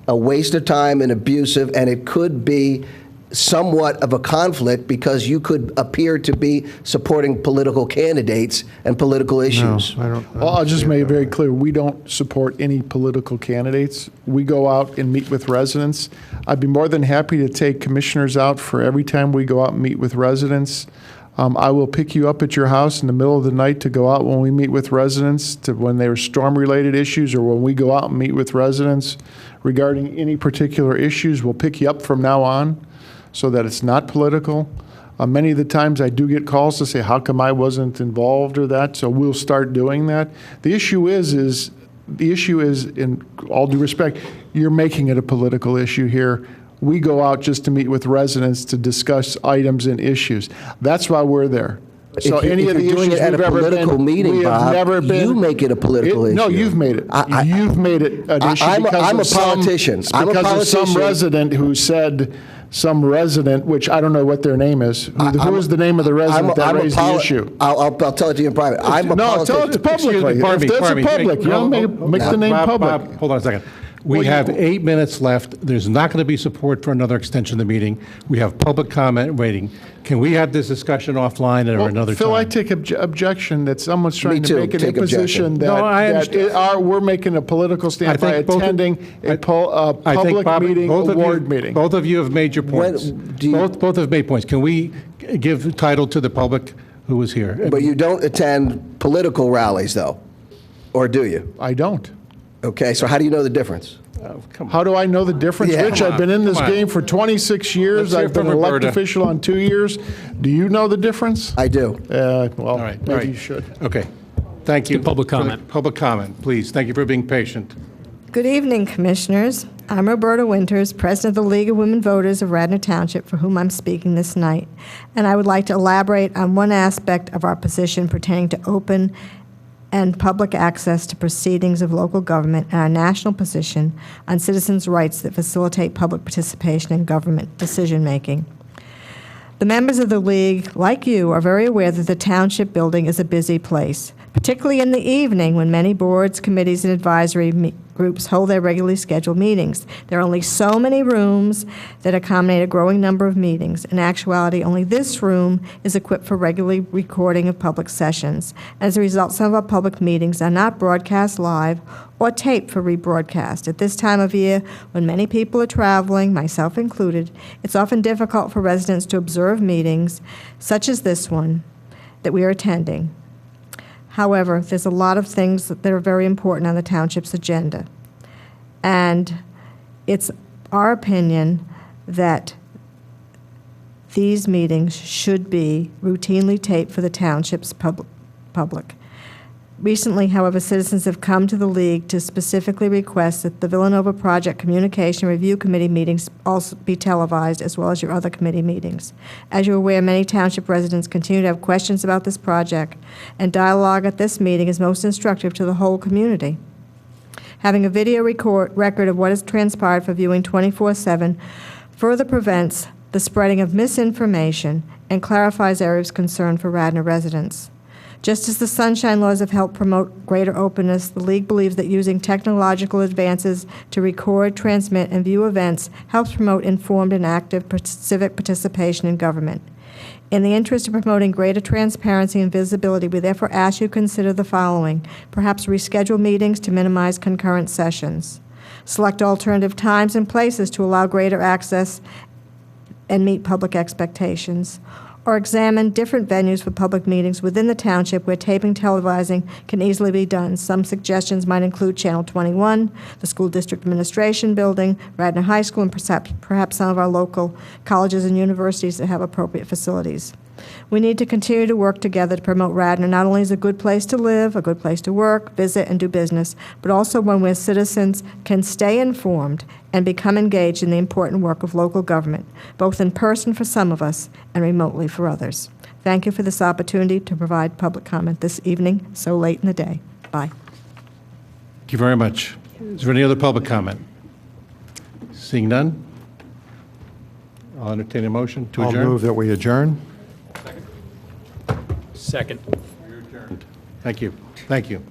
a waste of time and abusive, and it could be somewhat of a conflict because you could appear to be supporting political candidates and political issues. Well, I'll just make it very clear, we don't support any political candidates. We go out and meet with residents. I'd be more than happy to take commissioners out for every time we go out and meet with residents. I will pick you up at your house in the middle of the night to go out when we meet with residents, to when there are storm-related issues, or when we go out and meet with residents regarding any particular issues. We'll pick you up from now on so that it's not political. Many of the times I do get calls to say, how come I wasn't involved or that? So we'll start doing that. The issue is, in all due respect, you're making it a political issue here. We go out just to meet with residents to discuss items and issues. That's why we're there. So If any you're of the doing issues it at a we've ever political been, meeting, we have Bob, never been. you make it a political issue. No, you've made it. You've made it an issue I'm because a of some- politician. I'm a because of some politician. resident who said, some resident, which I don't know what their name is. Who is the name of the resident that raised the issue? I'll tell it to you in private. I'm a No, politician. tell it publicly. If that's public, you don't make the name public. Bob, hold on a second. We have 8 minutes left. There's not going to be support for another extension of the meeting. We have public comment waiting. Can we have this discussion offline or another Phil, time? I take objection that someone's trying too. to make an Take imposition objection. that, No, I understand. we're making a political stand by think both of- attending a I think, public Bob, meeting, both a of you- ward meeting. Both of you have made your points. Both have made points. Can we give title to the public who was here? But you don't attend political rallies, though, or do you? I don't. Okay, so how do you know the difference? How do I know the difference? Yeah. Rich, I've been in this Come on. game for 26 years. Let's hear I've been from an elected Roberta. official on 2 years. Do you know the difference? I do. Well, All right. maybe you should. Okay. Thank you. Public for the comment. Public comment, please. Thank you for being patient. Good evening, Commissioners. I'm Roberta Winters, President of the League of Women Voters of Radnor Township, for whom I'm speaking this night. And I would like to elaborate on one aspect of our position pertaining to open and public access to proceedings of local government and our national position on citizens' rights that facilitate public participation in government decision-making. The members of the League, like you, are very aware that the Township building is a busy place, particularly in the evening when many boards, committees, and advisory groups hold their regularly scheduled meetings. There are only so many rooms that accommodate a growing number of meetings. In actuality, only this room is equipped for regularly recording of public sessions. As a result, some of our public meetings are not broadcast live or taped for rebroadcast. At this time of year, when many people are traveling, myself included, it's often difficult for residents to observe meetings, such as this one, that we are attending. However, there's a lot of things that are very important on the Township's agenda. And it's our opinion that these meetings should be routinely taped for the Township's public. Recently, however, citizens have come to the League to specifically request that the Villanova Project Communication Review Committee meetings also be televised, as well as your other committee meetings. As you're aware, many Township residents continue to have questions about this project, and dialogue at this meeting is most instructive to the whole community. Having a video record of what has transpired for viewing 24/7 further prevents the spreading of misinformation and clarifies areas of concern for Radnor residents. Just as the sunshine laws have helped promote greater openness, the League believes that using technological advances to record, transmit, and view events helps promote informed and active civic participation in government. In the interest of promoting greater transparency and visibility, we therefore ask you to consider the following: perhaps reschedule meetings to minimize concurrent sessions, select alternative times and places to allow greater access and meet public expectations, or examine different venues for public meetings within the Township where taping televising can easily be done. Some suggestions might include Channel 21, the School District Administration Building, Radnor High School, and perhaps some of our local colleges and universities that have appropriate facilities. We need to continue to work together to promote Radnor not only as a good place to live, a good place to work, visit, and do business, but also one where citizens can stay informed and become engaged in the important work of local government, both in person for some of us and remotely for others. Thank you for this opportunity to provide public comment this evening, so late in the day. Bye. Thank you very much. Is there any other public comment? Seeing none, I'll entertain a motion to adjourn. I'll move that we adjourn. Second. Thank you. Thank you.